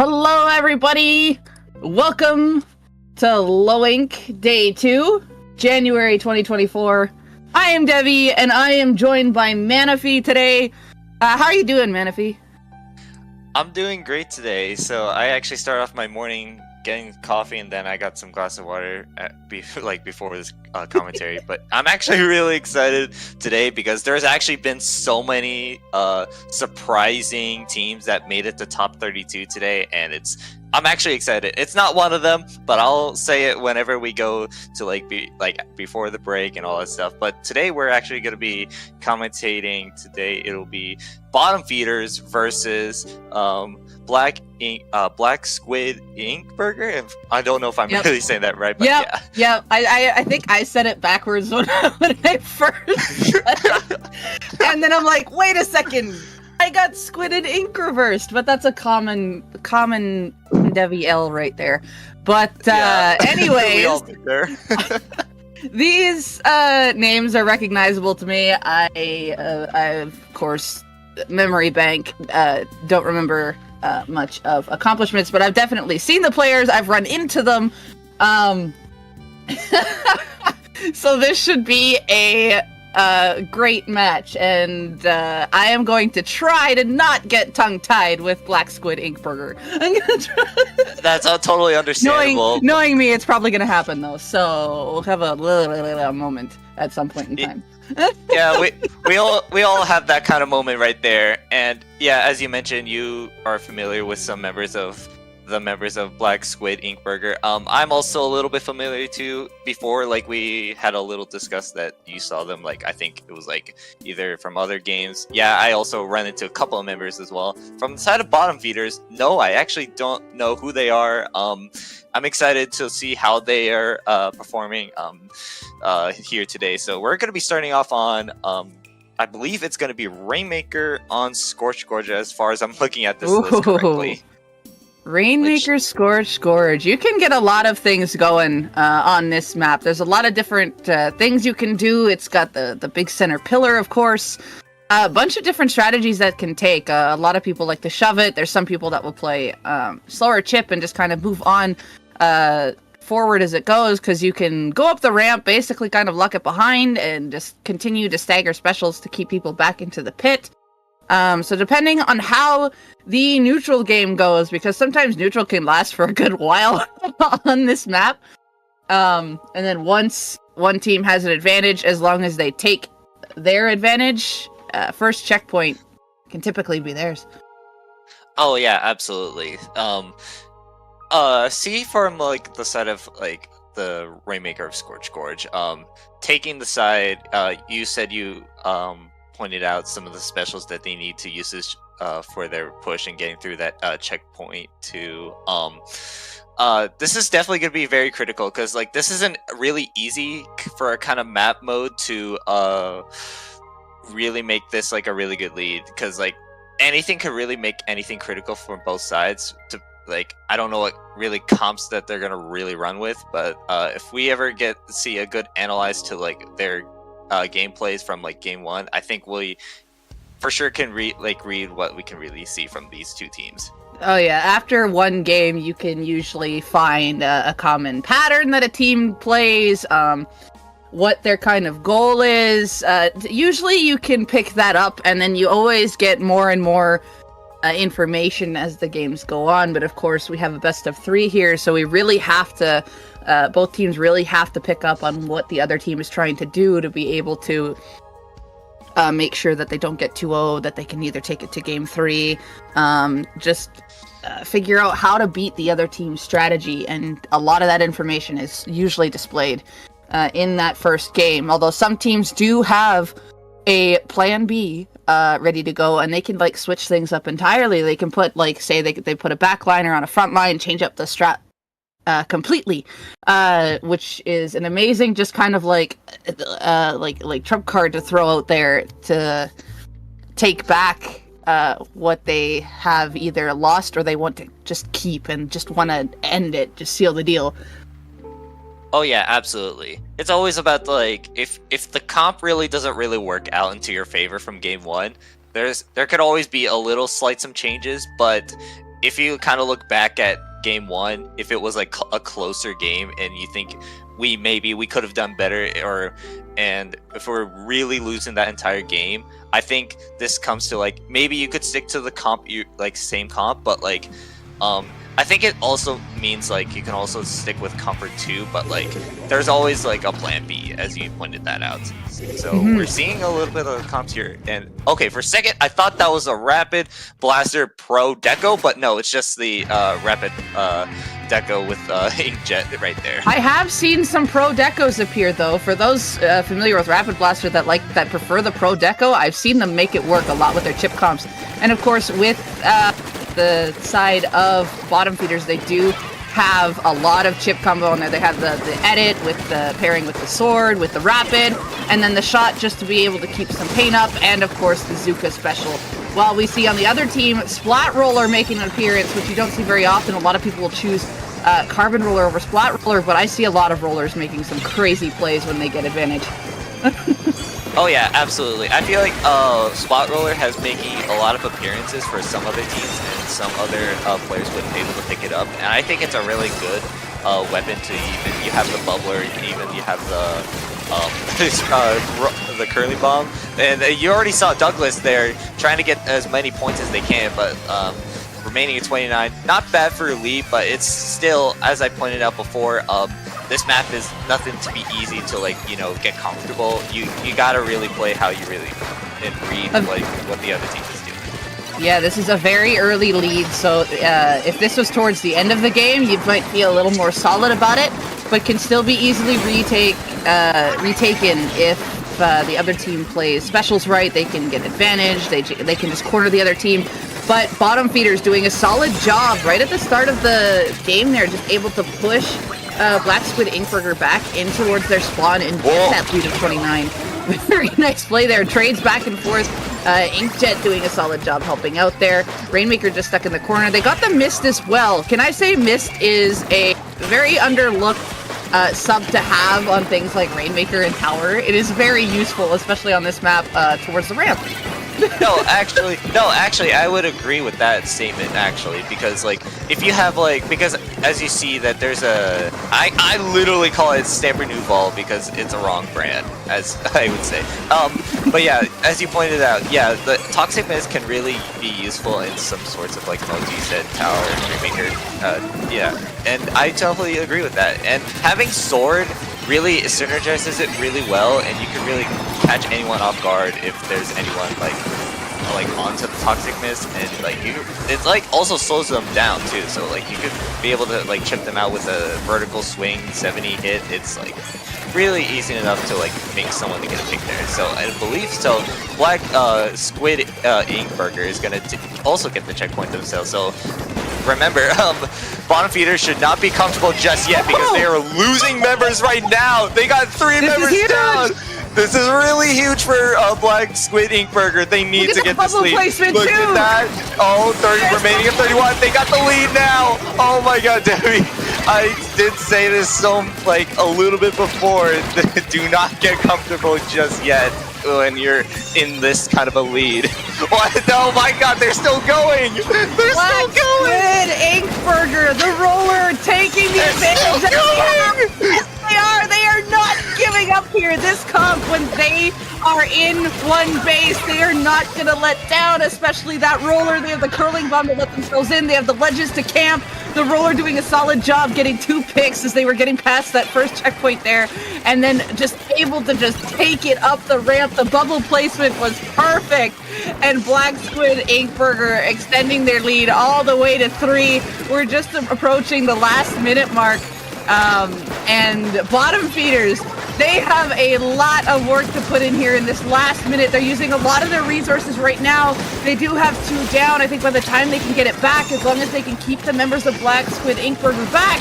Hello, everybody! Welcome to Low Ink Day 2, January 2024. I am Devi, and I am joined by Manaphy today. How are you doing, Manaphy? I'm doing great today. So I actually started off my morning getting coffee, and then I got some glass of water before this commentary. But I'm actually really excited today because there's actually been so many surprising teams that made it to top 32 today, and I'm actually excited. It's not one of them, but I'll say it whenever we go to before the break and all that stuff. But today we're actually going to be commentating. Today it'll be Bottom Feeders versus Black Squid Ink Burger. I don't know if I'm really saying that right, but yeah. I think I said it backwards when I first said it. And then I'm like, wait a second. I got Squid and Ink reversed, but that's a common Devi L right there. But anyways, we all did there. These names are recognizable to me. I of course, memory bank. Don't remember much of accomplishments, but I've definitely seen the players. I've run into them. So this should be a great match, and I am going to try to not get tongue-tied with Black Squid Ink Burger. I'm gonna try. That's totally understandable. Knowing me, it's probably gonna happen though. So we'll have a little moment at some point in time. Yeah, we all have that kind of moment right there. And yeah, as you mentioned, you are familiar with some members of Black Squid Ink Burger. I'm also a little bit familiar too. Before, we had a little discuss that you saw them. I think it was either from other games. Yeah, I also ran into a couple of members as well. From the side of Bottom Feeders, no, I actually don't know who they are. I'm excited to see how they are performing here today. So we're going to be starting off on I believe it's going to be Rainmaker on Scorched Gorge, as far as I'm looking at this list correctly. Rainmaker, Scorched Gorge. You can get a lot of things going on this map. There's a lot of different things you can do. It's got the big center pillar, of course. A bunch of different strategies that can take. A lot of people like to shove it. There's some people that will play slower chip and just kind of move on forward as it goes, because you can go up the ramp, basically kind of lock it behind, and just continue to stagger specials to keep people back into the pit. So depending on how the neutral game goes, because sometimes neutral can last for a good while on this map, and then once one team has an advantage, as long as they take their advantage, first checkpoint can typically be theirs. Oh yeah, absolutely. See, from the side of the Rainmaker of Scorched Gorge, taking the side, you said you pointed out some of the specials that they need to use this for their push and getting through that checkpoint too. This is definitely going to be very critical, because this isn't really easy for a kind of map mode to really make this a really good lead, because anything could really make anything critical from both sides. To like I don't know what really comps that they're gonna really run with, but if we ever see a good analyze to like their gameplays from like game 1, I think we for sure can read what we can really see from these two teams. Oh yeah, after one game, you can usually find a common pattern that a team plays, what their kind of goal is. Usually you can pick that up, and then you always get more and more information as the games go on. But of course, we have a best of 3 here, so we really have to, both teams really have to pick up on what the other team is trying to do to be able to make sure that they don't get 2-0, that they can either take it to game 3, just figure out how to beat the other team's strategy, and a lot of that information is usually displayed in that first game. Although some teams do have a plan B ready to go, and they can like switch things up entirely. They can put like, say they put a backliner on a front line, change up the strat completely, which is an amazing just kind of like trump card to throw out there to take back what they have either lost or they want to just keep and just want to end it, just seal the deal. Oh yeah, absolutely. It's always about like if the comp really doesn't really work out into your favor from game 1, there could always be a little some changes, but if you kind of look back at game 1, if it was like a closer game and you think we could have done better, and if we're really losing that entire game, I think this comes to like maybe you could stick to the same comp, but like I think it also means like you can also stick with comfort too, but like there's always like a plan B, as you pointed that out. So we're seeing a little bit of comps here. And okay, for a second I thought that was a Rapid Blaster Pro Deco, but no, it's just the Rapid Deco with Inkjet right there. I have seen some Pro Decos appear though. For those familiar with Rapid Blaster that prefer the Pro Deco, I've seen them make it work a lot with their chip comps. And of course with the side of bottom feeders, they do have a lot of chip combo in there. They have the edit with the pairing with the sword, with the rapid, and then the shot just to be able to keep some paint up, and of course the Zuka special. While we see on the other team, Splat Roller making an appearance, which you don't see very often. A lot of people will choose Carbon Roller over Splat Roller, but I see a lot of rollers making some crazy plays when they get advantage. Oh yeah, absolutely. I feel like Splat Roller has making a lot of appearances for some other teams, and some other players wouldn't be able to pick it up. And I think it's a really good weapon to you have the bubbler, even you have the curly bomb, and you already saw Douglas there trying to get as many points as they can, but remaining at 29, not bad for a lead, but it's still, as I pointed out before, this map is nothing to be easy to get comfortable. You gotta really play how you really and read what the other team is doing. Yeah, this is a very early lead, so if this was towards the end of the game, you might feel a little more solid about it, but can still be easily retaken if the other team plays specials right. They can get advantage, they can just corner the other team. But bottom feeder's doing a solid job right at the start of the game there, just able to push Black Squid Inkburger back in towards their spawn and get that lead of 29. Very nice play there. Trades back and forth. Inkjet doing a solid job helping out there. Rainmaker just stuck in the corner. They got the Mist as well. Can I say Mist is a very underlooked sub to have on things like Rainmaker and Tower? It is very useful, especially on this map towards the ramp. No, actually, I would agree with that statement, actually, because, if you have, because as you see that there's I literally call it Stamper New Ball because it's a wrong brand, as I would say. But yeah, as you pointed out, yeah, the Toxic Mist can really be useful in some sorts of, modes. You said Tower and Rainmaker, yeah, and I totally agree with that. And having Sword really synergizes it really well, and you can really catch anyone off guard if there's anyone onto the Toxic Mist, and it also slows them down too. So you could be able to chip them out with a vertical swing 70 hit. It's really easy enough to make someone to get a pick there. So I believe so. Black Squid Inkburger is gonna also get the checkpoint themselves. So remember, bottom feeders should not be comfortable just yet because they are losing members right now. They got 3 members down. This is really huge for Black Squid Ink Burger. They need to get this lead. Look at that. Oh, 30 remaining at 31. They got the lead now. Oh my god, Debbie. I did say this like a little bit before. Do not get comfortable just yet when you're in this kind of a lead. What? Oh my god, they're still going. They're still going. Squid Ink Burger, the roller taking the advantage. Yes, they are. They are not giving up here. This comp, when they are in one base, they are not gonna let down, especially that roller. They have the curling bomb to let themselves in. They have the ledges to camp. The roller doing a solid job getting 2 picks as they were getting past that first checkpoint there, and then just able to just take it up the ramp. The bubble placement was perfect, and Black Squid Ink Burger extending their lead all the way to 3. We're just approaching the last minute mark, and bottom feeders, they have a lot of work to put in here in this last minute. They're using a lot of their resources right now. They do have 2 down. I think by the time they can get it back, as long as they can keep the members of Black Squid Ink Burger back,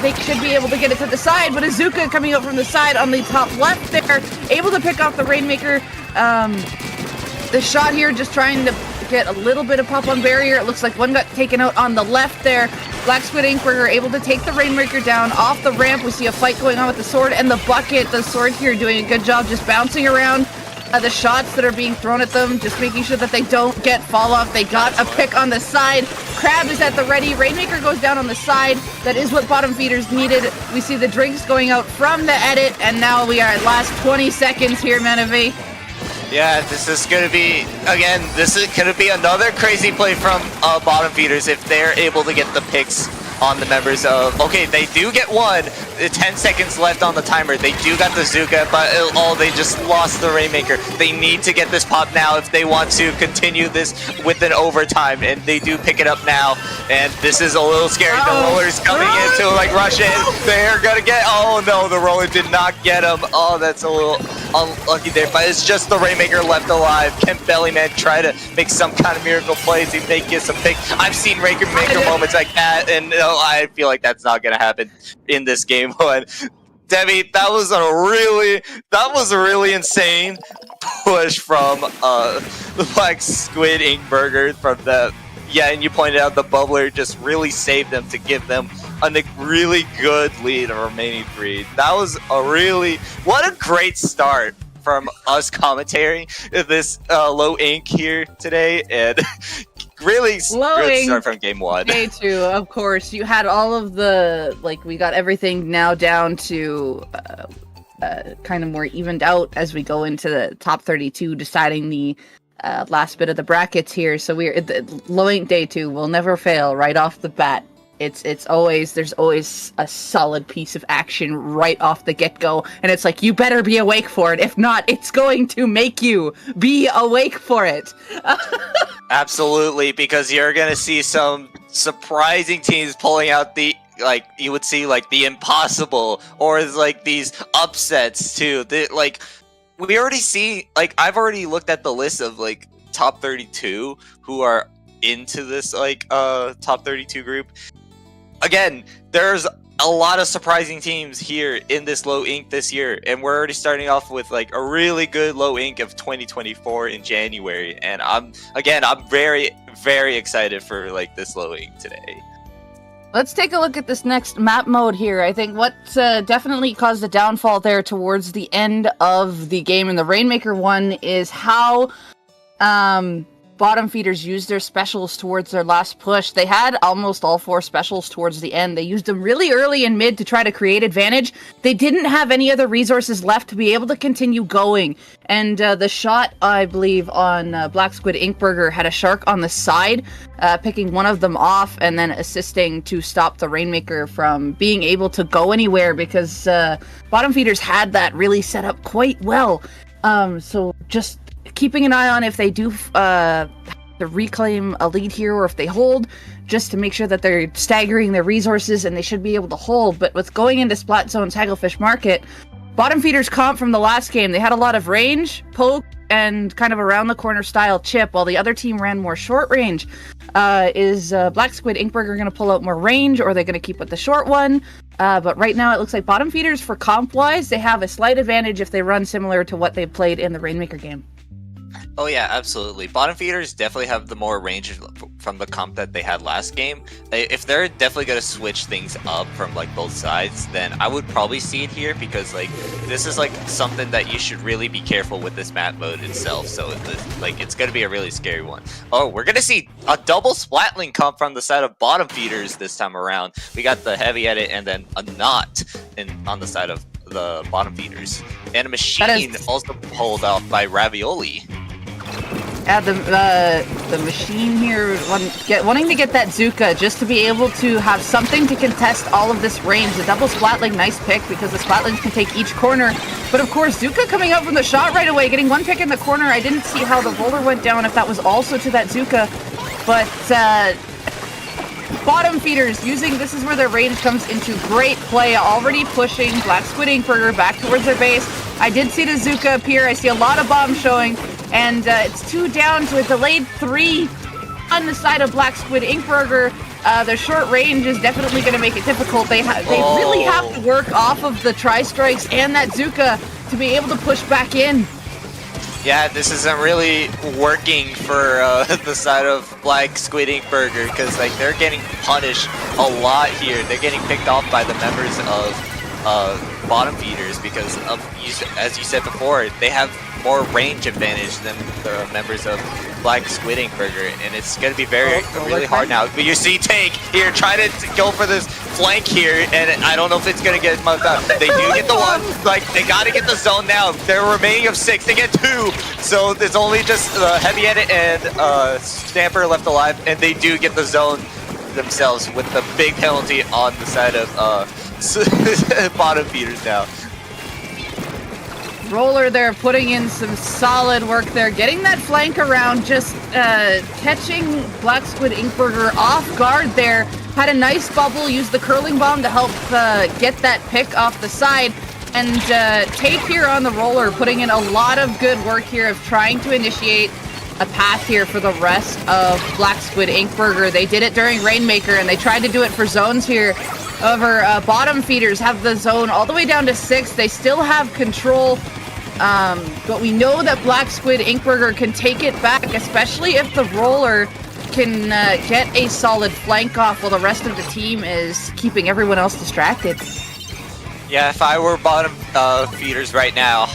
they should be able to get it to the side. But Azuka coming up from the side on the top left there, able to pick off the Rainmaker. The shot here just trying to get a little bit of pop on barrier. It looks like one got taken out on the left there. Black Squid Ink Burger able to take the Rainmaker down off the ramp. We see a fight going on with the sword and the bucket. The sword here doing a good job just bouncing around the shots that are being thrown at them, just making sure that they don't get fall off. They got a pick on the side. Crab is at the ready. Rainmaker goes down on the side. That is what bottom feeders needed. We see the drinks going out from the edit, and now we are at last 20 seconds here, Manave. Yeah, this is going to be, again, this is going to be another crazy play from bottom feeders if they're able to get the picks on the members of... Okay, they do get 1. 10 seconds left on the timer. They do got the Zuka, but they just lost the Rainmaker. They need to get this pop now if they want to continue this with an overtime, and they do pick it up now. And this is a little scary. The roller's coming in to like rush in. They're gonna get... Oh no, the roller did not get him. Oh, that's a little unlucky there, but it's just the Rainmaker left alive. Can Bellyman try to make some kind of miracle plays? He may get some picks. I've seen Rainmaker moments like that, and I feel like that's not gonna happen in this game. But Debbie, that was a really insane push from the Black Squid Ink Burger from the... Yeah, and you pointed out the bubbler just really saved them to give them a really good lead of remaining 3. That was what a great start from us commentating this low ink here today, and really good start from game 1. Day 2, of course. You had all of the, we got everything now down to kind of more evened out as we go into the top 32, deciding the last bit of the brackets here. So low ink day 2 will never fail right off the bat. There's always a solid piece of action right off the get-go, and it's like, you better be awake for it. If not, it's going to make you be awake for it. Absolutely, because you're gonna see some surprising teams pulling out the, you would see the impossible, or these upsets too. We already see, I've already looked at the list of top 32 who are into this top 32 group. Again, there's a lot of surprising teams here in this low ink this year, and we're already starting off with a really good low ink of 2024 in January, and I'm very, very excited for this low ink today. Let's take a look at this next map mode here. I think what definitely caused the downfall there towards the end of the game in the Rainmaker one is how bottom feeders used their specials towards their last push. They had almost all 4 specials towards the end. They used them really early in mid to try to create advantage. They didn't have any other resources left to be able to continue going. And the shot, I believe, on Black Squid Ink Burger had a shark on the side, picking one of them off and then assisting to stop the Rainmaker from being able to go anywhere, because bottom feeders had that really set up quite well. So just keeping an eye on if they do to reclaim a lead here, or if they hold, just to make sure that they're staggering their resources, and they should be able to hold. But with going into Splat Zone's Hagglefish Market, bottom feeders comp from the last game, they had a lot of range, poke, and kind of around the corner style chip, while the other team ran more short range. Is Black Squid Inkburger going to pull out more range, or are they going to keep with the short one? But right now it looks like bottom feeders, for comp-wise, they have a slight advantage if they run similar to what they played in the Rainmaker game. Oh yeah, absolutely. Bottom feeders definitely have the more range from the comp that they had last game. If they're definitely going to switch things up from like both sides, then I would probably see it here, because like this is like something that you should really be careful with this map mode itself. So it's going to be a really scary one. Oh, we're going to see a double Splatling comp from the side of bottom feeders this time around. We got the heavy edit and then a knot on the side of the bottom feeders, and a machine also pulled out by Ravioli. Yeah, the machine here wanting to get that Zuka just to be able to have something to contest all of this range. The double Splatling, nice pick, because the Splatlings can take each corner. But of course, Zuka coming up from the shot right away, getting one pick in the corner. I didn't see how the roller went down, if that was also to that Zuka. But bottom feeders using, this is where their range comes into great play, already pushing Black Squid Inkburger back towards their base. I did see the Zuka appear. I see a lot of bombs showing. And it's 2 down to a delayed 3 on the side of Black Squid Inkburger. Their short range is definitely going to make it difficult. They really have to work off of the tri-strikes and that Zuka to be able to push back in. Yeah, this isn't really working for the side of Black Squid Inkburger, because like they're getting punished a lot here. They're getting picked off by the members of bottom feeders because of, as you said before, they have more range advantage than the members of Black Squid Inkburger, and it's going to be really hard now. But you see Tank here trying to go for this flank here, and I don't know if it's going to get much out. They do get the one, like they got to get the zone now. They're remaining of 6, they get 2, so there's only just Heavy Edit and Stamper left alive, and they do get the zone themselves with the big penalty on the side of bottom feeders now. Roller there putting in some solid work there, getting that flank around, just catching Black Squid Inkburger off guard there. Had a nice bubble, used the curling bomb to help get that pick off the side. And Take here on the roller, putting in a lot of good work here of trying to initiate a path here for the rest of Black Squid Inkburger. They did it during Rainmaker, and they tried to do it for zones here. However, bottom feeders have the zone all the way down to 6. They still have control. But we know that Black Squid Inkburger can take it back, especially if the roller can get a solid flank off while the rest of the team is keeping everyone else distracted. Yeah, if I were bottom feeders right now,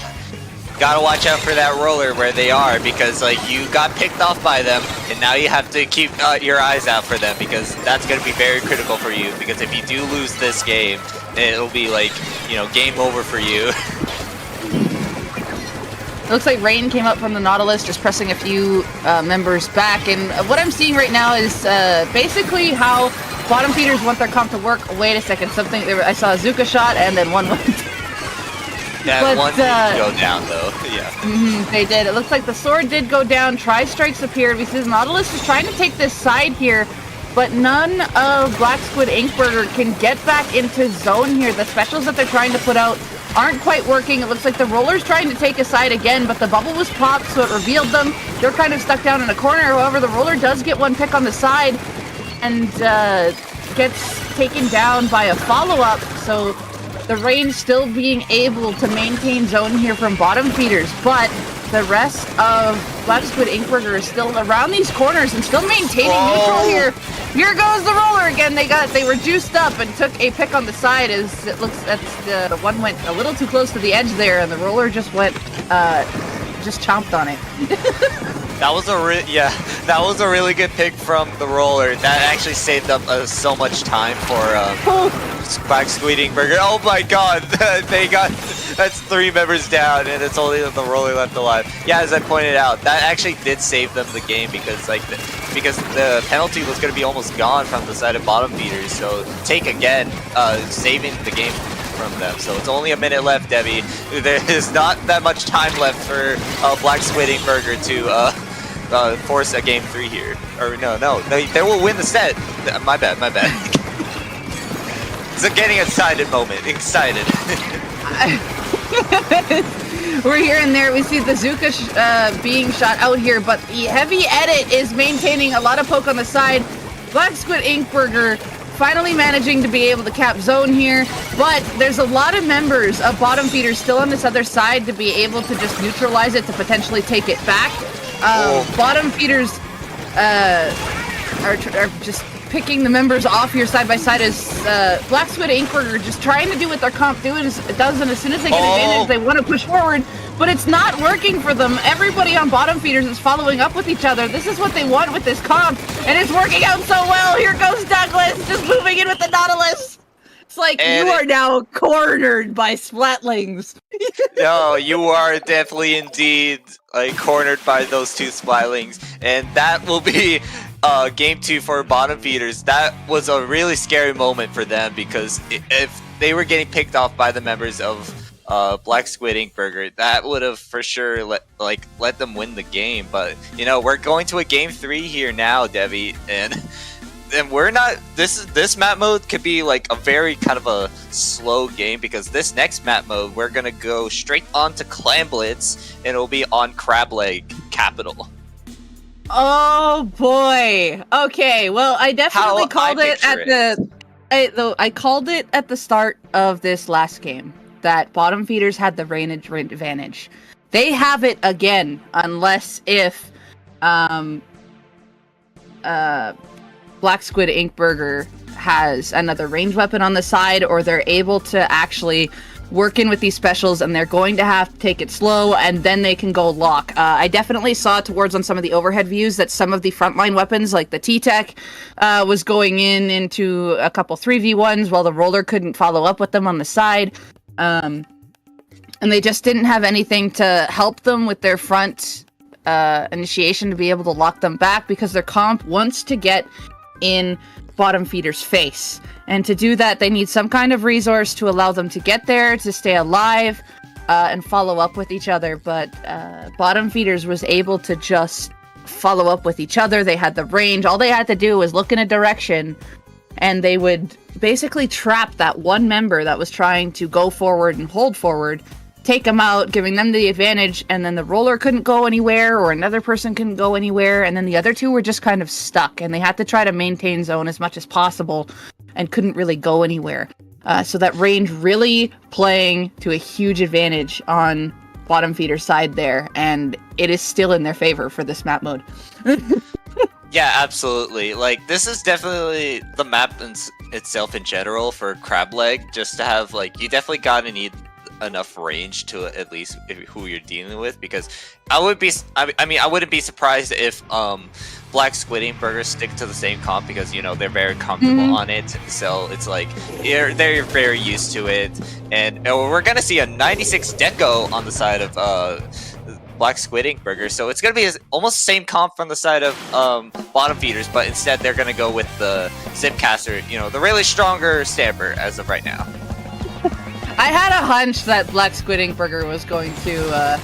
gotta watch out for that roller where they are, because like you got picked off by them, and now you have to keep your eyes out for them, because that's gonna be very critical for you. Because if you do lose this game, it'll be like, you know, game over for you. It looks like Rain came up from the Nautilus, just pressing a few members back. And what I'm seeing right now is basically how bottom feeders want their comp to work. Wait a second, I saw a Zuka shot, and then one went. Yeah, but, one did go down, though. Yeah. They did. It looks like the sword did go down. Tri-strikes appeared. We see the Nautilus is trying to take this side here, but none of Black Squid Inkburger can get back into zone here. The specials that they're trying to put out aren't quite working. It looks like the roller's trying to take a side again, but the bubble was popped, so it revealed them. They're kind of stuck down in a corner. However, the roller does get one pick on the side and gets taken down by a follow-up, so the range still being able to maintain zone here from bottom feeders, but the rest of Black Squid Inkburger is still around these corners and still maintaining neutral here. Here goes the roller again. They were juiced up and took a pick on the side, as it looks that the one went a little too close to the edge there, and the roller just went just chomped on it. That was a really good pick from the roller. That actually saved up so much time for Black Squid Inkburger. Oh my god, that's 3 members down, and it's only the roller left alive. Yeah, as I pointed out, that actually did save them the game, because because the penalty was going to be almost gone from the side of bottom feeders. So Take again, saving the game from them. So it's only a minute left, Debbie. There is not that much time left for Black Squid Inkburger to force a game 3 here. Or no, they will win the set. My bad. It's a getting excited moment. Excited. We're here and there. We see the Zuka being shot out here, but the heavy edit is maintaining a lot of poke on the side. Black Squid Inkburger finally managing to be able to cap zone here, but there's a lot of members of bottom feeders still on this other side to be able to just neutralize it to potentially take it back. Bottom feeders are just picking the members off here side by side as Black Squid Inkburger just trying to do what their comp does, and as soon as they get advantage, they want to push forward, but it's not working for them. Everybody on bottom feeders is following up with each other. This is what they want with this comp, and it's working out so well. Here goes Douglas, just moving in with the Nautilus. It's like, you are now cornered by Splatlings. No, you are definitely indeed cornered by those two Splatlings, and that will be game 2 for bottom feeders. That was a really scary moment for them because if they were getting picked off by the members of Black Squid Inkburger, that would have for sure let them win the game. But we're going to a game 3 here now, Debbie, and we're not. This map mode could be like a very kind of a slow game because this next map mode we're gonna go straight on to Clam Blitz, and it'll be on Crab Leg Capital. Oh boy. Okay. Well, I definitely called it at I called it at the start of this last game that bottom feeders had the range advantage. They have it again unless if Black Squid Inkburger has another range weapon on the side, or they're able to actually work in with these specials, and they're going to have to take it slow, and then they can go lock. I definitely saw towards on some of the overhead views that some of the frontline weapons, like the T-Tech, was going into a couple 3v1s, while the roller couldn't follow up with them on the side. And they just didn't have anything to help them with their front initiation to be able to lock them back, because their comp wants to get in bottom feeder's face. And to do that, they need some kind of resource to allow them to get there, to stay alive, and follow up with each other. But bottom feeders was able to just follow up with each other. They had the range. All they had to do was look in a direction, and they would basically trap that one member that was trying to go forward and hold forward, take them out, giving them the advantage, and then the roller couldn't go anywhere, or another person couldn't go anywhere, and then the other two were just kind of stuck, and they had to try to maintain zone as much as possible, and couldn't really go anywhere. So that range really playing to a huge advantage on bottom feeder side there, and it is still in their favor for this map mode. Yeah, absolutely. This is definitely the map itself in general for Crab Leg, just to have, you definitely gotta need enough range to at least who you're dealing with, because I wouldn't be surprised if Black Squid Inkburger stick to the same comp, because they're very comfortable on it, so it's they're very used to it, and we're gonna see a 96 deco on the side of Black Squid Inkburger, so it's gonna be almost the same comp from the side of bottom feeders, but instead they're gonna go with the Zipcaster, the really stronger stamper as of right now. I had a hunch that Black Squid Inkburger was going to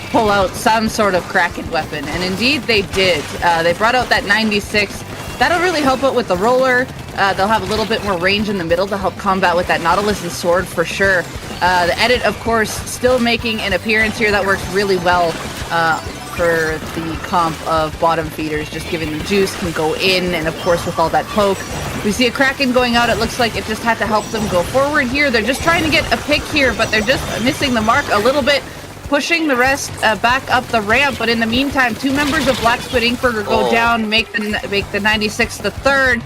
pull out some sort of Kraken weapon, and indeed they did. They brought out that 96. That'll really help out with the roller. They'll have a little bit more range in the middle to help combat with that Nautilus' sword for sure. The edit, of course, still making an appearance here. That works really well for the comp of bottom feeders, just giving the juice, can go in, and of course with all that poke. We see a Kraken going out. It looks like it just had to help them go forward here. They're just trying to get a pick here, but they're just missing the mark a little bit, pushing the rest back up the ramp. But in the meantime, two members of Black Squid Inkburger go down, make the 96 the third.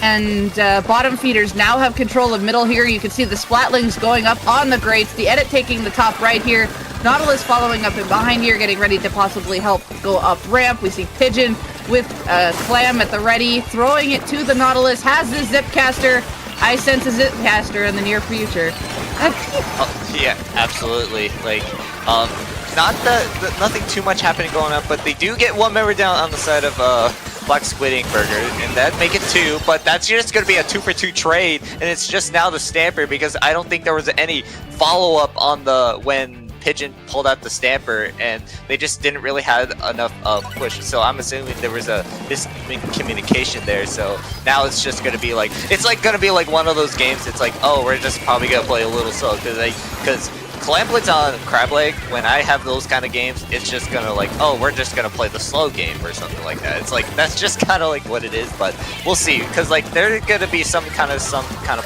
And bottom feeders now have control of middle here. You can see the Splatlings going up on the grates. The edit taking the top right here. Nautilus following up and behind here, getting ready to possibly help go up ramp. We see Pigeon with Clam at the ready, throwing it to the Nautilus. Has the Zipcaster. I sense a Zipcaster in the near future. Yeah, absolutely. Nothing too much happening going up, but they do get one member down on the side of Black Squid Inkburger, and that make it 2, but that's just going to be a 2-for-2 trade, and it's just now the stamper, because I don't think there was any follow-up on when Pigeon pulled out the stamper, and they just didn't really have enough push, so I'm assuming there was a miscommunication there, so now it's just going to be it's going to be one of those games, it's oh, we're just probably going to play a little slow, because Clam Blitz on Crab Leg, when I have those kind of games, it's just gonna like, oh, we're just gonna play the slow game or something like that. It's like, that's just kind of like what it is, but we'll see, because like there's gonna be some kind of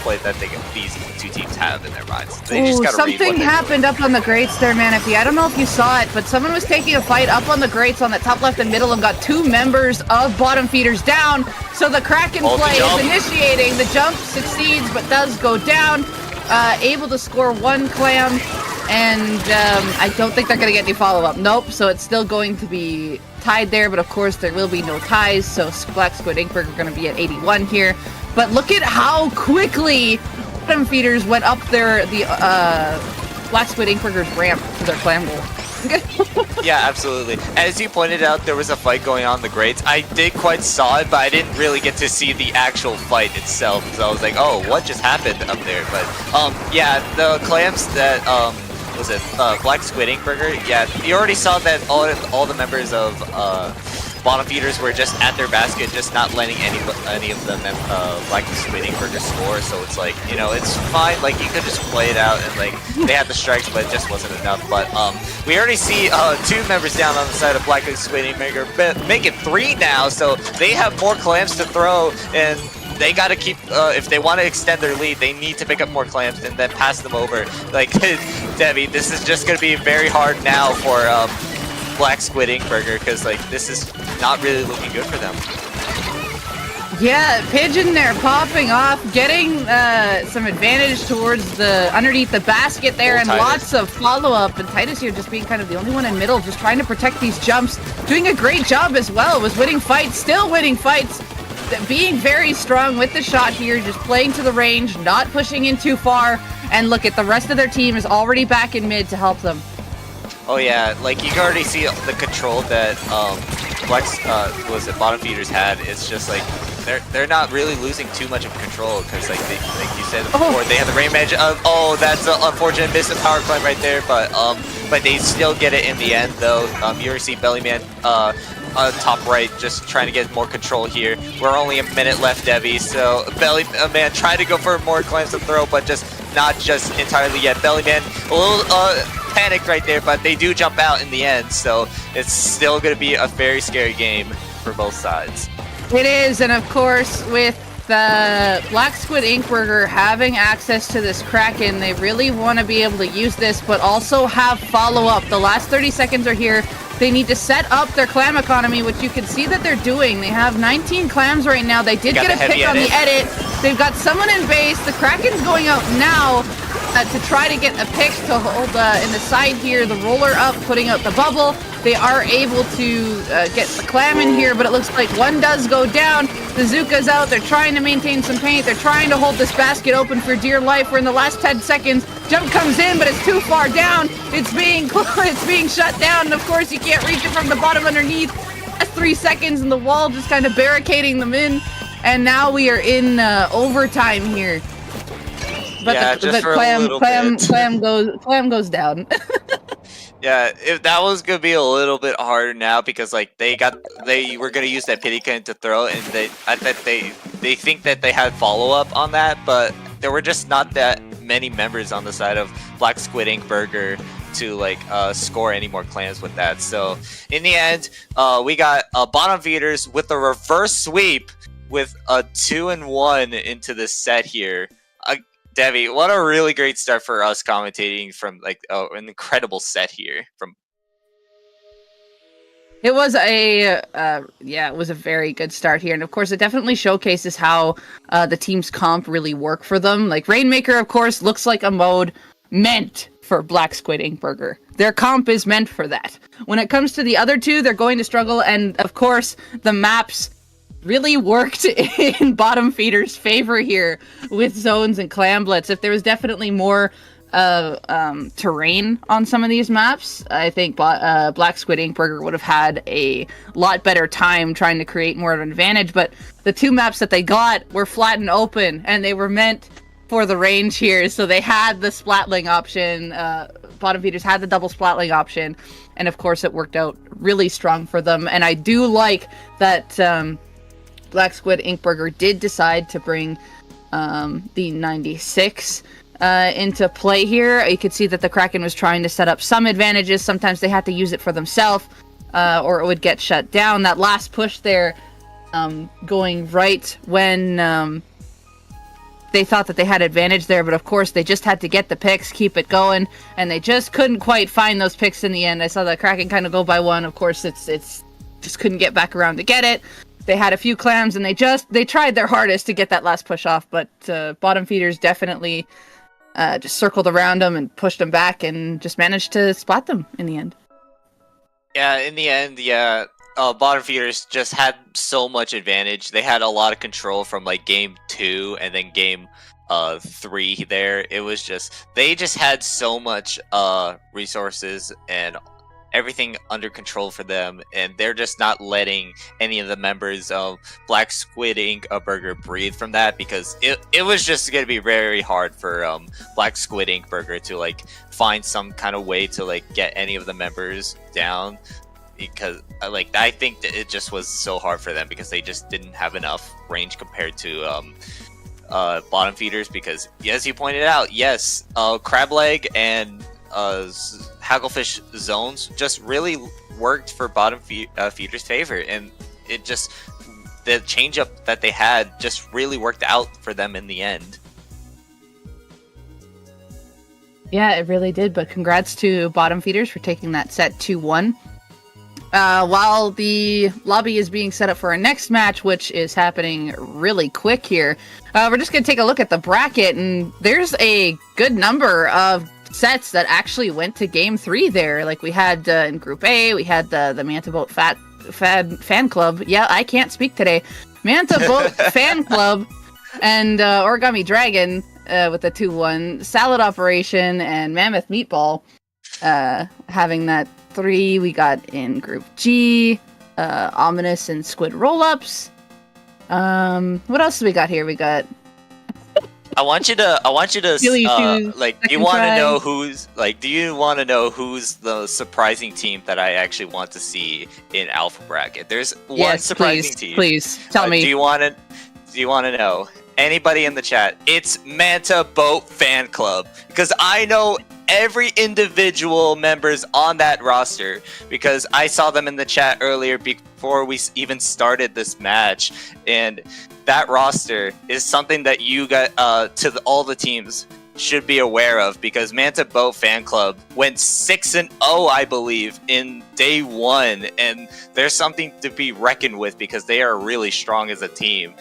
play that these two teams have in their minds. They just gotta read what something happened up on the grates there, Manaphy. I don't know if you saw it, but someone was taking a fight up on the grates on the top left and middle and got 2 members of bottom feeders down. So the Kraken play is initiating. The jump succeeds, but does go down. Able to score 1 clam, and I don't think they're going to get any follow-up. Nope, so it's still going to be tied there, but of course there will be no ties, so Black Squid Inkberg are going to be at 81 here. But look at how quickly bottom feeders went up the Black Squid Inkberger's ramp to their clam goal. Yeah, absolutely. As you pointed out, there was a fight going on in the grates. I did quite saw it, but I didn't really get to see the actual fight itself. So I was like, oh, what just happened up there? But yeah, the clams that was it Black Squid Inkberger? Yeah, you already saw that all the members of bottom feeders were just at their basket, just not letting any of them Black Squid Inkberger score. So it's like, you know, it's fine. Like, you could just play it out, and like they had the strikes, but it just wasn't enough. But we already see 2 members down on the side of Black Squid Inkberger, make it 3 now. So they have more clams to throw, and they got to keep, if they want to extend their lead, they need to pick up more clams and then pass them over. Like, Debbie, this is just going to be very hard now for Black Squid Inkberger, because like this is not really looking good for them. Yeah, Pigeon there popping off, getting some advantage towards underneath the basket there, and lots of follow-up, and Titus here just being kind of the only one in middle, just trying to protect these jumps, doing a great job as well, was winning fights, still winning fights, being very strong with the shot here, just playing to the range, not pushing in too far, and look at the rest of their team is already back in mid to help them. Oh yeah, like you can already see the control that bottom feeders had. It's just like they're not really losing too much of control, because like you said before, they have the rain magic. Oh, that's an unfortunate miss of power climb right there, but they still get it in the end though. You already see Bellyman top right, just trying to get more control here. We're only a minute left, Debbie, so Bellyman trying to go for more clams to throw, but not just entirely yet. Bellyman a little panicked right there, but they do jump out in the end, so it's still going to be a very scary game for both sides. It is, and of course, with Black Squid Inkberger having access to this Kraken, they really want to be able to use this, but also have follow-up. The last 30 seconds are here. They need to set up their clam economy, which you can see that they're doing. They have 19 clams right now. They did get a pick on the edit. They've got someone in base. The Kraken's going out now to try to get a pick to hold in the side here. The roller up, putting out the bubble. They are able to get the clam in here, but it looks like one does go down. The Zuka's out. They're trying to maintain some paint. They're trying to hold this basket open for dear life. We're in the last 10 seconds. Jump comes in, but it's too far down. It's being shut down, and of course you can't reach it from the bottom underneath. That's 3 seconds, and the wall just kind of barricading them in. And now we are in overtime here. But yeah, clam goes down. Yeah, if that was gonna be a little bit harder now, because like they were gonna use that pity can to throw, and they think that they had follow up on that, but there were just not that many members on the side of Black Squid Inkberger to like score any more clams with that. So in the end, we got bottom feeders with a reverse sweep with a 2-1 into this set here. Debbie, what a really great start for us commentating from like an incredible set here. It was a very good start here, and of course it definitely showcases how the team's comp really work for them. Like Rainmaker, of course, looks like a mode meant for Black Squid Inkberger. Their comp is meant for that. When it comes to the other two, they're going to struggle, and of course the maps really worked in bottom feeder's favor here with zones and clam blitz. If there was definitely more terrain on some of these maps, I think Black Squid Inkberger would have had a lot better time trying to create more of an advantage, but the 2 maps that they got were flat and open, and they were meant for the range here, so they had the splatling option. Bottom feeders had the double splatling option, and of course it worked out really strong for them. And I do like that Black Squid Inkberger did decide to bring the 96 into play here. You could see that the Kraken was trying to set up some advantages. Sometimes they had to use it for themselves, or it would get shut down. That last push there, going right when they thought that they had advantage there, but of course they just had to get the picks, keep it going, and they just couldn't quite find those picks in the end. I saw the Kraken kind of go by one. Of course, it's just couldn't get back around to get it. They had a few clams, and they tried their hardest to get that last push off, but bottom feeders definitely just circled around them and pushed them back and just managed to spot them in the end. Yeah, in the end, bottom feeders just had so much advantage. They had a lot of control from like game 2 and then game 3 there. It was just, they just had so much resources and everything under control for them, and they're just not letting any of the members of Black Squid Ink Burger breathe from that, because it was just going to be very hard for Black Squid Ink Burger to like find some kind of way to like get any of the members down, because like I think that it just was so hard for them because they just didn't have enough range compared to bottom feeders, because as you pointed out, yes, crab leg and hagglefish zones just really worked for bottom feeders' favor, and it just, the changeup that they had just really worked out for them in the end. Yeah, it really did, but congrats to bottom feeders for taking that set 2-1. While the lobby is being set up for our next match, which is happening really quick here, we're just going to take a look at the bracket, and there's a good number of sets that actually went to game 3 there. Like we had in Group A, we had the Manta Boat Fan Club. Yeah, I can't speak today. Manta Boat Fan Club and Origami Dragon with the 2-1. Salad Operation and Mammoth Meatball having that 3. We got in Group G, Ominous and Squid Roll-Ups. What else do we got here? We got I want you to like, do you want to know who's the surprising team that I actually want to see in Alpha Bracket? There's one surprising team. Please tell me. Do you want to know? Anybody in the chat? It's Manta Boat Fan Club, because I know every individual members on that roster, because I saw them in the chat earlier before we even started this match, and that roster is something that you got all the teams should be aware of, because Manta Boat Fan Club went 6-0, I believe, in day 1, and there's something to be reckoned with because they are really strong as a team.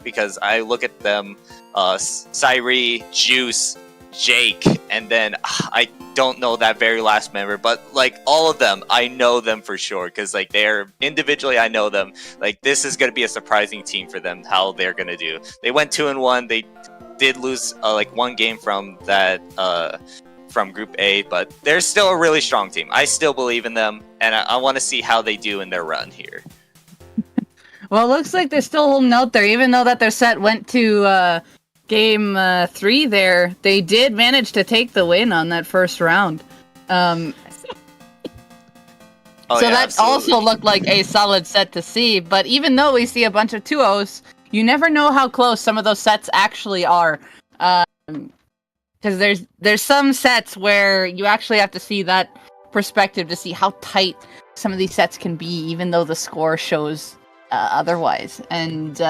Because I look at them, Sairi, Juice, Jake, and then I don't know that very last member, but like all of them, I know them for sure, because like they're individually, I know them. Like this is going to be a surprising team for them, how they're going to do. They went 2-1. They did lose like one game from that from Group A, but they're still a really strong team. I still believe in them, and I want to see how they do in their run here. Well, it looks like they're still holding out there, even though that their set went to game 3 there. They did manage to take the win on that first round. So that also looked like a solid set to see, but even though we see a bunch of 2-0s, you never know how close some of those sets actually are. Because there's some sets where you actually have to see that perspective to see how tight some of these sets can be, even though the score shows otherwise. And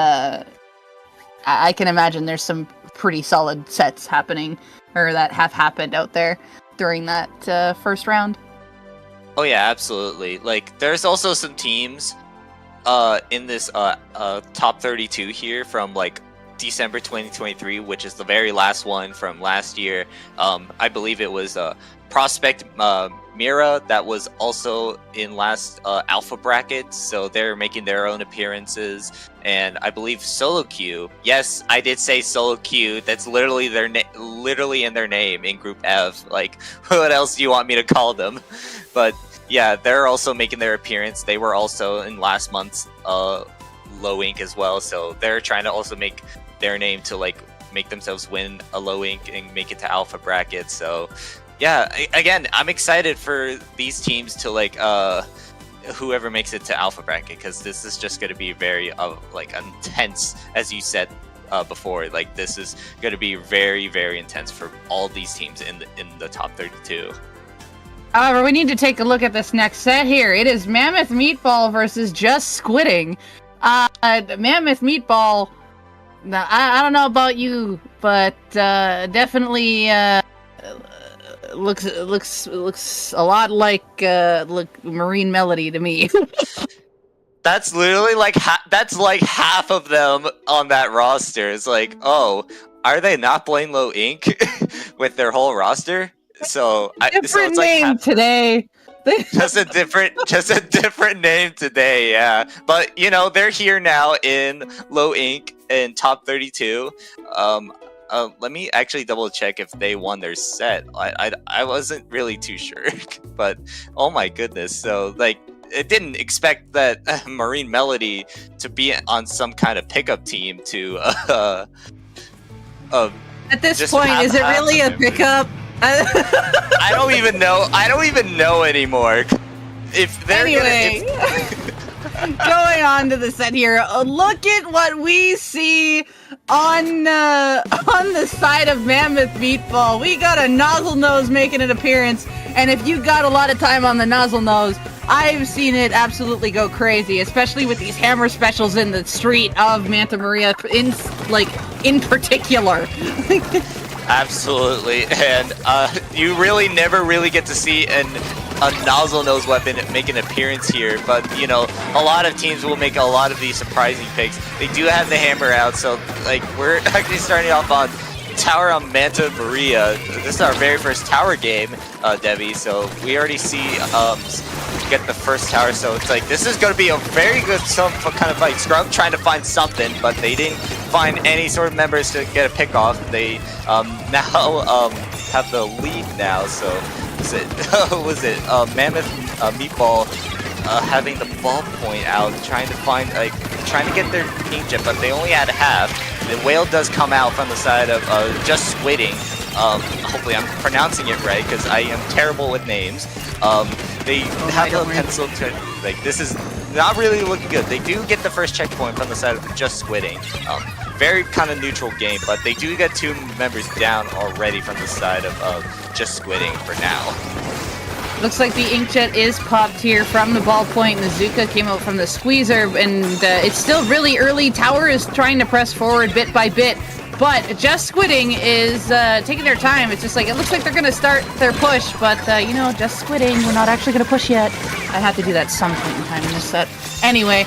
I can imagine there's some pretty solid sets happening, or that have happened out there during that first round. Oh yeah, absolutely. Like there's also some teams in this top 32 here from like December 2023, which is the very last one from last year. I believe it was Prospect Mira that was also in last alpha bracket, so they're making their own appearances. And I believe Solo Q, yes, I did say Solo Q, that's literally their literally in their name in Group F. Like, what else do you want me to call them? But yeah, they're also making their appearance. They were also in last month's low ink as well, so they're trying to also make their name to like make themselves win a low ink and make it to alpha bracket. So yeah, again, I'm excited for these teams to like whoever makes it to alpha bracket, because this is just going to be very like intense, as you said before. Like this is going to be very, very intense for all these teams in the top 32. However, we need to take a look at this next set here. It is Mammoth Meatball versus Just Squidding. Mammoth Meatball. Now, I don't know about you, but definitely looks a lot like Marine Melody to me. That's literally like that's like half of them on that roster. It's like, oh, are they not playing Low Ink with their whole roster? So different it's name like today. just a different name today, yeah. But you know, they're here now in Low Ink in top 32. Let me actually double check if they won their set. I wasn't really too sure, but oh my goodness. So like, it didn't expect that Marine Melody to be on some kind of pickup team to At this point, is it really a pickup? I don't even know. I don't even know anymore. If they're going on to the set here, look at what we see on the side of Mammoth Meatball. We got a nozzle nose making an appearance, and if you got a lot of time on the nozzle nose, I've seen it absolutely go crazy, especially with these hammer specials in the street of Manta Maria in particular. Absolutely, and you really never really get to see a nozzle nose weapon make an appearance here, but you know, a lot of teams will make a lot of these surprising picks. They do have the hammer out, so like we're actually starting off on Tower on Manta Maria. This is our very first tower game, Debbie, so we already see get the first tower, so it's like this is going to be a very good kind of fight. Scrub trying to find something, but they didn't find any sort of members to get a pick off. They now have the lead now, so was it Mammoth Meatball having the ball point out, trying to get their pink jet, but they only had half. The whale does come out from the side of Just Squidding. Hopefully I'm pronouncing it right, because I am terrible with names. They have the pencil to, like, this is not really looking good. They do get the first checkpoint from the side of Just Squidding. Very kind of neutral game, but they do get 2 members down already from the side of Just Squidding for now. Looks like the inkjet is popped here from the ballpoint. The Zuka came out from the squeezer, and it's still really early. Tower is trying to press forward bit by bit, but Just Squidding is taking their time. It's just like, it looks like they're going to start their push, but you know, Just Squidding, we're not actually going to push yet. I have to do that some point in time in this set. Anyway,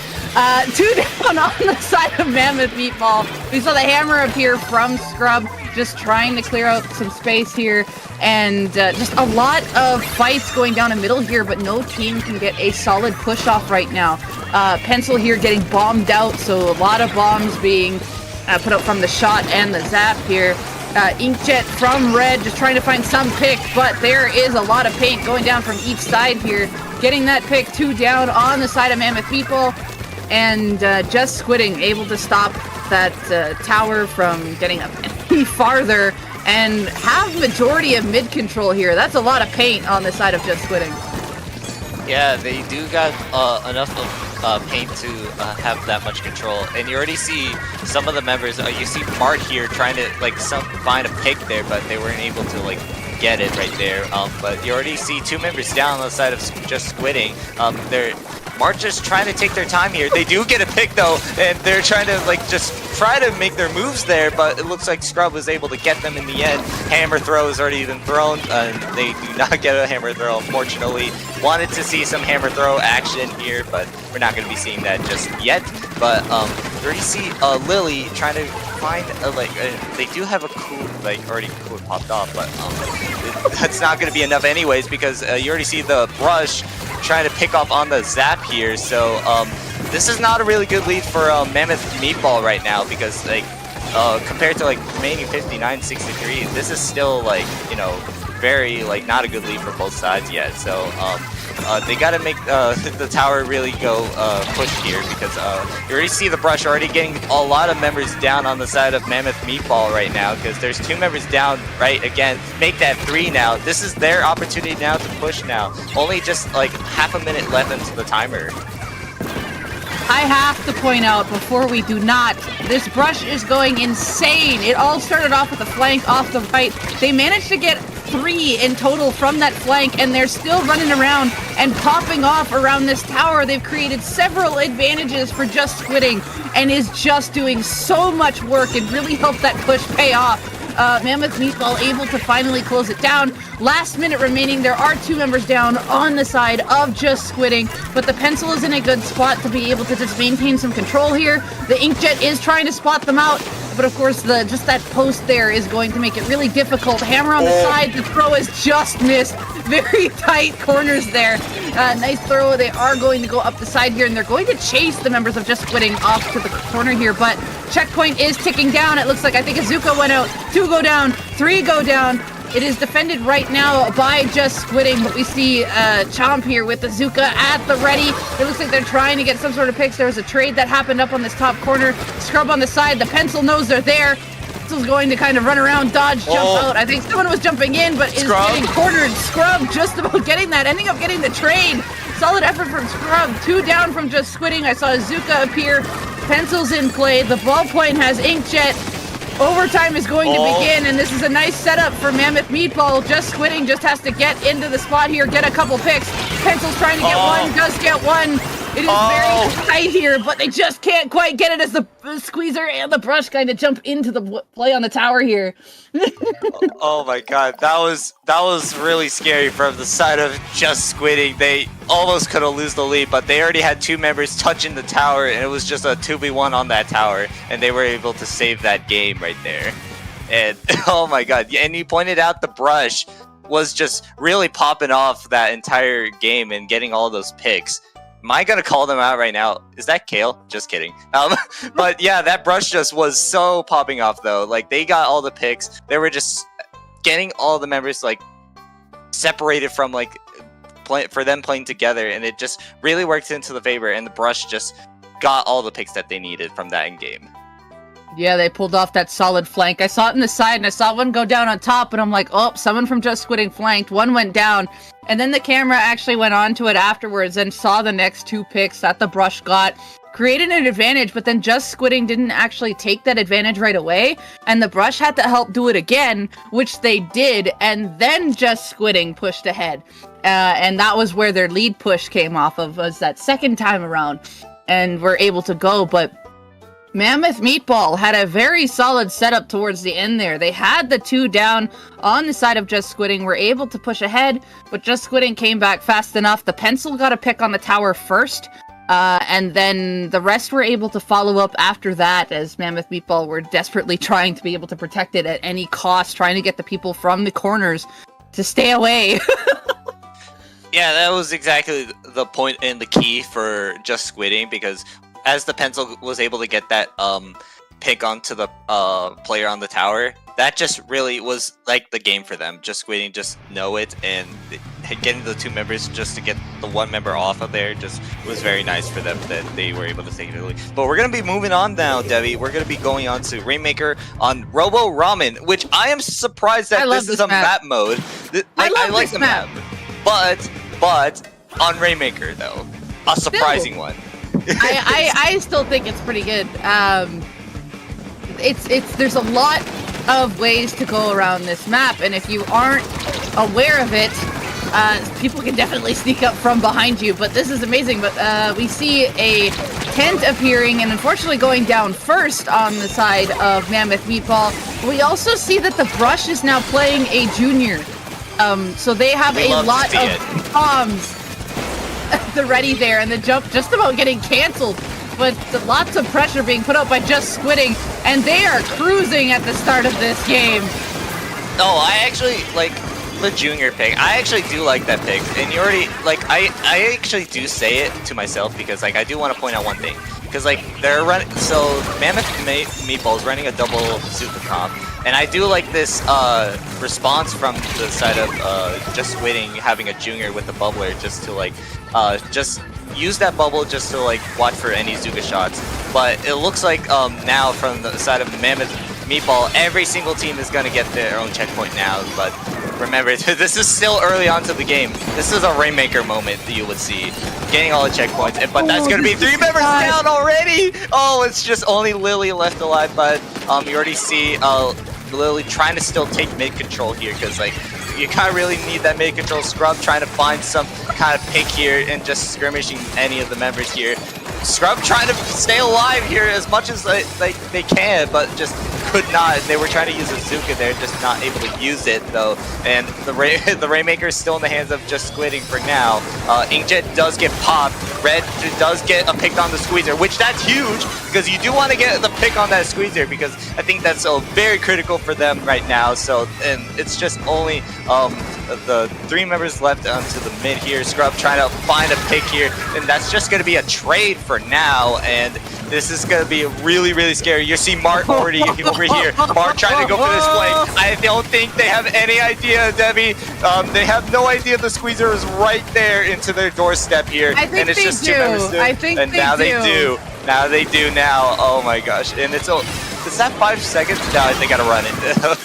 2 down on the side of Mammoth Meatball. We saw the hammer appear from Scrub, just trying to clear out some space here. And just a lot of fights going down the middle here, but no team can get a solid push off right now. Pencil here getting bombed out, so a lot of bombs being put out from the shot and the zap here. Inkjet from Red just trying to find some pick, but there is a lot of paint going down from each side here. Getting that pick, 2 down on the side of Mammoth People, and Just Squidding able to stop that tower from getting up any farther and have majority of mid control here. That's a lot of paint on the side of Just Squidding. Yeah, they do got enough of paint to have that much control, and you already see some of the members. You see Mart here trying to find a pick there, but they weren't able to get it right there. But you already see 2 members down on the side of Just Squidding. They're Mart just trying to take their time here. They do get a pick though, and they're trying to just try to make their moves there, but it looks like Scrub was able to get them in the end. Hammer throw has already been thrown, and they do not get a hammer throw, unfortunately. Wanted to see some hammer throw action here, but we're not going to be seeing that just yet. But you already see Lily trying to find they do have a cool, already cool popped off, but that's not going to be enough anyways, because you already see the brush trying to pick up on the zap here. So this is not a really good lead for Mammoth Meatball right now, because compared to remaining 59-63, this is still very not a good lead for both sides yet. So they got to make the tower really go push here, because you already see the brush already getting a lot of members down on the side of Mammoth Meatball right now, because there's 2 members down, right? Again, make that 3 now. This is their opportunity now to push now. Only just half a minute left into the timer. I have to point out before we do not, this brush is going insane. It all started off with a flank off the right. They managed to get 3 in total from that flank, and they're still running around and popping off around this tower. They've created several advantages for Just Squidding and is just doing so much work and really helped that push pay off. Mammoth Meatball able to finally close it down. Last minute remaining, there are 2 members down on the side of Just Squidding, but the pencil is in a good spot to be able to just maintain some control here. The Inkjet is trying to spot them out, but of course, just that post there is going to make it really difficult. Hammer on the side, the throw is just missed. Very tight corners there. Nice throw. They are going to go up the side here, and they're going to chase the members of Just Squidding off to the corner here, but checkpoint is ticking down. It looks like I think Azuka went out. 2 go down, 3 go down. It is defended right now by Just Squidding, but we see Chomp here with Azuka at the ready. It looks like they're trying to get some sort of picks. There was a trade that happened up on this top corner. Scrub on the side. The pencil knows they're there. Pencil's going to kind of run around, dodge, jump out. I think someone was jumping in, but is getting cornered. Scrub just about getting that, ending up getting the trade. Solid effort from Scrub. 2 down from Just Squidding. I saw Azuka appear. Pencil's in play. The ballpoint has Inkjet. Overtime is going to begin, and this is a nice setup for Mammoth Meatball. Just Squidding just has to get into the spot here, get a couple picks. Pencil's trying to get one, does get one. It is very tight here, but they just can't quite get it as the squeezer and the brush kind of jump into the play on the tower here. Oh my god, that was really scary from the side of Just Squidding. They almost could have lost the lead, but they already had 2 members touching the tower, and it was just a 2v1 on that tower, and they were able to save that game right there. And oh my god, and you pointed out the brush was just really popping off that entire game and getting all those picks. Am I gonna call them out right now? Is that Kale? Just kidding. But yeah, that brush just was so popping off though. Like they got all the picks. They were just getting all the members like separated from like for them playing together, and it just really worked into the favor. And the brush just got all the picks that they needed from that end game. Yeah, they pulled off that solid flank. I saw it in the side, and I saw one go down on top, and I'm like, oh, someone from Just Squidding flanked. One went down, and then the camera actually went on to it afterwards and saw the next 2 picks that the brush got. Created an advantage, but then Just Squidding didn't actually take that advantage right away, and the brush had to help do it again, which they did, and then Just Squidding pushed ahead. And that was where their lead push came off of, was that second time around, and were able to go, but Mammoth Meatball had a very solid setup towards the end there. They had the 2 down on the side of Just Squidding, were able to push ahead, but Just Squidding came back fast enough. The pencil got a pick on the tower first, and then the rest were able to follow up after that, as Mammoth Meatball were desperately trying to be able to protect it at any cost, trying to get the people from the corners to stay away. Yeah, that was exactly the point and the key for Just Squidding, because as the pencil was able to get that pick onto the player on the tower, that just really was like the game for them. Just Squidding just know it, and getting the 2 members just to get the 1 member off of there just was very nice for them that they were able to take it early. But we're going to be moving on now, Debbie. We're going to be going on to Rainmaker on Robo Ramen, which I am surprised that this is a map mode. I like the map. But on Rainmaker, though, a surprising one. I still think it's pretty good. There's a lot of ways to go around this map, and if you aren't aware of it, people can definitely sneak up from behind you, but this is amazing. But we see a tent appearing and unfortunately going down first on the side of Mammoth Meatball. We also see that the brush is now playing a junior, so they have a lot of bombs the ready there, and the jump just about getting canceled, but lots of pressure being put out by Just Squidding, and they are cruising at the start of this game. Oh, I actually like the junior pick. I actually do like that pick, and you already like I actually do say it to myself, because like I do want to point out one thing, because like they're running, so Mammoth Meatball is running a double super comp, and I do like this response from the side of Just Squidding having a junior with the bubbler, just to like just use that bubble just to like watch for any Zuka shots. But it looks like now from the side of Mammoth Meatball, every single team is gonna get their own checkpoint now. But remember, this is still early on to the game. This is a Rainmaker moment that you would see. Getting all the checkpoints, but that's going to be 3 members down already! Oh, it's just only Lily left alive, but you already see Lily trying to still take mid control here, because like, you kind of really need that mid control. Scrub trying to find some kind of pick here and just skirmishing any of the members here. Scrub trying to stay alive here as much as they can, but just could not. They were trying to use a Zuka there, just not able to use it though. And the Rainmaker is still in the hands of Just Squidding for now. Inkjet does get popped. Red does get a pick on the squeezer, which that's huge because you do want to get the pick on that squeezer because I think that's very critical for them right now. So, and it's just only the 3 members left onto the mid here. Scrub trying to find a pick here, and that's just going to be a trade for now. And this is going to be really, really scary. You see Mark already over here. Mark trying to go for this play. I don't think they have any idea, Debbie. They have no idea the squeezer is right there into their doorstep here. And it's just 2 members I think and now they do. Now they do now. Oh my gosh. And it's is that 5 seconds? No, they gotta run it.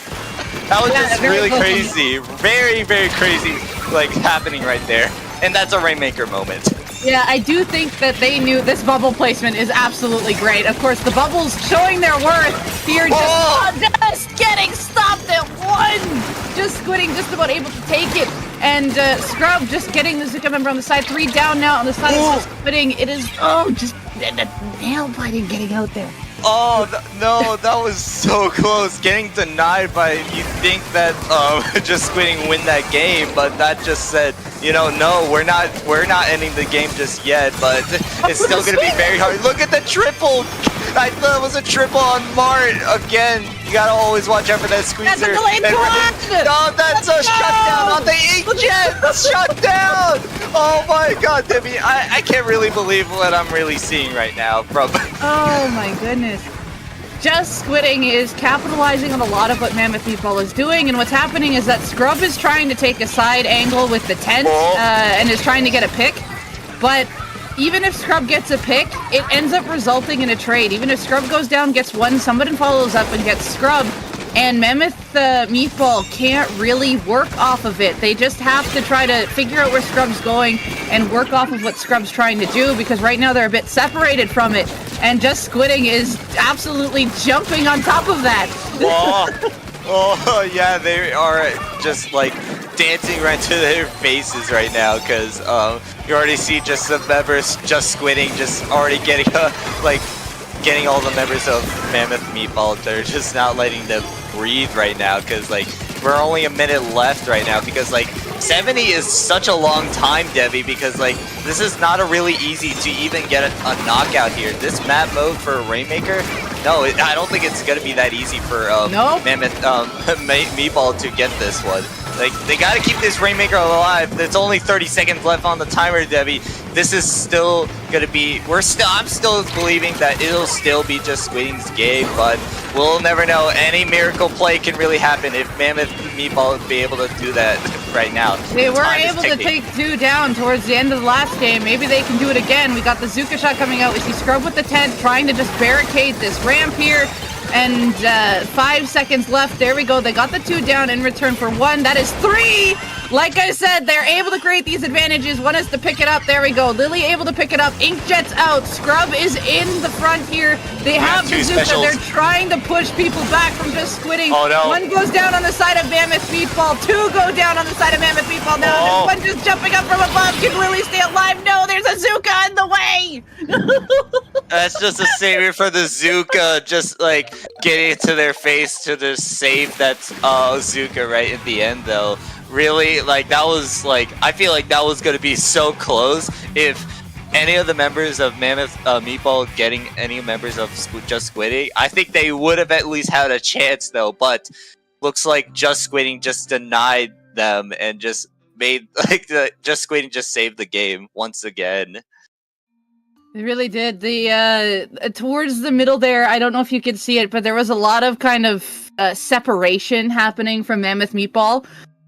That was just really crazy. Very, very crazy, like, happening right there. And that's a Rainmaker moment. Yeah, I do think that they knew this bubble placement is absolutely great. Of course, the bubbles showing their worth here, just getting stopped at 1! Just Squidding, just about able to take it. And Scrub just getting the Zuka member on the side. 3 down now on the side of Just Squidding. It is, just nail biting getting out there. Oh, no, that was so close. Getting denied by, you think that Just Squidding win that game, but that just said, you know, no, we're not ending the game just yet, but it's still going to be very hard. Look at the triple. I thought it was a triple on Mart. Again, you got to always watch out for that squeezer. That's a delayed no, that's a shutdown on the Inkjet. Shutdown. Oh my god, Debbie, I can't really believe what I'm really seeing right now from... Oh my goodness. Just Squidding is capitalizing on a lot of what Mammoth Meatball is doing, and what's happening is that Scrub is trying to take a side angle with the tent, and is trying to get a pick, but even if Scrub gets a pick, it ends up resulting in a trade. Even if Scrub goes down, gets 1, somebody follows up and gets Scrub, and Mammoth Meatball can't really work off of it. They just have to try to figure out where Scrub's going and work off of what Scrub's trying to do, because right now they're a bit separated from it, and Just Squidding is absolutely jumping on top of that. Yeah, they are just like dancing right to their faces right now, because you already see just the members Just Squidding just already getting getting all the members of Mammoth Meatball. They're just not letting them breathe right now, because like we're only a minute left right now, because like 70 is such a long time, Debbie, because like this is not a really easy to even get a knockout here. This map mode for Rainmaker, no, I don't think it's gonna be that easy for Mammoth Meatball to get this one. Like, they gotta keep this Rainmaker alive. There's only 30 seconds left on the timer, Debbie. This is still gonna be, I'm still believing that it'll still be Just Squidding's game, but we'll never know. Any miracle play can really happen if Mammoth Meatball would be able to do that right now. They were able to take 2 down towards the end of the last game. Maybe they can do it again. We got the Zuka shot coming out. We see Scrub with the tent trying to just barricade this ramp here. And 5 seconds left. There we go. They got the 2 down in return for 1. That is 3! Like I said, they're able to create these advantages. One is to pick it up. There we go. Lily able to pick it up. Inkjet's out. Scrub is in the front here. They have the Zuka. They're trying to push people back from Just Squidding. Oh, no. 1 goes down on the side of Mammoth Meatball. 2 go down on the side of Mammoth Meatball. Now this one just jumping up from above. Can Lily stay alive? No, there's a Zuka in the way. That's just a savior for the Zuka, just like getting it to their face to just save that Zuka right at the end though. Really, like that was like, I feel like that was gonna be so close if any of the members of Mammoth Meatball getting any members of Just Squidding. I think they would have at least had a chance though, but looks like Just Squidding just denied them and just made like Just Squidding just saved the game once again. They really did. The towards the middle there, I don't know if you could see it, but there was a lot of kind of separation happening from Mammoth Meatball.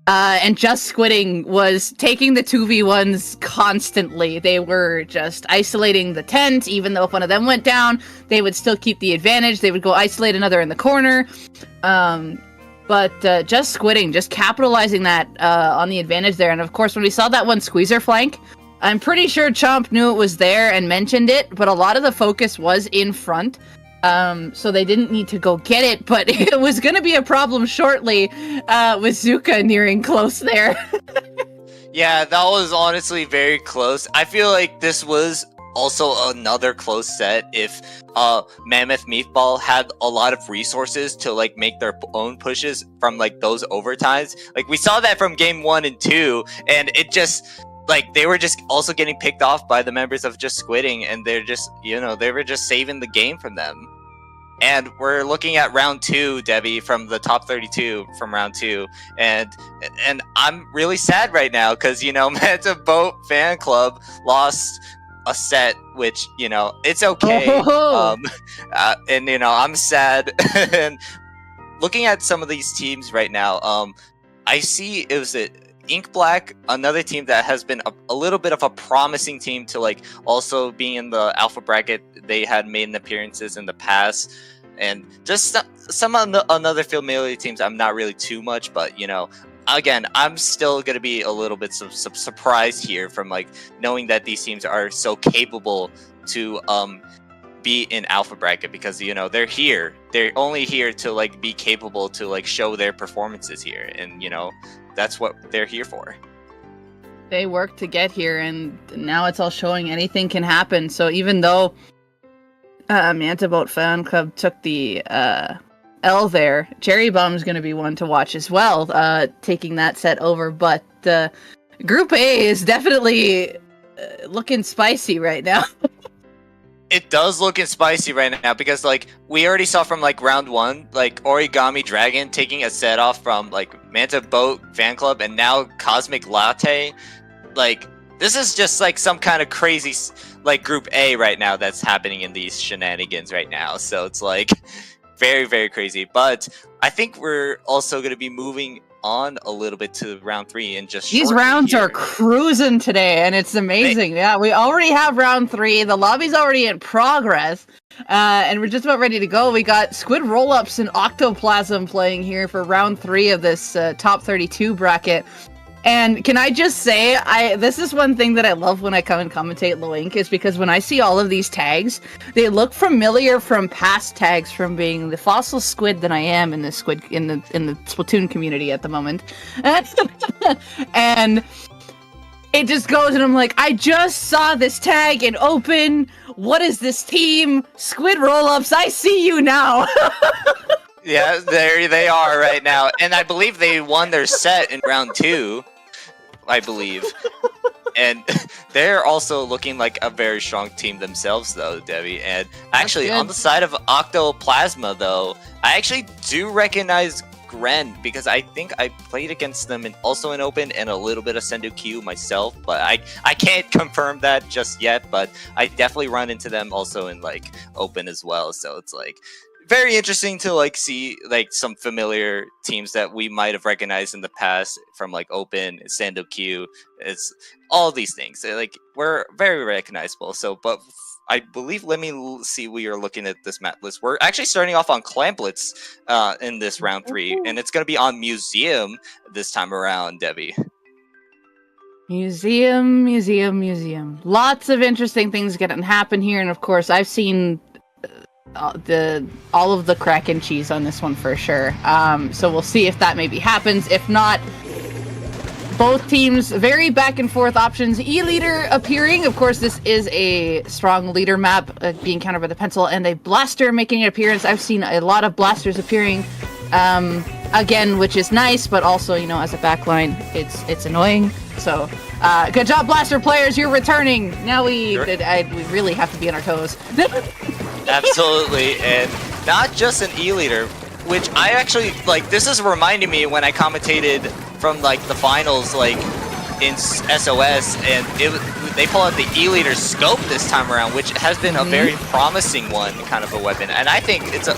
And Just Squidding was taking the 2v1s constantly. They were just isolating the tent, even though if one of them went down, they would still keep the advantage. They would go isolate another in the corner. But Just Squidding, just capitalizing that on the advantage there. And of course, when we saw that one squeezer flank, I'm pretty sure Chomp knew it was there and mentioned it, but a lot of the focus was in front. So they didn't need to go get it, but it was going to be a problem shortly with Zuka nearing close there. Yeah, that was honestly very close. I feel like this was also another close set if Mammoth Meatball had a lot of resources to like make their own pushes from like those overtimes. Like we saw that from game 1 and 2, and it just like they were just also getting picked off by the members of Just Squidding, and they're just, you know, they were just saving the game from them. And we're looking at round 2, Debbie, from the top 32 from round 2, and I'm really sad right now because, you know, Manta Boat Fan Club lost a set, which, you know, it's okay. And, you know, I'm sad. And looking at some of these teams right now, I see it was Ink Black, another team that has been a little bit of a promising team to like also being in the alpha bracket. They had made appearances in the past, and just some another familiar teams I'm not really too much, but you know, again, I'm still gonna be a little bit surprised here from like knowing that these teams are so capable to be in alpha bracket, because you know they're only here to like be capable to like show their performances here, and you know that's what they're here for. They worked to get here, and now it's all showing anything can happen. So even though Manta Boat Fan Club took the L there, Cherry Bomb's going to be one to watch as well, taking that set over. But Group A is definitely looking spicy right now. It does look spicy right now because like we already saw from like round 1, like Origami Dragon taking a set off from like Manta Boat Fan Club, and now Cosmic Latte. Like this is just like some kind of crazy like Group A right now that's happening in these shenanigans right now. So it's like very, very crazy. But I think we're also going to be moving on a little bit to round 3 and just these rounds are cruising today, and it's amazing. Yeah, we already have round 3. The lobby's already in progress, and we're just about ready to go. We got Squid Roll-Ups and OctoPlasm playing here for round 3 of this top 32 bracket. And can I just say, this is one thing that I love when I come and commentate Low Ink, is because when I see all of these tags, they look familiar from past tags from being the fossil squid that I am in the squid in the Splatoon community at the moment. And it just goes, and I'm like, I just saw this tag in open. What is this team? Squid Roll-Ups, I see you now. Yeah, there they are right now. And I believe they won their set in round 2. I believe. And they're also looking like a very strong team themselves, though, Debbie. And actually, on the side of OctoPlasma, though, I actually do recognize Gren, because I think I played against them also in Open and a little bit of Sendo Q myself, but I can't confirm that just yet, but I definitely run into them also in like Open as well. So it's like very interesting to like see like some familiar teams that we might have recognized in the past from like Open, Sando Q. It's all these things. Like we're very recognizable. So, but I believe, let me see, we are looking at this map list. We're actually starting off on Clamplets in this round 3, and it's going to be on Museum this time around, Debbie. Museum. Lots of interesting things getting happen here, and of course, I've seen all of the Kraken cheese on this one for sure. So we'll see if that maybe happens. If not, both teams very back and forth options. E-leader appearing. Of course, this is a strong leader map being countered by the pencil, and a blaster making an appearance. I've seen a lot of blasters appearing again, which is nice, but also, you know, as a backline, it's annoying. So good job, blaster players, you're returning. Now we really have to be on our toes. Absolutely. And not just an E-leader, which I actually like. This is reminding me when I commentated from like the finals, like in SOS, and they pull out the E-leader scope this time around, which has been a very promising one, kind of a weapon. And I think it's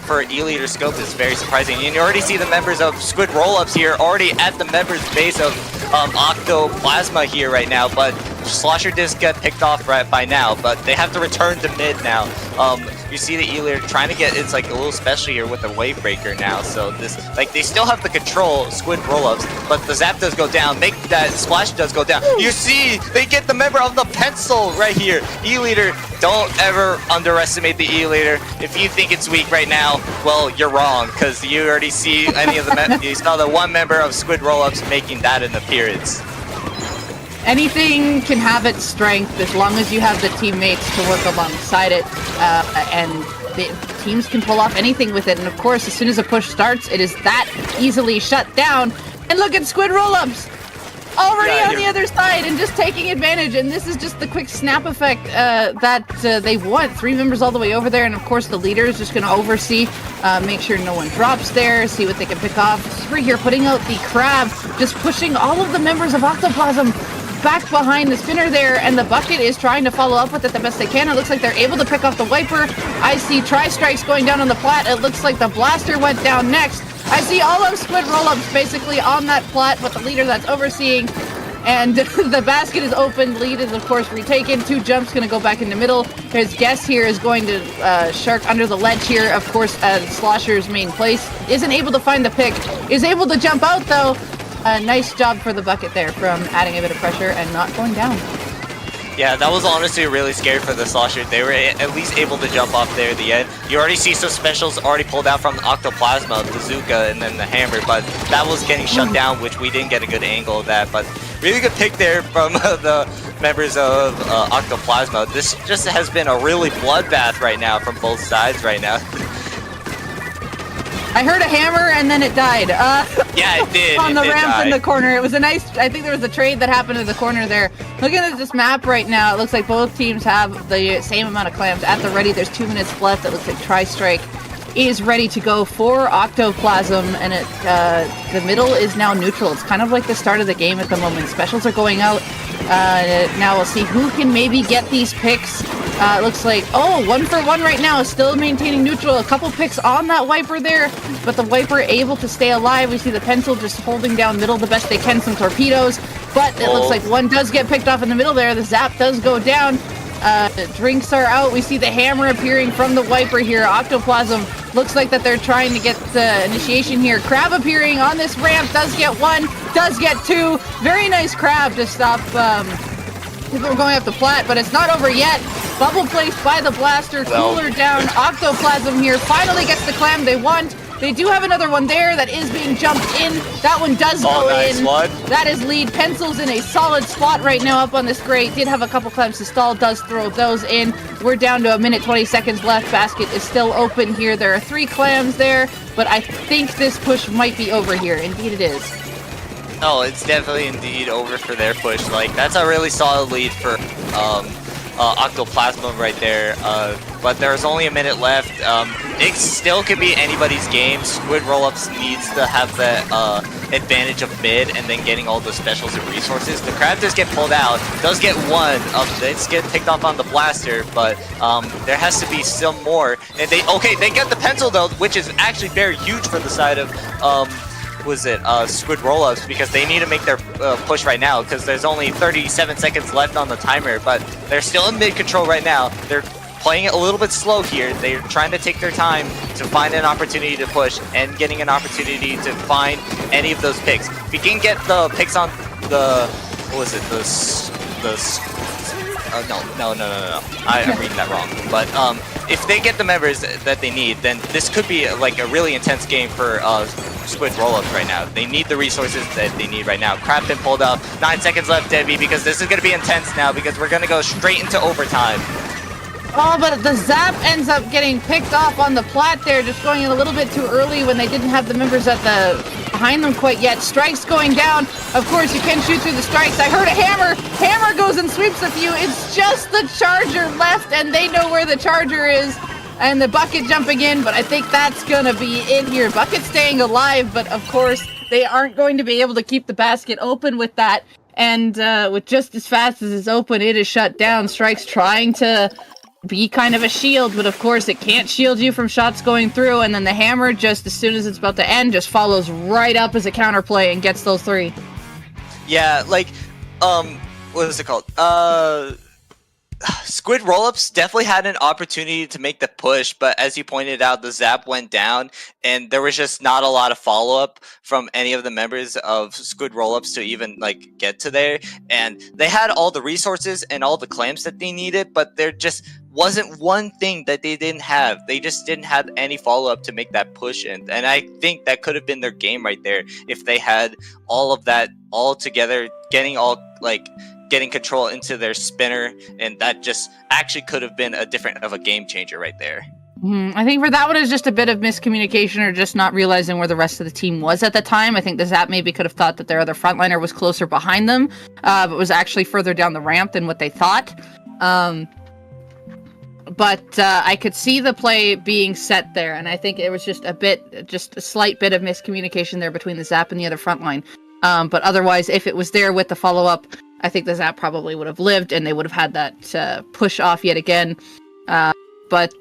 for E-leader scope is very surprising. And you already see the members of Squid Roll-Ups here already at the members base of OctoPlasma here right now. But Slosher disc get picked off right by now, but they have to return to mid now. You see the E-Leader trying to get, it's like a little special here with the wave breaker now. So this, like, they still have the control Squid roll-ups, but the zap does go down, make that splash does go down. You see, they get the member of the pencil right here. E-Leader, don't ever underestimate the E-Leader. If you think it's weak right now, well, you're wrong, because you already see any of the you saw the one member of Squid roll-ups making that an appearance. Anything can have its strength as long as you have the teammates to work alongside it, and the teams can pull off anything with it. And of course, as soon as a push starts, it is that easily shut down. And look at Squid roll-ups! Already on the other side and just taking advantage, and this is just the quick snap effect that they want. 3 members all the way over there, and of course the leader is just going to oversee, make sure no one drops there, see what they can pick off. Spree here putting out the crab, just pushing all of the members of OctoPlasm back behind the spinner there, and the bucket is trying to follow up with it the best they can. It looks like they're able to pick off the wiper. I see tri-strikes going down on the plat. It looks like the blaster went down next. I see all of Squid roll-ups basically on that plat with the leader that's overseeing, and the basket is open. Lead is of course retaken. 2 jumps gonna go back in the middle. His guess here is going to shark under the ledge here. Of course, Slosher's main place isn't able to find the pick. Is able to jump out though. Nice job for the bucket there from adding a bit of pressure and not going down. Yeah, that was honestly really scary for the Slosher. They were at least able to jump off there at the end. You already see some specials already pulled out from the OctoPlasm, the bazooka, and then the hammer, but that was getting shut down, which we didn't get a good angle of that. But really good pick there from the members of OctoPlasm. This just has been a really bloodbath right now from both sides right now. I heard a hammer and then it died. Yeah, it did. On it the did ramp die. in the corner. It was a nice, I think there was a trade that happened in the corner there. Looking at this map right now, it looks like both teams have the same amount of clams at the ready. There's 2 minutes left. It looks like Tri-Strike is ready to go for OctoPlasm, and the middle is now neutral. It's kind of like the start of the game at the moment. Specials are going out. Now we'll see who can maybe get these picks. It looks like, 1 for 1 right now, still maintaining neutral. A couple picks on that wiper there, but the wiper able to stay alive. We see the pencil just holding down middle the best they can, some torpedoes, but it looks like one does get picked off in the middle there. The zap does go down. Drinks are out. We see the hammer appearing from the wiper here. OctoPlasm looks like that they're trying to get the initiation here. Crab appearing on this ramp, does get 1, does get 2. Very nice crab to stop people are going up the plat, but it's not over yet. Bubble placed by the blaster, cooler down. OctoPlasm here finally gets the clam they want. They do have another one there that is being jumped in. That one does go nice in. One. That is lead. Pencil's in a solid spot right now up on this grate. Did have a couple clams to stall. Does throw those in. We're down to 1 minute 20 seconds left. Basket is still open here. There are 3 clams there, but I think this push might be over here. Indeed it is. Oh, it's definitely indeed over for their push. Like, that's a really solid lead for OctoPlasm right there. But there's only 1 minute left. It still could be anybody's game. Squid Rollups needs to have the advantage of mid and then getting all the specials and resources. The crab does get pulled out, does get 1. It's get picked off on the blaster, but there has to be some more. And they get the pencil though, which is actually very huge for the side of Squid Rollups, because they need to make their push right now, because there's only 37 seconds left on the timer, but they're still in mid control right now. They're playing it a little bit slow here. They're trying to take their time to find an opportunity to push and getting an opportunity to find any of those picks. If you can get the picks on the, no. I'm reading that wrong. But if they get the members that they need, then this could be like a really intense game for Squid Rollups right now. They need the resources that they need right now. Crab been pulled up. 9 seconds left, Debbie, because this is going to be intense now, because we're going to go straight into overtime. Oh, but the zap ends up getting picked off on the plat there, just going in a little bit too early when they didn't have the members at the behind them quite yet. Strikes going down. Of course, you can shoot through the strikes. I heard a hammer. Hammer goes and sweeps a few. It's just the charger left, and they know where the charger is. And the bucket jumping in, but I think that's going to be in here. Bucket staying alive, but of course, they aren't going to be able to keep the basket open with that. And with just as fast as it's open, it is shut down. Strikes trying to be kind of a shield, but of course it can't shield you from shots going through, and then the hammer, just as soon as it's about to end, just follows right up as a counterplay and gets those 3. Yeah, like, what is it called? Squid Rollups definitely had an opportunity to make the push, but as you pointed out, the zap went down, and there was just not a lot of follow-up from any of the members of Squid Rollups to even like get to there. And they had all the resources and all the clamps that they needed, but there just wasn't one thing that they didn't have. They just didn't have any follow-up to make that push, and I think that could have been their game right there if they had all of that all together, getting control into their spinner, and that just actually could have been a different of a game changer right there. I think for that one is just a bit of miscommunication or just not realizing where the rest of the team was at the time. I think the Zap maybe could have thought that their other frontliner was closer behind them, but was actually further down the ramp than what they thought. But I could see the play being set there, and I think it was just a slight bit of miscommunication there between the Zap and the other frontline. But otherwise, if it was there with the follow-up, I think the Zap probably would have lived, and they would have had that push off yet again. But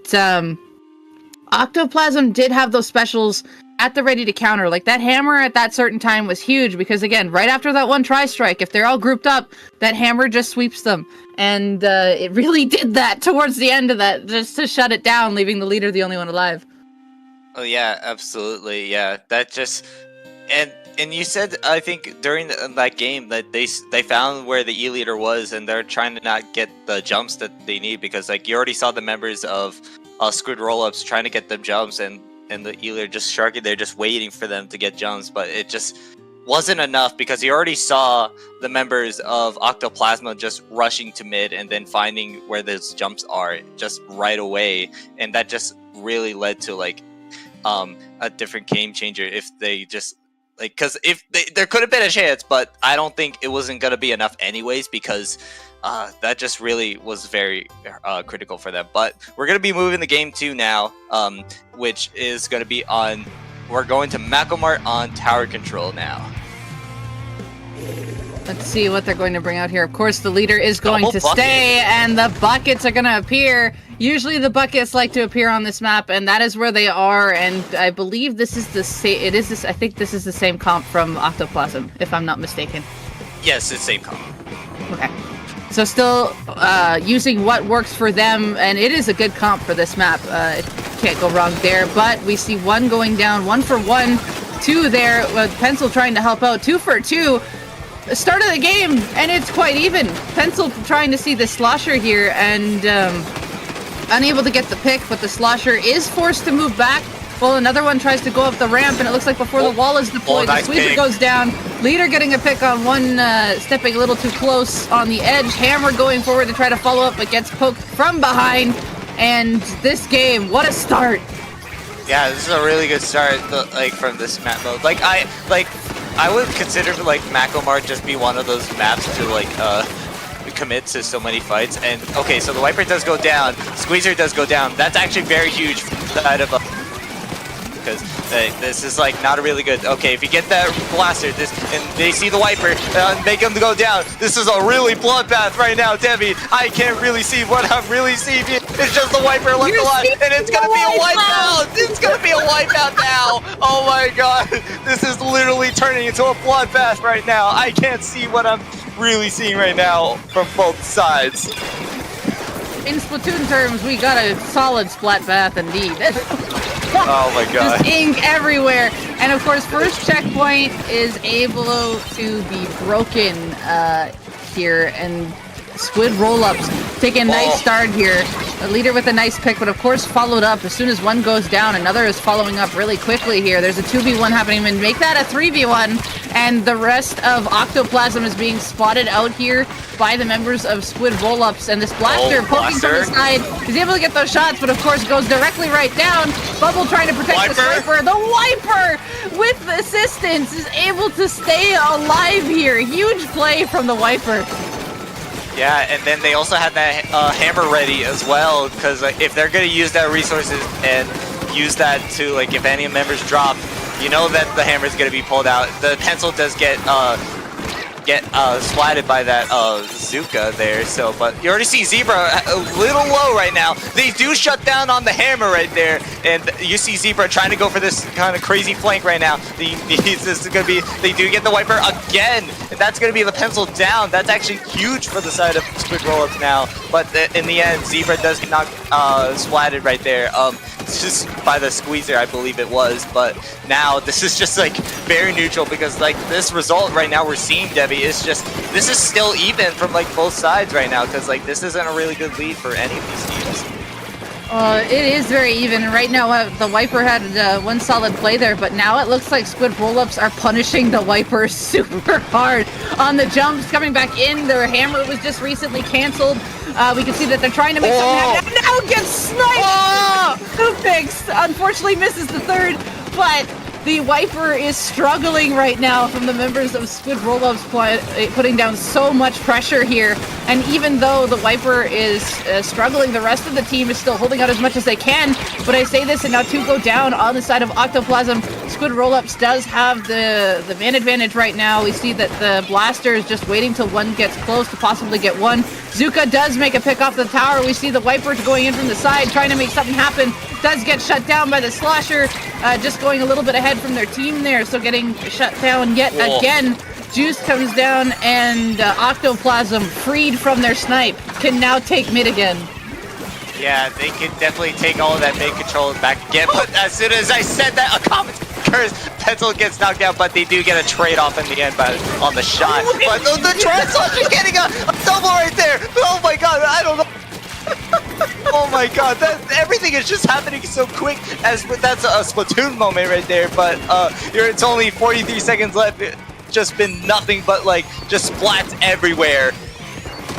OctoPlasm did have those specials at the ready to counter. Like, that hammer at that certain time was huge, because, again, right after that one tri-strike, if they're all grouped up, that hammer just sweeps them. And it really did that towards the end of that, just to shut it down, leaving the leader the only one alive. Oh, yeah, absolutely. Yeah, that just... And you said, I think, during that game that they found where the E-leader was, and they're trying to not get the jumps that they need, because, like, you already saw the members of Squid Rollups trying to get them jumps, and the E-leader just sharking there, just waiting for them to get jumps, but it just wasn't enough, because you already saw the members of OctoPlasma just rushing to mid and then finding where those jumps are just right away, and that just really led to, like, a different game changer if they just... Like, because there could have been a chance, but I don't think it wasn't going to be enough anyways, because that just really was very critical for them. But we're going to be moving to game 2 now, which is going to be on... We're going to Macomart on tower control now. Let's see what they're going to bring out here. Of course, the leader is going to stay, and the buckets are going to appear. Usually the buckets like to appear on this map, and that is where they are, and I believe this is the same... I think this is the same comp from OctoPlasm, if I'm not mistaken. Yes, it's the same comp. Okay. So still using what works for them, and it is a good comp for this map. Can't go wrong there, but we see one going down, 1 for 1, 2 there, with Pencil trying to help out, 2 for 2. Start of the game, and it's quite even. Pencil trying to see the slosher here, and unable to get the pick, but the slosher is forced to move back. Well, another one tries to go up the ramp, and it looks like before the wall is deployed, the sweeper goes down. Leader getting a pick on one, stepping a little too close on the edge. Hammer going forward to try to follow up, but gets poked from behind. And this game, what a start! Yeah, this is a really good start, like, from this map mode. I would consider, like, Macomart just be one of those maps to, like, commit to so many fights. And, okay, so the Wiper does go down, Squeezer does go down. That's actually very huge from the side of because this is, like, not a really good... Okay, if you get that blaster, and they see the Wiper, make him go down. This is a really bloodbath right now, Debbie. I can't really see what I'm really seeing. It's just the Wiper left alive, and it's gonna be a wipeout! It's gonna be a wipeout now! Oh my god! This is literally turning into a bloodbath right now. I can't see what I'm really seeing right now from both sides. In Splatoon terms, we got a solid splat bath indeed. Oh my god. Just ink everywhere. And of course, first checkpoint is able to be broken here, and Squid roll-ups take a nice start here. The leader with a nice pick, but of course followed up. As soon as one goes down, another is following up really quickly here. There's a 2v1 happening, and make that a 3v1. And the rest of OctoPlasm is being spotted out here by the members of Squid roll-ups. And this blaster poking from the side, he's able to get those shots, but of course goes directly right down. Bubble trying to protect the sniper. The Wiper, with assistance, is able to stay alive here. Huge play from the Wiper. Yeah, and then they also had that hammer ready as well, because if they're going to use that resources and use that to, like, if any members drop, you know that the hammer is going to be pulled out. The pencil does get get splatted by that Zuka there. So, but you already see Zebra a little low right now. They do shut down on the hammer right there, and you see Zebra trying to go for this kind of crazy flank right now. This is gonna be. They do get the wiper again, and that's gonna be the pencil down. That's actually huge for the side of Squid Rollups now. But in the end, Zebra does not splatted right there. Just by the squeezer, I believe it was. But now this is just like very neutral because like this result right now we're seeing, Debbie, is just this is still even from like both sides right now because like this isn't a really good lead for any of these teams. It is very even. Right now, the Wiper had one solid play there, but now it looks like Squid Rollups are punishing the Wiper super hard on the jumps, coming back in. Their hammer was just recently canceled. We can see that they're trying to make something happen. Now gets sniped! Two picks. Unfortunately misses the third, but the Wiper is struggling right now from the members of Squid Rollups putting down so much pressure here. And even though the Wiper is struggling, the rest of the team is still holding out as much as they can. But I say this, and now two go down on the side of OctoPlasm. Squid Rollups does have the man advantage right now. We see that the Blaster is just waiting till one gets close to possibly get one. Zuka does make a pick off the tower. We see the Wiper going in from the side, trying to make something happen. Does get shut down by the Slasher, just going a little bit ahead from their team there, so getting shut down yet again. Juice comes down, and OctoPlasm, freed from their snipe, can now take mid again. Yeah, they can definitely take all of that mid control back again, but as soon as I said that, a Commentators pencil gets knocked out, but they do get a trade-off in the end on the shot. But the Trippelfrittierte is getting a double right there! Oh my god, I don't know! Oh my god, everything is just happening so quick. That's a Splatoon moment right there, but it's only 43 seconds left. It's just been nothing but like just splats everywhere.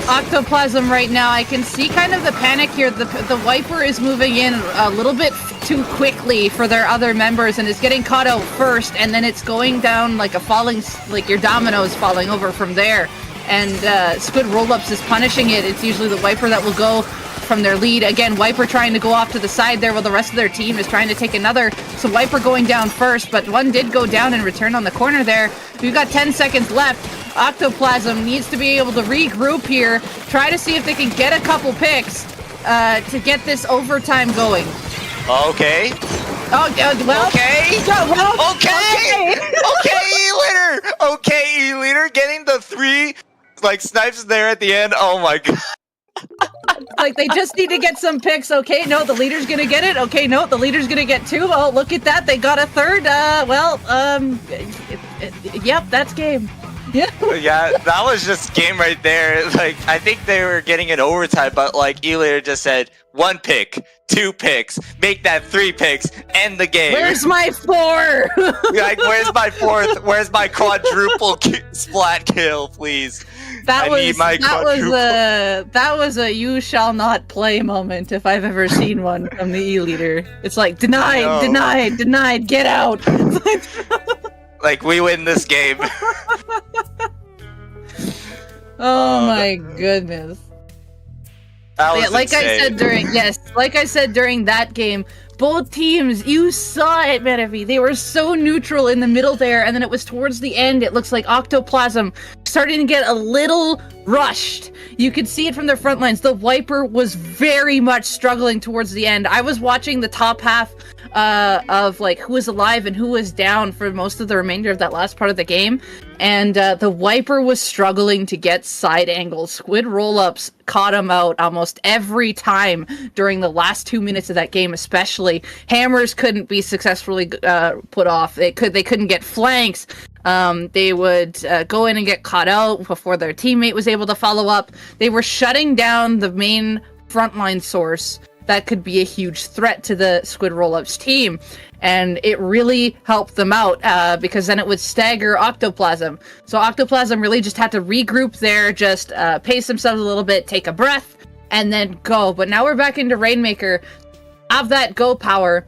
OctoPlasm right now, I can see kind of the panic here. The Wiper is moving in a little bit too quickly for their other members and is getting caught out first, and then it's going down like a falling, like your dominoes falling over from there. And Squid Rollups is punishing it. It's usually the Wiper that will go from their lead. Again, Wiper trying to go off to the side there while the rest of their team is trying to take another. So Wiper going down first, but one did go down and return on the corner there. We've got 10 seconds left. OctoPlasm needs to be able to regroup here, try to see if they can get a couple picks to get this overtime going. Okay. Oh, well. Okay. Well, okay. Okay, E-Leader. Okay, E-Leader getting the 3 like snipes there at the end. Oh my god. Like they just need to get some picks. Okay, no, the leader's gonna get it. Okay, no, the leader's gonna get 2. Oh, look at that, they got a third. Yep, that's game. Yeah. Yeah, that was just game right there. Like I think they were getting an overtime, but like E-Leader just said 1 pick, 2 picks, make that 3 picks, end the game. Where's my 4? Like where's my 4th? Where's my quadruple splat kill, please? That was a you shall not play moment if I've ever seen one from the E-Leader. It's like denied, get out. Like we win this game. Oh my goodness. Like I said during that game, both teams, you saw it, Metavi. They were so neutral in the middle there, and then it was towards the end. It looks like OctoPlasm starting to get a little rushed. You could see it from their front lines. The Wiper was very much struggling towards the end. I was watching the top half of like who was alive and who was down for most of the remainder of that last part of the game, and the Wiper was struggling to get side angles. Squid Rollups caught him out almost every time during the last 2 minutes of that game, especially. Hammers couldn't be successfully put off. They couldn't get flanks. They would go in and get caught out before their teammate was able to follow up. They were shutting down the main frontline source that could be a huge threat to the Squid Rollups team. And it really helped them out because then it would stagger OctoPlasm. So OctoPlasm really just had to regroup there, just pace themselves a little bit, take a breath, and then go. But now we're back into Rainmaker. Have that go power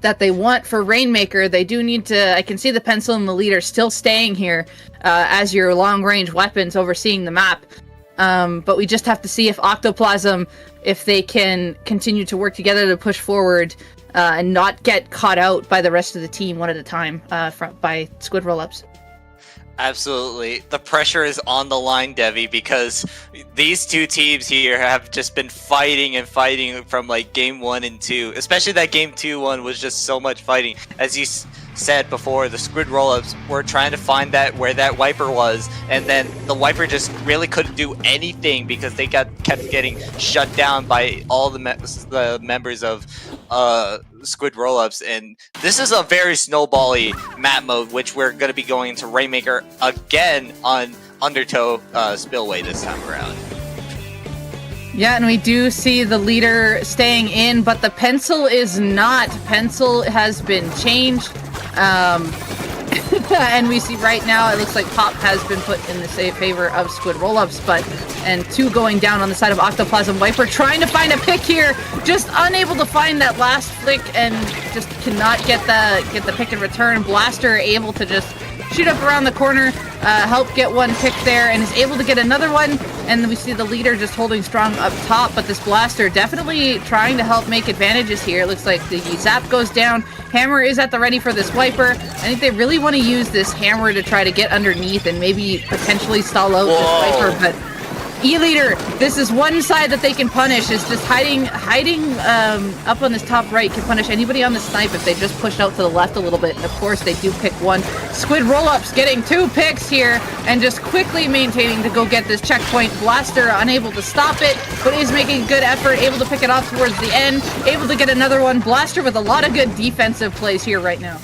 that they want for Rainmaker. They do need to, I can see the pencil and the leader still staying here as your long-range weapons overseeing the map. But we just have to see if OctoPlasm, if they can continue to work together to push forward and not get caught out by the rest of the team one at a time by Squid Rollups. Absolutely. The pressure is on the line, Devi, because these two teams here have just been fighting and fighting from like game 1 and 2. Especially that game 2 one was just so much fighting. As you said before, the Squid roll-ups were trying to find that where that wiper was, and then the wiper just really couldn't do anything because they kept getting shut down by all the members of Squid roll-ups. And this is a very snowbally map mode, which we're going to be going into Rainmaker again on Undertow Spillway this time around. Yeah, and we do see the leader staying in, but the pencil is not. Pencil has been changed. And we see right now it looks like Pop has been put in the favor of Squid rollups, and 2 going down on the side of OctoPlasm. Viper trying to find a pick here, just unable to find that last flick and just cannot get the pick in return. Blaster able to just shoot up around the corner, help get one pick there, and is able to get another one. And we see the leader just holding strong up top, but this Blaster definitely trying to help make advantages here. It looks like the Zap goes down. Hammer is at the ready for this Wiper. I think they really want to use this Hammer to try to get underneath and maybe potentially stall out this Wiper, but E-Leader, this is one side that they can punish, is just hiding up on this top right, can punish anybody on the snipe if they just push out to the left a little bit. And of course, they do pick one. Squid roll-ups getting 2 picks here and just quickly maintaining to go get this checkpoint. Blaster unable to stop it, but is making a good effort, able to pick it off towards the end, able to get another one. Blaster with a lot of good defensive plays here right now.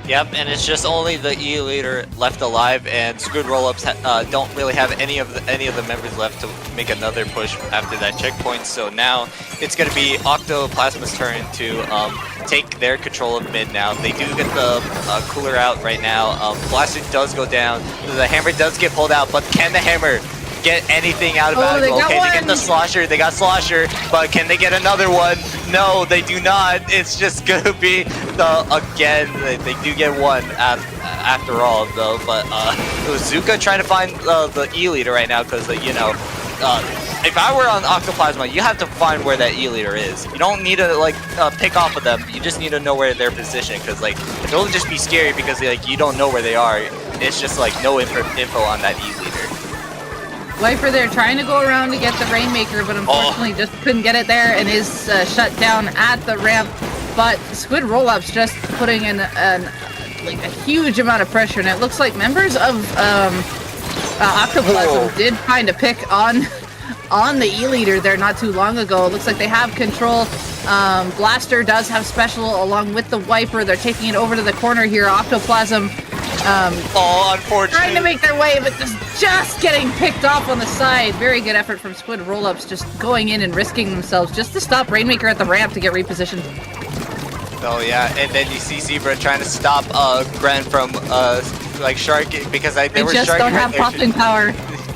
Yep, and it's just only the E leader left alive, and Squid rollups don't really have any of the members left to make another push after that checkpoint. So now it's going to be OctoPlasma's turn to take their control of mid. Now they do get the cooler out right now. Blaster does go down. The hammer does get pulled out, but can the hammer get anything out of it? Okay, they get the slosher. They got slosher, but can they get another one? No, they do not. It's just gonna be again. They do get one after all, though. But it was Zuka trying to find the E leader right now, because you know, if I were on OctoPlasma, you have to find where that E leader is. You don't need to pick off of them. You just need to know where they're positioned, because it'll just be scary because you don't know where they are. It's just no info on that E leader. Viper there trying to go around to get the Rainmaker, but unfortunately just couldn't get it there and is shut down at the ramp. But Squid rollups just putting in a huge amount of pressure, and it looks like members of OctoPlasm did find a pick on the E-Leader there not too long ago. It looks like they have control. Blaster does have special along with the Viper. They're taking it over to the corner here. OctoPlasm unfortunate. Trying to make their way, but just getting picked off on the side. Very good effort from Squid rollups, just going in and risking themselves just to stop Rainmaker at the ramp to get repositioned. Oh yeah, and then you see Zebra trying to stop Gren from Shark, because they were just Shark don't have popping power.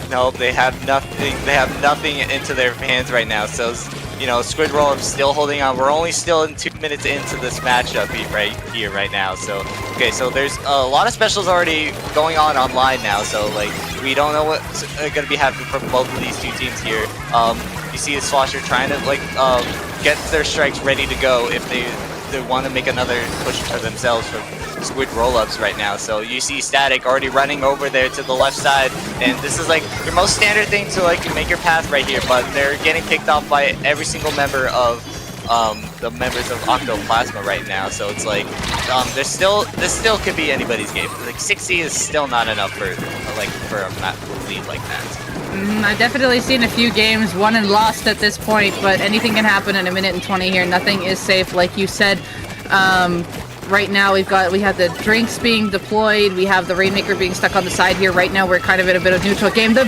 No, they have nothing. They have nothing into their hands right now. So you know, Squid rollups still holding on. We're only still in 2 minutes into this matchup right now. So okay, so there's a lot of specials already going on online now. So we don't know what's gonna be happening from both of these two teams here. You see the Slosher trying to get their strikes ready to go if they want to make another push for themselves from Squid rollups right now. So you see Static already running over there to the left side, and this is your most standard thing to make your path right here, but they're getting picked off by every single member of the members of OctoPlasma right now. So it's this still could be anybody's game. 60 is still not enough for a map lead like that. I've definitely seen a few games won and lost at this point, but anything can happen in a minute and 20 here. Nothing is safe, like you said. Right now we have the drinks being deployed. We have the Rainmaker being stuck on the side here. Right now we're kind of in a bit of neutral game. The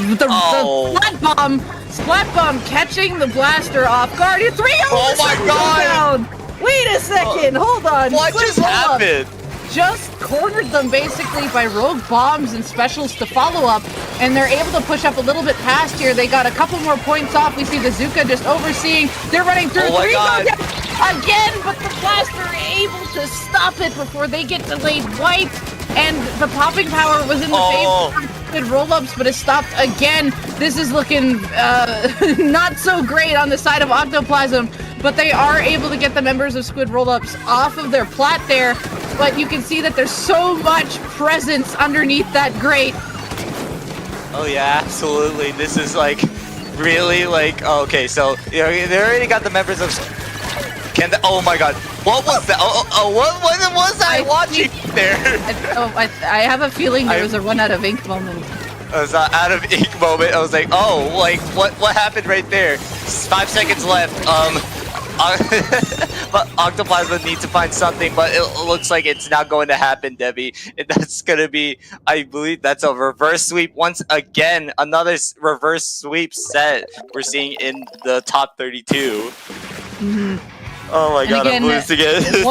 Splat Bomb catching the Blaster off guard. You're 3-0. Oh my god! Wait a second. Hold on. What just happened? Just cornered them basically by rogue bombs and specials to follow up, and they're able to push up a little bit past here. They got a couple more points off. We see the Zuka just overseeing. They're running through. Oh my god! Again, but the Blaster able to stop it before they get delayed wiped, and the popping power was in the favor of good roll-ups, but it's stopped again. This is looking not so great on the side of OctoPlasm, but they are able to get the members of Squid rollups off of their plat there. but you can see that there's so much presence underneath that grate. Oh yeah, absolutely. This is like really like okay. So you know, they already got the members of. Oh my God! What was that? What was I watching there? I have a feeling there was a run out of ink moment. It was an out of ink moment. I was like, oh, like what happened right there? 5 seconds left. But OctoPlasm needs to find something, but it looks like it's not going to happen, Debbie. That's gonna be, I believe, that's a reverse sweep once again. Another reverse sweep set we're seeing in the top 32. Mm-hmm. Oh my God, I'm losing it.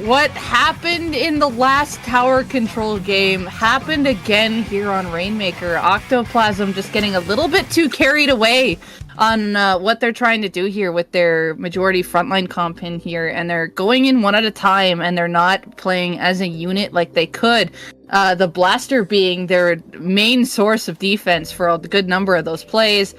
what happened in the last tower control game happened again here on Rainmaker. OctoPlasm just getting a little bit too carried away on what they're trying to do here with their majority frontline comp in here, and they're going in one at a time, and they're not playing as a unit like they could. The blaster being their main source of defense for a good number of those plays.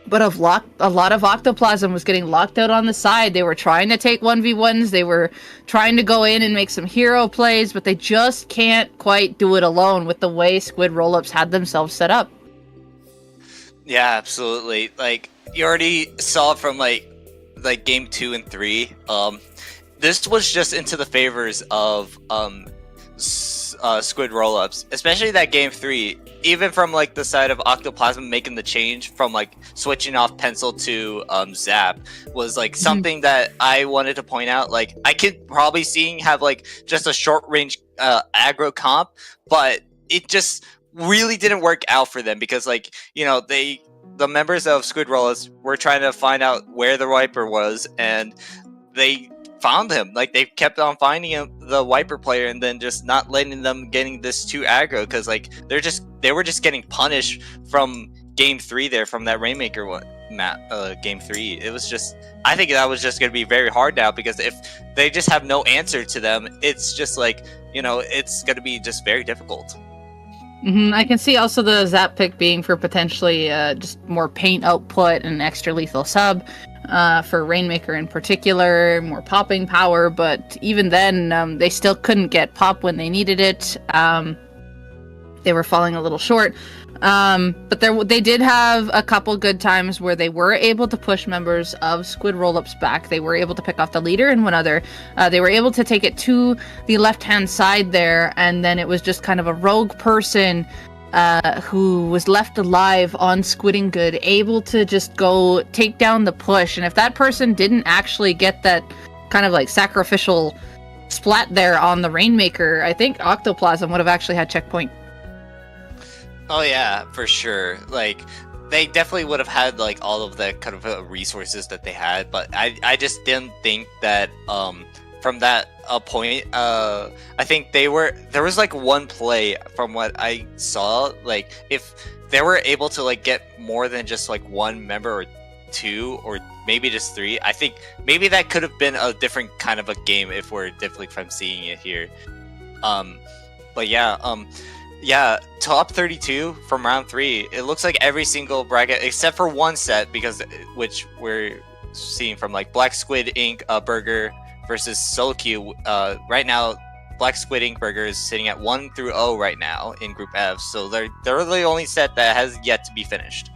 But a lot of OctoPlasm was getting locked out on the side. They were trying to take 1v1s. They were trying to go in and make some hero plays, but they just can't quite do it alone with the way Squid rollups had themselves set up. Yeah, absolutely. Like you already saw it from like game 2 and 3. This was just into the favors of Squid rollups, especially that game 3. Even from like the side of OctoPlasm making the change from like switching off pencil to zap was like something that I wanted to point out. Like I could probably see have like just a short range aggro comp, but it just really didn't work out for them because like, you know, the members of Squid rollups were trying to find out where the Viper was, and they found him. Like they kept on finding him, the Viper player, and then just not letting them getting this too aggro because like they were just getting punished from game 3 there from that Rainmaker map. Game 3, it was just, I think that was just going to be very hard now because if they just have no answer to them, it's just like, you know, it's going to be just very difficult. I can see also the zap pick being for potentially just more paint output and extra lethal sub. For Rainmaker in particular, more popping power, but even then, they still couldn't get pop when they needed it. They were falling a little short. But they did have a couple good times where they were able to push members of Squid rollups back. They were able to pick off the leader and one other. They were able to take it to the left-hand side there, and then it was just kind of a rogue person who was left alive on Squidding Good, able to just go take down the push. And if that person didn't actually get that kind of like sacrificial splat there on the Rainmaker, I think OctoPlasm would have actually had checkpoint. Oh yeah, for sure. Like they definitely would have had like all of the kind of resources that they had, but I just didn't think that from that point, I think there was like one play from what I saw, like if they were able to like get more than just like one member or two or maybe just three, I think maybe that could have been a different kind of a game if we're definitely from seeing it here. But yeah, top 32 from round 3. It looks like every single bracket except for one set, because which we're seeing from like Black Squid Ink Burger versus Solo Q. Right now, Black Squid Ink Burger is sitting at 1 through 0 right now in Group F. So they're the only set that has yet to be finished.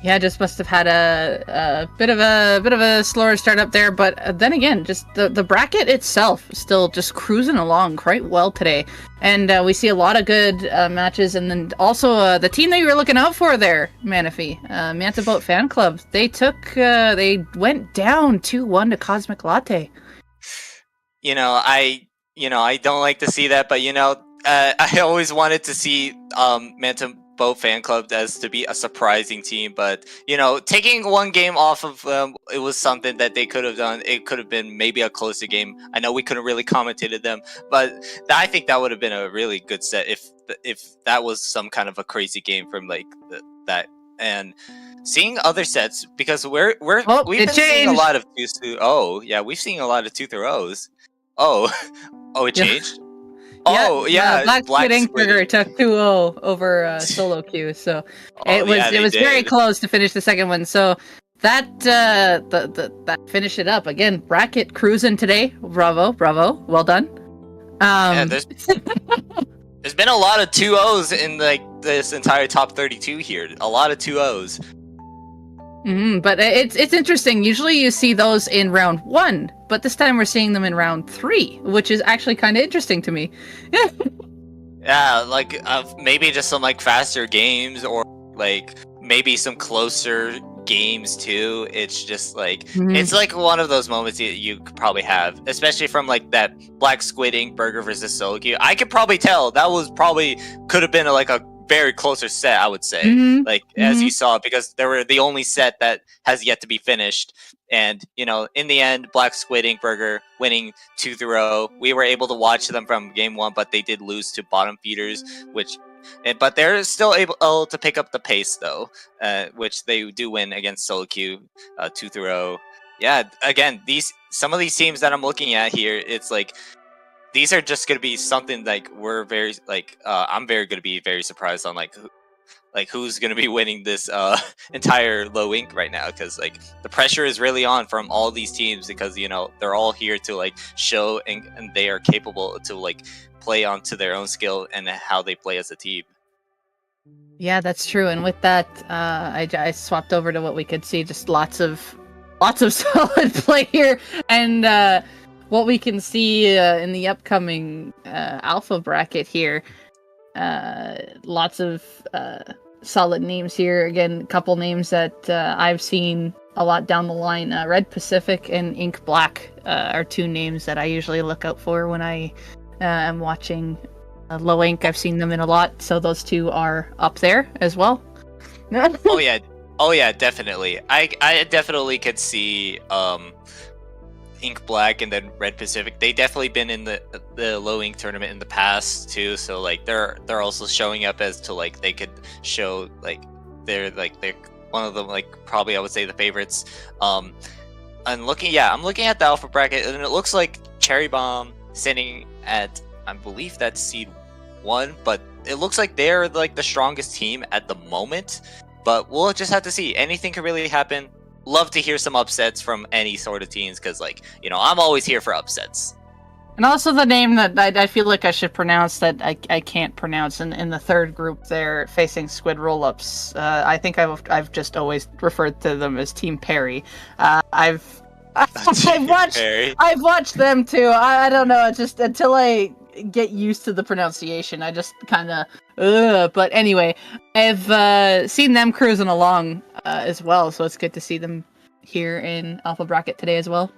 Yeah, just must have had a bit of a slower start up there, but then again, just the bracket itself still just cruising along quite well today, and we see a lot of good matches, and then also the team that you were looking out for there, Manaphy, Manta Boat Fan Club, they went down 2-1 to Cosmic Latte. I don't like to see that, but I always wanted to see Manta Boat Fan Club as to be a surprising team, but taking one game off of them, it was something that they could have done. It could have been maybe a closer game. I know we couldn't really commentated them, but I think that would have been a really good set if that was some kind of a crazy game from like that. And seeing other sets, because we've been seeing a lot of 2-0. Yeah, we've seen a lot of 2 through 0s. Oh, it changed. Oh yeah, Black Squid Ink Burger took 2-0 over Solo Q, so it was very close to finish the second one. So that finish it up again. Bracket cruising today. Bravo, well done. Yeah, there's been a lot of 2-0s in like this entire top 32 here. A lot of 2-0s. But it's interesting. Usually you see those in round 1, but this time we're seeing them in round 3, which is actually kind of interesting to me. Yeah, like maybe just some like faster games, or like maybe some closer games too. It's just like it's like one of those moments you could probably have, especially from like that Black Squid Ink Burger versus Solo Queue. I could probably tell that was probably could have been like a very closer set, I would say. Like as you saw, because they were the only set that has yet to be finished. And you know, in the end, Black Squid Ink Burger winning 2-0. We were able to watch them from game 1, but they did lose to bottom feeders, but they're still able to pick up the pace though, which they do win against Solo Queue 2-0. Yeah, again, some of these teams that I'm looking at here, it's like these are just gonna be something like we're very like I'm very gonna be very surprised on like who's gonna be winning this entire low ink right now, because like the pressure is really on from all these teams, because you know they're all here to like show and they are capable to like play onto their own skill and how they play as a team. Yeah, that's true. And with that, I swapped over to what we could see, just lots of solid play here, and what we can see in the upcoming alpha bracket here. Lots of solid names here. Again, a couple names that I've seen a lot down the line. Red Pacific and Ink Black are 2 names that I usually look out for when I am watching low ink. I've seen them in a lot, so those 2 are up there as well. Oh yeah, definitely. I definitely could see Ink Black and then Red Pacific. They definitely been in the low ink tournament in the past too, so like they're also showing up as to like they could show like they're one of them, like probably I would say the favorites. I'm looking at the alpha bracket, and it looks like Cherry Bomb sitting at, I believe that's seed 1, but it looks like they're like the strongest team at the moment, but we'll just have to see. Anything could really happen. Love to hear some upsets from any sort of teams, because like, you know, I'm always here for upsets. And also the name that I feel like I should pronounce that I can't pronounce in the third group there, facing Squid Rollups. I think I've just always referred to them as Team Perry. I've watched them too. I don't know. It's just until I get used to the pronunciation, I just kind of. But anyway, I've seen them cruising along as well, so it's good to see them here in Alpha Bracket today as well.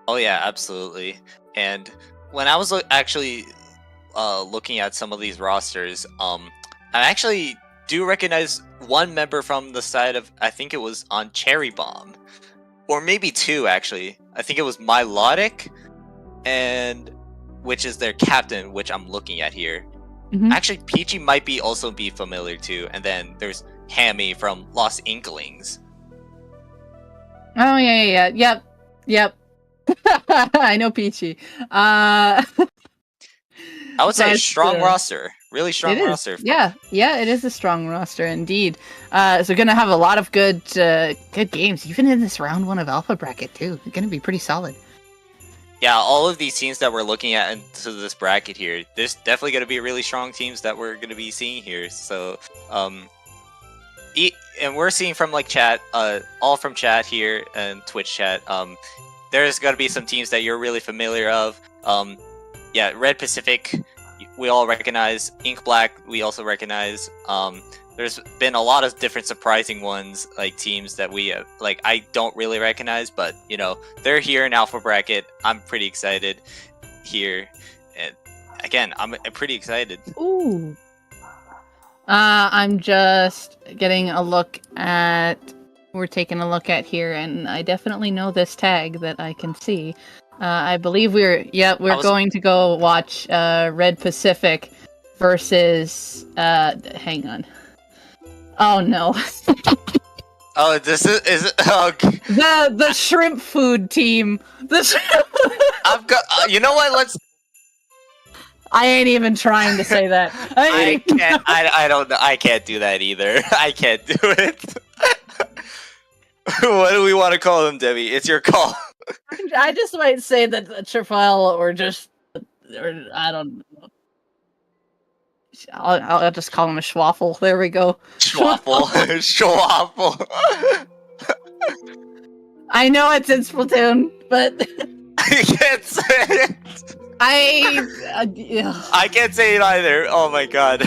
Oh yeah, absolutely. And when I was actually looking at some of these rosters, I actually do recognize one member from the side of, I think it was on Cherry Bomb, or maybe 2 actually. I think it was Milotic, and which is their captain, which I'm looking at here. Actually, Peachy might also be familiar too, and then there's Hammy from Lost Inklings. Oh yeah, yep. I know Peachy. I would say a strong roster, really strong roster. Yeah, it is a strong roster indeed. So gonna have a lot of good games, even in this round 1 of Alpha Bracket too. It's gonna be pretty solid. Yeah, all of these teams that we're looking at into this bracket here, there's definitely going to be really strong teams that we're going to be seeing here. So, and we're seeing from like chat, all from chat here and Twitch chat. There's going to be some teams that you're really familiar of. Yeah, Red Pacific, we all recognize. Ink Black, we also recognize. There's been a lot of different surprising ones, like teams that we like I don't really recognize, but you know they're here in Alpha Bracket. I'm pretty excited here, and again, I'm pretty excited. Ooh. I'm just getting a look at. We're taking a look at here, and I definitely know this tag that I can see. I believe we're going to go watch Red Pacific versus. Hang on. Oh no. Oh, this is oh. The shrimp food team. I've got. You know what? Let's. I ain't even trying to say that. I can't. I don't know. I can't do that either. I can't do it. What do we want to call him, Debbie? It's your call. I just might say that the Triffle or I don't know. I'll just call him a Schwaffle. There we go. Schwaffle. Schwaffle. I know it's in Splatoon, but I can't say it. I can't say it either. Oh my god.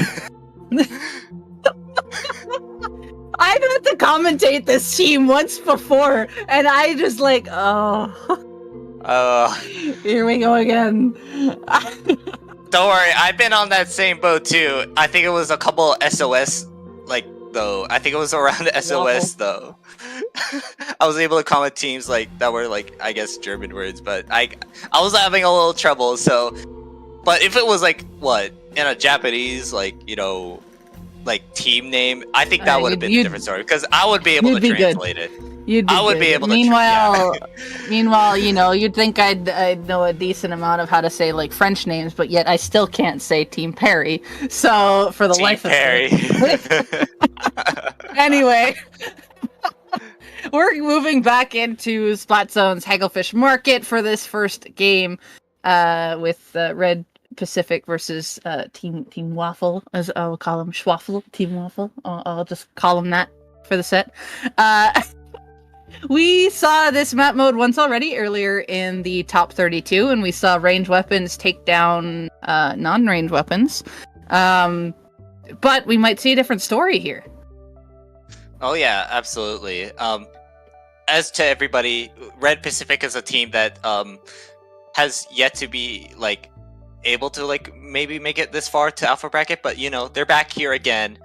I've had to commentate this team once before, and I just like, here we go again. Don't worry, I've been on that same boat too. I think it was a couple SOS, though. I think it was around the SOS, though. I was able to comment teams, that were, I guess, German words, but I was having a little trouble, so... But if it was, in a Japanese, team name, I think that would have been a different story, because I would be able to translate it. I would be able to. Meanwhile, you'd think I'd know a decent amount of how to say French names, but yet I still can't say Team Perry. So for the Team life Perry. of me. Anyway, we're moving back into Splat Zone's Hagglefish Market for this first game, with Red Pacific versus Team Waffle, as I will call him, Schwaffle, Team Waffle. I'll just call him that for the set. We saw this map mode once already earlier in the top 32, and we saw ranged weapons take down non-ranged weapons. But we might see a different story here. Oh yeah, absolutely. As to everybody, Red Pacific is a team that has yet to be able to maybe make it this far to Alpha Bracket, but they're back here again.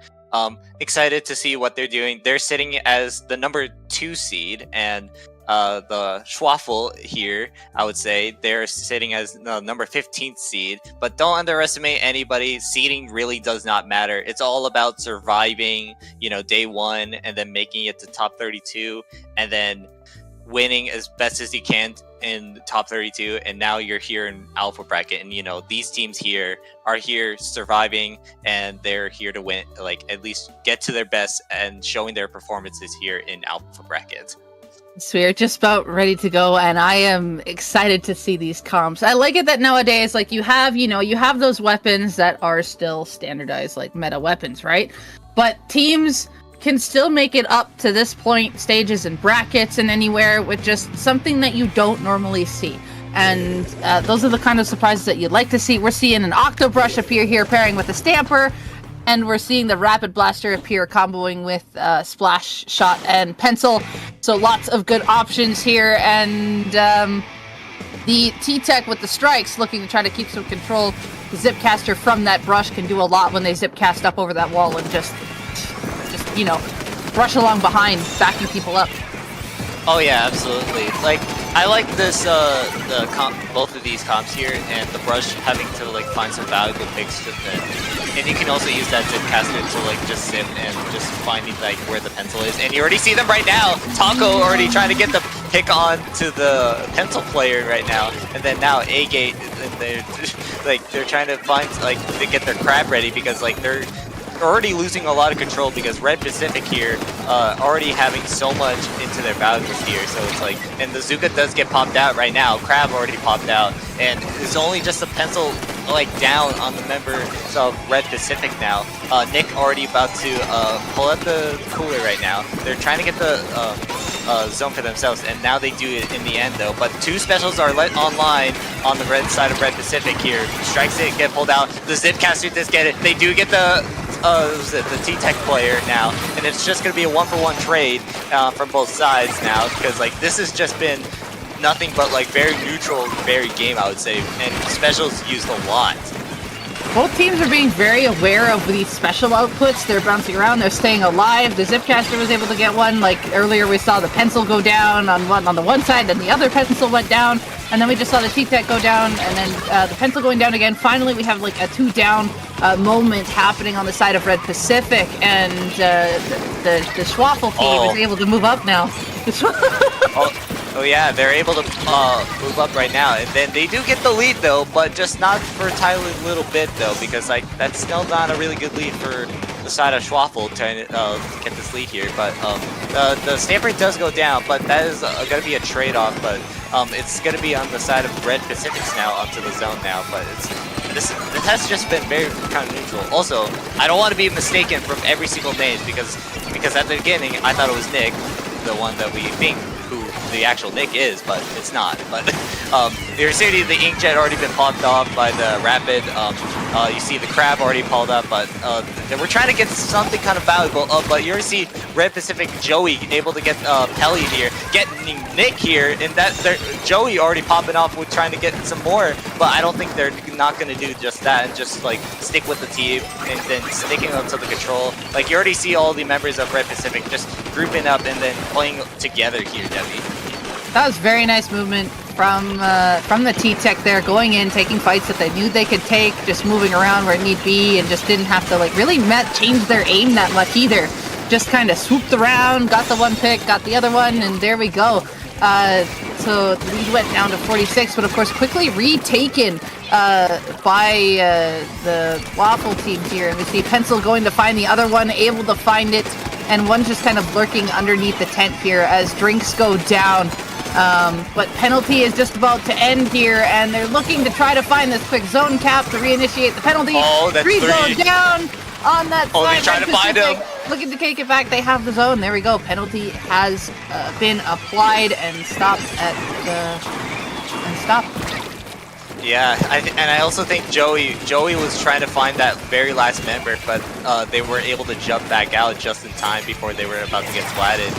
Excited to see what they're doing. They're sitting as the number 2 seed, and the Schwaffle here, I would say, they're sitting as the number 15th seed. But don't underestimate anybody. Seeding really does not matter. It's all about surviving, day 1, and then making it to top 32, and then winning as best as you can in the top 32, and now you're here in Alpha Bracket, and these teams here are here surviving, and they're here to win, at least get to their best and showing their performances here in Alpha Bracket. So we're just about ready to go, and I am excited to see these comps. I like it that nowadays, you have those weapons that are still standardized, meta weapons, right? But teams can still make it up to this point, stages and brackets and anywhere, with just something that you don't normally see. And those are the kind of surprises that you'd like to see. We're seeing an Octobrush appear here pairing with a Stamper, and we're seeing the Rapid Blaster appear comboing with Splash Shot and Pencil. So lots of good options here, and the T-Tech with the strikes looking to try to keep some control. The Zipcaster from that brush can do a lot when they Zipcast up over that wall and just brush along behind, backing people up. Oh yeah, absolutely. I like this, both of these comps here, and the brush having to find some valuable picks just then. And you can also use that Zipcaster to just zip and just finding where the pencil is. And you already see them right now. Taco already trying to get the pick on to the pencil player right now. And then now A-Gate, and they're trying to find to get their crab ready, because they're already losing a lot of control, because Red Pacific here already having so much into their valuables here. So it's and the Zuka does get popped out right now. Crab already popped out, and it's only just a pencil down on the members of Red Pacific now. Nick already about to pull out the cooler right now. They're trying to get the zone for themselves, and now they do it in the end though. But 2 specials are let online on the red side of Red Pacific here. Strikes it, get pulled out. The Zipcaster does get it. They do get the T-Tech player now, and it's just gonna be a 1-for-1 trade from both sides now, because this has just been nothing but very neutral, very game, I would say, and specials used a lot. Both teams are being very aware of these special outputs. They're bouncing around, they're staying alive. The Zipcaster was able to get one. Earlier we saw the pencil go down on the one side, then the other pencil went down, and then we just saw the T-Tech go down, and then the pencil going down again. Finally we have a 2 down moment happening on the side of Red Pacific, and the Schwaffle team is able to move up now. Oh yeah, they're able to move up right now, and then they do get the lead though, but just not for a tiny little bit though, because that's still not a really good lead for the side of Schwaffle trying to get this lead here, but the Stamper does go down, but that is going to be a trade-off, but it's going to be on the side of Red Pacifics now onto the zone now, but this has just been very kind of neutral. Also, I don't want to be mistaken from every single name because at the beginning I thought it was Nick, the one that we think who the actual Nick is, but it's not. But you're seeing the Inkjet already been popped off by the Rapid. You see the Crab already pulled up, but we're trying to get something kind of valuable. But you already see Red Pacific Joey able to get Pelly here, getting Nick here, and Joey already popping off with trying to get some more. But I don't think they're not going to do just that and just like stick with the team and then sticking onto the control. Like you already see all the members of Red Pacific just grouping up and then playing together here, Debbie. That was very nice movement from the T-Tech there, going in, taking fights that they knew they could take, just moving around where it need be, and just didn't have to like really change their aim that much either. Just kind of swooped around, got the one pick, got the other one, and there we go. So the lead went down to 46, but of course quickly retaken by the Waffle team here. And we see Pencil going to find the other one, able to find it, and one just kind of lurking underneath the tent here as drinks go down. But penalty is just about to end here, and they're looking to try to find this quick zone cap to reinitiate the penalty. Oh, that's three. Go down on that side. They're trying to find him. Looking to take it back. They have the zone. There we go. Penalty has been applied and stopped Yeah, and I also think Joey was trying to find that very last member, but they were able to jump back out just in time before they were about to get splatted.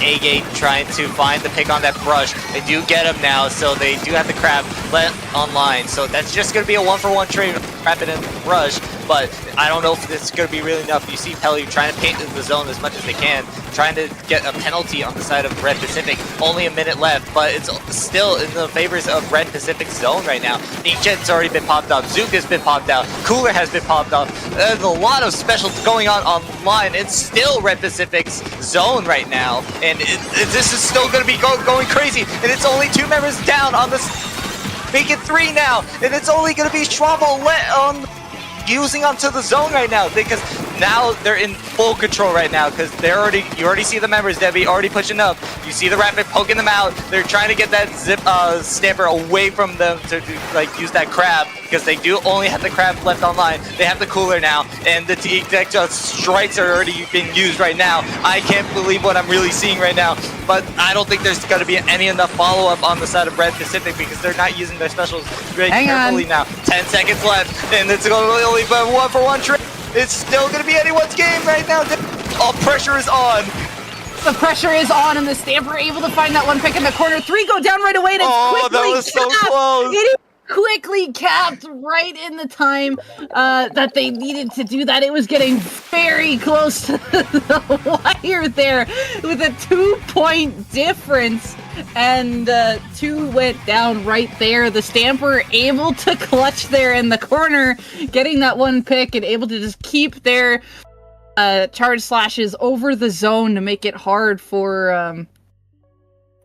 A-Gate trying to find the pick on that brush. They do get him now, so they do have the Crab let online. So that's just going to be a one-for-one trade, Rapid and Rush, but I don't know if this is going to be really enough. You see Pelly trying to paint the zone as much as they can, trying to get a penalty on the side of Red Pacific. Only a minute left, but it's still in the favors of Red Pacific's zone right now. Inkjet's already been popped up, Zook has been popped out, Cooler has been popped up. There's a lot of specials going on online. It's still Red Pacific's zone right now, and this is still going to be going crazy, and it's only 2 members down on this. Make it 3 now, and it's only going to be Schwaffle using onto the zone right now, because now they're in full control right now, because you already see the members, Debbie, already pushing up. You see the Rapid poking them out. They're trying to get that Stamper away from them to like use that Crab, because they do only have the Crab left online. They have the Cooler now, and the T-Tech strikes are already being used right now. I can't believe what I'm really seeing right now, but I don't think there's going to be enough follow-up on the side of Red Pacific, because they're not using their specials very carefully now. 10 seconds left, and it's going to only be a one-for-one trade. It's still going to be anyone's game right now. All pressure is on. The pressure is on, and the Stamper able to find that one pick in the corner. 3 go down right away, and it's quickly that was so capped. close. It is quickly capped right in the time that they needed to do that. It was getting very close to the wire there with a 2-point difference, and 2 went down right there. The Stamper able to clutch there in the corner, getting that one pick and able to just keep their charge slashes over the zone to make it hard for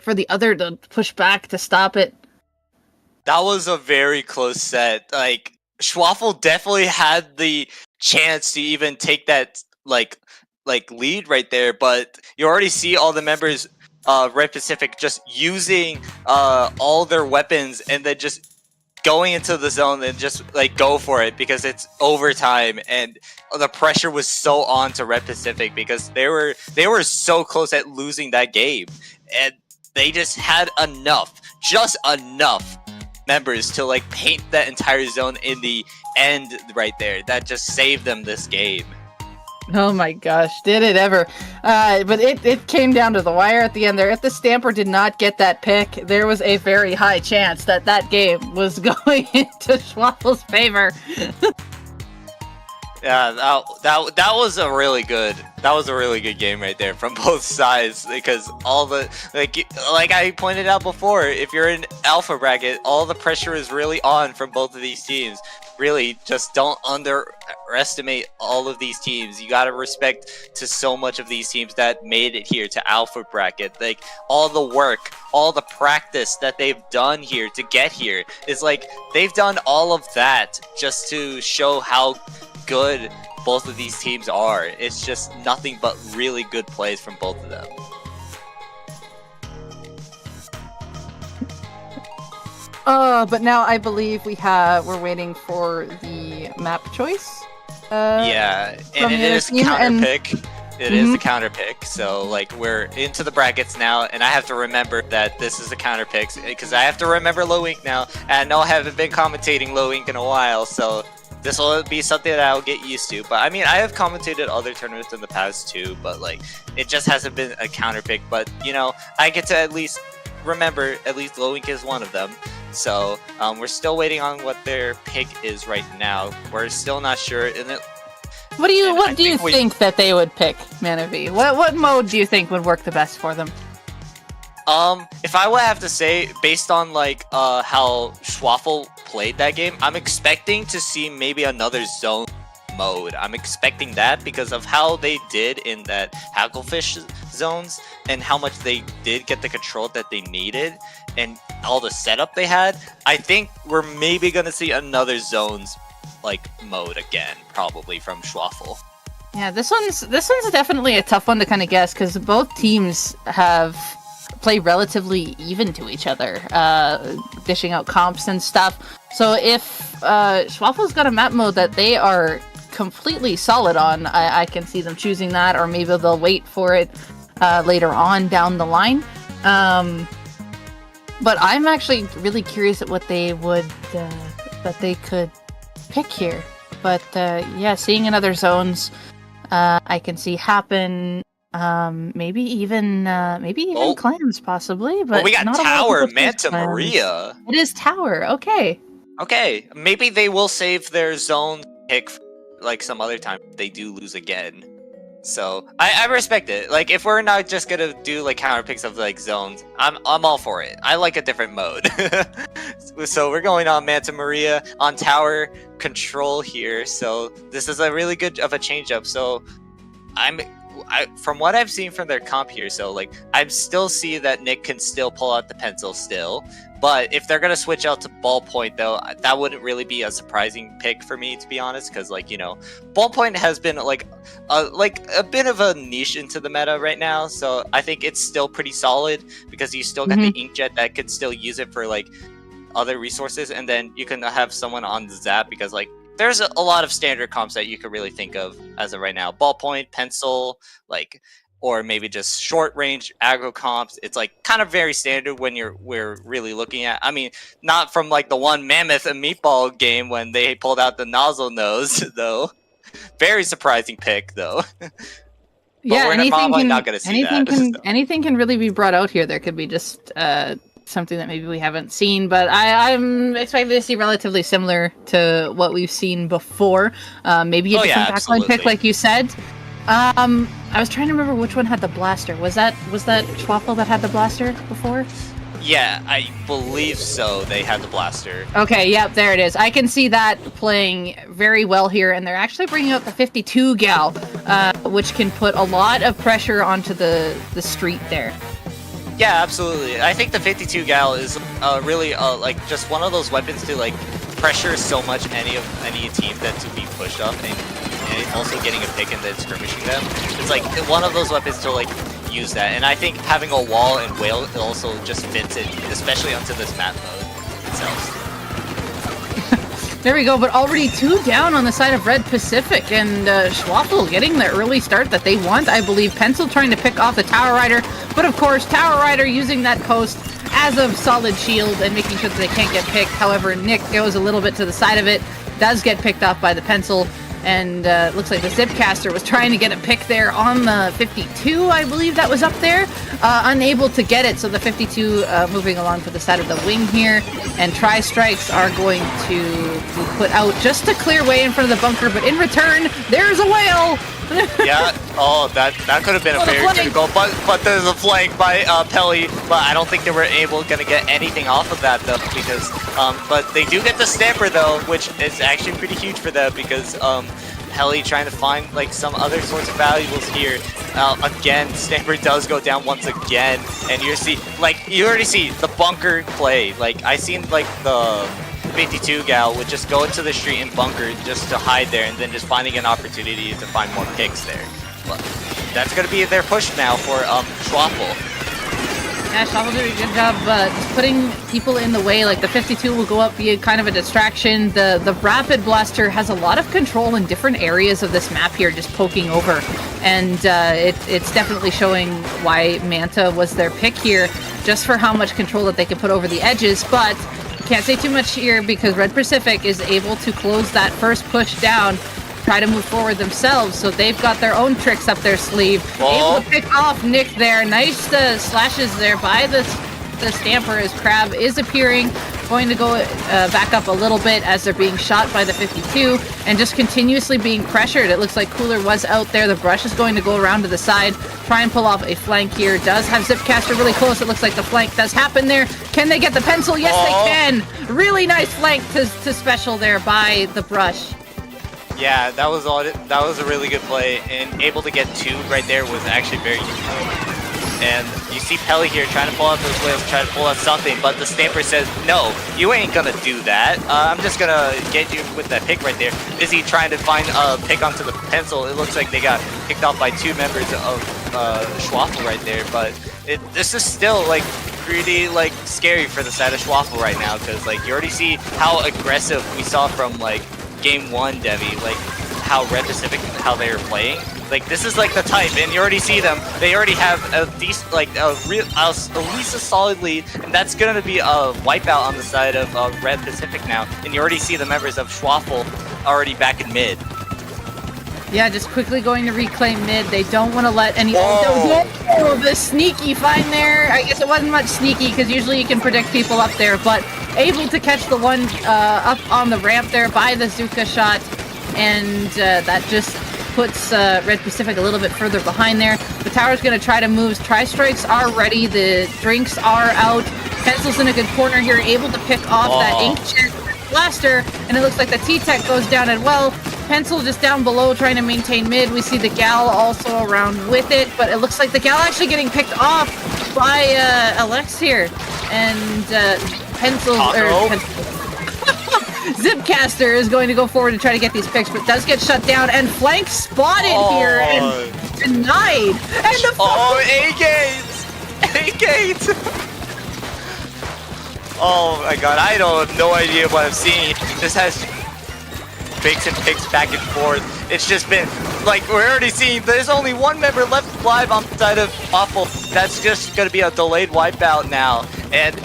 the other to push back to stop it. That was a very close set. Like, Schwaffle definitely had the chance to even take that like lead right there, but you already see all the members Red Pacific just using all their weapons and then just going into the zone and just like go for it, because it's overtime and the pressure was so on to Red Pacific, because they were so close at losing that game, and they just had just enough members to like paint that entire zone in the end right there. That just saved them this game. Oh my gosh, did it ever. But it came down to the wire at the end there. If the Stamper did not get that pick, there was a very high chance that that game was going into Schwaffle's favor. Yeah, that was a really good game right there from both sides, because all the like I pointed out before, if you're in alpha bracket, all the pressure is really on from both of these teams. Really, just don't underestimate all of these teams. You gotta respect to so much of these teams that made it here to alpha bracket. Like, all the work, all the practice that they've done here to get here is like they've done all of that just to show how good both of these teams are. It's just nothing but really good plays from both of them. But now I believe we're waiting for the map choice. Yeah, and it is counter pick. It is the counter pick. So like we're into the brackets now, and I have to remember that this is the counter picks because I have to remember low ink now. And I know I haven't been commentating low ink in a while, so this will be something that I'll get used to. But I mean, I have commentated other tournaments in the past too, but like it just hasn't been a counter pick. But you know, I get to at least remember at least low ink is one of them. So we're still waiting on what their pick is right now. We're still not sure. And what do you think that they would pick, Manavi? What mode do you think would work the best for them? If I would have to say, based on like how Schwaffel played that game, I'm expecting to see maybe another zone mode. I'm expecting that because of how they did in that Hacklefish zones and how much they did get the control that they needed and all the setup they had. I think we're maybe gonna see another zones like mode again, probably from Schwaffel. Yeah, this one's definitely a tough one to kind of guess because both teams have play relatively even to each other, dishing out comps and stuff. So if Schwaffel's got a map mode that they are completely solid on, I can see them choosing that, or maybe they'll wait for it later on down the line. But I'm actually really curious at what they would that they could pick here. But yeah, seeing in other zones, I can see happen. Maybe even clams possibly. But we got not Tower, Manta Maria. It is Tower. Okay. Okay, maybe they will save their zone pick like some other time if they do lose again. So I respect it. Like if we're not just gonna do like counter picks of like zones, I'm all for it. I like a different mode. So we're going on Manta Maria on tower control here. So this is a really good of a change up. So from what I've seen from their comp here, so like I still see that Nick can still pull out the pencil still. But if they're gonna switch out to ballpoint, though, that wouldn't really be a surprising pick for me, to be honest, because like, you know, ballpoint has been like a bit of a niche into the meta right now. So I think it's still pretty solid because you still got the inkjet that could still use it for like other resources, and then you can have someone on the zap because like there's a lot of standard comps that you could really think of as of right now. Ballpoint, pencil, like. Or maybe just short range aggro comps. It's like kind of very standard when we're really looking at. I mean, not from like the one Mammoth and Meatball game when they pulled out the nozzle nose though. Very surprising pick though. Yeah, we're probably not going to see anything can really be brought out here. There could be just something that maybe we haven't seen, but I'm expecting to see relatively similar to what we've seen before. Maybe a different backline pick, like you said. I was trying to remember which one had the blaster. Was that Schwaffel that had the blaster before? Yeah, I believe so. They had the blaster. Okay, yep, there it is. I can see that playing very well here, and they're actually bringing out the 52 gal, which can put a lot of pressure onto the street there. Yeah, absolutely. I think the 52 gal is really like just one of those weapons to like pressure so much any team that to be pushed up and also getting a pick and then skirmishing them. It's like one of those weapons to like use that, and I think having a wall and whale also just fits it, especially onto this map mode itself. There we go, but already 2 down on the side of Red Pacific, and Schwaffel getting the early start that they want. I believe Pencil trying to pick off the Tower Rider, but of course Tower Rider using that coast as a solid shield and making sure that they can't get picked. However, Nick goes a little bit to the side of it, does get picked off by the Pencil. And looks like the Zipcaster was trying to get a pick there on the 52, I believe that was up there. Unable to get it, so the 52 moving along to the side of the wing here. And Tri-Strikes are going to be put out just to clear way in front of the bunker, but in return, there's a whale! Yeah, that could have been a very good goal, but there's a flank by Pelly, but I don't think they were gonna get anything off of that though, because but they do get the Stamper though, which is actually pretty huge for them because Pelly trying to find like some other sorts of valuables here. Again, Stamper does go down once again, and you already see the bunker play. Like I seen like 52 gal would just go into the street and bunker just to hide there, and then just finding an opportunity to find more picks there. But that's gonna be their push now for Schwaffle. Yeah, Schwaffle did a good job just putting people in the way. Like the 52 will go up, be kind of a distraction. The Rapid Blaster has a lot of control in different areas of this map here, just poking over. And it's definitely showing why Manta was their pick here, just for how much control that they can put over the edges. But can't say too much here because Red Pacific is able to close that first push down, try to move forward themselves, so they've got their own tricks up their sleeve. Able to pick off Nick there. Nice slashes there by the Stamper as Crab is appearing. Going to go back up a little bit as they're being shot by the 52 and just continuously being pressured. It looks like Cooler was out there. The brush is going to go around to the side, try and pull off a flank here. Does have Zipcaster really close. It looks like the flank does happen there. Can they get the pencil? Yes, they can. Really nice flank to special there by the brush. Yeah, that was a really good play, and able to get 2 right there was actually very useful. And you see Pelly here trying to pull out those whips, trying to pull out something, but the Stamper says, no, you ain't gonna do that. I'm just gonna get you with that pick right there. Busy trying to find a pick onto the pencil. It looks like they got picked off by 2 members of Schwaffle right there, but this is still like pretty like scary for the side of Schwaffle right now, because like you already see how aggressive we saw from like game 1, Devi, like how Red Pacific, how they were playing. Like this is like the type, and you already see them. They already have a decent, like at least a solid lead, and that's gonna be a wipeout on the side of Red Pacific now. And you already see the members of Schwaffle already back in mid. Yeah, just quickly going to reclaim mid. They don't want to let any. Oh, the sneaky find there. I guess it wasn't much sneaky because usually you can predict people up there, but able to catch the one up on the ramp there by the Zuka shot, and that just puts Red Pacific a little bit further behind there. The tower's going to try to move. Tri-strikes are ready. The drinks are out. Pencil's in a good corner here, able to pick off that Ink Blaster, and it looks like the T-Tech goes down as well. Pencil just down below trying to maintain mid. We see the Gal also around with it, but it looks like the Gal actually getting picked off by Alex here. And Pencil, Zipcaster is going to go forward to try to get these picks, but does get shut down and flank spotted here and denied. And the A-Gate! Oh my god, I don't have no idea what I'm seeing. This has picks and picks back and forth. It's just been, like, we're already seeing there's only 1 member left alive on the side of Waffle. That's just going to be a delayed wipeout now. And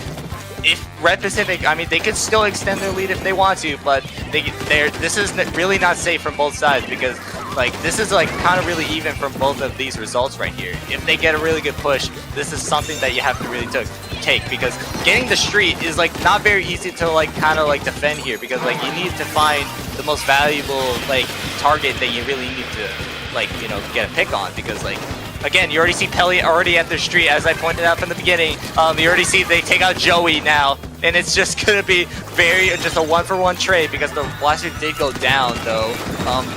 if Red Pacific, I mean, they could still extend their lead if they want to, but this is really not safe from both sides, because like this is like kind of really even from both of these results right here. If they get a really good push, this is something that you have to really take, because getting the street is like not very easy to like kind of like defend here, because like you need to find the most valuable like target that you really need to like, you know, get a pick on, because like again, you already see Pelly already at their street, as I pointed out from the beginning. You already see they take out Joey now, and it's just gonna be just a 1-for-1 trade, because the blaster did go down though.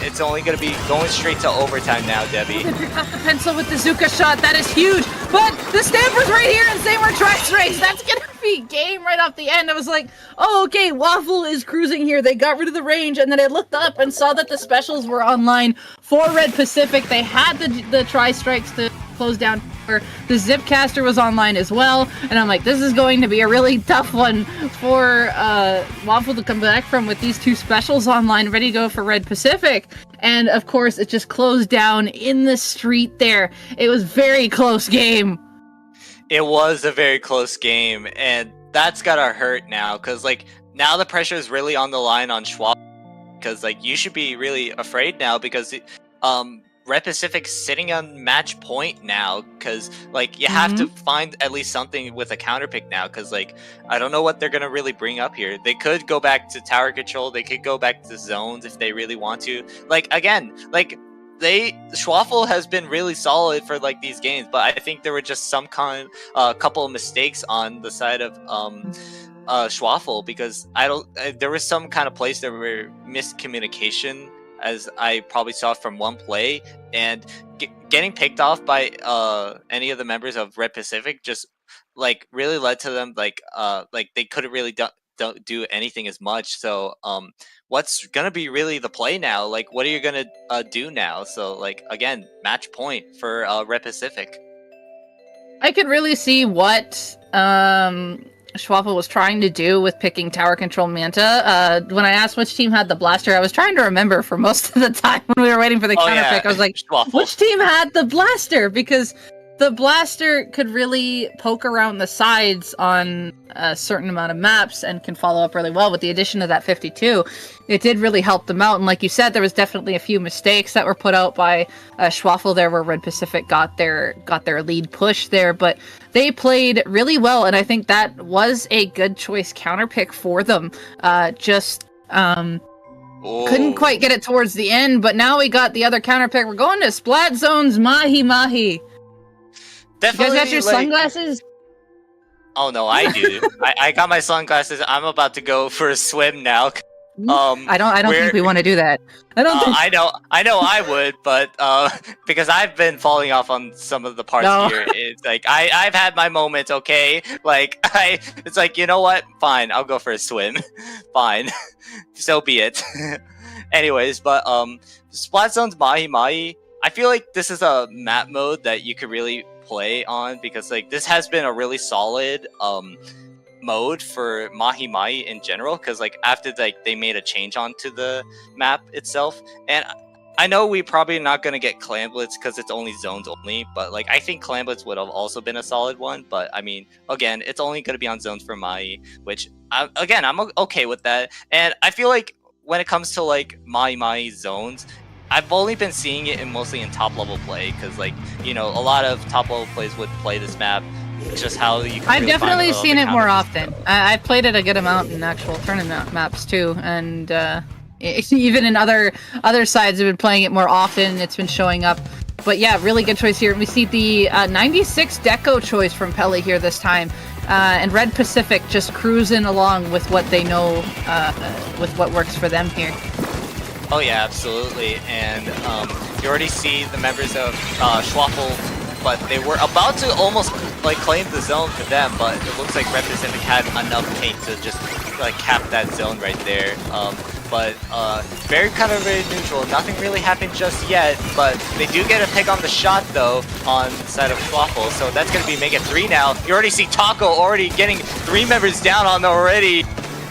It's only gonna be going straight to overtime now, Debbie. They picked off the pencil with the Zuka shot. That is huge, but the Stamper's right here, and same with Tri-Strikes. That's gonna be game right off the end. I was like, oh, okay, Waffle is cruising here. They got rid of the range, and then I looked up and saw that the specials were online for Red Pacific. They had the Tri-Strikes to close down. The Zipcaster was online as well, and I'm like, this is going to be a really tough one for Waffle to come back from, with these 2 specials online ready to go for Red Pacific. And of course, it just closed down in the street there. It was very close game. It was a very close game, and that's gotta hurt now, because like now the pressure is really on the line on Schwab, because like you should be really afraid now, because Red Pacific's sitting on match point now, because like you have to find at least something with a counter pick now, because like I don't know what they're gonna really bring up here. They could go back to tower control, they could go back to zones if they really want to. Like again, like Schwaffle has been really solid for like these games, but I think there were just some couple of mistakes on the side of Schwaffle, because there was some kind of place there were miscommunication, as I probably saw from one play, and getting picked off by any of the members of Red Pacific just like really led to them like they couldn't really don't do anything as much. So what's gonna be really the play now? Like, what are you gonna do now? So like, again, match point for Red Pacific. I could really see what Schwaffel was trying to do with picking Tower Control Manta. When I asked which team had the blaster, I was trying to remember for most of the time when we were waiting for the counter pick. I was like, Schwaffel. which team had the blaster? Because the blaster could really poke around the sides on a certain amount of maps and can follow up really well. With the addition of that 52, it did really help them out. And like you said, there was definitely a few mistakes that were put out by Schwaffel there, where Red Pacific got their lead push there. But they played really well, and I think that was a good choice counter pick for them. Couldn't quite get it towards the end, but now we got the other counter pick. We're going to Splat Zone's Mahi Mahi. Definitely, you guys got your sunglasses? Oh no, I do. I got my sunglasses. I'm about to go for a swim now. I don't think we want to do that. I don't think. I know I would, but because I've been falling off on some of the parts here. It's like I've had my moments. Okay, like it's like, you know what? Fine, I'll go for a swim. Fine, so be it. Anyways, but Splat Zone's Mahi Mahi. I feel like this is a map mode that you could really play on, because like this has been a really solid mode for Mahi Mahi in general, because like after like they made a change onto the map itself. And I know we probably not going to get Clamblitz because it's only zones only, but like I think Clamblitz would have also been a solid one. But I mean, again, it's only going to be on zones for Mahi, which I'm okay with that. And I feel like when it comes to like Mahi Mahi zones, I've only been seeing it mostly in top level play, because like, you know, a lot of top level plays would play this map. It's just how you can. I've definitely seen it more often. I've played it a good amount in actual tournament maps too, and even in other sides have been playing it more often. It's been showing up. But yeah, really good choice here. We see the 96 Deco choice from Pelly here this time. And Red Pacific just cruising along with what they know, with what works for them here. Oh yeah, absolutely. And you already see the members of Schwaffel, but they were about to almost like claim the zone for them, but it looks like Red Pacific had enough paint to just like cap that zone right there. But very neutral. Nothing really happened just yet, but they do get a pick on the shot though on the side of Schwaffel, so that's gonna be make it 3 now. You already see Taco already getting 3 members down on already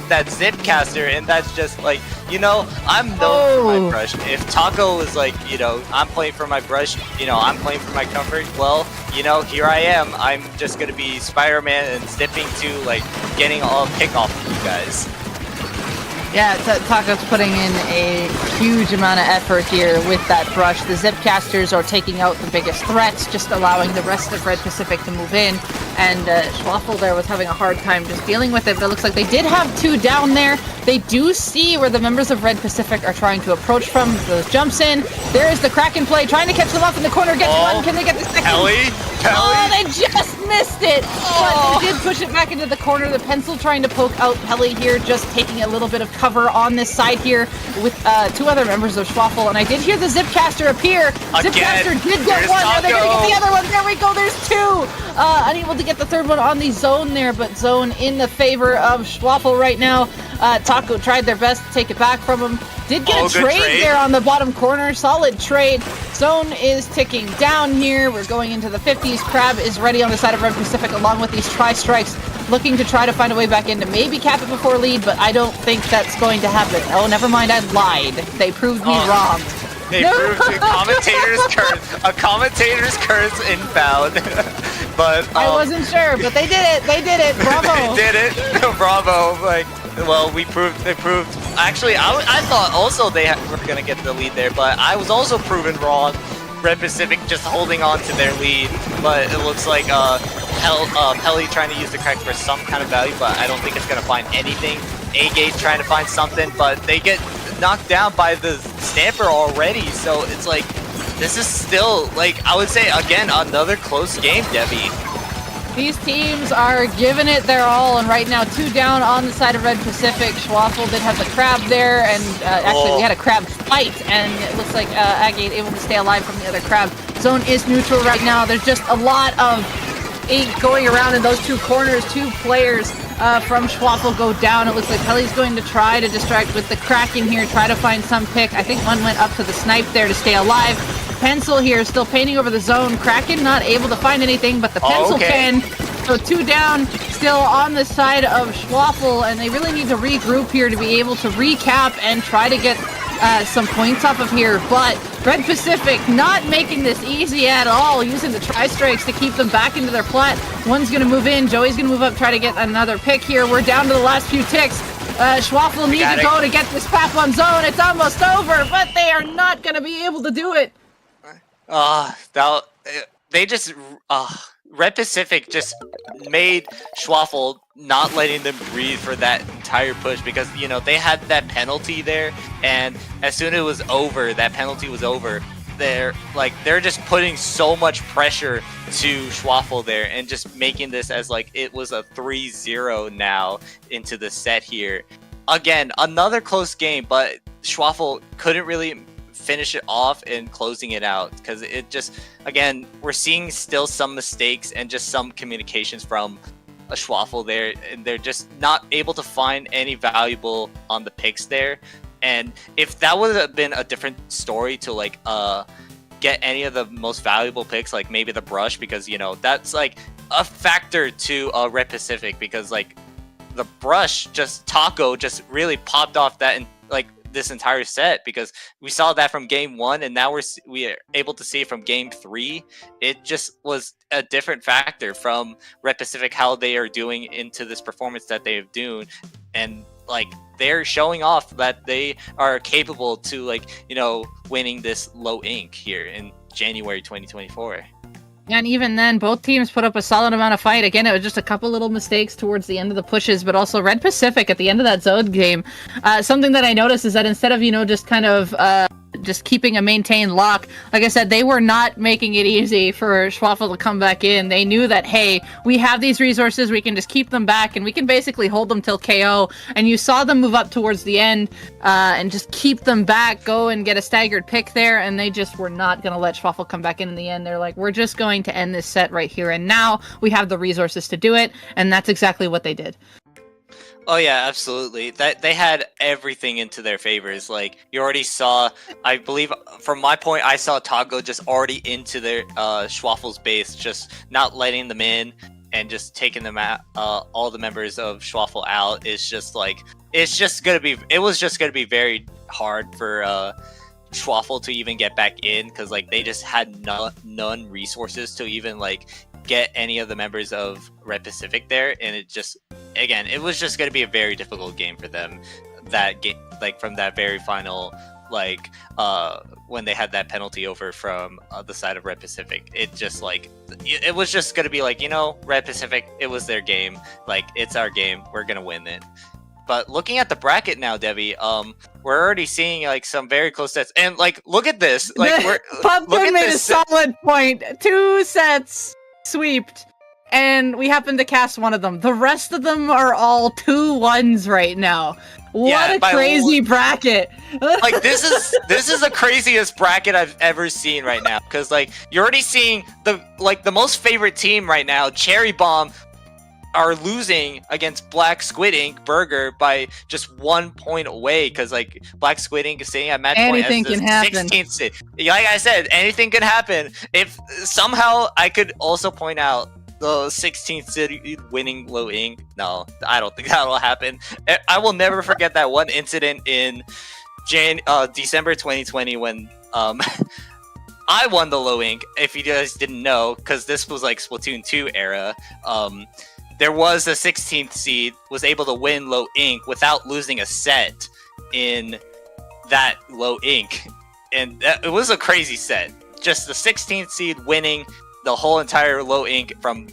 that Zipcaster, and that's just like, you know, I'm known for my brush. If Taco was like, you know, I'm playing for my brush, you know, I'm playing for my comfort, well, you know, here I am. I'm just gonna be Spider-Man and zipping to like getting a pick off of you guys. Yeah, Taco's putting in a huge amount of effort here with that brush. The Zipcasters are taking out the biggest threats, just allowing the rest of Red Pacific to move in. And Schwaffel there was having a hard time just dealing with it, but it looks like they did have 2 down there. They do see where the members of Red Pacific are trying to approach from. Those jumps in. There is the Kraken play, trying to catch them off in the corner. Gets one. Can they get the second? Pelly? Oh, they just missed it. But they did push it back into the corner. The pencil trying to poke out Pelly here, just taking a little bit of cover on this side here with 2 other members of Schwaffel. And I did hear the Zipcaster appear. Zipcaster did get one. Now they're going to get the other one. There we go. There's 2. Unable to get the third one on the zone there, but zone in the favor of Schwaffel right now. Taco tried their best to take it back from him. Did get a trade there on the bottom corner. Solid trade. Zone is ticking down here. We're going into the 50s. Crab is ready on the side of Red Pacific along with these tri-strikes, looking to try to find a way back in to maybe cap it before lead, but I don't think that's going to happen. Oh, never mind. I lied. They proved me wrong. They proved a commentator's curse. A commentator's curse inbound. But I wasn't sure, but they did it. They did it. Bravo. They did it. Bravo. Like, well, they proved. Actually, I thought also they were gonna get the lead there, but I was also proven wrong. Red Pacific just holding on to their lead, but it looks like Pelly trying to use the crack for some kind of value, but I don't think it's gonna find anything. A-Gate trying to find something, but they get knocked down by the Stamper already, so it's like, this is still, like, I would say, again, another close game, Debbie. These teams are giving it their all, and right now 2 down on the side of Red Pacific. Schwaffel did have the crab there, and actually we had a crab fight, and it looks like A-Gate able to stay alive from the other crab. Zone is neutral right now. There's just a lot of ink going around in those 2 corners. 2 players from Schwaffel go down. It looks like Helly's going to try to distract with the Kraken here, try to find some pick. I think one went up to the snipe there to stay alive. Pencil here still painting over the zone. Kraken not able to find anything, but the Pencil can. So 2 down, still on the side of Schwaffel, and they really need to regroup here to be able to recap and try to get some points off of here. But Red Pacific not making this easy at all, using the tri-strikes to keep them back into their plat. One's going to move in, Joey's going to move up, try to get another pick here. We're down to the last few ticks. Schwaffel need to go to get this path on zone. It's almost over, but they are not going to be able to do it. Red Pacific just made Schwaffel not letting them breathe for that entire push because, you know, they had that penalty there, and as soon as it was over, that penalty was over, they're just putting so much pressure to Schwaffel there and just making this as like it was a 3-0 now into the set here. Again, another close game, but Schwaffel couldn't really finish it off and closing it out because it just, again, we're seeing still some mistakes and just some communications from a Schwaffel there, and they're just not able to find any valuable on the picks there. And if that would have been a different story to like get any of the most valuable picks, like maybe the brush, because, you know, that's like a factor to Red Pacific, because like the brush, just Taco just really popped off that and like this entire set, because we saw that from game 1 and now we are able to see it from game 3. It just was a different factor from Red Pacific, how they are doing into this performance that they have done, and like they're showing off that they are capable to, like, you know, winning this low ink here in January 2024. And even then, both teams put up a solid amount of fight. Again, it was just a couple little mistakes towards the end of the pushes, but also Red Pacific at the end of that zone game. Something that I noticed is that instead of, you know, just kind of just keeping a maintained lock, like I said, they were not making it easy for Schwaffel to come back in. They knew that, hey, we have these resources, we can just keep them back, and we can basically hold them till KO. And you saw them move up towards the end and just keep them back, go and get a staggered pick there, and they just were not going to let Schwaffel come back in the end. They're like, we're just going to end this set right here and now. We have the resources to do it, and that's exactly what they did. Oh yeah, absolutely. That they had everything into their favors. Like, you already saw, I believe, from my point, I saw Taco just already into their Schwaffel's base, just not letting them in and just taking them out. All the members of Schwaffel out. Is just like, it was just gonna be very hard for Schwaffel to even get back in, because like they just had none resources to even like get any of the members of Red Pacific there, and it just, again, it was just going to be a very difficult game for them. That game, like from that very final, like when they had that penalty over from the side of Red Pacific, it just like, it was just going to be like, you know, Red Pacific, it was their game, like it's our game, we're going to win it. But looking at the bracket now, Debbie, we're already seeing like some very close sets, and like look at this, like Pumpkin made a solid point. 2 sets sweeped, and we happen to cast one of them. The rest of them are all 2-1s right now. What a crazy bracket! Like this is the craziest bracket I've ever seen right now, because like you're already seeing the most favorite team right now, Cherry Bomb, are losing against Black Squidding Burger by just 1 point away, because like Black Squidding is sitting at match point as the 16th seed. Like I said, anything could happen. If somehow I could also point out the 16th seed winning low ink. No, I don't think that'll happen. I will never forget that one incident in December 2020 when I won the low ink. If you guys didn't know, because this was like Splatoon 2 era. There was a 16th seed was able to win low ink without losing a set in that low ink, and it was a crazy set. Just the 16th seed winning the whole entire low ink from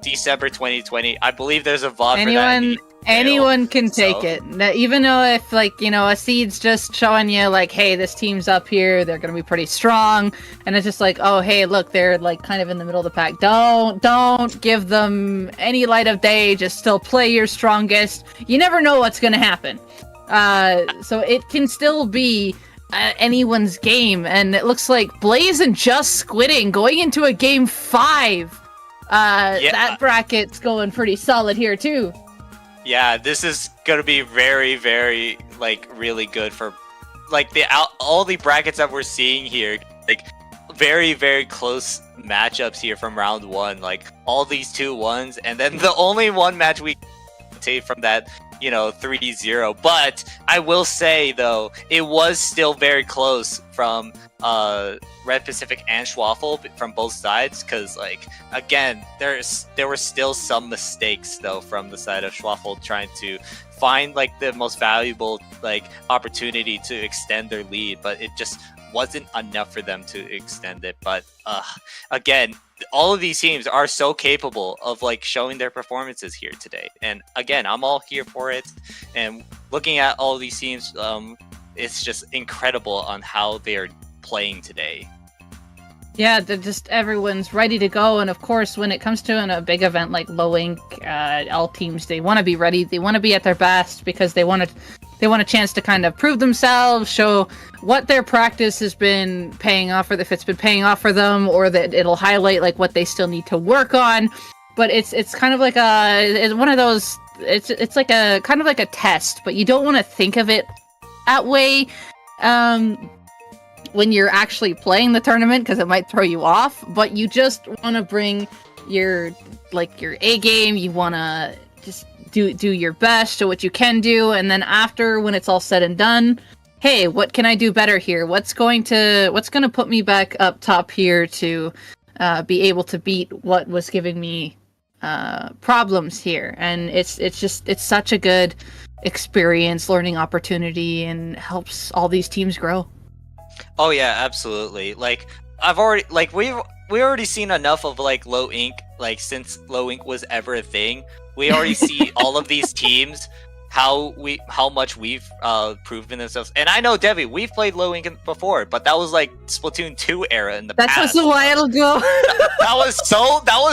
December 2020. I believe there's a VOD for that. Anyone can take it. Even though if, like, you know, a seed's just showing you, like, hey, this team's up here, they're going to be pretty strong. And it's just like, oh, hey, look, they're, like, kind of in the middle of the pack. Don't give them any light of day. Just still play your strongest. You never know what's going to happen. So it can still be anyone's game. And it looks like Blaze and Just Squidding going into a game 5. That bracket's going pretty solid here, too. Yeah, this is gonna be very, very like really good for like all the brackets that we're seeing here. Like very, very close matchups here from round one. Like all these 2-1s, and then the only one match we take from that, 3-0. But I will say though, it was still very close from Red Pacific and Schwaffle from both sides, because like again, there were still some mistakes though from the side of Schwaffle trying to find like the most valuable like opportunity to extend their lead, but it just wasn't enough for them to extend it. But again, all of these teams are so capable of like showing their performances here today, and again, I'm all here for it. And looking at all of these teams, it's just incredible on how they are playing today. Yeah, they're just everyone's ready to go, and of course, when it comes to a big event like Low Ink, all teams, they want to be ready. They want to be at their best because they want a chance to kind of prove themselves, show what their practice has been paying off, or if it's been paying off for them, or that it'll highlight like what they still need to work on. But it's kind of like it's one of those. It's like a kind of like a test, but you don't want to think of it that way. When you're actually playing the tournament, because it might throw you off, but you just want to bring your A game. You want to just do your best, show what you can do, and then after, when it's all said and done, hey, what can I do better here? What's going to put me back up top here to be able to beat what was giving me problems here? And it's such a good experience, learning opportunity, and helps all these teams grow. Oh yeah, absolutely. Like we already seen enough of like Low Ink, like since Low Ink was ever a thing. We already see all of these teams, how much we've proven themselves. And I know, Devi, we've played Low Ink before, but that was like Splatoon 2 era in the past. That was a while ago. that was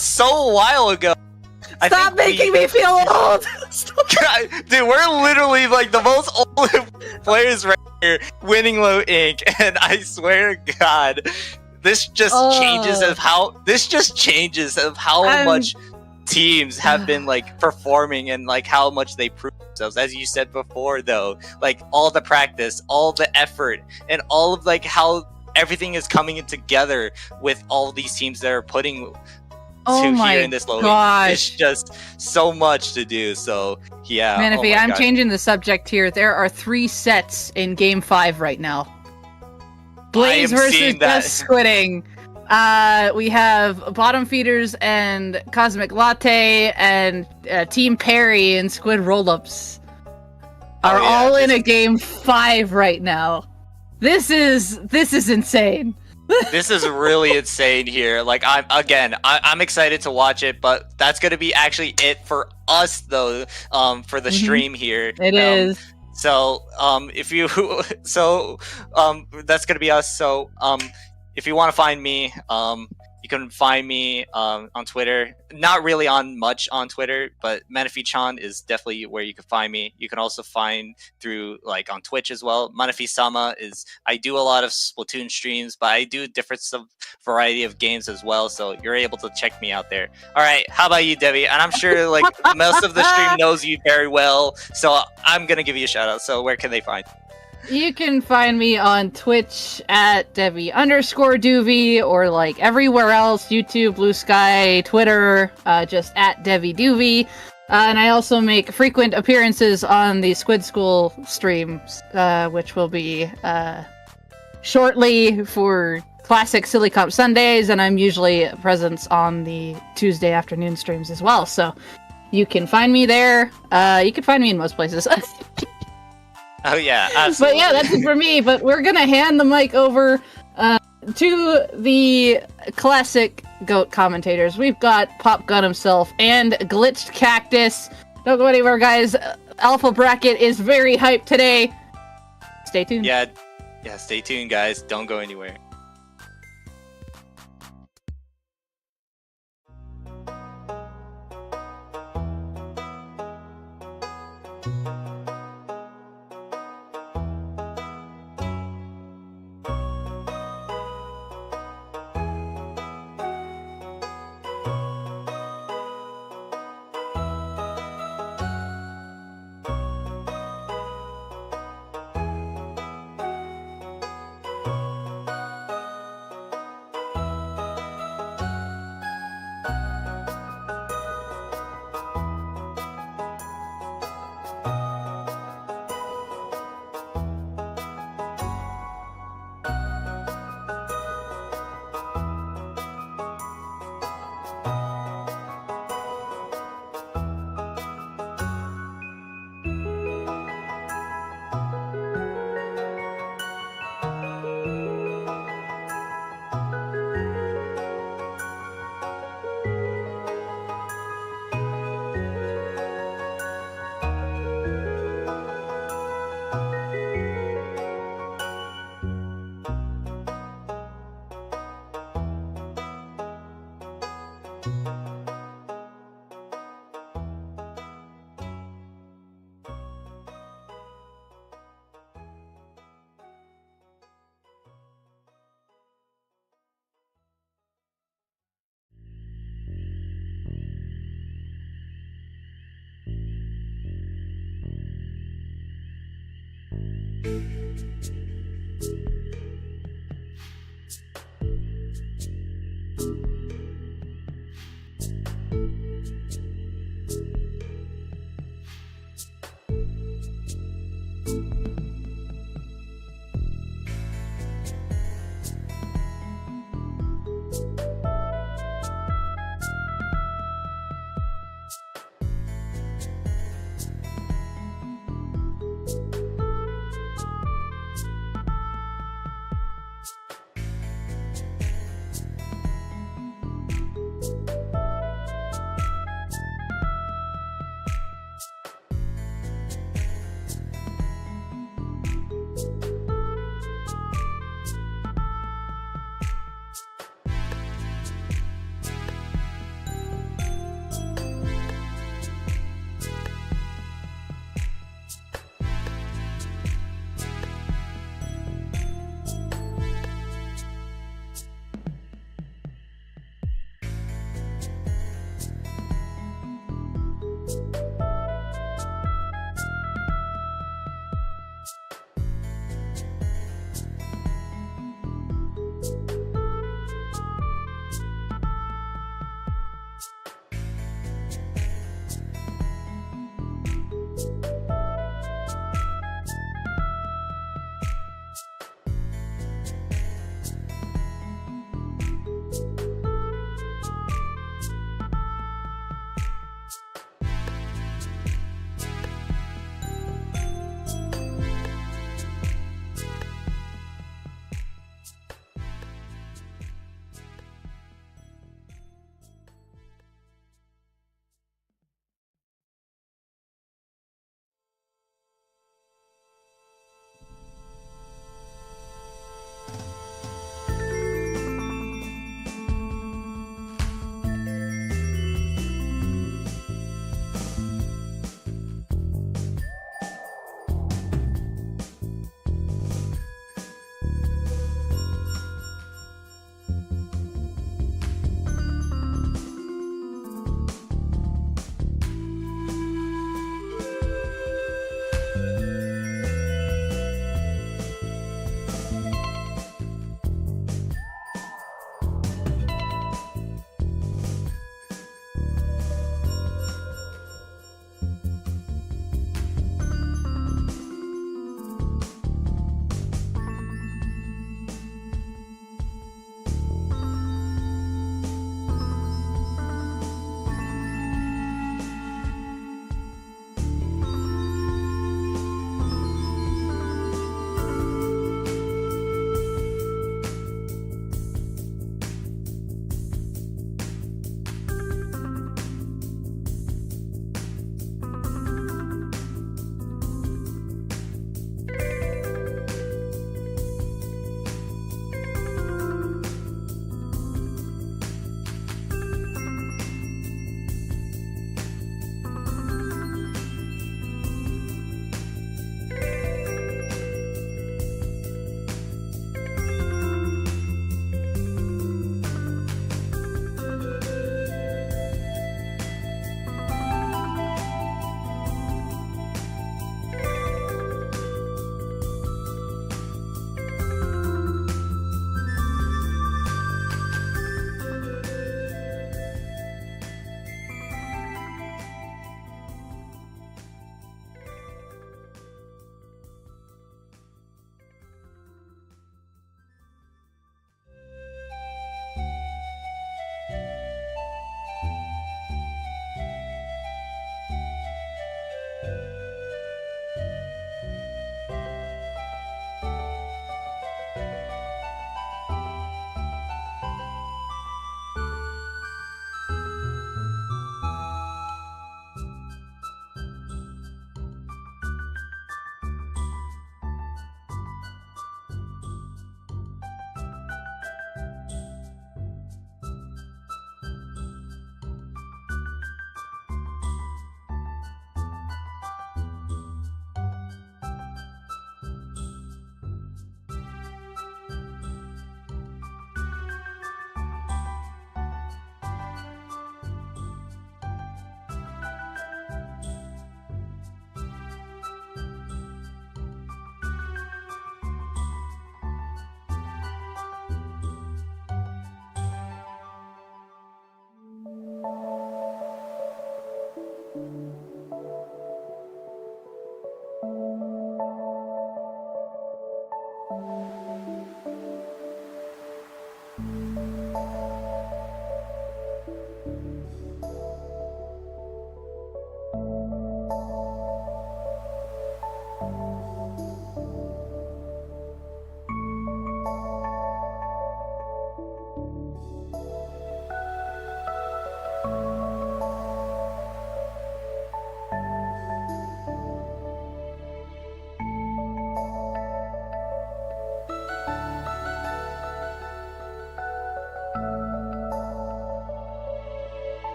so a while ago. Stop making me feel old! Dude, we're literally like the most old players right here winning Low Ink, and I swear to God, this just changes of how much teams have been like performing and like how much they prove themselves. As you said before though, like all the practice, all the effort, and all of like how everything is coming in together with all these teams that are putting here in this Low Ink. It's just so much to do. So yeah, Manaphy, I'm changing the subject here. There are 3 sets in Game 5 right now. Blaze versus Just Squidding. We have Bottom Feeders and Cosmic Latte and Team Perry and Squid Rollups are all in a Game 5 right now. This is insane. This is really insane here. Like I'm excited to watch it, but that's gonna be actually it for us though. For the stream here, it is. So that's gonna be us. So if you want to find me, you can find me on Twitter. Not really on Twitter, but Manaphy-chan is definitely where you can find me. You can also find through like on Twitch as well. Manaphy-sama I do a lot of Splatoon streams, but I do different variety of games as well. So you're able to check me out there. All right, how about you, Debbie? And I'm sure like most of the stream knows you very well, so I'm gonna give you a shout out. So where can they find you? You can find me on Twitch at Devi_Doovie, or like everywhere else, YouTube, Blue Sky, Twitter, just at DeviDoovie. And I also make frequent appearances on the Squid School streams, which will be shortly for classic Silly Comp Sundays, and I'm usually present on the Tuesday afternoon streams as well. So you can find me there. You can find me in most places. Oh yeah, absolutely. But yeah, that's it for me. But we're gonna hand the mic over to the classic GOAT commentators. We've got Pop Gun himself and Glitched Cactus. Don't go anywhere, guys. Alpha Bracket is very hyped today. Stay tuned. Yeah, stay tuned, guys. Don't go anywhere.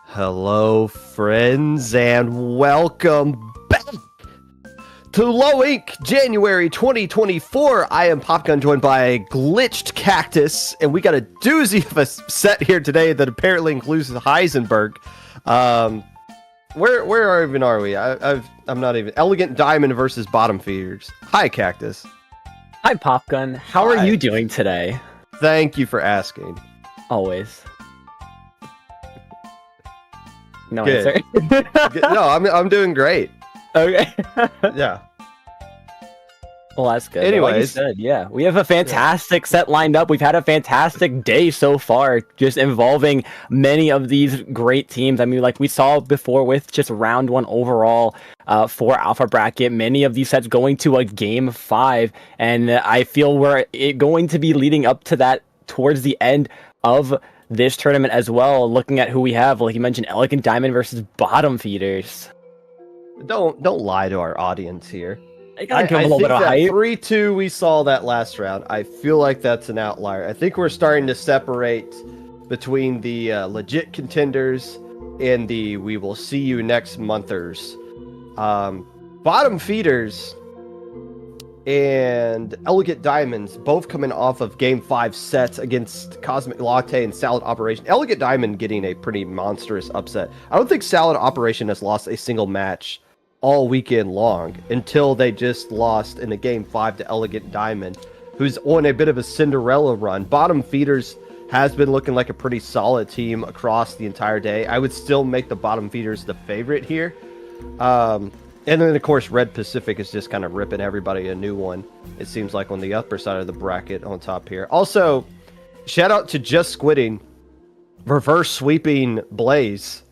Hello, friends, and welcome back to Low Ink January 2024. I am Popgun, joined by Glitched Cactus, and we got a doozy of a set here today that apparently includes Heisenberg. Where even are we? I'm not even. Elegant Diamond versus Bottom Feeders. Hi, Cactus. Hi, Popgun. How are you doing today? Thank you for asking. Always. No Good. answer. No, I'm doing great. Okay. Yeah. Well, that's good. Anyways. Like you said, yeah, we have a fantastic set lined up. We've had a fantastic day so far, just involving many of these great teams. I mean, like we saw before with just round one overall for Alpha Bracket, many of these sets going to a game 5, and I feel we're going to be leading up to that towards the end of this tournament as well. Looking at who we have, like you mentioned, Elegant Diamond versus Bottom Feeders. Don't lie to our audience here. I gotta give them a little bit of hype. 3-2 we saw that last round. I feel like that's an outlier. I think we're starting to separate between the legit contenders and the we will see you next monthers. Bottom Feeders and Elegant Diamonds both coming off of Game 5 sets against Cosmic Latte and Salad Operation. Elegant Diamond getting a pretty monstrous upset. I don't think Salad Operation has lost a single match all weekend long until they just lost in a Game 5 to Elegant Diamond, who's on a bit of a Cinderella run. Bottom Feeders has been looking like a pretty solid team across the entire day. I would still make the Bottom Feeders the favorite here. And then, of course, Red Pacific is just kind of ripping everybody a new one, it seems like, on the upper side of the bracket on top here. Also, shout out to Just Squidding, reverse sweeping Blaze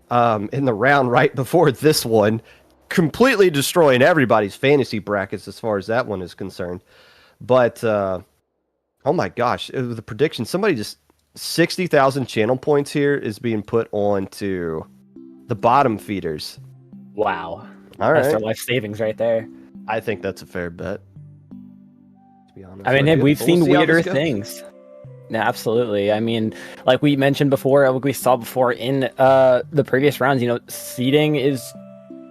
in the round right before this one, completely destroying everybody's fantasy brackets as far as that one is concerned. But, oh my gosh, the prediction, somebody just 60,000 channel points here is being put on to the Bottom Feeders. Wow. All right. That's their life savings right there. I think that's a fair bet, to be honest. I mean, we've seen weirder things. Yeah, absolutely. I mean, like we mentioned before, like we saw before in the previous rounds, you know, seeding is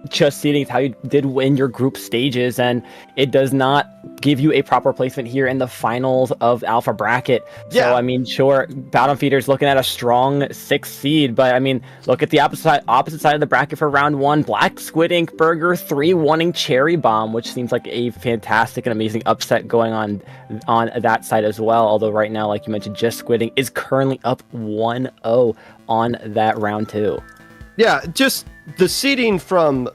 just seeding. It's how you did win your group stages, and it does not give you a proper placement here in the finals of Alpha Bracket. Yeah. So, I mean, sure, Bottom Feeders looking at a strong 6th seed, but I mean, look at the opposite side of the bracket for round 1. Black Squid Ink Burger 3-1ing Cherry Bomb, which seems like a fantastic and amazing upset going on that side as well. Although right now, like you mentioned, Just Squidding is currently up 1-0 on that round 2. Yeah, just the seeding from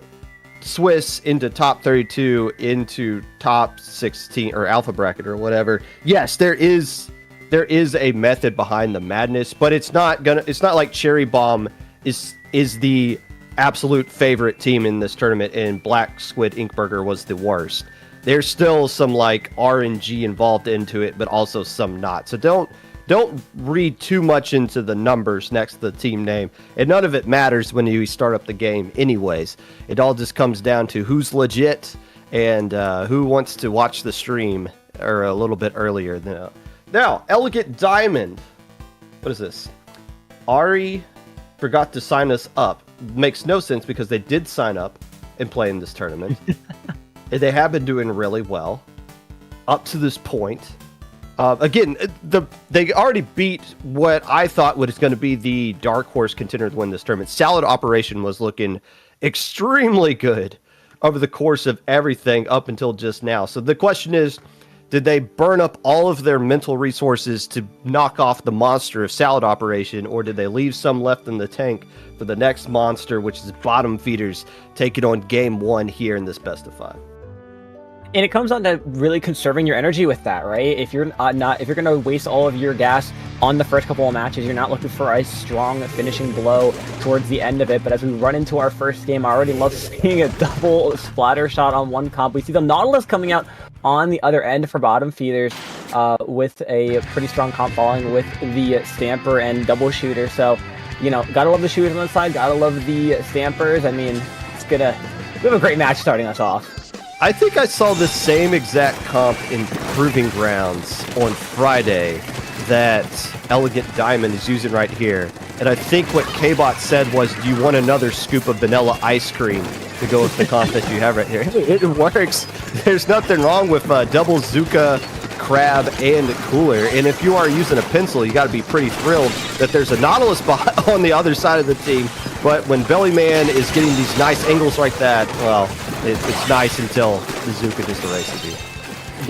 Swiss into top 32 into top 16 or Alpha Bracket or whatever. Yes, there is a method behind the madness, but it's not like Cherry Bomb is the absolute favorite team in this tournament, and Black Squid Inkburger was the worst. There's still some like RNG involved into it, but also some not. So don't read too much into the numbers next to the team name. And none of it matters when you start up the game anyways. It all just comes down to who's legit and who wants to watch the stream or a little bit earlier. Now, Elegant Diamond. What is this? Ari forgot to sign us up. Makes no sense because they did sign up and play in this tournament. They have been doing really well up to this point. Again, they already beat what I thought was going to be the dark horse contender to win this tournament. Salad Operation was looking extremely good over the course of everything up until just now. So the question is, did they burn up all of their mental resources to knock off the monster of Salad Operation, or did they leave some left in the tank for the next monster, which is Bottom Feeders, taking on Game 1 here in this best of 5? And it comes down to really conserving your energy with that, right? If you're going to waste all of your gas on the first couple of matches, you're not looking for a strong finishing blow towards the end of it. But as we run into our first game, I already love seeing a double splatter shot on one comp. We see the Nautilus coming out on the other end for Bottom Feeders with a pretty strong comp following with the Stamper and double shooter. So, you know, gotta love the shooters on the side, gotta love the Stampers. I mean, we have a great match starting us off. I think I saw the same exact comp in Proving Grounds on Friday that Elegant Diamond is using right here. And I think what K-Bot said was, do you want another scoop of vanilla ice cream to go with the comp that you have right here? It works. There's nothing wrong with double Zuka, Crab, and Cooler. And if you are using a pencil, you got to be pretty thrilled that there's a Nautilus bot on the other side of the team. But when Bellyman is getting these nice angles like that, well, it's nice until the Zuka just erases you.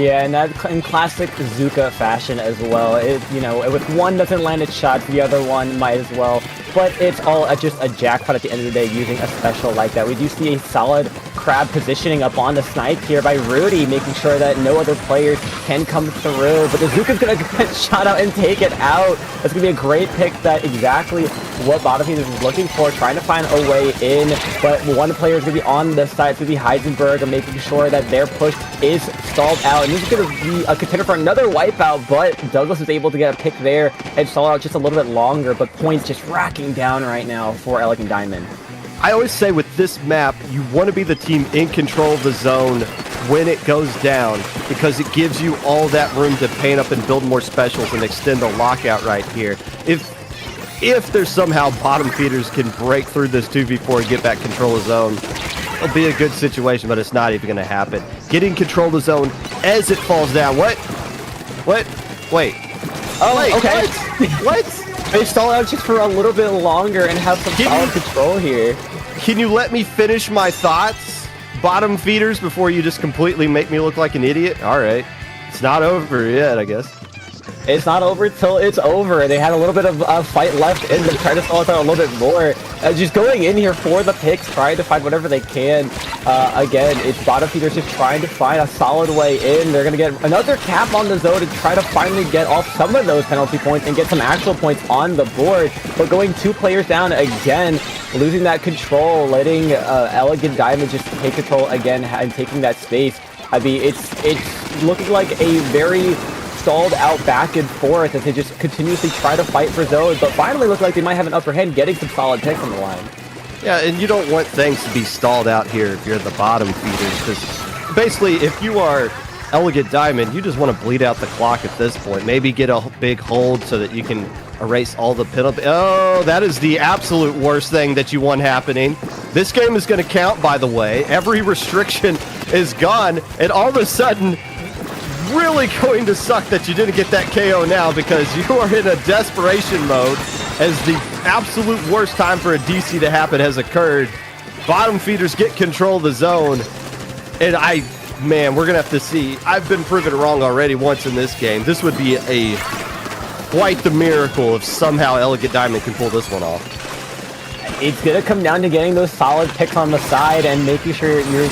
Yeah, and that in classic Zuka fashion as well. If one doesn't land its shot, the other one might as well. But it's all just a jackpot at the end of the day using a special like that. We do see a solid Crab positioning up on the snipe here by Rudy, making sure that no other players can come through. But the Zuka's going to get shot out and take it out. That's going to be a great pick. That exactly what Bottom Feeders is looking for, trying to find a way in. But one player is going to be on the side. It's going to be Heisenberg, and making sure that their push is stalled out. And this is going to be a contender for another wipeout, but Douglas is able to get a pick there and stall out just a little bit longer. But points just racking down right now for Elegant Diamond. I always say with this map, you want to be the team in control of the zone when it goes down, because it gives you all that room to paint up and build more specials and extend the lockout right here. If there's somehow Bottom Feeders can break through this 2v4 and get back control of zone, it'll be a good situation, but it's not even going to happen. Getting control of the zone as it falls down. What? Wait. Oh, wait, okay. What? They stall out just for a little bit longer and have some solid control here. Can you let me finish my thoughts, Bottom Feeders, before you just completely make me look like an idiot? All right. It's not over yet, I guess. It's not over till it's over. They had a little bit of a fight left in them, trying to stall it out a little bit more. Just going in here for the picks, trying to find whatever they can. Again, it's Bottom Feeders just trying to find a solid way in. They're going to get another cap on the zone to try to finally get off some of those penalty points and get some actual points on the board. But going 2 players down again, losing that control, letting Elegant Diamond just take control again and taking that space. I mean, it's looking like a very stalled out back and forth as they just continuously try to fight for zones, but finally look like they might have an upper hand, getting some solid picks on the line. Yeah, and you don't want things to be stalled out here if you're the Bottom Feeders, because basically if you are Elegant Diamond, you just want to bleed out the clock at this point. Maybe get a big hold so that you can erase all the penalty. Oh, that is the absolute worst thing that you want happening. This game is going to count, by the way. Every restriction is gone, and all of a sudden, really going to suck that you didn't get that KO now, because you are in a desperation mode as the absolute worst time for a DC to happen has occurred. Bottom Feeders get control of the zone, and man, we're going to have to see. I've been proven wrong already once in this game. This would be quite the miracle if somehow Elegant Diamond can pull this one off. It's going to come down to getting those solid picks on the side and making sure you're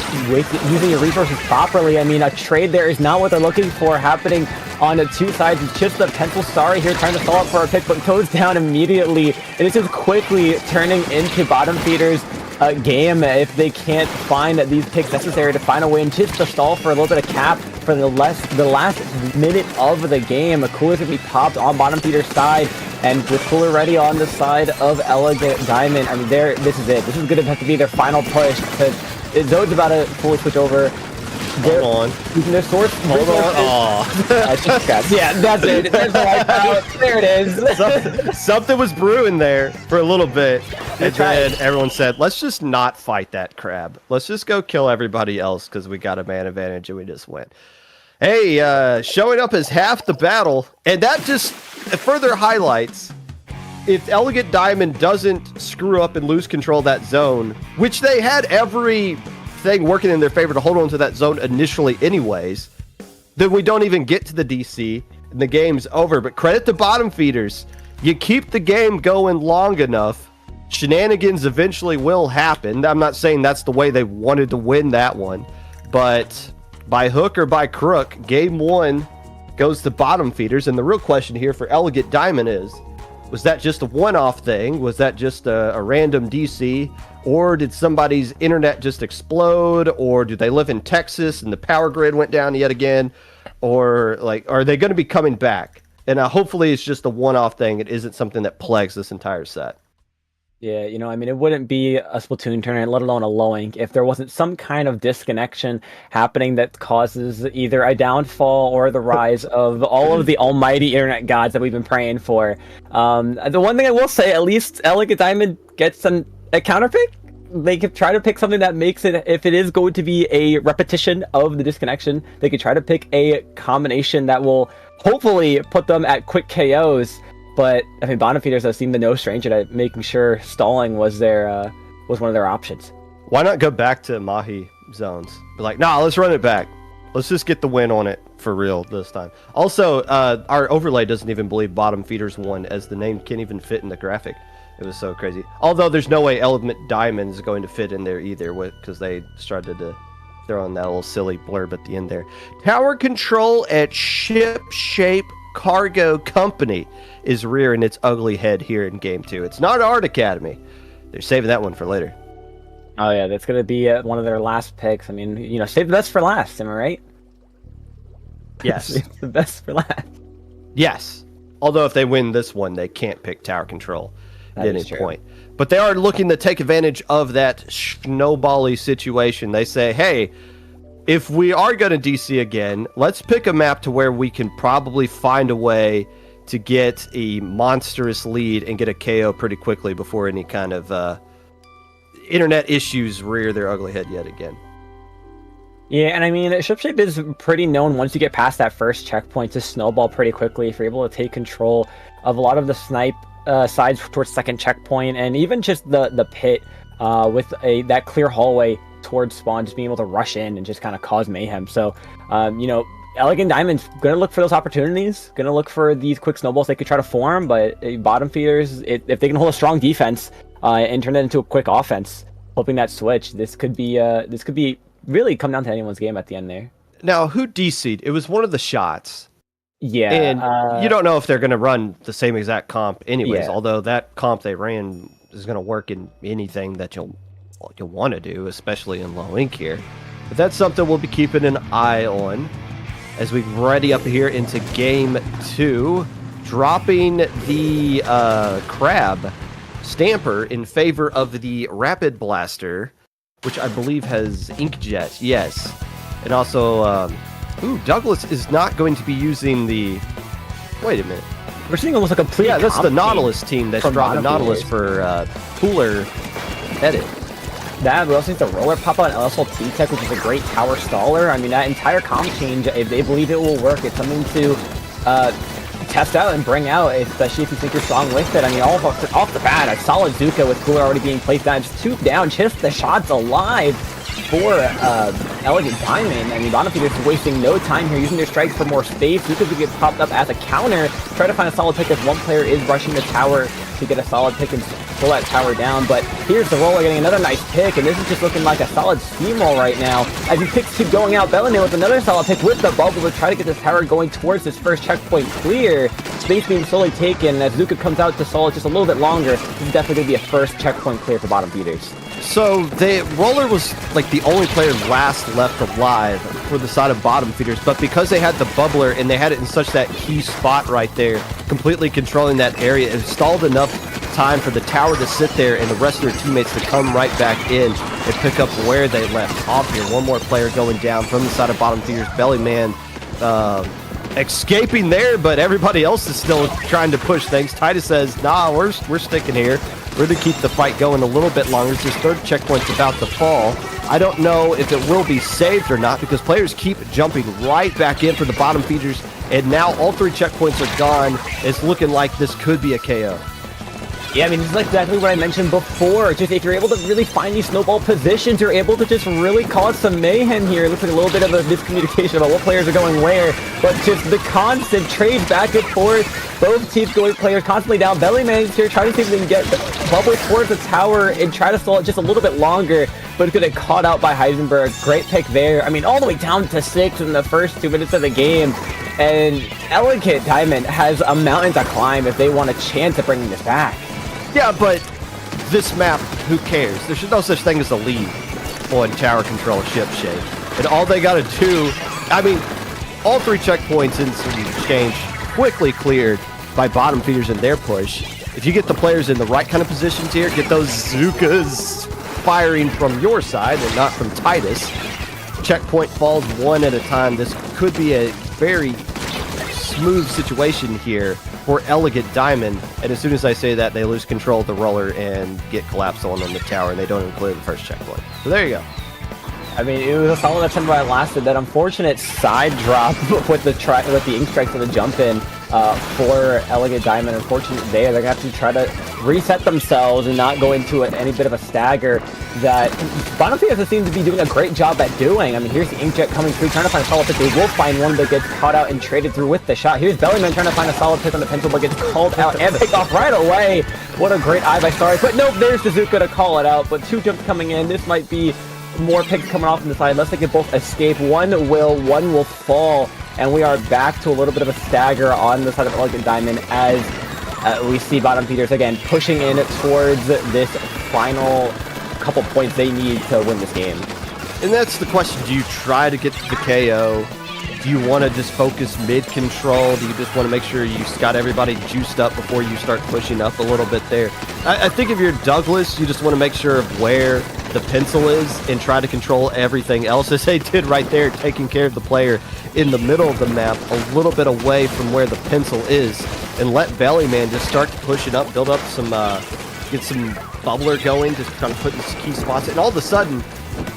using your resources properly. I mean, a trade there is not what they're looking for happening on the 2 sides. It's just the Pencil Starry here trying to stall up for a pick, but goes down immediately. And it's just quickly turning into Bottom Feeders game if they can't find these picks necessary to find a win, just to stall for a little bit of cap for the last minute of the game. Cooler's gonna be popped on bottom feeder's side, and with Cooler ready on the side of Elegant Diamond, I mean, this is it. This is gonna have to be their final push, because Zode's about to fully switch over. Hold on. Using their source. Hold on. Aw. Yeah, that's it. There's the wipeout. There it is. Something was brewing there for a little bit. And then everyone said, let's just not fight that crab. Let's just go kill everybody else because we got a man advantage and we just went. Hey, showing up as half the battle. And that just further highlights, if Elegant Diamond doesn't screw up and lose control of that zone, which they had every thing working in their favor to hold on to that zone initially anyways, then we don't even get to the DC and the game's over. But credit to bottom feeders, you keep the game going long enough, shenanigans eventually will happen. I'm not saying that's the way they wanted to win that one, but by hook or by crook, game one goes to bottom feeders. And the real question here for Elegant Diamond is, was that just a one-off thing? Was that just a random DC? Or did somebody's internet just explode? Or do they live in Texas and the power grid went down yet again? Or like, are they going to be coming back? And hopefully it's just a one-off thing. It isn't something that plagues this entire set. Yeah, I mean, it wouldn't be a Splatoon tournament, let alone a Lowing, if there wasn't some kind of disconnection happening that causes either a downfall or the rise of all of the almighty internet gods that we've been praying for. The one thing I will say, at least Elegant Diamond gets a counter pick. They could try to pick something that makes it, if it is going to be a repetition of the disconnection, they could try to pick a combination that will hopefully put them at quick KOs. But I mean, bottom feeders have seemed to no stranger to making sure stalling was one of their options. Why not go back to Mahi zones? Be like, nah, let's run it back. Let's just get the win on it for real this time. Also, our overlay doesn't even believe bottom feeders won, as the name can't even fit in the graphic. It was so crazy. Although there's no way Element Diamond is going to fit in there either, because they started to throw in that little silly blurb at the end there. Tower control at Ship Shape Cargo Company is rearing its ugly head here in Game 2. It's not Art Academy. They're saving that one for later. Oh yeah, that's going to be one of their last picks. I mean, save the best for last, am I right? Yes. Save the best for last. Yes. Although if they win this one, they can't pick tower control at any point. True. But they are looking to take advantage of that snowbally situation. They say, hey, if we are going to DC again, let's pick a map to where we can probably find a way to get a monstrous lead and get a KO pretty quickly before any kind of internet issues rear their ugly head yet again. Yeah, and I mean, Shipshape is pretty known once you get past that first checkpoint to snowball pretty quickly if you're able to take control of a lot of the snipe sides towards second checkpoint, and even just the pit with that clear hallway towards spawn, just being able to rush in and just kind of cause mayhem. So, Elegant Diamond's going to look for those opportunities, going to look for these quick snowballs they could try to form, but bottom feeders, if they can hold a strong defense and turn that into a quick offense, hoping that switch, this could be really come down to anyone's game at the end there. Now, who DC'd? It was one of the shots. Yeah. And you don't know if they're going to run the same exact comp anyways, Yeah. although that comp they ran is going to work in anything that you'll want to do, especially in low ink here. But that's something we'll be keeping an eye on as we ready up here into game 2, dropping the crab stamper in favor of the rapid blaster, which I believe has inkjet. Yes. And also Douglas is not going to be using the wait a minute. We're seeing almost a complete that's the Nautilus team that's dropping Nautilus for cooler edit. That, we also need the roller pop out LSLT tech, which is a great tower staller. I mean, that entire comp change, if they believe it will work, it's something to test out and bring out, especially if you think you're strong with it. I mean, off the bat, a solid Zuka with Cooler already being placed down, just 2 down, just the shots alive for Elegant Diamond. I mean, bottom feeders wasting no time here, using their strikes for more space. Zuka could get popped up as a counter, try to find a solid pick if one player is rushing the tower to get a solid pick and pull that tower down. But here's the roller getting another nice pick, and this is just looking like a solid steamroll right now. As his picks keep going out, Bellinet with another solid pick with the bubble to try to get this tower going towards this first checkpoint clear. Space being slowly taken as Zuka comes out to solid just a little bit longer. This is definitely going to be a first checkpoint clear for bottom feeders. So Roller was like the only player last left alive for the side of bottom feeders, but because they had the bubbler and they had it in such that key spot right there, completely controlling that area, it stalled enough time for the tower to sit there and the rest of their teammates to come right back in and pick up where they left off here. One more player going down from the side of bottom feeders. Bellyman escaping there, but everybody else is still trying to push things. Titus says, nah, we're sticking here. We're going to keep the fight going a little bit longer. This third checkpoint's about to fall. I don't know if it will be saved or not because players keep jumping right back in for the bottom feeders, and now all 3 checkpoints are gone. It's looking like this could be a KO. Yeah, I mean, this is exactly what I mentioned before. Just if you're able to really find these snowball positions, you're able to just really cause some mayhem here. It looks like a little bit of a miscommunication about what players are going where, but just the constant trades back and forth. Both teams going players constantly down. Bellyman is here trying to see if they can get the bubble towards the tower and try to stall it just a little bit longer, but it's going to get caught out by Heisenberg. Great pick there. I mean, all the way down to 6 in the first 2 minutes of the game. And Elegant Diamond has a mountain to climb if they want a chance at bringing this back. Yeah, but this map, who cares? There's no such thing as a lead on tower control ship shape. And all they got to do, I mean, all 3 checkpoints in some exchange quickly cleared by bottom feeders in their push. If you get the players in the right kind of positions here, get those Zookas firing from your side and not from Titus. Checkpoint falls 1 at a time. This could be a very smooth situation here for Elegant Diamond, and as soon as I say that, they lose control of the roller and get collapsed on the tower, and they don't even clear the first checkpoint. So there you go. I mean, it was a solid attempt by Lasted. That unfortunate side drop with the ink strikes and the jump in for Elegant Diamond. Unfortunate there. They're going to have to try to reset themselves and not go into any bit of a stagger that Bottom Feeders seem to be doing a great job at doing. I mean, here's the Inkjet coming through, trying to find a solid pick. They will find one that gets caught out and traded through with the shot. Here's Bellyman trying to find a solid pick on the pencil, but gets called out and picked off right away. What a great eye by Stars. But nope, there's Suzuka to call it out. But 2 jumps coming in. This might be more picks coming off on the side. Unless they can both escape. One will fall. And we are back to a little bit of a stagger on the side of Elegant Diamond as we see Bottom Feeders again pushing in towards this final couple points they need to win this game. And that's the question. Do you try to get to the KO? Do you want to just focus mid control? Do you just want to make sure you got everybody juiced up before you start pushing up a little bit there? I think if you're Douglas, you just want to make sure of where the pencil is and try to control everything else, as they did right there, taking care of the player in the middle of the map, a little bit away from where the pencil is, and let Bellyman just start pushing up, build up some, get some bubbler going, just kind of put in key spots, and all of a sudden,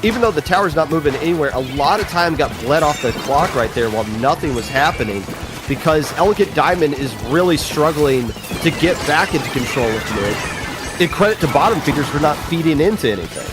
even though the tower's not moving anywhere, a lot of time got bled off the clock right there while nothing was happening, because Elegant Diamond is really struggling to get back into control of mid. And credit to Bottom Feeders for not feeding into anything.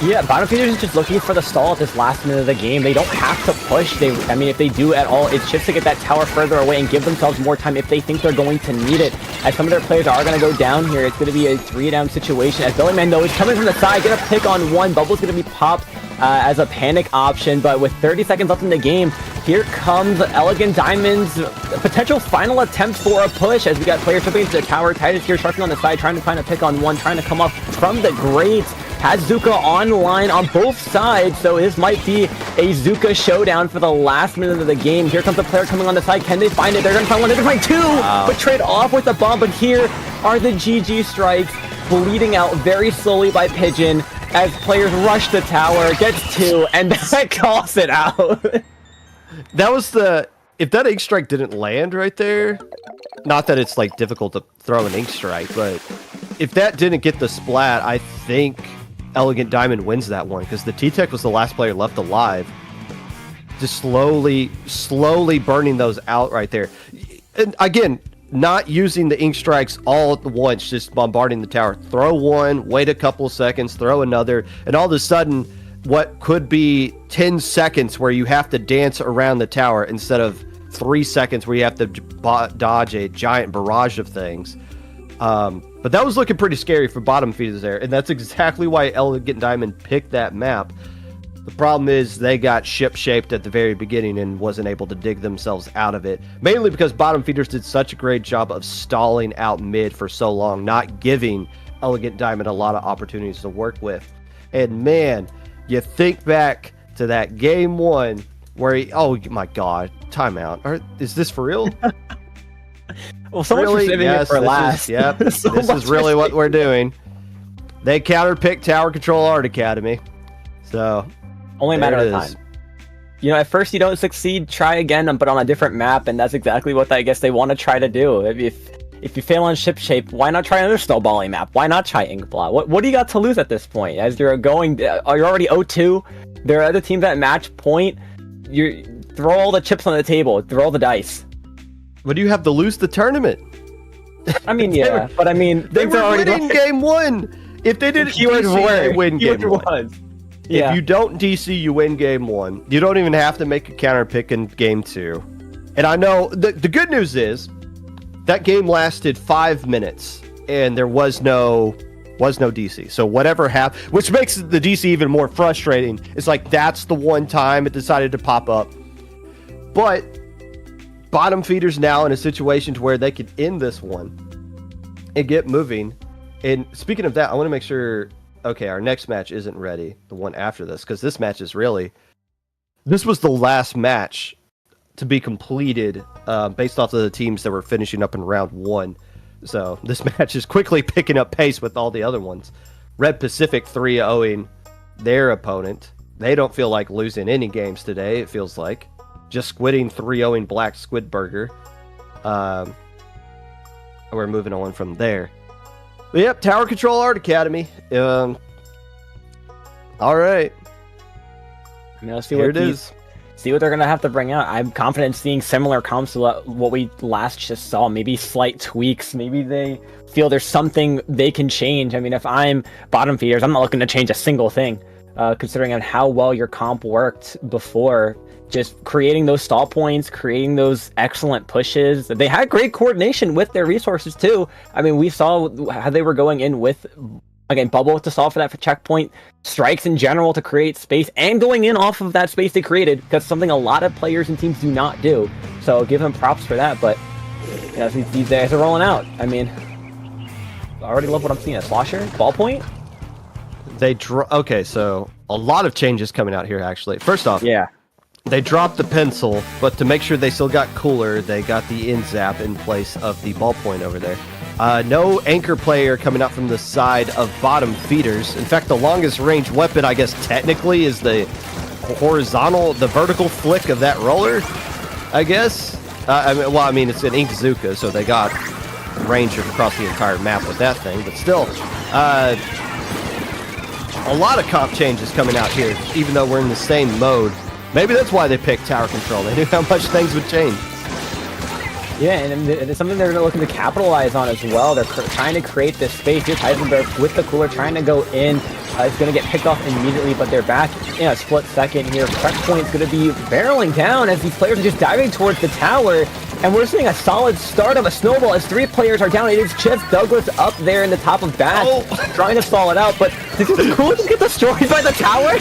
Yeah, Bottom Feeders is just looking for the stall at this last minute of the game. They don't have to push. I mean, if they do at all, it's just to get that tower further away and give themselves more time if they think they're going to need it. As some of their players are going to go down here, it's going to be a 3-down situation. As Bellyman, though, is coming from the side, get a pick on one. Bubble's going to be popped as a panic option, but with 30 seconds left in the game, here comes Elegant Diamond's potential final attempt for a push as we got players jumping into the tower. Titus here sharking on the side, trying to find a pick on one, trying to come up from the grates. Has Zuka online on both sides, so this might be a Zuka showdown for the last minute of the game. Here comes the player coming on the side. Can they find it? They're going to find one. They're going to find 2, but trade off with the bomb. But here are the GG strikes bleeding out very slowly by Pigeon as players rush the tower, gets 2, and that calls it out. That was if that ink strike didn't land right there, not that it's like difficult to throw an ink strike, but if that didn't get the splat, I think Elegant Diamond wins that one, because the T-Tech was the last player left alive. Just slowly burning those out right there. And again, not using the ink strikes all at once, just bombarding the tower. Throw one, wait a couple seconds, throw another, and all of a sudden, what could be 10 seconds where you have to dance around the tower instead of 3 seconds where you have to dodge a giant barrage of things. But that was looking pretty scary for Bottom Feeders there, and that's exactly why Elegant Diamond picked that map. The problem is they got ship-shaped at the very beginning and wasn't able to dig themselves out of it, mainly because Bottom Feeders did such a great job of stalling out mid for so long, not giving Elegant Diamond a lot of opportunities to work with. And man, you think back to that game 1 where oh my god, timeout. Is this for real? Well, so much for saving it for last. Yep, this is really what we're doing. They counterpicked Tower Control Art Academy. So, only a matter of time. You know, at first you don't succeed, try again, but on a different map, and that's exactly what I guess they want to try to do. If you fail on ship shape, why not try another snowballing map? Why not try Inkblot? What do you got to lose at this point? As you're going, you're already 0-2. There are other teams at match point. You throw all the chips on the table, throw all the dice. What do you have to lose the tournament? I mean, yeah, but I mean, they were winning game 1. If they didn't DC, they win game 1. Yeah. If you don't DC, you win game 1. You don't even have to make a counter pick in game 2. And I know the good news is that game lasted 5 minutes and there was no DC. So whatever happened, which makes the DC even more frustrating. It's like that's the one time it decided to pop up. But bottom feeders now in a situation to where they could end this one and get moving. And speaking of that, I want to make sure. Okay, our next match isn't ready. The one after this, because this match is really. This was the last match to be completed based off of the teams that were finishing up in round 1. So this match is quickly picking up pace with all the other ones. Red Pacific 3-0ing their opponent. They don't feel like losing any games today, it feels like. Just Squidding 3-0ing Black Squid Burger. We're moving on from there. But yep, Tower Control Art Academy. All right. Now see what they're gonna have to bring out. I'm confident in seeing similar comps to what we last just saw. Maybe slight tweaks. Maybe they feel there's something they can change. I mean, if I'm bottom feeders, I'm not looking to change a single thing, considering on how well your comp worked before. Just creating those stall points, creating those excellent pushes. They had great coordination with their resources too. I mean, we saw how they were going in with, again, bubble to solve for that checkpoint, strikes in general to create space, and going in off of that space they created. That's something a lot of players and teams do not do. So give them props for that. But you know, these guys are rolling out. I mean, I already love what I'm seeing. A slosher, ballpoint. Okay, so a lot of changes coming out here. Actually, first off, yeah. They dropped the pencil, but to make sure they still got cooler, they got the end zap in place of the ballpoint over there. No anchor player coming out from the side of bottom feeders. In fact, the longest range weapon, I guess technically, is the vertical flick of that roller, I guess. I mean, it's an Ink Zuka, so they got range across the entire map with that thing, but still, a lot of comp changes coming out here, even though we're in the same mode. Maybe that's why they picked Tower Control. They knew how much things would change. Yeah, and it's something they're looking to capitalize on as well. They're trying to create this space. Here's Heisenberg with the cooler trying to go in. It's going to get picked off immediately, but they're back in a split second here. Checkpoint's going to be barreling down as these players are just diving towards the tower. And we're seeing a solid start of a snowball as 3 players are down. It is just Douglas up there in the top of Bats trying to stall it out. But this is cool to get destroyed by the tower.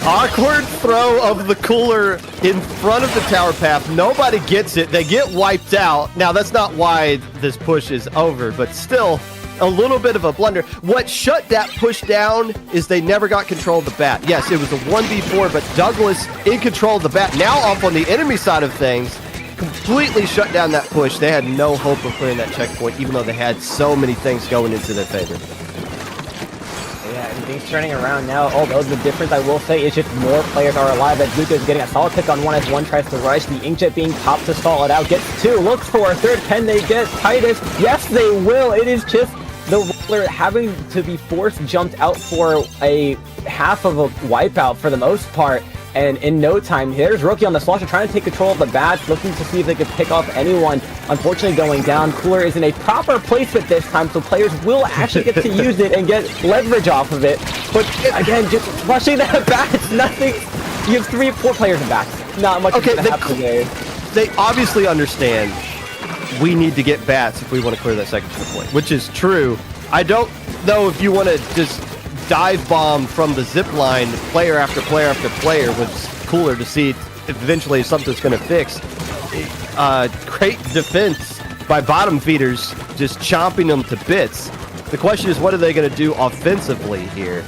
Awkward throw of the cooler in front of the tower path. Nobody gets it. They get wiped out. Now, that's not why this push is over, but still a little bit of a blunder. What shut that push down is they never got control of the bat. Yes, it was a 1v4, but Douglas in control of the bat. Now off on the enemy side of things, completely shut down that push. They had no hope of clearing that checkpoint, even though they had so many things going into their favor. Yeah, and things turning around now, although the difference I will say is just more players are alive as Zuka is getting a solid pick on one as one tries to rush. The Inkjet being popped to stall it out, gets 2, looks for a third. Can they get Titus? Yes, they will. It is just the roller having to be force jumped out for a half of a wipeout for the most part. And in no time, there's Rookie on the slosher trying to take control of the bats, looking to see if they could pick off anyone. Unfortunately, going down. Cooler is in a proper placement this time, so players will actually get to use it and get leverage off of it. But again, just rushing that bats, nothing. You have 3 or 4 players in bats. Not much is going to happen today. They obviously understand we need to get bats if we want to clear that second checkpoint, which is true. I don't know if you want to just dive bomb from the zip line player after player after player was cooler to see eventually something's going to fix. Great defense by bottom feeders, just chomping them to bits. The question is, what are they going to do offensively here?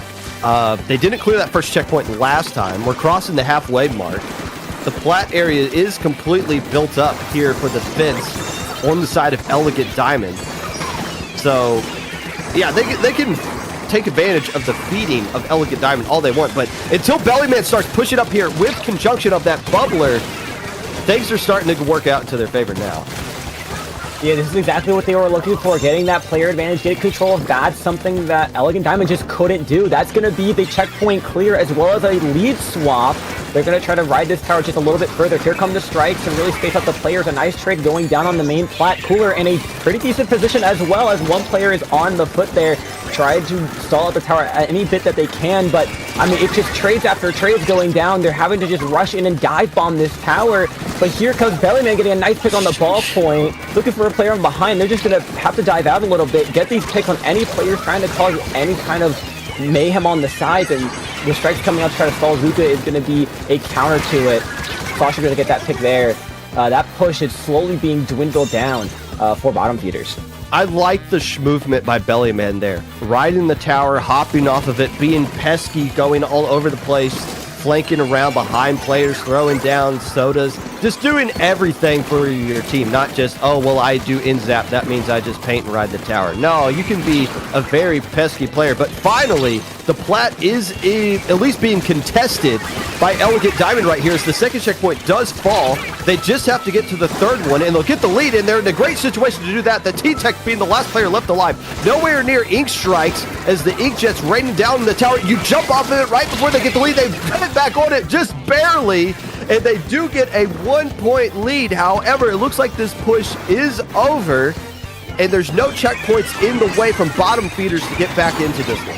They didn't clear that first checkpoint last time. We're crossing the halfway mark. The plat area is completely built up here for the fence on the side of Elegant Diamond. So, yeah, they can take advantage of the feeding of Elegant Diamond all they want, but until Bellyman starts pushing up here with conjunction of that bubbler, things are starting to work out into their favor now. Yeah, this is exactly what they were looking for, getting that player advantage, getting control of that, something that Elegant Diamond just couldn't do. That's going to be the checkpoint clear as well as a lead swap. They're going to try to ride this tower just a little bit further. Here come the strikes and really space out the players. A nice trade going down on the main plat. Cooler in a pretty decent position as well as one player is on the foot there. Tried to stall out the tower at any bit that they can, but I mean, it's just trades after trades going down. They're having to just rush in and dive bomb this tower. But here comes Bellyman getting a nice pick on the ball point. Looking for a player from behind. They're just going to have to dive out a little bit, get these picks on any players trying to cause any kind of mayhem on the sides, and the strikes coming out to try to stall Zuka is going to be a counter to it. Slasher going to get that pick there. That push is slowly being dwindled down for bottom feeders. I like the movement by Bellyman there. Riding the tower, hopping off of it, being pesky, going all over the place, flanking around behind players, throwing down sodas, just doing everything for your team, not just, oh, well, I do in-zap, that means I just paint and ride the tower. No, you can be a very pesky player, but finally, the plat is at least being contested by Elegant Diamond right here as the second checkpoint does fall. They just have to get to the third one, and they'll get the lead, and they're in a great situation to do that. The T-Tech being the last player left alive. Nowhere near Ink strikes as the Ink Jet's raining down in the tower. You jump off of it right before they get the lead. They pivot back on it just barely, and they do get a 1-point lead. However, it looks like this push is over, and there's no checkpoints in the way from bottom feeders to get back into this one.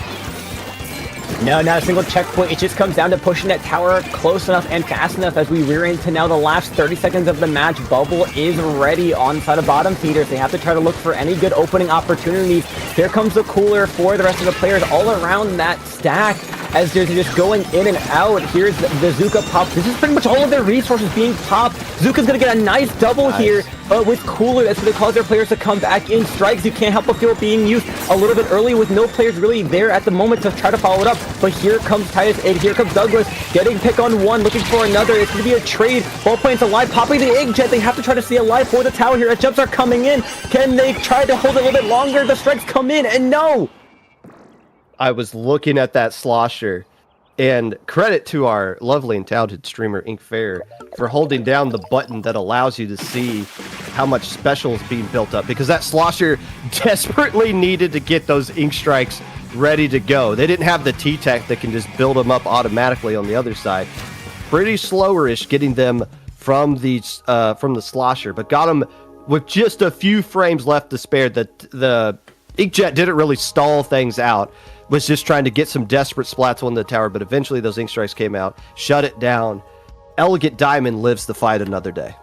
No, not a single checkpoint. It just comes down to pushing that tower close enough and fast enough as we rear into now the last 30 seconds of the match. Bubble is ready on the side of bottom feeders. They have to try to look for any good opening opportunities. Here comes the cooler for the rest of the players all around that stack as they're just going in and out. Here's the Zuka pop. This is pretty much all of their resources being popped. Zuka's going to get a nice double here, but with cooler, that's going to cause their players to come back in. Strikes, you can't help but feel it being used a little bit early with no players really there at the moment to try to follow it up. But here comes Titus and here comes Douglas getting pick on one, looking for another. It's going to be a trade. Ball points alive, popping the egg jet. They have to try to stay alive for the tower here. As jumps are coming in. Can they try to hold it a little bit longer? The strikes come in, and no! I was looking at that slosher, and credit to our lovely and talented streamer Ink Fair for holding down the button that allows you to see how much special is being built up, because that slosher desperately needed to get those ink strikes ready to go. They didn't have the T-Tech that can just build them up automatically on the other side. Pretty slowerish getting them from the slosher, but got them with just a few frames left to spare. The Inkjet didn't really stall things out, was just trying to get some desperate splats on the tower, but eventually those ink strikes came out, shut it down. Elegant Diamond lives the fight another day.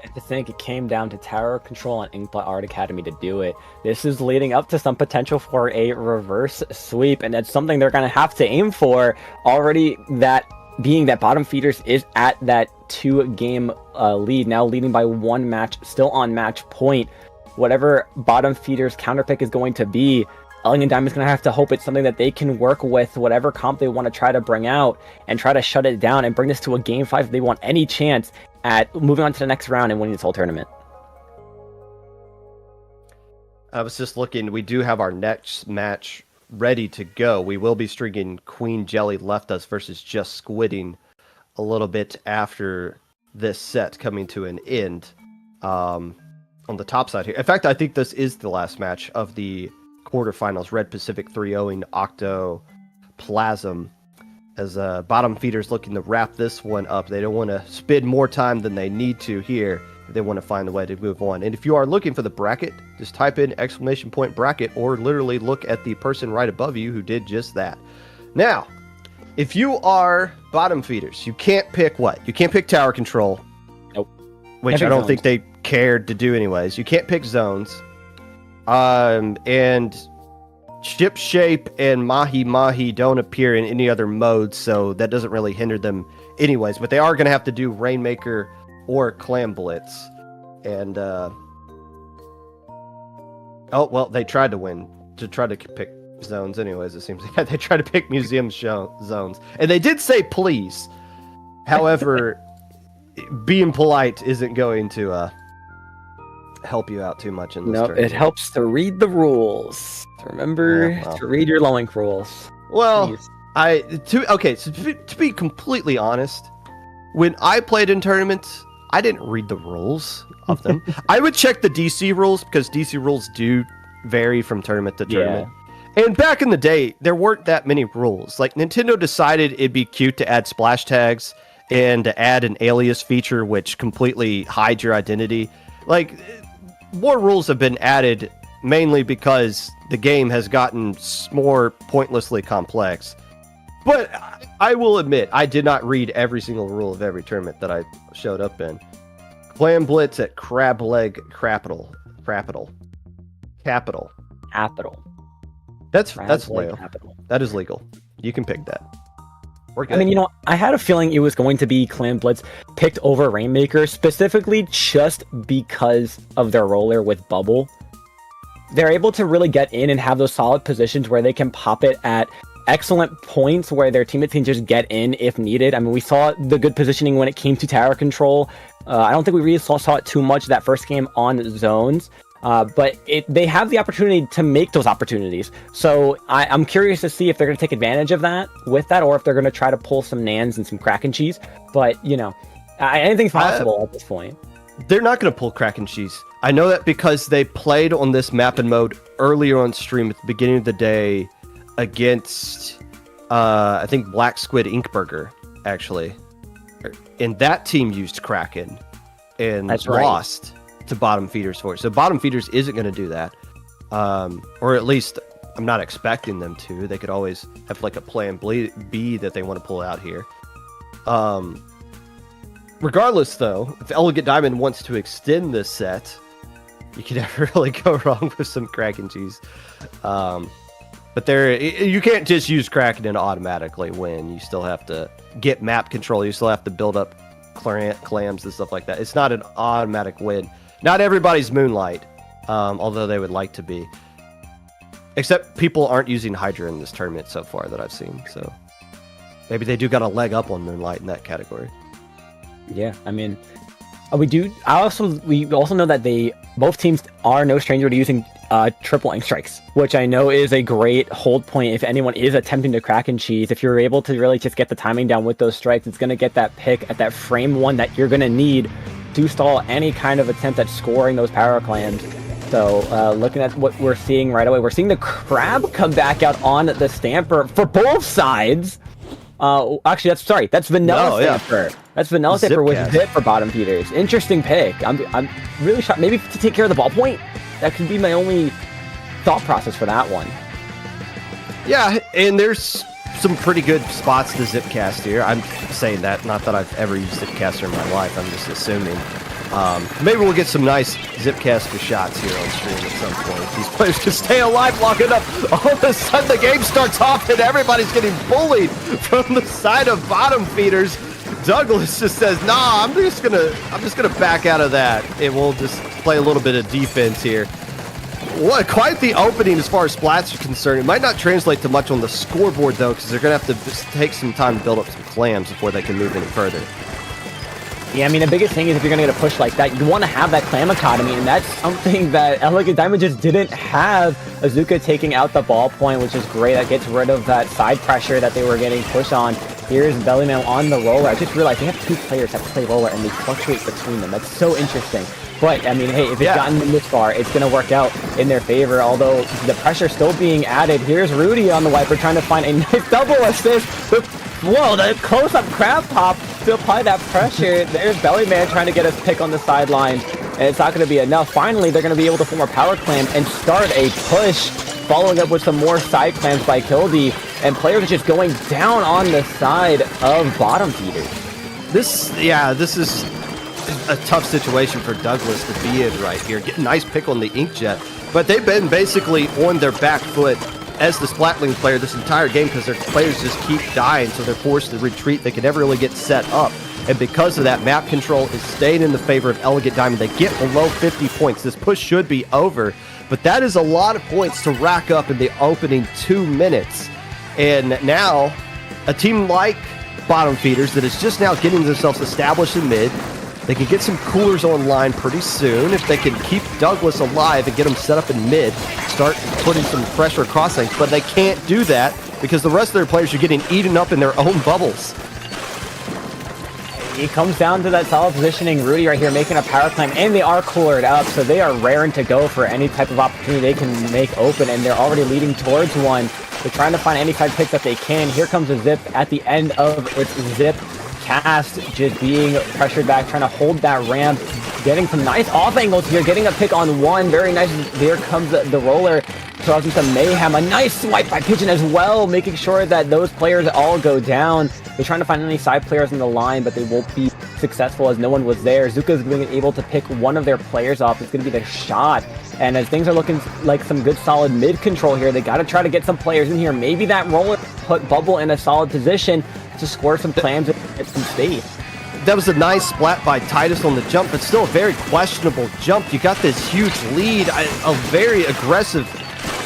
I think it came down to tower control and Inkblot Art Academy to do it. This is leading up to some potential for a reverse sweep, and that's something they're going to have to aim for already, that being that bottom feeders is at that 2-game lead, now leading by 1 match, still on match point. Whatever bottom feeders counterpick is going to be, Elegant Diamond's going to have to hope it's something that they can work with, whatever comp they want to try to bring out, and try to shut it down and bring this to a game 5 if they want any chance at moving on to the next round and winning this whole tournament. I was just looking, we do have our next match ready to go. We will be streaming Queen Jelly Left Us versus Just Squidding a little bit after this set coming to an end on the top side here. In fact, I think this is the last match of the quarterfinals. Red Pacific 3-0ing OctoPlasm as bottom feeders looking to wrap this one up. They don't want to spend more time than they need to here. They want to find a way to move on. And if you are looking for the bracket, just type in !bracket or literally look at the person right above you who did just that. Now, if you are bottom feeders, you can't pick what? You can't pick tower control. Nope. Which I don't think they cared to do anyways. You can't pick zones. And ship shape and mahi mahi don't appear in any other modes, so that doesn't really hinder them anyways. But they are going to have to do Rainmaker or Clam Blitz. And Oh, well, they tried to win. To try to pick zones anyways, it seems like. They tried to pick museum zones. And they did say please. However, being polite isn't going to help you out too much in this tournament. It helps to read the rules. Remember to read your Lowink rules. Well, Please. To be completely honest, when I played in tournaments, I didn't read the rules of them. I would check the DC rules because DC rules do vary from tournament to tournament. And back in the day, there weren't that many rules. Like, Nintendo decided it'd be cute to add splash tags and to add an alias feature which completely hides your identity. Like, more rules have been added mainly because the game has gotten more pointlessly complex. But I will admit, I did not read every single rule of every tournament that I showed up in. Clam Blitz at Crab Leg Capital. That's legal. That is legal. You can pick that. I mean, I had a feeling it was going to be Clam Blitz picked over Rainmaker, specifically just because of their roller with Bubble. They're able to really get in and have those solid positions where they can pop it at excellent points where their teammates can just get in if needed. I mean, we saw the good positioning when it came to tower control. I don't think we really saw it too much that first game on zones. But they have the opportunity to make those opportunities. So I'm curious to see if they're going to take advantage of that with that, or if they're going to try to pull some Nans and some crack and cheese. But, anything's possible at this point. They're not going to pull crack and cheese. I know that because they played on this map and mode earlier on stream at the beginning of the day against, I think, Black Squid Inkburger, actually. And that team used Kraken and lost to Bottom Feeders for it. So Bottom Feeders isn't going to do that. Or at least I'm not expecting them to. They could always have like a plan B that they want to pull out here. Regardless, though, if Elegant Diamond wants to extend this set, you can never really go wrong with some Kraken cheese. But you can't just use Kraken and automatically win. You still have to get map control. You still have to build up clams and stuff like that. It's not an automatic win. Not everybody's Moonlight, although they would like to be. Except people aren't using Hydra in this tournament so far that I've seen. So maybe they do got a leg up on Moonlight in that category. Yeah, I mean, we also know that both teams are no stranger to using triple ink strikes, which I know is a great hold point if anyone is attempting to crack and cheese. If you're able to really just get the timing down with those strikes, it's going to get that pick at that frame one that you're going to need to stall any kind of attempt at scoring those power clams. So looking at what we're seeing right away, we're seeing the crab come back out on the Stamper for both sides. Actually, that's Vanilla Stamper. That's Vanilla Stamper with Zip for Bottom Feeders. Interesting pick. I'm really shocked. Maybe to take care of the ball point. That could be my only thought process for that one. Yeah, and there's some pretty good spots to Zipcast here. I'm saying that, not that I've ever used Zipcaster in my life. I'm just assuming. Maybe we'll get some nice Zipcaster shots here on stream at some point. These players can stay alive long enough. All of a sudden, the game starts off and everybody's getting bullied from the side of Bottom Feeders. Douglas just says, "Nah, I'm just gonna back out of that, and we'll just play a little bit of defense here." What quite the opening as far as splats are concerned. It might not translate to much on the scoreboard though, because they're gonna have to just take some time to build up some clams before they can move any further. Yeah, I mean, the biggest thing is if you're going to get a push like that, you want to have that clam economy, and that's something that Elegant Diamond just didn't have. Azuka taking out the ball point, which is great. That gets rid of that side pressure that they were getting pushed on. Here's Bellyman on the roller. I just realized they have two players that play roller, and they fluctuate between them. That's so interesting. But, I mean, hey, if it's gotten them this far, it's going to work out in their favor, although the pressure's still being added. Here's Rudy on the wiper trying to find a nice double assist. Whoa, the close-up crab pop to apply that pressure. There's Bellyman trying to get his pick on the sideline, and it's not going to be enough. Finally, they're going to be able to form a power clam and start a push, following up with some more side clams by Kildy, and players are just going down on the side of Bottom Feeders. This is a tough situation for Douglas to be in right here. Get a nice pick on the Inkjet, but they've been basically on their back foot as the Splatling player this entire game because their players just keep dying, so they're forced to retreat. They can never really get set up. And because of that, map control is staying in the favor of Elegant Diamond. They get below 50 points. This push should be over. but that is a lot of points to rack up in the opening 2 minutes. And now, a team like Bottom Feeders that is just now getting themselves established in mid, they can get some coolers online pretty soon if they can keep Douglas alive and get him set up in mid, start putting some pressure across things, but they can't do that because the rest of their players are getting eaten up in their own bubbles. It comes down to that solid positioning. Rudy right here making a power climb, and they are coolered up, so they are raring to go for any type of opportunity they can make open, and they're already leading towards one. They're trying to find any side picks that they can. Here comes a Zip at the end of its Zip cast, just being pressured back, trying to hold that ramp, getting some nice off angles here, getting a pick on one. Very nice. There comes the roller, causing some mayhem. A nice swipe by Pigeon as well, making sure that those players all go down. They're trying to find any side players in the line, but they won't be successful as no one was there. Zuka's being able to pick one of their players off. It's going to be their shot. And as things are looking like some good solid mid control here, they got to try to get some players in here. Maybe that roller put Bubble in a solid position to score some clams and get some space. That was a nice splat by Titus on the jump, but still a very questionable jump. You got this huge lead, a very aggressive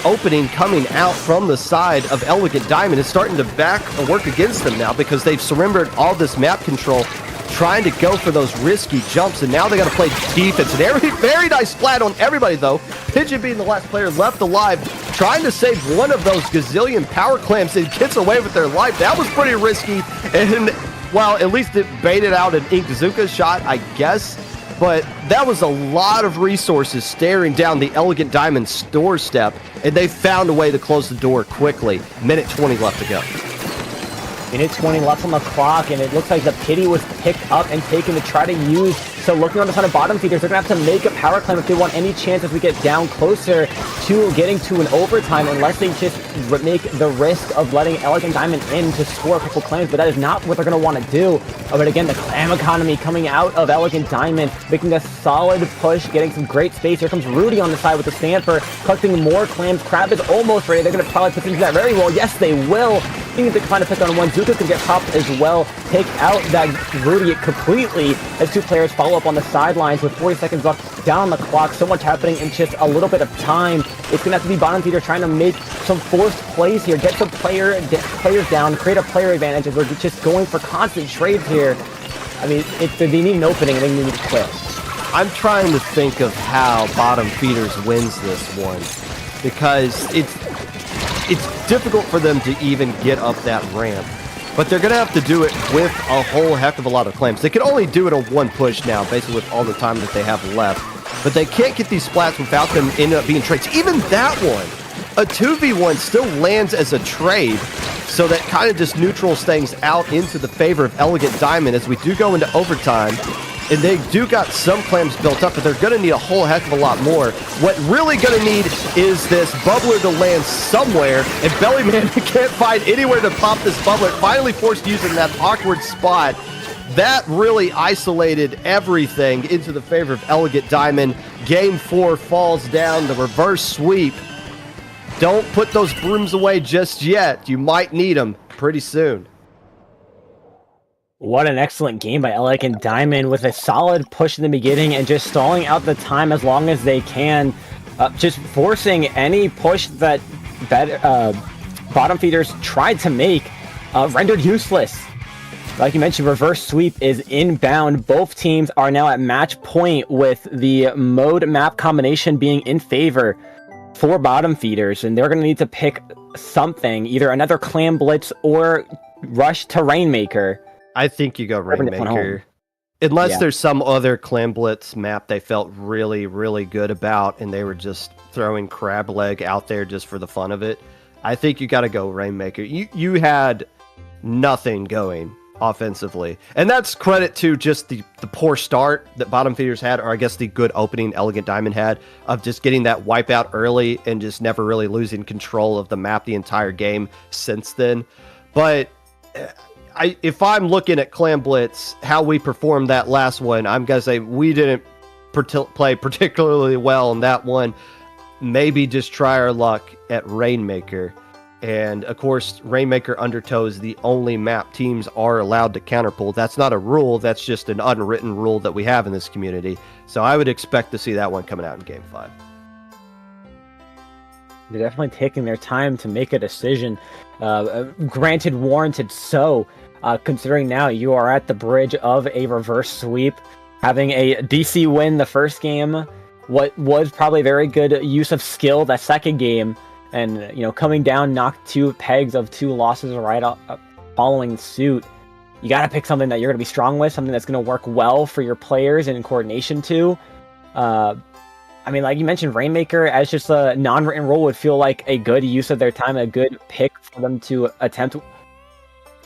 opening coming out from the side of Elegant Diamond. It's starting to work against them now because they've surrendered all this map control, trying to go for those risky jumps, and now they got to play defense. And very nice splat on everybody, though. Pigeon being the last player left alive, trying to save one of those gazillion power clamps and gets away with their life. That was pretty risky, and well, at least it baited out an Inkzuka shot, I guess. But that was a lot of resources staring down the Elegant Diamond's doorstep, and they found a way to close the door quickly. Minute 20 left to go. Minute 20 left on the clock, and it looks like the pity was picked up and taken to try to use. So looking on the side of Bottom Feeders, they're going to have to make a power climb if they want any chance as we get down closer to getting to an overtime, unless they just make the risk of letting Elegant Diamond in to score a couple claims, but that is not what they're going to want to do. But again, the clam economy coming out of Elegant Diamond, making a solid push, getting some great space. Here comes Rudy on the side with the Stanford, collecting more clams. Crab is almost ready. They're going to probably put into that very well. Yes, they will. They need to find a pick on one. Zuka can get popped as well. Take out that Rudy completely as two players follow up on the sidelines with 40 seconds left down on the clock. So much happening in just a little bit of time. It's going to have to be Bottom Feeder trying to make some forced plays here. Get some players down, create a player advantage as we're just going for constant trades here. I mean, they need an opening and they need to quit. I'm trying to think of how Bottom Feeders wins this one, because it's difficult for them to even get up that ramp. But they're going to have to do it with a whole heck of a lot of claims. They can only do it on one push now, basically with all the time that they have left. But they can't get these splats without them ending up being trades. Even that one, a 2v1 still lands as a trade. So that kind of just neutrals things out into the favor of Elegant Diamond as we do go into overtime. And they do got some clams built up, but they're going to need a whole heck of a lot more. What really going to need is this bubbler to land somewhere, and Bellyman can't find anywhere to pop this bubbler. Finally forced to use it in that awkward spot. That really isolated everything into the favor of Elegant Diamond. Game 4 falls down, the reverse sweep. Don't put those brooms away just yet. You might need them pretty soon. What an excellent game by Elegant Diamond with a solid push in the beginning and just stalling out the time as long as they can. Just forcing any push that Bottom Feeders tried to make rendered useless. Like you mentioned, reverse sweep is inbound. Both teams are now at match point with the mode map combination being in favor for Bottom Feeders, and they're going to need to pick something, either another Clam Blitz or rush to Rainmaker. I think you go Rainmaker. Unless there's some other Clam Blitz map they felt really, really good about and they were just throwing Crab Leg out there just for the fun of it. I think you got to go Rainmaker. You had nothing going offensively. And that's credit to just the poor start that Bottom Feeders had, or I guess the good opening Elegant Diamond had, of just getting that wipeout early and just never really losing control of the map the entire game since then. But if I'm looking at Clam Blitz, how we performed that last one, I'm going to say we didn't play particularly well in that one. Maybe just try our luck at Rainmaker. And, of course, Rainmaker Undertow is the only map teams are allowed to counterpull. That's not a rule. That's just an unwritten rule that we have in this community. So I would expect to see that one coming out in Game 5. They're definitely taking their time to make a decision. Granted, warranted so, considering now you are at the bridge of a reverse sweep, having a DC win the first game, what was probably very good use of skill that second game, and coming down, knocked 2 pegs of 2 losses right following suit. You got to pick something that you're going to be strong with, something that's going to work well for your players and in coordination too. I mean, like you mentioned, Rainmaker as just a non-written role would feel like a good use of their time, a good pick for them to attempt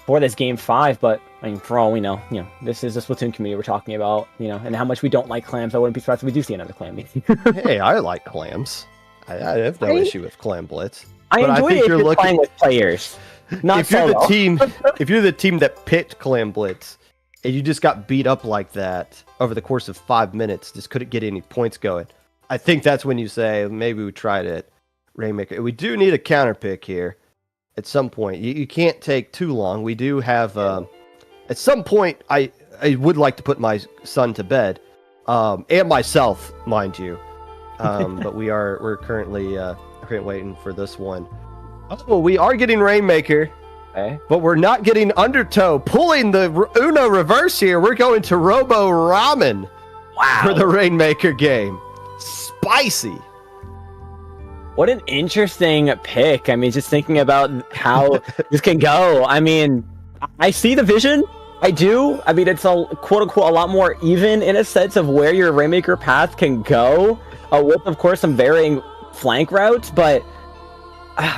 for this game 5. But I mean, for all we know, this is the Splatoon community we're talking about, and how much we don't like clams. I wouldn't be surprised if we do see another clam. Hey, I like clams. I have no issue with Clam Blitz. I enjoy it if you're playing with players. Not if you're the team, if you're the team that picked Clam Blitz, and you just got beat up like that over the course of 5 minutes, just couldn't get any points going, I think that's when you say maybe we tried it, Rainmaker. We do need a counter pick here at some point. You can't take too long. We do have at some point. I would like to put my son to bed, and myself, mind you. But we're currently waiting for this one. Oh, we are getting Rainmaker, but we're not getting Undertow. Pulling the Uno reverse here. We're going to Robo Ramen for the Rainmaker game. Spicy. What an interesting pick. I mean, just thinking about how this can go. I mean, I see the vision. I do. I mean, it's a quote-unquote a lot more even in a sense of where your Rainmaker path can go, with, of course, some varying flank routes, but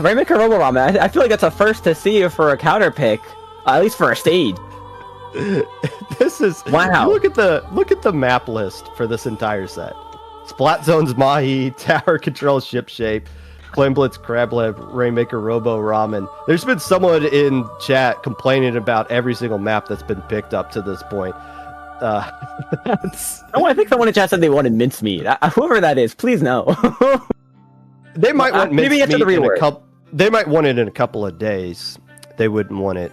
Rainmaker Robo Ramen, I feel like that's a first to see for a counter pick, at least for a stage. This is wow. Look at the map list for this entire set. Splat Zones Mahi, Tower Control Ship Shape, Clam Blitz Crab Lab, Rainmaker Robo Ramen. There's been someone in chat complaining about every single map that's been picked up to this point. I think someone in chat said they wanted mincemeat. Whoever that is, please no. They might want maybe after the rework. They might want it in a couple of days. They wouldn't want it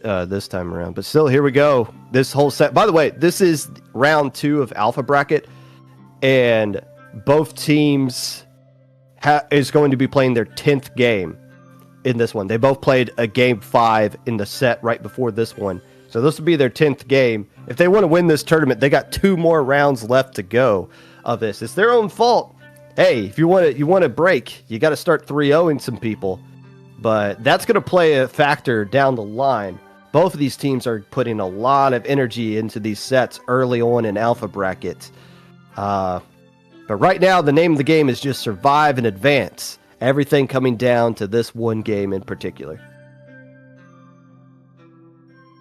this time around. But still, here we go. This whole set. By the way, this is round 2 of Alpha Bracket, and both teams is going to be playing their 10th game in this one. They both played a game 5 in the set right before this one. So this will be their 10th game. If they want to win this tournament, they got 2 more rounds left to go of this. It's their own fault. Hey, if you want to break, you got to start 3-0ing some people. But that's going to play a factor down the line. Both of these teams are putting a lot of energy into these sets early on in Alpha Bracket. But right now, the name of the game is just survive and advance. Everything coming down to this one game in particular.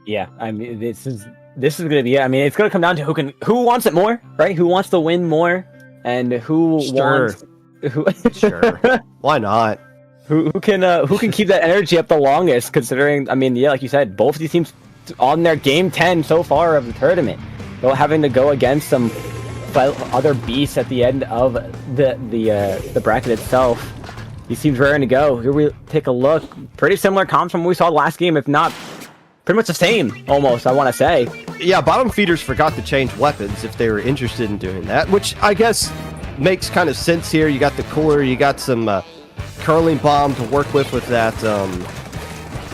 Yeah, I mean, this is going to be it. I mean, it's going to come down to who wants it more, right? Who wants to win more, and who wants Sure. Why not? Who can keep that energy up the longest? Considering, I mean, yeah, like you said, both of these teams on their game 10 so far of the tournament, though having to go against some other beasts at the end of the bracket itself. These teams raring to go. Here we take a look. Pretty similar comps from what we saw last game, if not pretty much the same, almost, I want to say. Yeah, bottom feeders forgot to change weapons if they were interested in doing that, which I guess makes kind of sense here. You got the cooler, you got some curling bomb to work with that,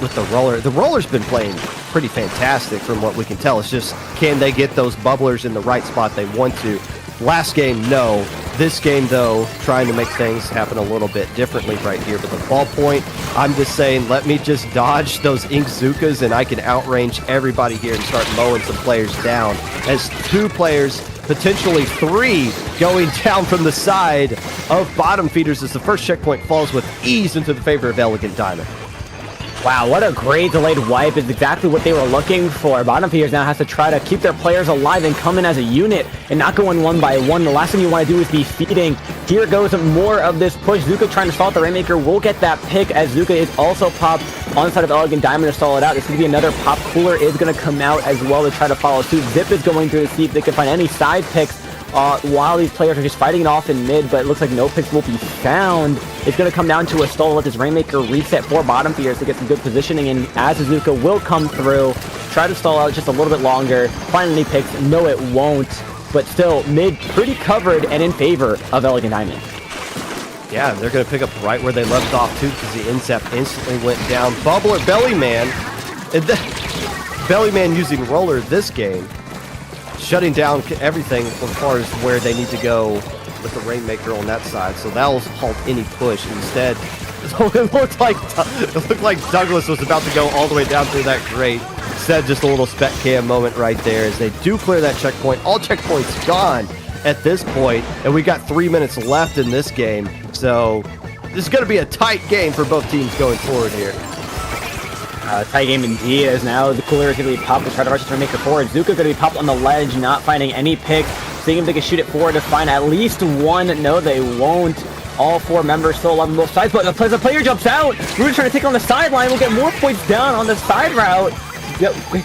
with the roller. The roller's been playing pretty fantastic from what we can tell. It's just, can they get those bubblers in the right spot they want to? Last game, no. This game, though, trying to make things happen a little bit differently right here. But the ballpoint, I'm just saying, let me just dodge those Ink Zukas, and I can outrange everybody here and start mowing some players down. As 2 players, potentially 3, going down from the side of bottom feeders as the first checkpoint falls with ease into the favor of Elegant Diamond. Wow, what a great delayed wipe is exactly what they were looking for. Bottom feeders now has to try to keep their players alive and come in as a unit and not go in one by one. The last thing you want to do is be feeding. Here goes more of this push. Zuka trying to stall the Rainmaker will get that pick as Zuka is also popped on the side of Elegant Diamond to stall it out. This could be another pop. Cooler is going to come out as well to try to follow suit. Zip is going through to see if they can find any side picks while these players are just fighting it off in mid, but it looks like no picks will be found. It's going to come down to a stall. Let this Rainmaker reset for bottom feeders to get some good positioning, and as Azuka will come through, try to stall out just a little bit longer, find any picks. No, it won't, but still, mid pretty covered and in favor of Elegant Diamond. Yeah, they're going to pick up right where they left off, too, because the Inzap instantly went down. Bubbler, Bellyman, and then Bellyman using Roller this game, shutting down everything as far as where they need to go with the Rainmaker on that side. So that'll halt any push. Instead, it looked like Douglas was about to go all the way down through that grate. Instead, just a little spec cam moment right there as they do clear that checkpoint. All checkpoints gone at this point, and we got 3 minutes left in this game. So this is going to be a tight game for both teams going forward here. Tight game indeed, as now the Cooler is going to be popped to try to rush to make it forward. Zuka's going to be popped on the ledge, not finding any pick. Seeing if they can shoot it forward to find at least one. No, they won't. All 4 members still alive on both sides, but the player jumps out. Rudy's trying to take on the sideline. We'll get more points down on the side route.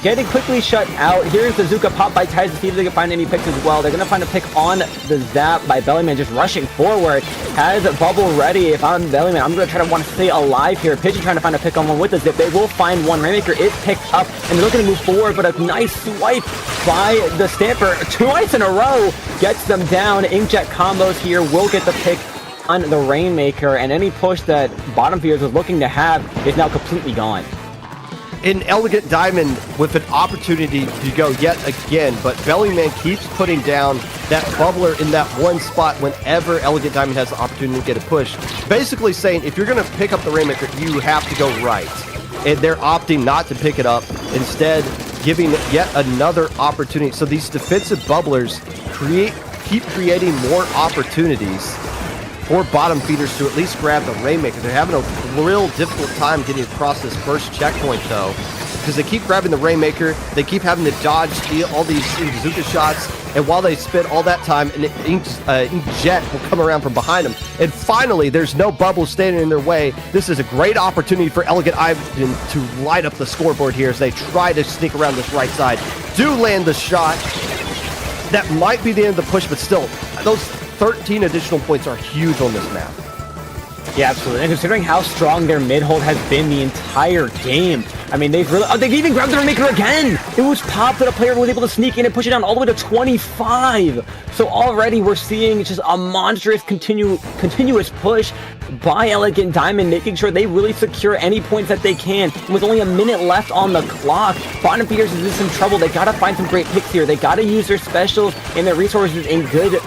Getting quickly shut out. Here's the Zuka pop by Tides to see if they can find any picks as well. They're going to find a pick on the zap by Bellyman, just rushing forward. Has a bubble ready. If I'm Bellyman, I'm going to try to want to stay alive here. Pigeon trying to find a pick on one with the zip. They will find one. Rainmaker is picked up, and they're looking to move forward, but a nice swipe by the Stamper twice in a row gets them down. Inkjet combos here will get the pick on the Rainmaker, and any push that Bottom Fears was looking to have is now completely gone. An Elegant Diamond with an opportunity to go yet again, but Bellyman keeps putting down that bubbler in that one spot whenever Elegant Diamond has the opportunity to get a push. Basically saying, if you're going to pick up the Rainmaker, you have to go right. And they're opting not to pick it up, instead giving yet another opportunity. So these defensive bubblers keep creating more opportunities for bottom feeders to at least grab the Rainmaker. They're having a real difficult time getting across this first checkpoint, though, because they keep grabbing the Rainmaker, they keep having to dodge all these Zuka shots, and while they spend all that time, an Inkjet will come around from behind them. And finally, there's no bubble standing in their way. This is a great opportunity for Elegant Ivan to light up the scoreboard here as they try to sneak around this right side. Do land the shot. That might be the end of the push, but still, those 13 additional points are huge on this map. Yeah, absolutely. And considering how strong their mid-hold has been the entire game, I mean, they've even grabbed the Rainmaker again! It was popped, but a player was able to sneak in and push it down all the way to 25! So already we're seeing just a monstrous continuous push by Elegant Diamond, making sure they really secure any points that they can. And with only a minute left on the clock, Bottom Feeders is in some trouble. They gotta find some great picks here. They gotta use their specials and their resources in good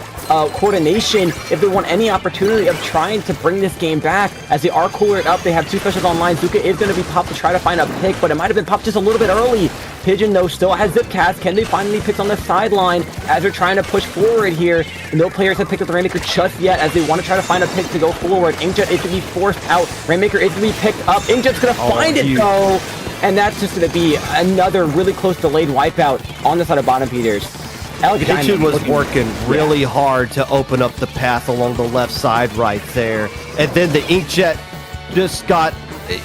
coordination if they want any opportunity of trying to bring this game back. As they are coolered up, they have 2 specials online. Zuka is going to be popped to try to find a pick, but it might have been popped just a little bit early. Pigeon, though, still has Zipcast. Can they find any picks on the sideline as they're trying to push forward here? No players have picked up the Rainmaker just yet as they want to try to find a pick to go forward. Inkjet is going to be forced out. Rainmaker is going to be picked up. Inkjet's going to find it, though. And that's just going to be another really close delayed wipeout on the side of Bottom Feeders. Pigeon was working really hard to open up the path along the left side right there. And then the Inkjet just got...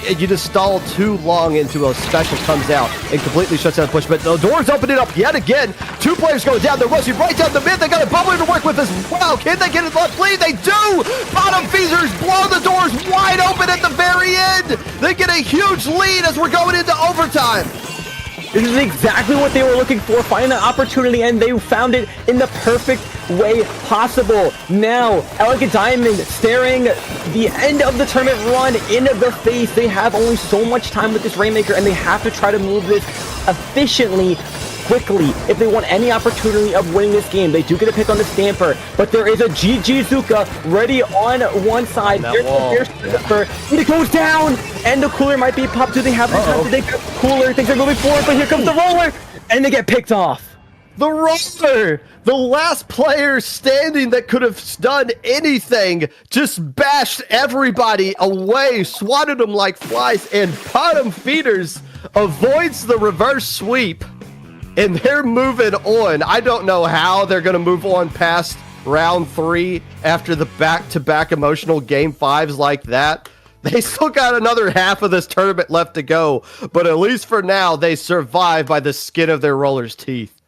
You just stalled too long into a special comes out and completely shuts down the push. But the door's opening up yet again. 2 players going down. They're rushing right down the mid. They got a bubbler to work with as well. Can they get it left lead? They do! Bottom Feeders blow the doors wide open at the very end. They get a huge lead as we're going into overtime. This is exactly what they were looking for, finding the opportunity, and they found it in the perfect way possible. Now, Elegant Diamond staring the end of the tournament run in the face. They have only so much time with this Rainmaker, and they have to try to move this efficiently, quickly, if they want any opportunity of winning this game. They do get a pick on the Stamper, but there is a GG Zuka ready on one side. And it goes down, and the Cooler might be popped. Do they have the time to take the Cooler? Things are moving forward, but here comes the Roller, and they get picked off. The Roller, the last player standing that could have done anything, just bashed everybody away, swatted them like flies, and Bottom Feeders avoids the reverse sweep. And they're moving on. I don't know how they're going to move on past round 3 after the back-to-back emotional game 5s like that. They still got another half of this tournament left to go, but at least for now, they survive by the skin of their Roller's teeth.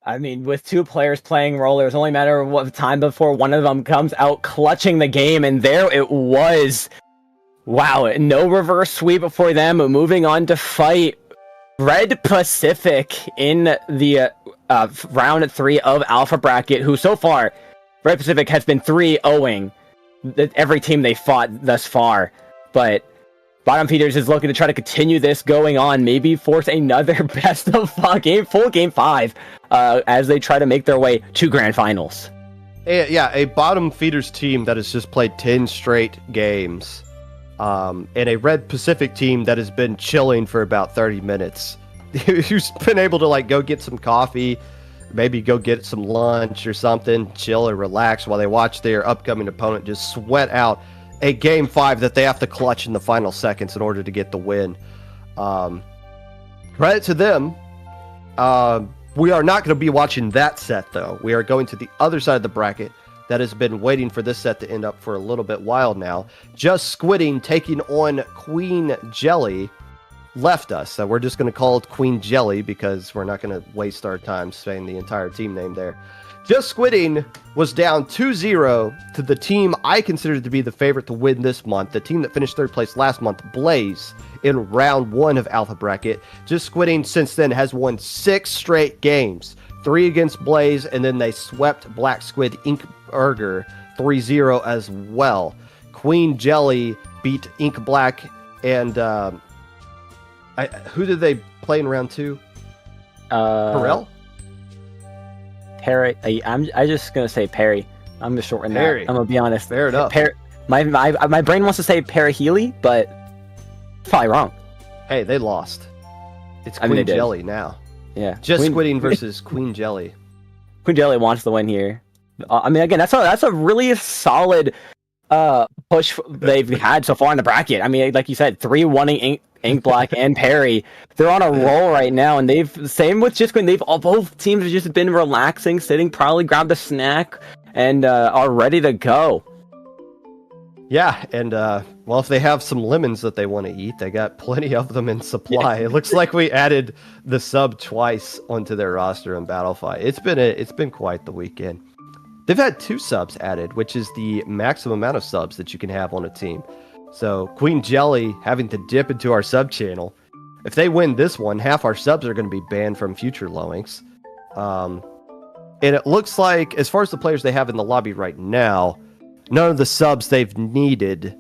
I mean, with 2 players playing Roller, it's only a matter of time before one of them comes out clutching the game, and there it was. Wow, no reverse sweep for them, moving on to fight Red Pacific in the round 3 of Alpha Bracket, who so far Red Pacific has been 3-0ing every team they fought thus far, but Bottom Feeders is looking to try to continue this going on, maybe force another best of full game 5 as they try to make their way to grand finals. A Bottom Feeders team that has just played 10 straight games, and a Red Pacific team that has been chilling for about 30 minutes. Who's been able to like go get some coffee, maybe go get some lunch or something, chill or relax while they watch their upcoming opponent just sweat out a game 5 that they have to clutch in the final seconds in order to get the win. Credit to them. We are not going to be watching that set, though. We are going to the other side of the bracket that has been waiting for this set to end up for a little bit while now. Just Squidding taking on Queen Jelly left us. So we're just going to call it Queen Jelly because we're not going to waste our time saying the entire team name there. Just Squidding was down 2-0 to the team I considered to be the favorite to win this month, the team that finished 3rd place last month, Blaze, in round 1 of Alpha Bracket. Just Squidding since then has won 6 straight games, 3 against Blaze, and then they swept Black Squid Ink Burger 3-0 as well. Queen Jelly beat Ink Black, and who did they play in round 2? Perel? Perry. I'm just gonna say Perry. I'm just shortening that. I'm gonna be honest. Fair enough. My brain wants to say Perihili, but it's probably wrong. Hey, they lost. It's Queen Jelly now. Yeah. Just Squidding versus Queen Jelly. Queen Jelly wants the win here. I mean, again, that's a really solid push they've had so far in the bracket. I mean, like you said, 3-1ing Ink Black and Perry. They're on a roll right now, and same with Just Squidding. Both teams have just been relaxing, sitting, probably grabbed a snack, and are ready to go. Yeah, and well, if they have some lemons that they want to eat, they got plenty of them in supply. It looks like we added the sub twice onto their roster in Battlefight. It's been quite the weekend. They've had 2 subs added, which is the maximum amount of subs that you can have on a team. So Queen Jelly having to dip into our sub channel. If they win this one, half our subs are going to be banned from future lowings. And it looks like, as far as the players they have in the lobby right now, none of the subs they've needed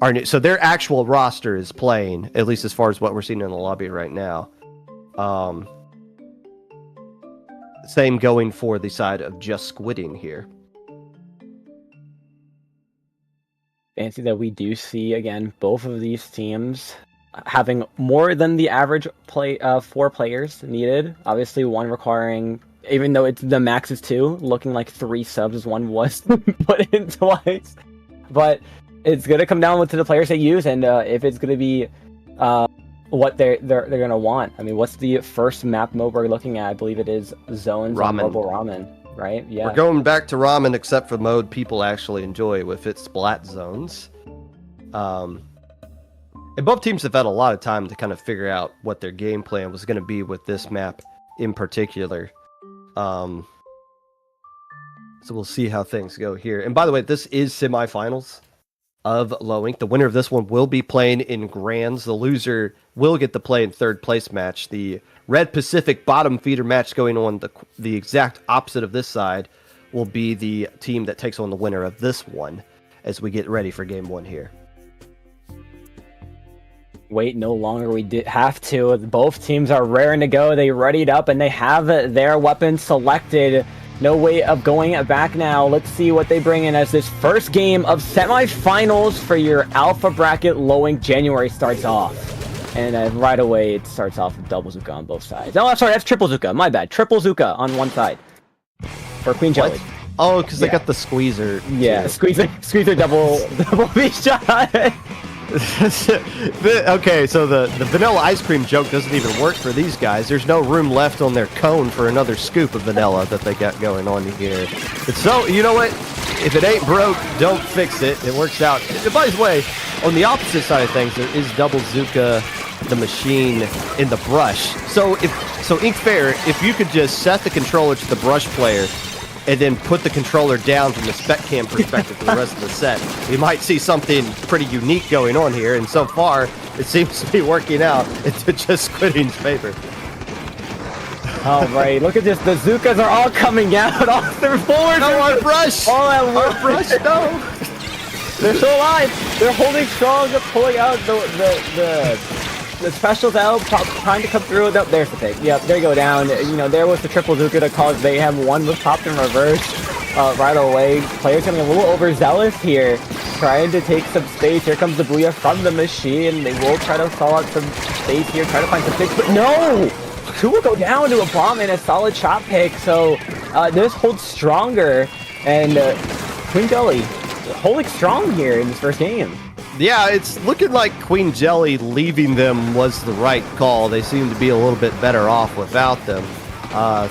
are new. So their actual roster is playing, at least as far as what we're seeing in the lobby right now. Same going for the side of Just Squidding here. Fancy that we do see, again, both of these teams having more than the average 4 players needed. Obviously, one requiring, even though the max is 2, looking like 3 subs as one was put in twice. But it's going to come down to the players they use, and if it's going to be what they're going to want. I mean, what's the first map mode we're looking at? I believe it is Zones on Mobile Ramen, right? Yeah. We're going back to Ramen, except for mode people actually enjoy with its Splat Zones. And both teams have had a lot of time to kind of figure out what their game plan was going to be with this map in particular. So we'll see how things go here. And by the way, this is semifinals of Low Ink. The winner of this one will be playing in Grands. The loser will get to play in 3rd place match. The Red Pacific bottom feeder match going on the exact opposite of this side will be the team that takes on the winner of this one as we get ready for game 1 here. Wait, no longer we have to. Both teams are raring to go. They readied up and they have their weapons selected. No way of going back now. Let's see what they bring in as this first game of semifinals for your Alpha Bracket Low Ink January starts off. And right away it starts off with double Zuka on both sides. Oh, I'm sorry, that's triple Zuka. My bad. Triple Zuka on one side. For Queen Jelly. What? Oh, because they got the squeezer. Yeah, squeezer double V shot. Okay, so the vanilla ice cream joke doesn't even work for these guys. There's no room left on their cone for another scoop of vanilla that they got going on here. But so, you know what? If it ain't broke, don't fix it. It works out. And by the way, on the opposite side of things, there is double Zuka, the machine, in the brush. So Ink Fair, if you could just set the controller to the brush player and then put the controller down from the spec cam perspective for the rest of the set, we might see something pretty unique going on here, and so far, it seems to be working out into Just Squidding's favor. All right, look at this. The Zukas are all coming out off their forward. No, our brush! All at Our once. brush, no! They're still alive. They're holding strong. They're pulling out the specials out, trying to come through. Nope, there's the pick. Yep, they go down. You know, there was the triple Zuka to cause mayhem. One was popped in reverse right away. Players getting a little overzealous here, trying to take some space. Here comes the Booyah from the machine. They will try to stall out some space here, try to find some picks, but no! Two will go down to a bomb and a solid shot pick, so this holds stronger, and Queen Jelly holding strong here in this first game. Yeah, it's looking like Queen Jelly leaving them was the right call. They seem to be a little bit better off without them.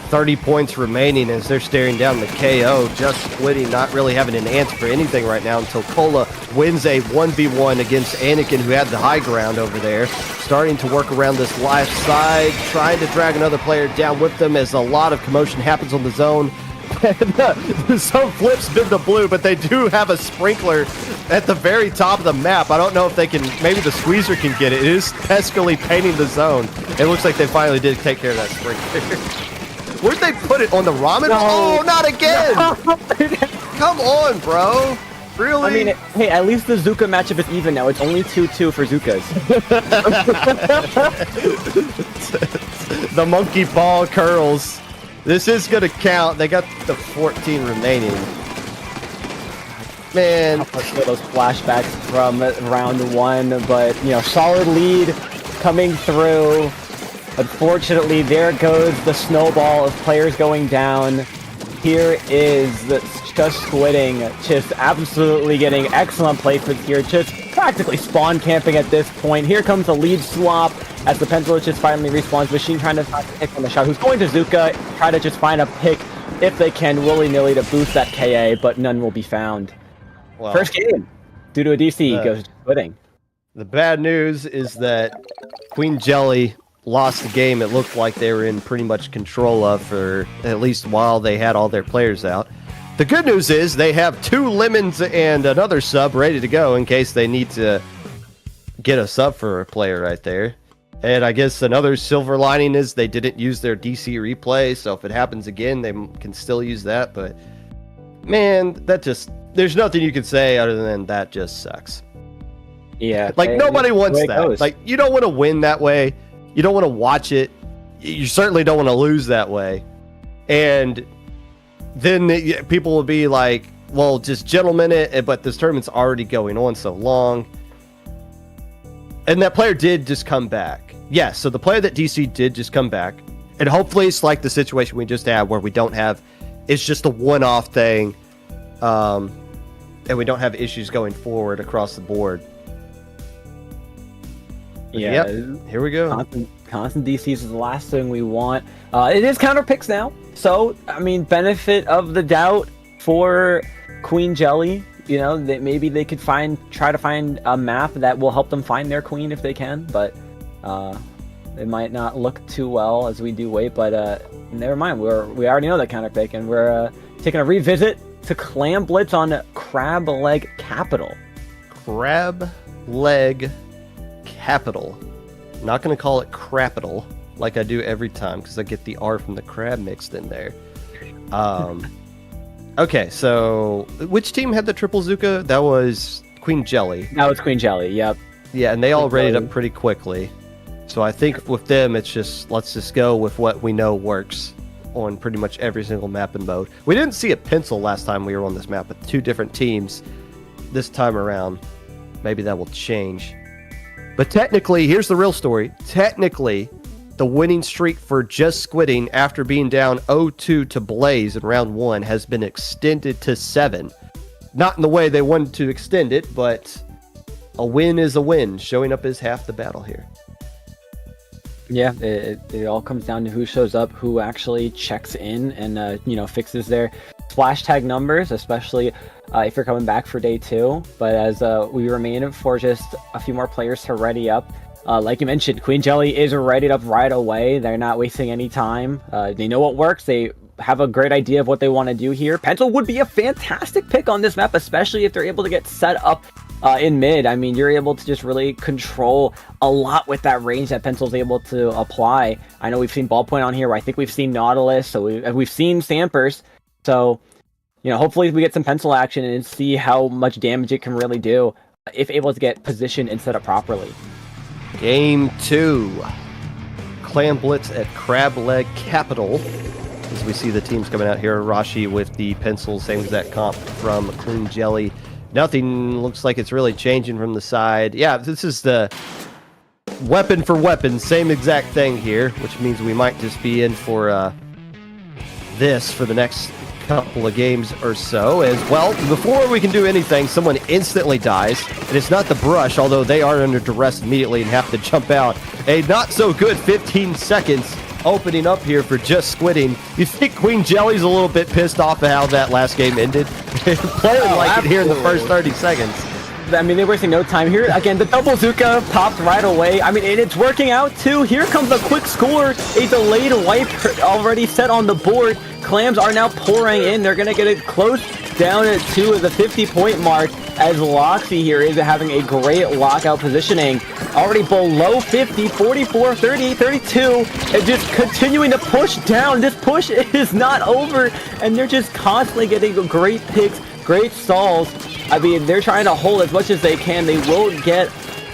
30 points remaining as they're staring down the KO. Just Squidding, not really having an answer for anything right now until Cola wins a 1v1 against Anakin, who had the high ground over there. Starting to work around this left side, trying to drag another player down with them as a lot of commotion happens on the zone. Some flips been to blue, but they do have a sprinkler at the very top of the map. I don't know if they can, maybe the squeezer can get it. It is peskily painting the zone. It looks like they finally did take care of that sprinkler. Where'd they put it? On the ramen? No. Oh, not again! No. Come on, bro. Really? I mean, hey, at least the Zuka matchup is even now. It's only 2-2 for Zukas. The monkey ball curls. This is going to count. They got the 14 remaining. Man. Those flashbacks from round one, but, you know, solid lead coming through. Unfortunately, there goes the snowball of players going down. Here is the Just Squidding, just absolutely getting excellent placements here, just practically spawn camping at this point. Here comes the lead swap as the Pencil just finally respawns. Machine trying to find a pick on the shot, who's going to Zuka, try to just find a pick if they can willy-nilly to boost that KA, but none will be found. Well, First game, due to a DC, goes to Squidding. the bad news is that Queen Jelly lost the game. It looked like they were in pretty much control of for at least while they had all their players out. The good news is they have 2 lemons and another sub ready to go in case they need to get a sub for a player right there. And I guess another silver lining is they didn't use their DC replay, so if it happens again, they can still use that. But man, that just, there's nothing you can say other than that just sucks. Yeah. Like, nobody wants that. Goes. Like, you don't want to win that way. You don't want to watch it. You certainly don't want to lose that way. And then people will be like, well, just gentlemen it, but this tournament's already going on so long. And that player did just come back. Yes, so the player that DC did just come back. And hopefully it's like the situation we just had where we don't have, it's just a one-off thing. And we don't have issues going forward across the board. Yeah, Yep. Here we go. Constant DCs is the last thing we want. It is counter picks now, so I mean, benefit of the doubt for Queen Jelly. You know, that maybe they could try to find a map that will help them find their queen if they can, but it might not look too well as we do wait. But never mind, we already know that counter pick, and we're taking a revisit to Clam Blitz on Crab Leg Capital. Crab Leg Capital. Not going to call it Crapital like I do every time because I get the R from the crab mixed in there. Okay, so which team had the triple Zuka? That was Queen Jelly. That was Queen Jelly, yep. Yeah, and they all Queen rated Jelly. up pretty quickly. So I think with them, it's just, let's just go with what we know works on pretty much every single map and mode. We didn't see a pencil last time we were on this map with 2 different teams. This time around, maybe that will change. But technically, here's the real story. Technically, the winning streak for Just Squidding after being down 0-2 to Blaze in round 1 has been extended to 7. Not in the way they wanted to extend it, but a win is a win. Showing up is half the battle here. Yeah, it all comes down to who shows up, who actually checks in and, fixes their splash tag numbers, especially if you're coming back for day 2. But as we remain for just a few more players to ready up, like you mentioned, Queen Jelly is readied up right away. They're not wasting any time. They know what works. They have a great idea of what they want to do here. Pencil would be a fantastic pick on this map, especially if they're able to get set up in mid. I mean, you're able to just really control a lot with that range that Pencil's able to apply. I know we've seen Ballpoint on here. I think we've seen Nautilus, so we've seen Stampers. So, hopefully we get some Pencil action and see how much damage it can really do if able to get positioned and set up properly. Game 2. Clam Blitz at Crab Leg Capital. As we see the teams coming out here, Rashi with the pencils, same exact comp from Queen Jelly. Nothing looks like it's really changing from the side. Yeah, this is the weapon for weapon, same exact thing here, which means we might just be in for this for the next couple of games or so. As well, before we can do anything, someone instantly dies, and it's not the brush, although they are under duress immediately and have to jump out. A not so good 15 seconds opening up here for Just Squidding. You think Queen Jelly's a little bit pissed off at how that last game ended? Playing like it here in the first 30 seconds. I mean, they're wasting no time here. Again, the double Zuka popped right away. I mean, and it's working out too. Here comes a quick score. A delayed wipe already set on the board. Clams are now pouring in. They're going to get it close down to the 50-point mark as Loxy here is having a great lockout positioning. Already below 50, 44, 38, 32, and just continuing to push down. This push is not over, and they're just constantly getting great picks, great stalls. I mean, they're trying to hold as much as they can. They will get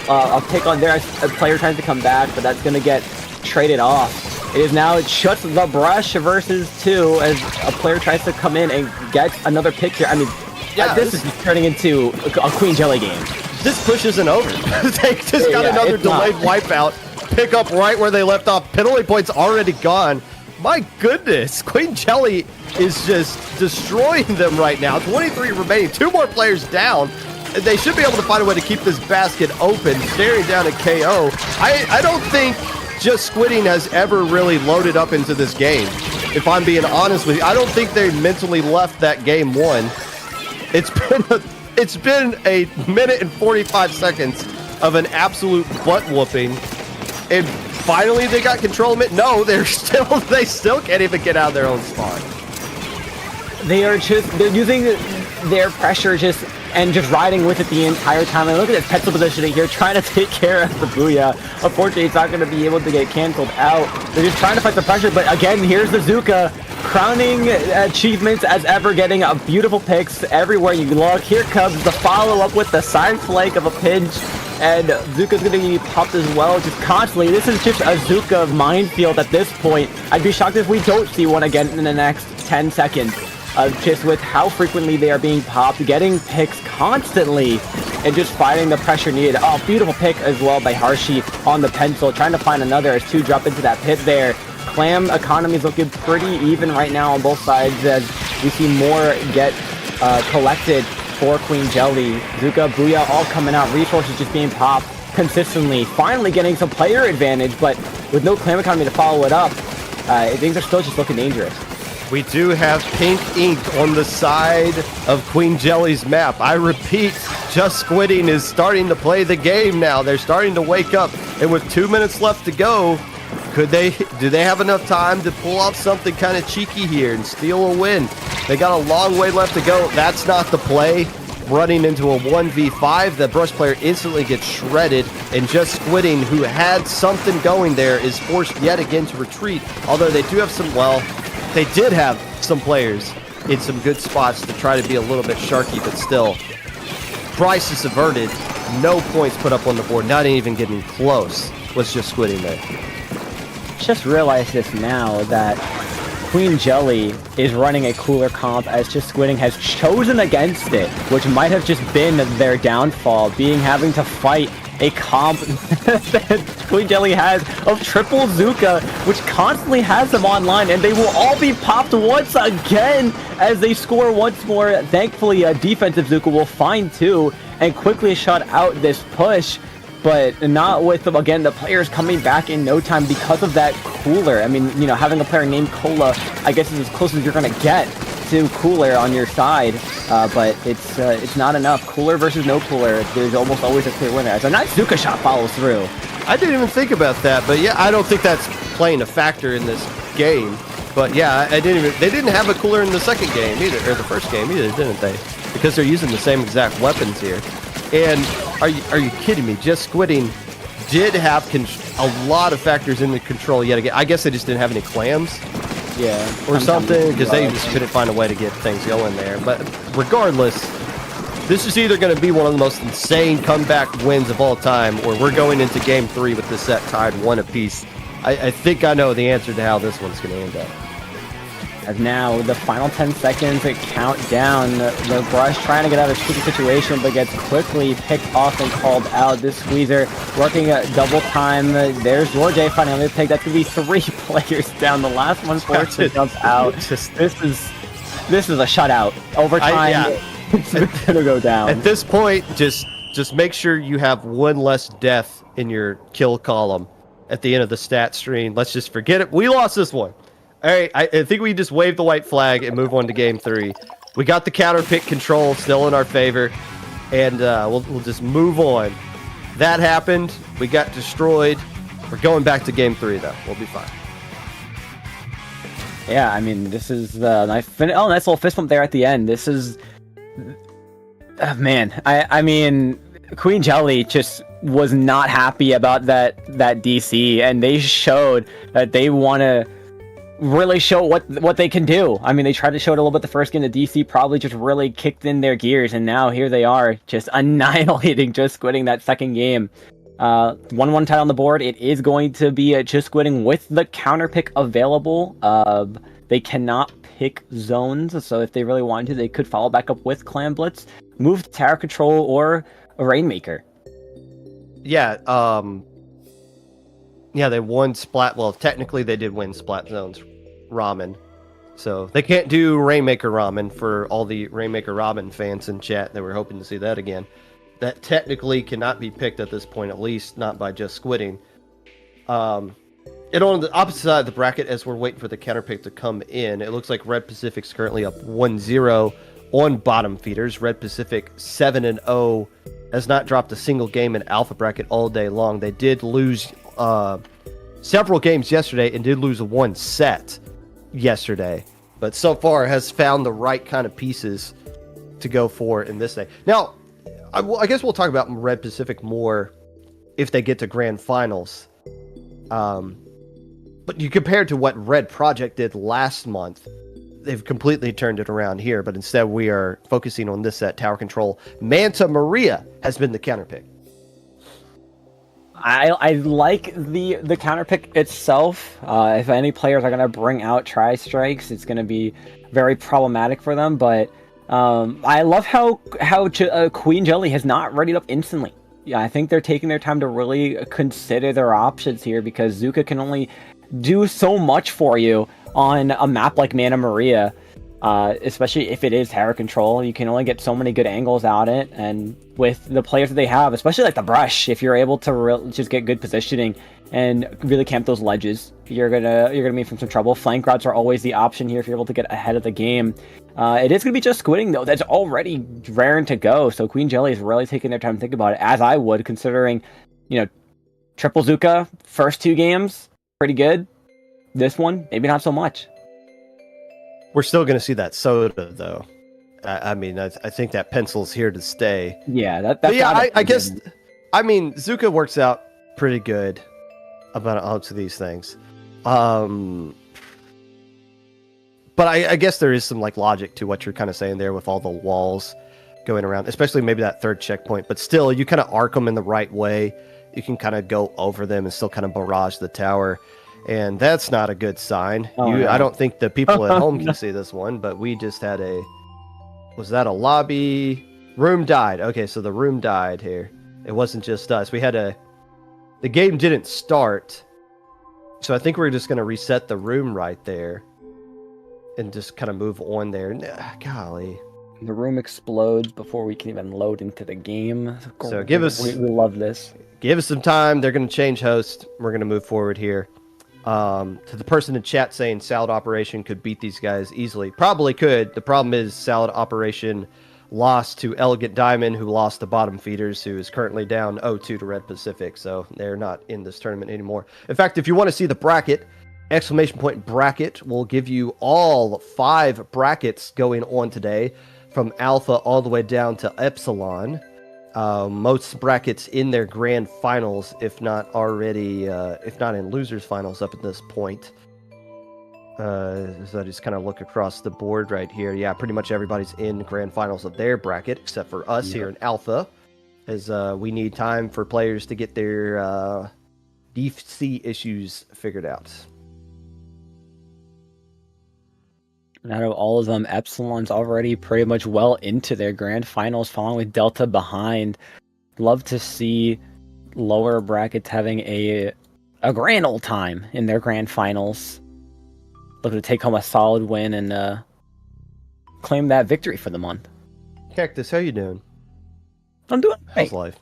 a pick on there as a player tries to come back, but that's going to get traded off. It is now just the brush versus 2 as a player tries to come in and get another pick here. I mean, yeah, this is turning into a Queen Jelly game. This push isn't over. They just got another delayed wipeout. Pick up right where they left off. Penalty points already gone. My goodness, Queen Jelly is just destroying them right now. 23 remaining, 2 more players down. They should be able to find a way to keep this basket open, staring down at KO. I don't think Just Squidding has ever really loaded up into this game. If I'm being honest with you, I don't think they mentally left that game 1. It's been a minute and 45 seconds of an absolute butt whooping, and finally they got control of it. No, they still can't even get out of their own spot. They're using their pressure and just riding with it the entire time. And look at this pencil positioning here, trying to take care of the Booyah. Unfortunately, it's not going to be able to get canceled out. They're just trying to fight the pressure, but again, here's the Zuka. Crowning achievements as ever, getting a beautiful picks everywhere you look. Here comes the follow-up with the side flank of a pinch, and Zuka's going to be popped as well, just constantly. This is just a Zuka minefield at this point. I'd be shocked if we don't see one again in the next 10 seconds. Just with how frequently they are being popped, getting picks constantly, and just fighting the pressure needed. Oh, beautiful pick as well by Harshi on the pencil, trying to find another as 2 drop into that pit there. Clam economy is looking pretty even right now on both sides as we see more get collected for Queen Jelly. Zuka, Booyah all coming out, resources just being popped consistently, finally getting some player advantage, but with no Clam economy to follow it up, things are still just looking dangerous. We do have pink ink on the side of Queen Jelly's map. I repeat, Just Squidding is starting to play the game now. They're starting to wake up, and with 2 minutes left to go, do they have enough time to pull off something kind of cheeky here and steal a win? They got a long way left to go. That's not the play. Running into a 1v5, the brush player instantly gets shredded, and Just Squidding, who had something going there, is forced yet again to retreat. Although they do have they did have some players in some good spots to try to be a little bit sharky, but still. Bryce is averted. No points put up on the board. Not even getting close. Was Just Squidding there. Just realized this now that Queen Jelly is running a cooler comp as Just Squidding has chosen against it, which might have just been their downfall, having to fight a comp that Queen Jelly has of triple Zuka, which constantly has them online, and they will all be popped once again as they score once more. Thankfully, a defensive Zuka will find 2 and quickly shut out this push, but not with, again, the players coming back in no time because of that cooler. I mean, having a player named Cola, I guess, is as close as you're going to get to cooler on your side, but it's not enough. Cooler versus no cooler, there's almost always a clear winner. As a nice Zuka shot follows through. I didn't even think about that, but yeah, I don't think that's playing a factor in this game. But yeah, they didn't have a cooler in the second game either, or the first game either, didn't they? because they're using the same exact weapons here. And are you kidding me? Just Squidding did have a lot of factors in the control yet again. I guess they just didn't have any clams. Yeah. Or something, because they just couldn't find a way to get things going there. But regardless, this is either going to be one of the most insane comeback wins of all time, or we're going into Game 3 with this set tied 1 apiece. I think I know the answer to how this one's going to end up. As now, the final 10 seconds count down. The Brush trying to get out of a tricky situation, but gets quickly picked off and called out. This Squeezer working a double time. There's George finding the pick. That's going to be 3 players down. The last one forced to jump out. This is a shutout. Overtime, it's going to go down. At this point, just make sure you have 1 less death in your kill column at the end of the stat stream. Let's just forget it. We lost this one. All right, I think we just wave the white flag and move on to Game 3. We got the counter pick control still in our favor, and we'll just move on. That happened. We got destroyed. We're going back to Game 3, though. We'll be fine. Yeah, I mean, this is the nice little fist bump there at the end. This is... man, I mean, Queen Jelly just was not happy about that DC, and they showed that they want to really show what they can do. I mean, they tried to show it a little bit the first game. The DC probably just really kicked in their gears, and now here they are, just annihilating Just Squidding that second game. 1-1 tie on the board. It is going to be Just Squidding with the counter pick available. They cannot pick zones, so if they really wanted to, they could follow back up with Clan Blitz, move to Tower Control, or a Rainmaker. Yeah, they won Splat. Well, technically they did win Splat Zones Ramen. So they can't do Rainmaker Ramen for all the Rainmaker Ramen fans in chat that were hoping to see that again. That technically cannot be picked at this point, at least not by Just Squidding. And on the opposite side of the bracket, as we're waiting for the counter pick to come in, it looks like Red Pacific's currently up 1-0 on bottom feeders. Red Pacific 7-0 has not dropped a single game in Alpha bracket all day long. They did lose several games yesterday and did lose 1 set yesterday, but so far has found the right kind of pieces to go for in this day. Now, I guess we'll talk about Red Pacific more if they get to grand finals. But you compare to what Red Project did last month, they've completely turned it around here, but instead we are focusing on this set, Tower Control. Manta Maria has been the counter pick. I like the counter pick itself. If any players are going to bring out tri-strikes, it's going to be very problematic for them, but I love how Queen Jelly has not readied up instantly. Yeah, I think they're taking their time to really consider their options here, because Zuka can only do so much for you on a map like Manta Maria, especially if it is Tower Control. You can only get so many good angles out it, and with the players that they have, especially like the Brush, if you're able to just get good positioning and really camp those ledges, you're gonna be in some trouble. Flank routes are always the option here if you're able to get ahead of the game. It is gonna be Just Squidding though, that's already raring to go, so Queen Jelly is really taking their time to think about it, as I would, considering, triple Zuka first 2 games pretty good. This one maybe not so much. We're still going to see that soda, though. I mean, I think that pencil's here to stay. Yeah, that's I guess. I mean, Zuka works out pretty good about most of these things. But I guess there is some logic to what you're kind of saying there with all the walls going around, especially maybe that 3rd checkpoint. But still, you kind of arc them in the right way. You can kind of go over them and still kind of barrage the tower. And that's not a good sign. I don't think the people at home can see this one, but we just had was that a lobby? Room died. Okay, so the room died here. It wasn't just us. The game didn't start. So I think we're just going to reset the room right there and just kind of move on there. Golly. The room explodes before we can even load into the game. So give us... We love this. Give us some time. They're going to change host. We're going to move forward here. To the person in chat saying Salad Operation could beat these guys easily. Probably could. The problem is Salad Operation lost to Elegant Diamond, who lost the bottom feeders, who is currently down 0-2 to Red Pacific, so they're not in this tournament anymore. In fact, if you want to see the bracket, exclamation point bracket will give you all 5 brackets going on today. from Alpha all the way down to Epsilon. Most brackets in their grand finals, if not already, if not in losers finals up at this point. So I just kind of look across the board right here. Yeah, pretty much everybody's in grand finals of their bracket, except for us here in Alpha, as we need time for players to get their DC issues figured out. And out of all of them, Epsilon's already pretty much well into their grand finals, following with Delta behind. Love to see lower brackets having a grand old time in their grand finals. Looking to take home a solid win and claim that victory for the month. Cactus, how you doing? I'm doing How's great. life?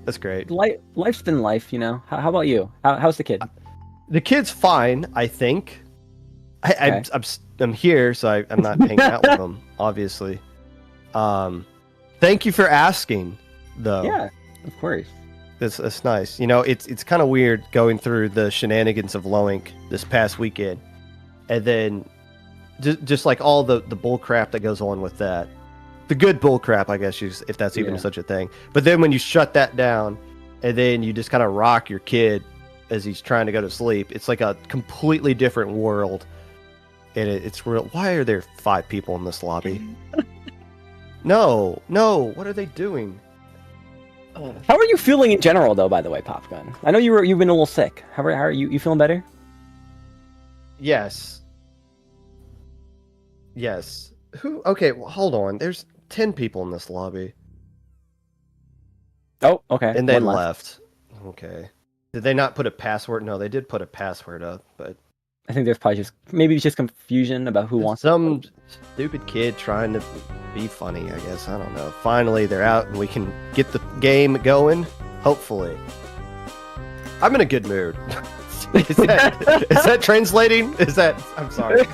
That's great. Life's been life, you know. How about you? How's the kid? The kid's fine, I think. I'm here, so I'm not hanging out with him, obviously. Thank you for asking, though. Yeah, of course. That's nice. You know, it's kind of weird going through the shenanigans of Loink this past weekend, and then just like all the bull crap that goes on with that. The good bull crap, I guess, if that's even such a thing. But then when you shut that down, and then you just kind of rock your kid as he's trying to go to sleep, it's like a completely different world. And it's real. Why are there 5 people in this lobby? No, what are they doing? How are you feeling in general, though? By the way, Popgun. I know you've been a little sick. How are you? You feeling better? Yes. Who? Okay, well, hold on. There's 10 people in this lobby. Oh, okay. And they One left. Okay. Did they not put a password? No, they did put a password up, but I think there's probably just confusion about who wants some stupid kid trying to be funny, I guess. I don't know. Finally, they're out and we can get the game going. Hopefully. I'm in a good mood. Is that translating? I'm sorry.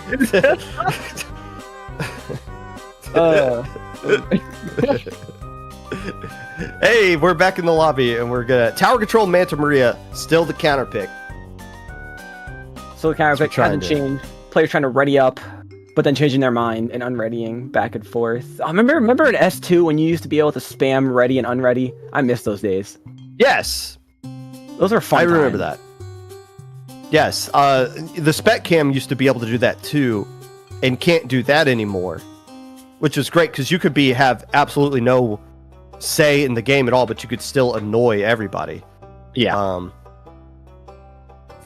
Hey, we're back in the lobby and we're gonna Tower Control Manta Maria, still the counter pick. So the counter pick hasn't changed. Players trying to ready up, but then changing their mind and unreadying back and forth. Oh, remember in S2 when you used to be able to spam ready and unready? I miss those days. Yes. Those are fun. I remember that. Yes. The Spec Cam used to be able to do that too, and can't do that anymore. Which is great because you could have absolutely no say in the game at all, but you could still annoy everybody. Yeah.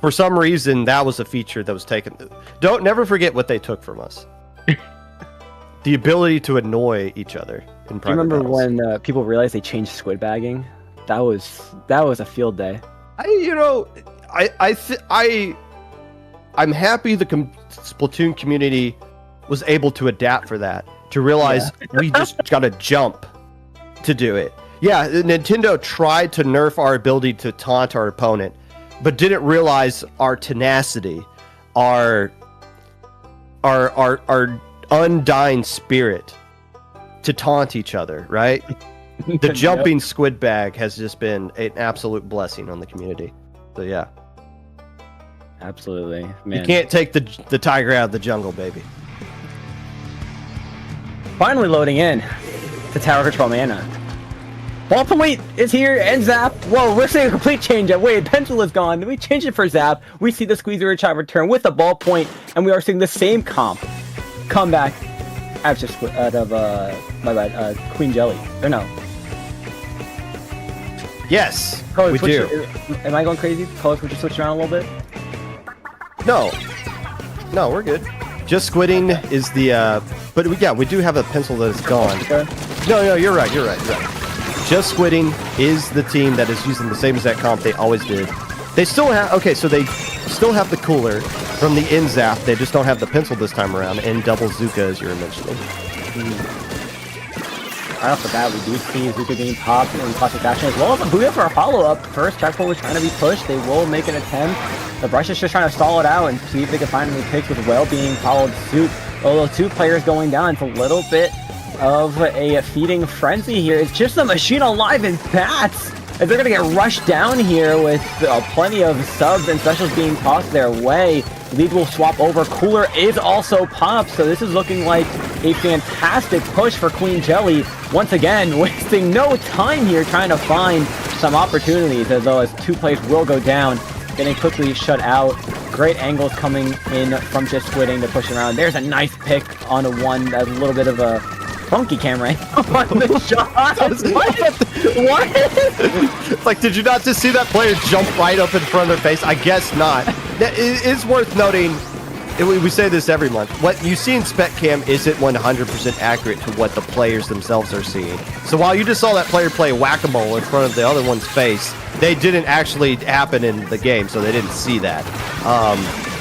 For some reason, that was a feature that was taken. Never forget what they took from us. The ability to annoy each other in private. Do you remember battles. when people realized they changed squid bagging? That was a field day. I'm happy the Splatoon community was able to adapt for that. To realize we just gotta jump to do it. Yeah, Nintendo tried to nerf our ability to taunt our opponent, but didn't realize our tenacity, our undying spirit to taunt each other, right? The jumping squid bag has just been an absolute blessing on the community. So yeah. Absolutely. Man. You can't take the tiger out of the jungle, baby. Finally loading in to Tower Control Mana. Ballpoint is here and Zap. Whoa, we're seeing a complete change up. Wait, Pencil is gone. We change it for Zap. We see the Squeezer shot return with a ballpoint, and we are seeing the same come back out of Queen Jelly. Or no. Yes, Color we switch, do. Am I going crazy? Colors were just switching around a little bit? No, we're good. Just Squidding is the, but we do have a pencil that is gone. Okay. No, you're right. Just Squidding is the team that is using the same exact comp they always did. They still have, so they still have the cooler from the in-zap, they just don't have the pencil this time around, and double Zuka as you were mentioning. Right off the bat, we do see Zuka being popped in classic fashion as well as a Booyah for a follow-up. First, Checkpoint was trying to be pushed. They will make an attempt. The Brush is just trying to stall it out and see if they can find any picks with Well being followed suit. Although 2 players going down, it's a little bit of a feeding frenzy here. It's just a machine alive in bats. As they're going to get rushed down here with plenty of subs and specials being tossed their way. Lead will swap over. Cooler is also popped, so this is looking like A fantastic push for Queen Jelly. Once again, wasting no time here trying to find some opportunities, as though as 2 players will go down, getting quickly shut out. Great angles coming in from Just Squidding to push around. There's a nice pick on a one, a little bit of a funky camera on the shot. What? It's like, did you not just see that player jump right up in front of their face? I guess not. It is worth noting, we say this every month, what you see in Spec Cam isn't 100% accurate to what the players themselves are seeing. So while you just saw that player play whack-a-mole in front of the other one's face, they didn't actually happen in the game, so they didn't see that.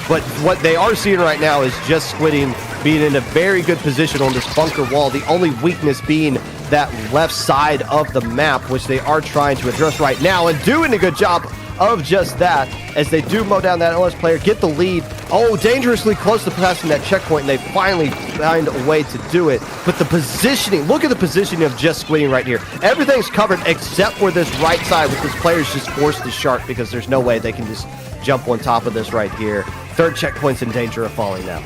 But what they are seeing right now is Just Squidding being in a very good position on this bunker wall, the only weakness being that left side of the map, which they are trying to address right now, and doing a good job of just that, as they do mow down that LS player, get the lead. Oh, dangerously close to passing that checkpoint, and they finally find a way to do it. But the positioning, look at the positioning of Just Squidding right here. Everything's covered except for this right side, with this player's just forced to shark because there's no way they can just jump on top of this right here. 3rd checkpoint's in danger of falling now.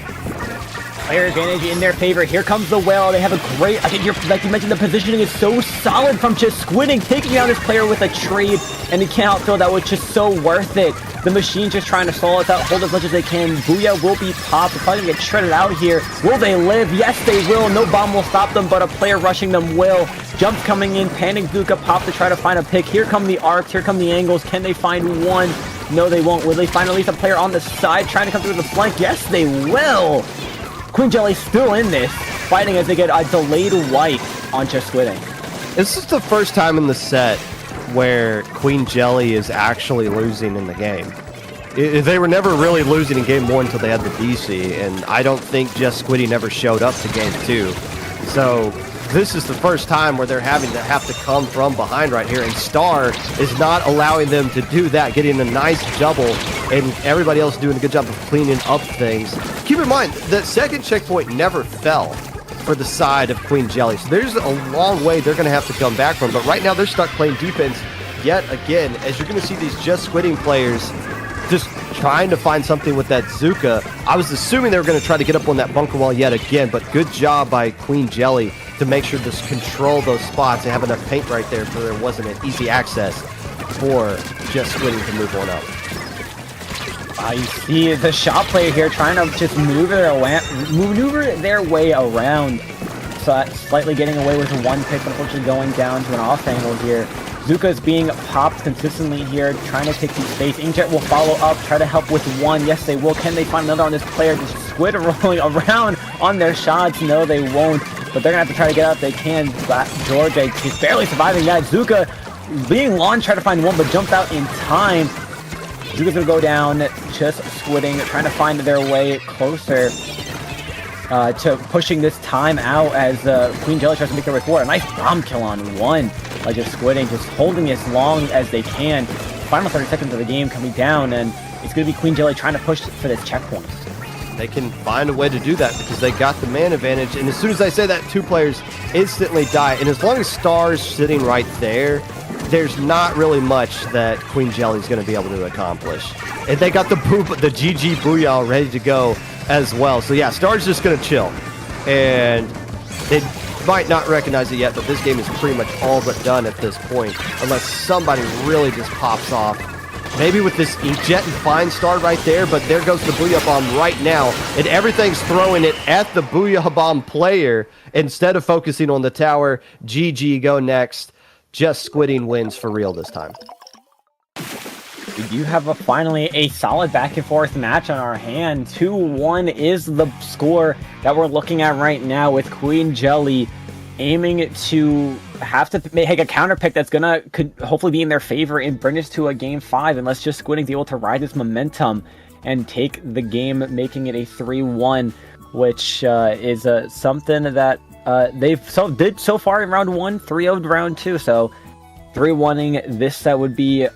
Player advantage in their favor. Here comes the whale. They have a great, I think like you mentioned, the positioning is so solid from Just Squidding, taking out his player with a trade, and he can't outfield. That was just so worth it. The machine's just trying to stall us out, hold as much as they can. Booyah will be popped. They're probably gonna get shredded out here. Will they live? Yes, they will. No bomb will stop them, but a player rushing them will. Jumps coming in, Panic Zuka pop to try to find a pick. Here come the arcs, here come the angles. Can they find one? No, they won't. Will they find at least a player on the side trying to come through the flank? Yes, they will. Queen Jelly still in this, fighting as they get a delayed wipe on Just Squidding. This is the first time in the set where Queen Jelly is actually losing in the game. They were never really losing in game 1 until they had the DC, and I don't think Just Squidding ever showed up to game 2. So this is the first time where they're having to come from behind right here, and Star is not allowing them to do that, getting a nice double, and everybody else doing a good job of cleaning up things. Keep in mind, the second checkpoint never fell for the side of Queen Jelly, so there's a long way they're going to have to come back from, but right now they're stuck playing defense yet again, as you're going to see these Just Squidding players just trying to find something with that Zuka. I was assuming they were going to try to get up on that bunker wall yet again, but good job by Queen Jelly to make sure to control those spots and have enough paint right there so there wasn't an easy access for Just Squidding to move on up. You see the shot player here trying to just maneuver their way around. So slightly getting away with one pick, unfortunately going down to an off angle here. Zuka's being popped consistently here, trying to take some space. Inkjet will follow up, try to help with one. Yes, they will. Can they find another on this player? Just Squid rolling around on their shots. No, they won't. But they're going to have to try to get out if they can. Georgia, he's barely surviving that. Zuka being launched, trying to find one, but jumped out in time. Zuka's going to go down, Just Squidding, trying to find their way closer to pushing this time out as Queen Jelly tries to make their way forward. A nice bomb kill on one by Just Squidding, just holding as long as they can. Final 30 seconds of the game coming down, and it's going to be Queen Jelly trying to push for this checkpoint. They can find a way to do that because they got the man advantage, and as soon as I say that, 2 players instantly die, and as long as Star's sitting right there, there's not really much that Queen Jelly's going to be able to accomplish. And they got the GG Booyah ready to go as well. So yeah, Star's just going to chill. And they might not recognize it yet, but this game is pretty much all but done at this point, unless somebody really just pops off. Maybe with this Inkjet and find Star right there, but there goes the Booyah Bomb right now, and everything's throwing it at the Booyah Bomb player instead of focusing on the tower. GG, go next. Just Squidding wins for real this time. We do have finally a solid back and forth match on our hand. 2-1 is the score that we're looking at right now, with Queen Jelly aiming to have to make a counter pick that's could hopefully be in their favor and bring us to a game 5, unless Just Squidding's able to ride this momentum and take the game, making it a 3-1, which is something that they've did so far in round 1, 3-0'd round 2, so 3-1ing this set would be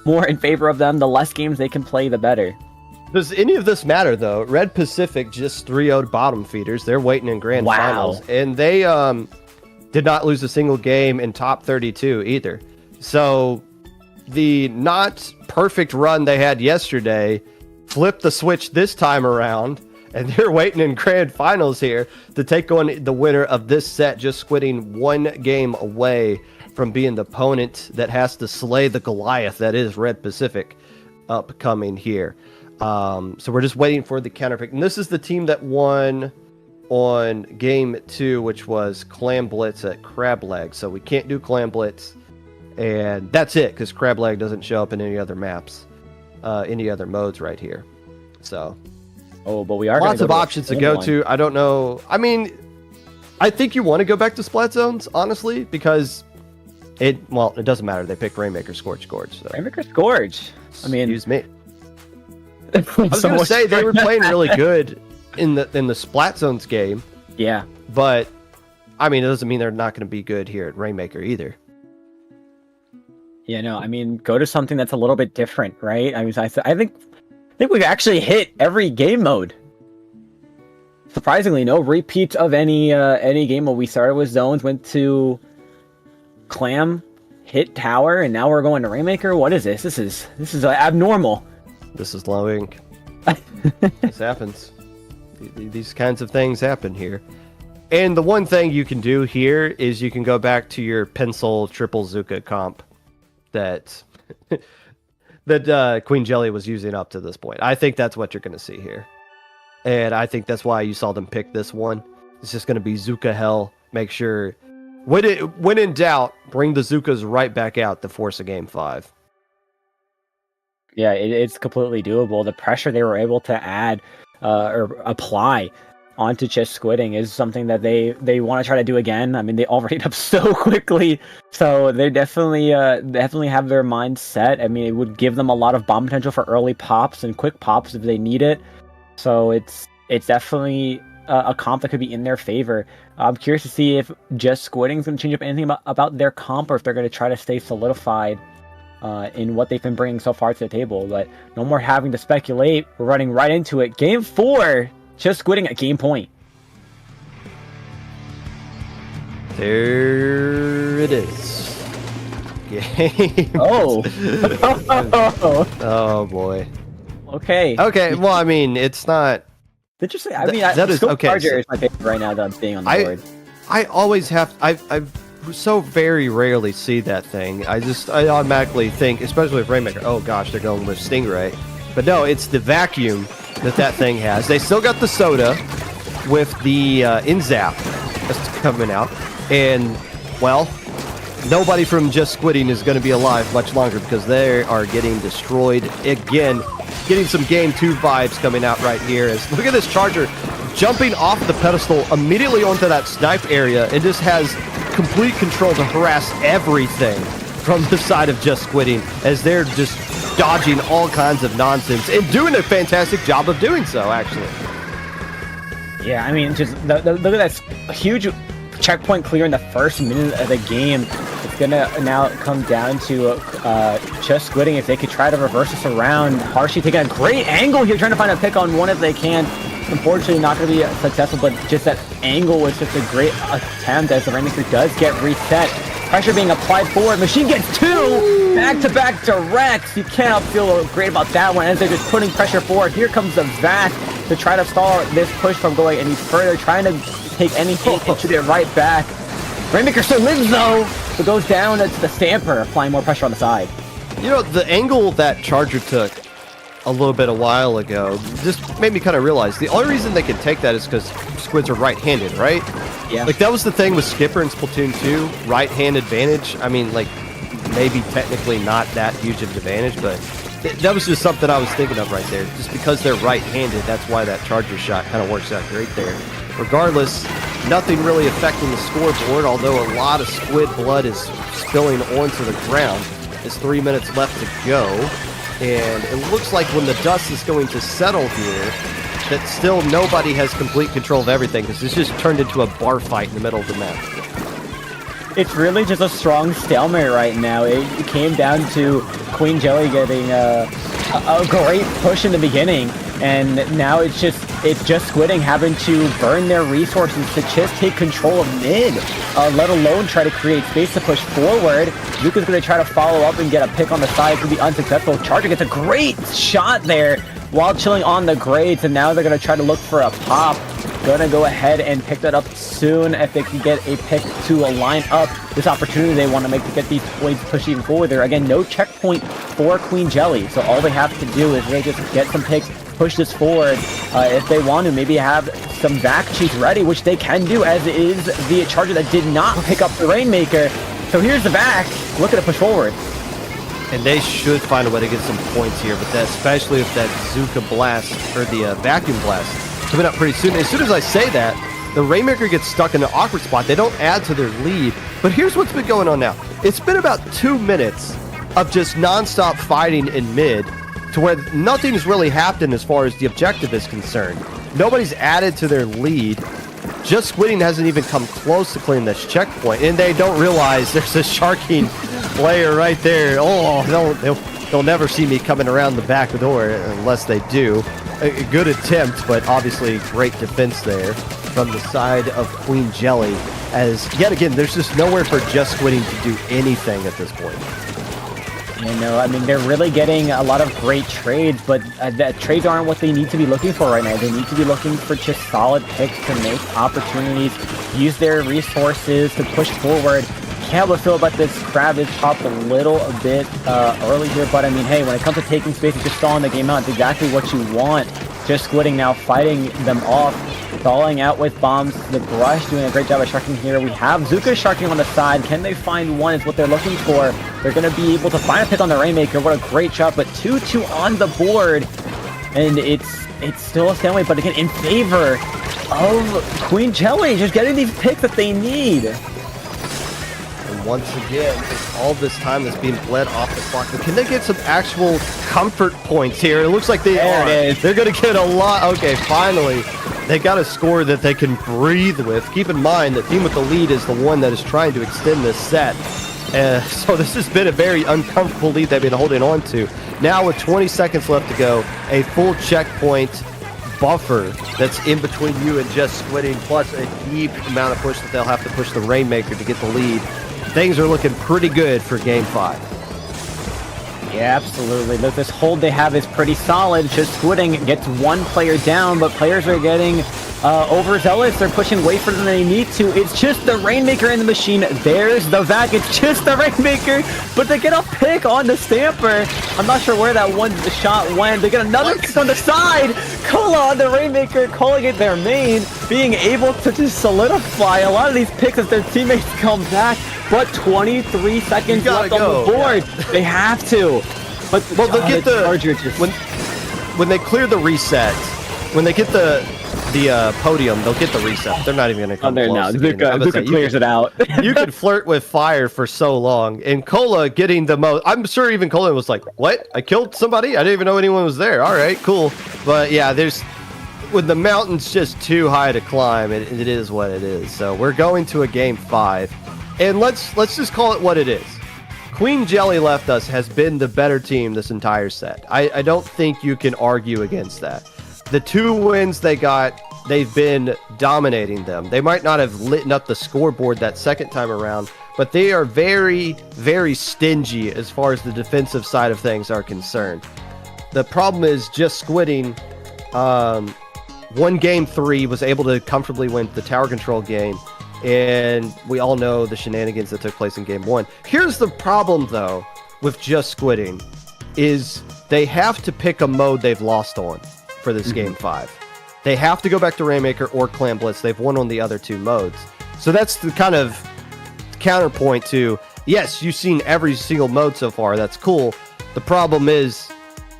more in favor of them. The less games they can play, the better. Does any of this matter, though? Red Pacific just 3-0'd bottom feeders. They're waiting in grand finals, and they did not lose a single game in top 32 either. So the not perfect run they had yesterday flipped the switch this time around, And they're waiting in grand finals here to take on the winner of this set, Just Squidding one game away from being the opponent that has to slay the Goliath that is Red Pacific upcoming here. So we're just waiting for the counterpick. And this is the team that won on game 2, which was Clam Blitz at Crab Leg. So we can't do Clam Blitz. And that's it, because Crab Leg doesn't show up in any other maps, any other modes right here. So... Oh, but we are lots of options to go to. I don't know. I mean, I think you want to go back to Splat Zones, honestly, because it doesn't matter. They picked Rainmaker Scorch Gorge. So. Rainmaker Scorch. I mean, excuse me. I was going to say they were playing really good in the Splat Zones game. Yeah. But I mean, it doesn't mean they're not going to be good here at Rainmaker either. Yeah, no. I mean, go to something that's a little bit different, right? I mean, I think we've actually hit every game mode. Surprisingly, no repeats of any game mode. We started with zones, went to Clam, hit Tower, and now we're going to Rainmaker. What is this? This is abnormal. This is low ink. This happens. These kinds of things happen here. And the one thing you can do here is you can go back to your pencil triple Zuka comp that Queen Jelly was using up to this point. I think that's what you're going to see here. And I think that's why you saw them pick this one. It's just going to be Zuka Hell. Make sure, when in doubt, bring the Zukas right back out to force a game 5. Yeah, it's completely doable. The pressure they were able to add or apply onto Just Squidding is something that they want to try to do again. I mean, they all rate up so quickly, so they definitely have their mind set. I mean, it would give them a lot of bomb potential for early pops and quick pops if they need it. So it's definitely a comp that could be in their favor. I'm curious to see if Just Squidding is going to change up anything about their comp, or if they're going to try to stay solidified in what they've been bringing so far to the table. But no more having to speculate. We're running right into it. Game 4. Just Squidding at game point. There it is. Game. Oh. Oh boy. Okay. Okay. Well, I mean, it's not. Interesting. I mean, that is okay. Charger is my favorite right now that I'm seeing on the board. I always have. I so very rarely see that thing. I automatically think, especially with Rainmaker. Oh gosh, they're going with Stingray. But no, it's the vacuum that thing has. They still got the soda with the InZap that's coming out. And, well, nobody from Just Squidding is going to be alive much longer because they are getting destroyed again. Getting some Game 2 vibes coming out right here. Look at this Charger jumping off the pedestal immediately onto that snipe area and just has complete control to harass everything from the side of Just Squidding as they're just dodging all kinds of nonsense and doing a fantastic job of doing so, actually. Yeah, I mean, just look at that huge checkpoint clear in the first minute of the game. It's gonna now come down to Just Squidding if they could try to reverse this around. Harshy taking a great angle here, trying to find a pick on one if they can. Unfortunately, not going to be successful, but just that angle was just a great attempt as the Rainmaker does get reset. Pressure being applied forward. Machine gets 2 back-to-back directs. You cannot feel great about that one as they're just putting pressure forward. Here comes the Vac to try to stall this push from going any further, trying to take any hit and shoot it right back. Rainmaker still lives though, but goes down to the Stamper, applying more pressure on the side. You know, the angle that Charger took a little bit a while ago just made me kind of realize the only reason they could take that is because Squids are right-handed, right? Yeah. Like, that was the thing with Skipper in Splatoon 2, right-hand advantage. I mean, like, maybe technically not that huge of an advantage, but that was just something I was thinking of right there. Just because they're right-handed, that's why that Charger shot kind of works out great there. Regardless, nothing really affecting the scoreboard, although a lot of Squid blood is spilling onto the ground. There's 3 minutes left to go. And it looks like when the dust is going to settle here, that still nobody has complete control of everything, because it's just turned into a bar fight in the middle of the map. It's really just a strong stalemate right now. It came down to Queen Jelly getting a great push in the beginning, and now it's just Squidding having to burn their resources to just take control of mid, let alone try to create space to push forward. Zuka's going to try to follow up and get a pick on the side. Could be unsuccessful. Charger gets a great shot there while chilling on the grades, and now they're going to try to look for a pop. Gonna go ahead and pick that up soon if they can get a pick to line up this opportunity they want to make to get these points pushing forward. There again, no checkpoint for Queen Jelly, so all they have to do is really just get some picks, push this forward. If they want to, maybe have some back cheats ready, which they can do, as it is the Charger that did not pick up the Rainmaker. So here's the back, look at it push forward. And they should find a way to get some points here, but that, especially if that Zuka Blast, or the Vacuum Blast, coming up pretty soon. As soon as I say that, the Rainmaker gets stuck in an awkward spot. They don't add to their lead. But here's what's been going on now. It's been about 2 minutes of just non-stop fighting in mid to where nothing's really happened as far as the objective is concerned. Nobody's added to their lead. Just Squidding hasn't even come close to clearing this checkpoint. And they don't realize there's a sharking player right there. Oh, they'll never see me coming around the back door unless they do. A good attempt, but obviously great defense there from the side of Queen Jelly, as yet again there's just nowhere for Just Squidding to do anything at this point. You know, I mean, they're really getting a lot of great trades, but trades aren't what they need to be looking for right now. They need to be looking for just solid picks to make opportunities, use their resources to push forward. Can't but feel about this. Crab is popped a little bit early here, but I mean, hey, when it comes to taking space and just stalling the game out, it's exactly what you want. Just Squidding now fighting them off, stalling out with bombs. The Brush doing a great job of sharking here. We have Zuka sharking on the side. Can they find one is what they're looking for. They're going to be able to find a pick on the Rainmaker. What a great shot, but 2-2 on the board. And it's still a stalemate, but again, in favor of Queen Jelly, just getting these picks that they need. Once again, it's all this time that's being bled off the clock. But can they get some actual comfort points here? It looks like they are. They're going to get a lot. Okay, finally, they got a score that they can breathe with. Keep in mind that team with the lead is the one that is trying to extend this set. So this has been a very uncomfortable lead they've been holding on to. Now with 20 seconds left to go, a full checkpoint buffer that's in between you and Just Squidding, plus a deep amount of push that they'll have to push the Rainmaker to get the lead. Things are looking pretty good for Game 5. Yeah, absolutely. Look, this hold they have is pretty solid. Just Squidding gets one player down, but players are getting overzealous. They're pushing way further than they need to. It's just the Rainmaker in the machine. There's the vac. It's just the Rainmaker, but they get a pick on the Stamper. I'm not sure where that one shot went. They get another pick on the side. Cola on the Rainmaker, calling it their main, being able to just solidify a lot of these picks as their teammates come back. But 23 seconds left on the board. Yeah. They have to. But well, they'll get the Charger just... when they clear the reset, when they get the podium, they'll get the reset. They're not even going to come there close. Now. Zuka clears it out. You can flirt with fire for so long, and Cola getting the most. I'm sure even Cola was like, "What? I killed somebody? I didn't even know anyone was there." All right, cool. But yeah, when the mountain's just too high to climb, it is what it is. So we're going to a Game 5. And let's just call it what it is. Queen Jelly left us has been the better team this entire set. I don't think you can argue against that. The 2 wins they got, they've been dominating them. They might not have lit up the scoreboard that second time around, but they are very, very stingy as far as the defensive side of things are concerned. The problem is Just Squidding won Game 3, was able to comfortably win the tower control game. And we all know the shenanigans that took place in Game 1. Here's the problem, though, with Just Squidding, is they have to pick a mode they've lost on for this Game 5. They have to go back to Rainmaker or Clan Blitz. They've won on the other 2 modes. So that's the kind of counterpoint to, yes, you've seen every single mode so far. That's cool. The problem is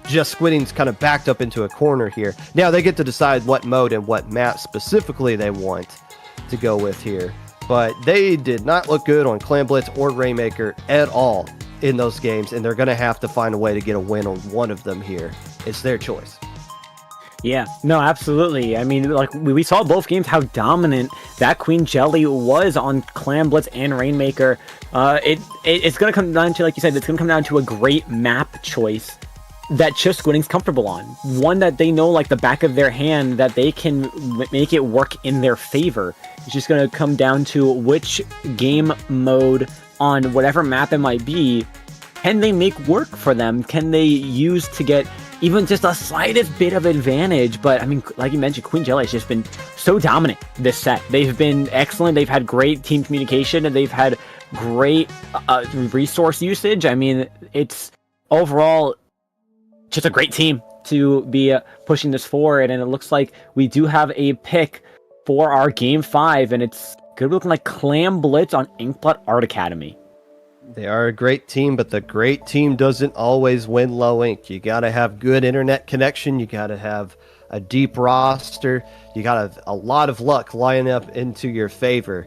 Just Squidding's kind of backed up into a corner here. Now they get to decide what mode and what map specifically they want to go with here, but they did not look good on Clan Blitz or Rainmaker at all in those games, and they're going to have to find a way to get a win on one of them here. It's their choice. Yeah, no, absolutely. I mean, like we saw both games how dominant that Queen Jelly was on Clan Blitz and Rainmaker. It's going to come down to, like you said, it's going to come down to a great map choice that Just Squidding's comfortable on. One that they know like the back of their hand, that they can make it work in their favor. It's just going to come down to which game mode on whatever map it might be, can they make work for them? Can they use to get even just a slightest bit of advantage. But I mean, like you mentioned, Queen Jelly has just been so dominant this set. They've been excellent. They've had great team communication, and they've had great resource usage. I mean, it's overall just a great team to be pushing this forward. And it looks like we do have a pick for our Game 5, and it's good looking like Clam Blitz on Inkblot Art Academy. They are a great team, but the great team doesn't always win low ink. You got to have good internet connection. You got to have a deep roster. You got to have a lot of luck lining up into your favor.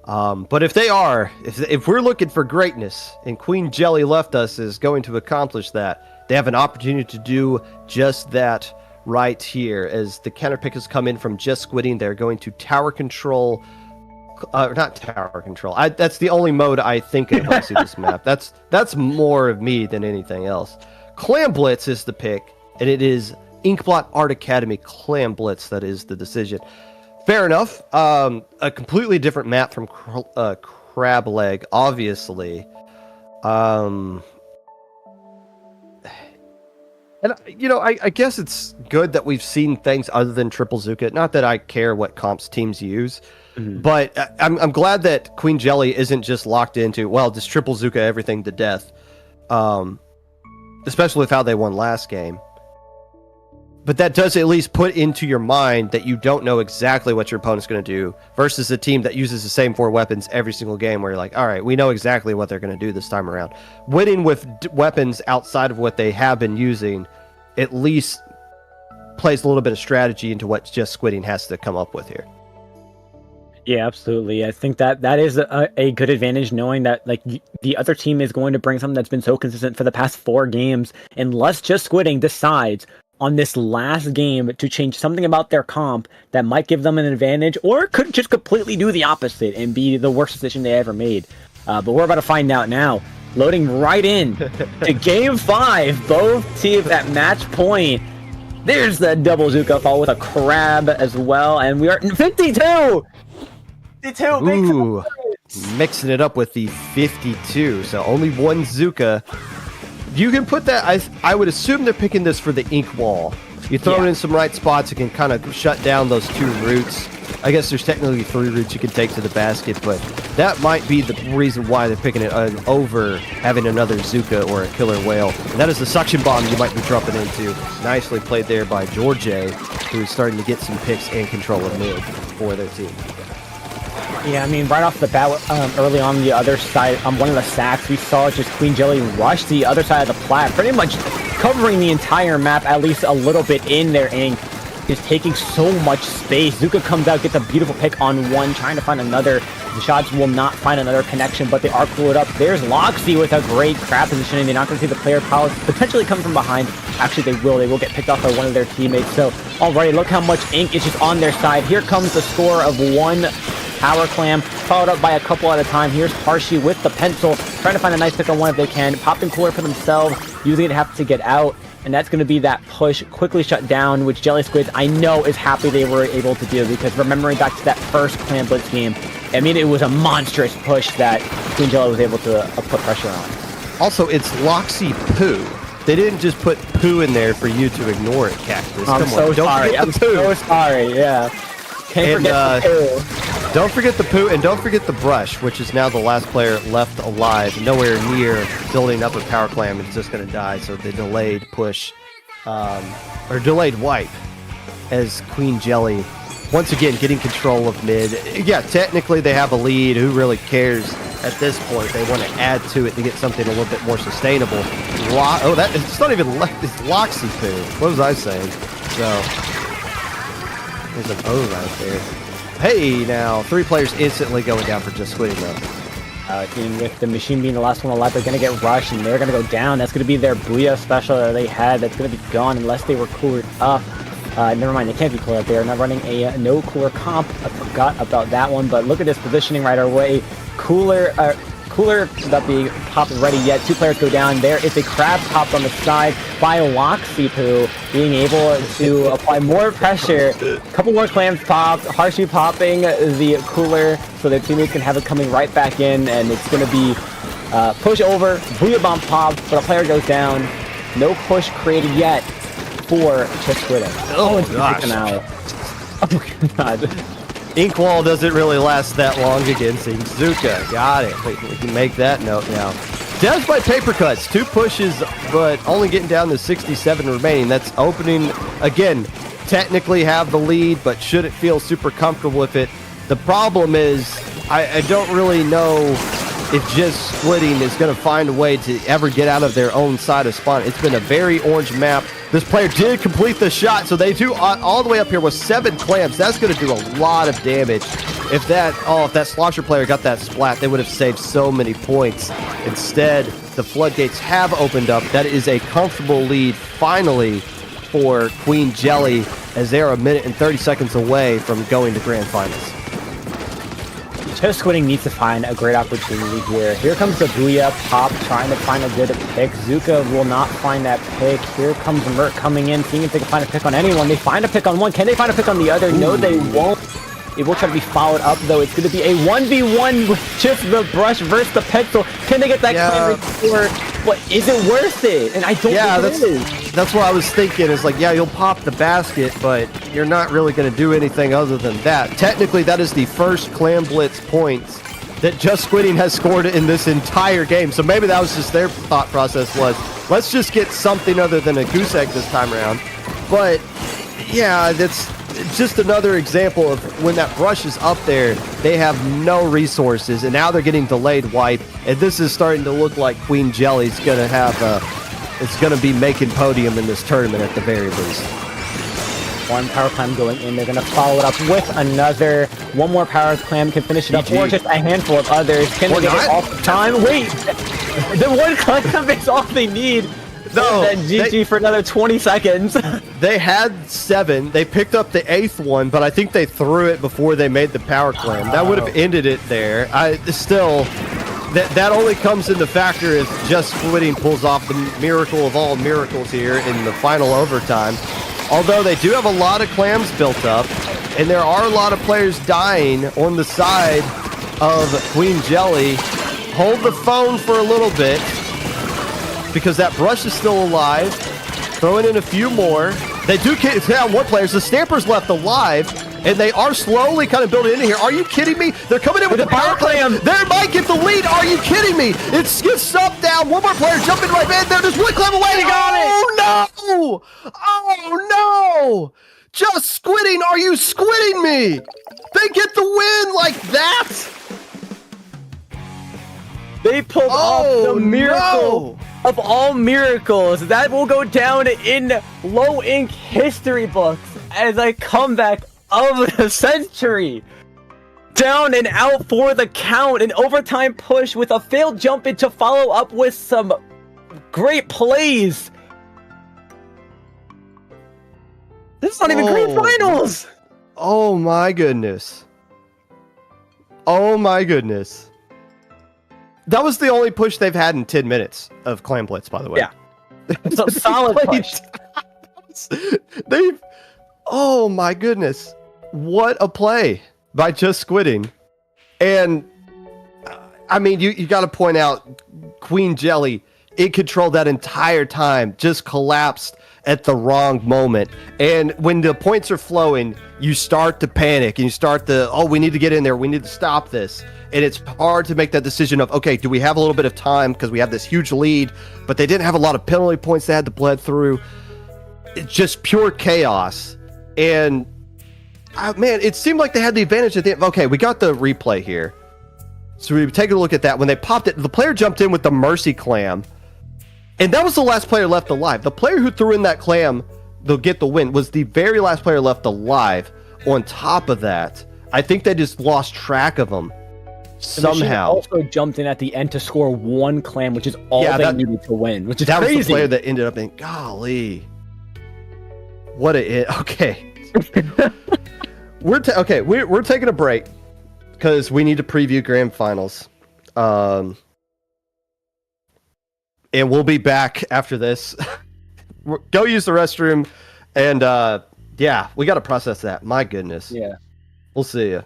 But if we're looking for greatness, and Queen Jelly Left Us is going to accomplish that, they have an opportunity to do just that right here. As the counter pick has come in from Just Squidding, they're going to tower control. Not tower control. That's the only mode I think of when I see this map. That's more of me than anything else. Clam Blitz is the pick, and it is Inkblot Art Academy Clam Blitz that is the decision. Fair enough. A completely different map from Crab Leg, obviously. And I guess it's good that we've seen things other than Triple Zuka. Not that I care what comps teams use. Mm-hmm. But I'm glad that Queen Jelly isn't just locked into, well, just Triple Zuka everything to death. Especially with how they won last game. But that does at least put into your mind that you don't know exactly what your opponent's going to do versus a team that uses the same 4 weapons every single game where you're like, all right, we know exactly what they're going to do this time around. Winning with weapons outside of what they have been using at least plays a little bit of strategy into what Just Squidding has to come up with here. Yeah, absolutely. I think that is a good advantage, knowing that like the other team is going to bring something that's been so consistent for the past 4 games, unless Just Squidding decides on this last game to change something about their comp that might give them an advantage, or could just completely do the opposite and be the worst decision they ever made. But we're about to find out now. Loading right in to Game 5, both teams at match point. There's the double Zuka fall with a crab as well, and we are 52! 52, ooh, mixing it up with the 52, so only one Zuka. You can put that, I would assume they're picking this for the ink wall. You throw it in some right spots, it can kind of shut down those 2 routes. I guess there's technically 3 routes you can take to the basket, but that might be the reason why they're picking it over having another Zuka or a killer whale. And that is the suction bomb you might be dropping into. Nicely played there by George, who's starting to get some picks and control of mid for their team. Yeah, I mean, right off the bat, early on the other side, on one of the sacks, we saw just Queen Jelly rush the other side of the plat, pretty much covering the entire map, at least a little bit in their ink, just taking so much space. Zuka comes out, gets a beautiful pick on one, trying to find another. The shots will not find another connection, but they are cooled up. There's Loxy with a great crab positioning. They're not going to see the player power potentially come from behind. Actually, they will get picked off by one of their teammates. So, already, look how much ink is just on their side. Here comes the score of 1 Power Clam, followed up by a couple at a time. Here's Harshy with the pencil, trying to find a nice pick on one if they can. Popping cooler for themselves, using it to have to get out. And that's going to be that push, quickly shut down, which Jelly Squids, I know, is happy they were able to do. Because remembering back to that first Clam Blitz game, I mean, it was a monstrous push that Queen Jelly was able to put pressure on. Also, it's Loxy Poo. They didn't just put poo in there for you to ignore it, Cactus. I'm so sorry. I'm so sorry, yeah. Can't forget the poo. Don't forget the poo, and don't forget the brush, which is now the last player left alive, nowhere near building up a power clam. It's just going to die, so the delayed push, or delayed wipe, as Queen Jelly, once again, getting control of mid. Yeah, technically they have a lead. Who really cares at this point? They want to add to it to get something a little bit more sustainable. It's not even it's Loxy poo. What was I saying? So, there's an O right there. Hey, now, 3 players instantly going down for Just Squidding, though. With the machine being the last one alive, they're going to get rushed, and they're going to go down. That's going to be their Booyah special that they had. That's going to be gone unless they were coolered up. Never mind, they can't be coolered up. They are not running a no cooler comp. I forgot about that one, but look at this positioning right away. Cooler not being popped ready yet. 2 players go down. There is a crab popped on the side by Loxy Poo, being able to apply more pressure. A couple more clams popped. Harshy popping the cooler so their teammates can have it coming right back in, and it's going to be push over, Booyah Bomb pop, but a player goes down. No push created yet. for Just Squidding. Oh, and gosh. taken out. Oh my god. Inkwall doesn't really last that long against Zuka. Got it. We can make that note now. Devs by paper cuts. 2 pushes, but only getting down to 67 remaining. That's opening, again, technically have the lead, but shouldn't feel super comfortable with it. The problem is, I don't really know if Just Squidding is going to find a way to ever get out of their own side of spawn. It's been a very orange map. This player did complete the shot, so they do all the way up here with 7 clams. That's going to do a lot of damage. If that Slosher player got that splat, they would have saved so many points. Instead, the floodgates have opened up. That is a comfortable lead, finally, for Queen Jelly, as they are 1 minute and 30 seconds away from going to Grand Finals. Just Squidding needs to find a great opportunity here. Here comes the Booyah Pop trying to find a good pick. Zuka will not find that pick. Here comes Mert coming in, seeing if they can find a pick on anyone. They find a pick on one. Can they find a pick on the other? Ooh. No, they won't. It will try to be followed up, though. It's going to be a 1v1 with just the brush versus the pencil. Can they get that clan score? But is it worth it? And I don't think it is. That's what I was thinking. Is like, yeah, you'll pop the basket, but you're not really going to do anything other than that. Technically, that is the first Clan Blitz points that Just Squidding has scored in this entire game. So maybe that was just their thought process was, let's just get something other than a goose egg this time around. But yeah, that's just another example of when that brush is up there, they have no resources, and now they're getting delayed wipe, and this is starting to look like Queen Jelly's gonna have it's gonna be making podium in this tournament at the very least. One power clam going in, they're gonna follow it up with another. One more power clam can finish it up, or just a handful of others. Can they get it all the time? Wait, the one clam is all they need. No, then GG for another 20 seconds. They had 7. They picked up the 8th one, but I think they threw it before they made the power clam. That would have ended it there. That only comes into factor if Just Squidding pulls off the miracle of all miracles here in the final overtime. Although they do have a lot of clams built up, and there are a lot of players dying on the side of Queen Jelly. Hold the phone for a little bit, because that brush is still alive. Throwing in a few more. They do get down one player. The Stamper's left alive, and they are slowly kind of building in here. Are you kidding me? They're coming in with the power clam. They might get the lead. Are you kidding me? It gets up down. One more player jumping right in there. There's one clam away. They got it. Oh, no. Oh, no. Just Squidding. Are you squidding me? They get the win like that. They pulled off the miracle of all miracles. That will go down in Low Ink history books as a comeback of the century. Down and out for the count. An overtime push with a failed jump in to follow up with some great plays. This is not even Grand Finals. Oh my goodness. Oh my goodness. That was the only push they've had in 10 minutes of Clan Blitz, by the way. Yeah. It's a solid push. Oh my goodness. What a play by Just Squidding. And, I mean, you got to point out, Queen Jelly, it controlled that entire time, just collapsed at the wrong moment. And when the points are flowing, you start to panic and you start to, oh, we need to get in there. We need to stop this. And it's hard to make that decision of, okay, do we have a little bit of time because we have this huge lead, but they didn't have a lot of penalty points they had to bled through. It's just pure chaos. And, man, it seemed like they had the advantage at the end. Okay, we got the replay here. So we take a look at that. When they popped it, the player jumped in with the Mercy Clam. And that was the last player left alive. The player who threw in that clam, they'll get the win, was the very last player left alive. On top of that, I think they just lost track of him somehow. Also jumped in at the end to score one clam, which is all they needed to win, which is crazy. That was the player that ended up in, golly. What okay. We're taking a break because we need to preview Grand Finals. And we'll be back after this. Go use the restroom. And yeah, we got to process that. My goodness. Yeah. We'll see you.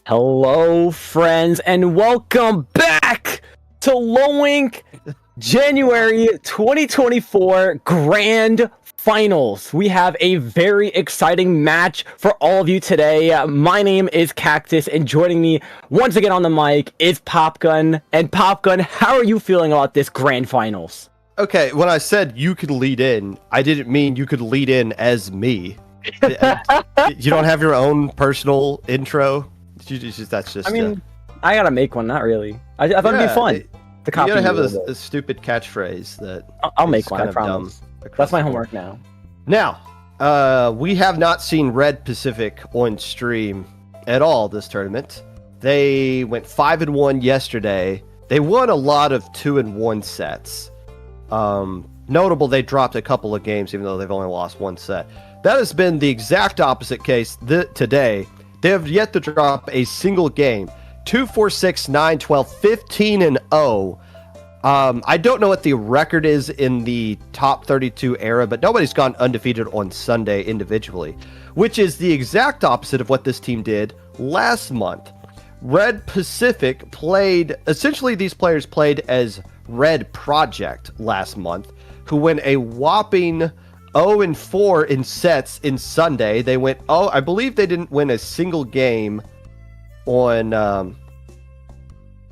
Hello, friends, and welcome back to Lowink January 2024 Grand Finals. We have a very exciting match for all of you today. My name is Cactus, and joining me once again on the mic is Popgun. And Popgun, how are you feeling about this Grand Finals? Okay, when I said you could lead in, I didn't mean you could lead in as me. You don't have your own personal intro? That's just. I mean, I gotta make one. Not really. I thought it'd be fun to copy. You gotta have a stupid catchphrase that. I'll make one. I promise. That's my homework now. Now, we have not seen Red Pacific on stream at all this tournament. They went 5-1 yesterday. They won a lot of 2-1 sets. Notable, they dropped a couple of games, even though they've only lost one set. That has been the exact opposite case today. They have yet to drop a single game. 2-4-6, 9-12, 15-0. I don't know what the record is in the top 32 era, but nobody's gone undefeated on Sunday individually, which is the exact opposite of what this team did last month. Red Pacific played, essentially these players played as Red Project last month, who went a whopping 0-4 in sets in Sunday. They went, I believe they didn't win a single game on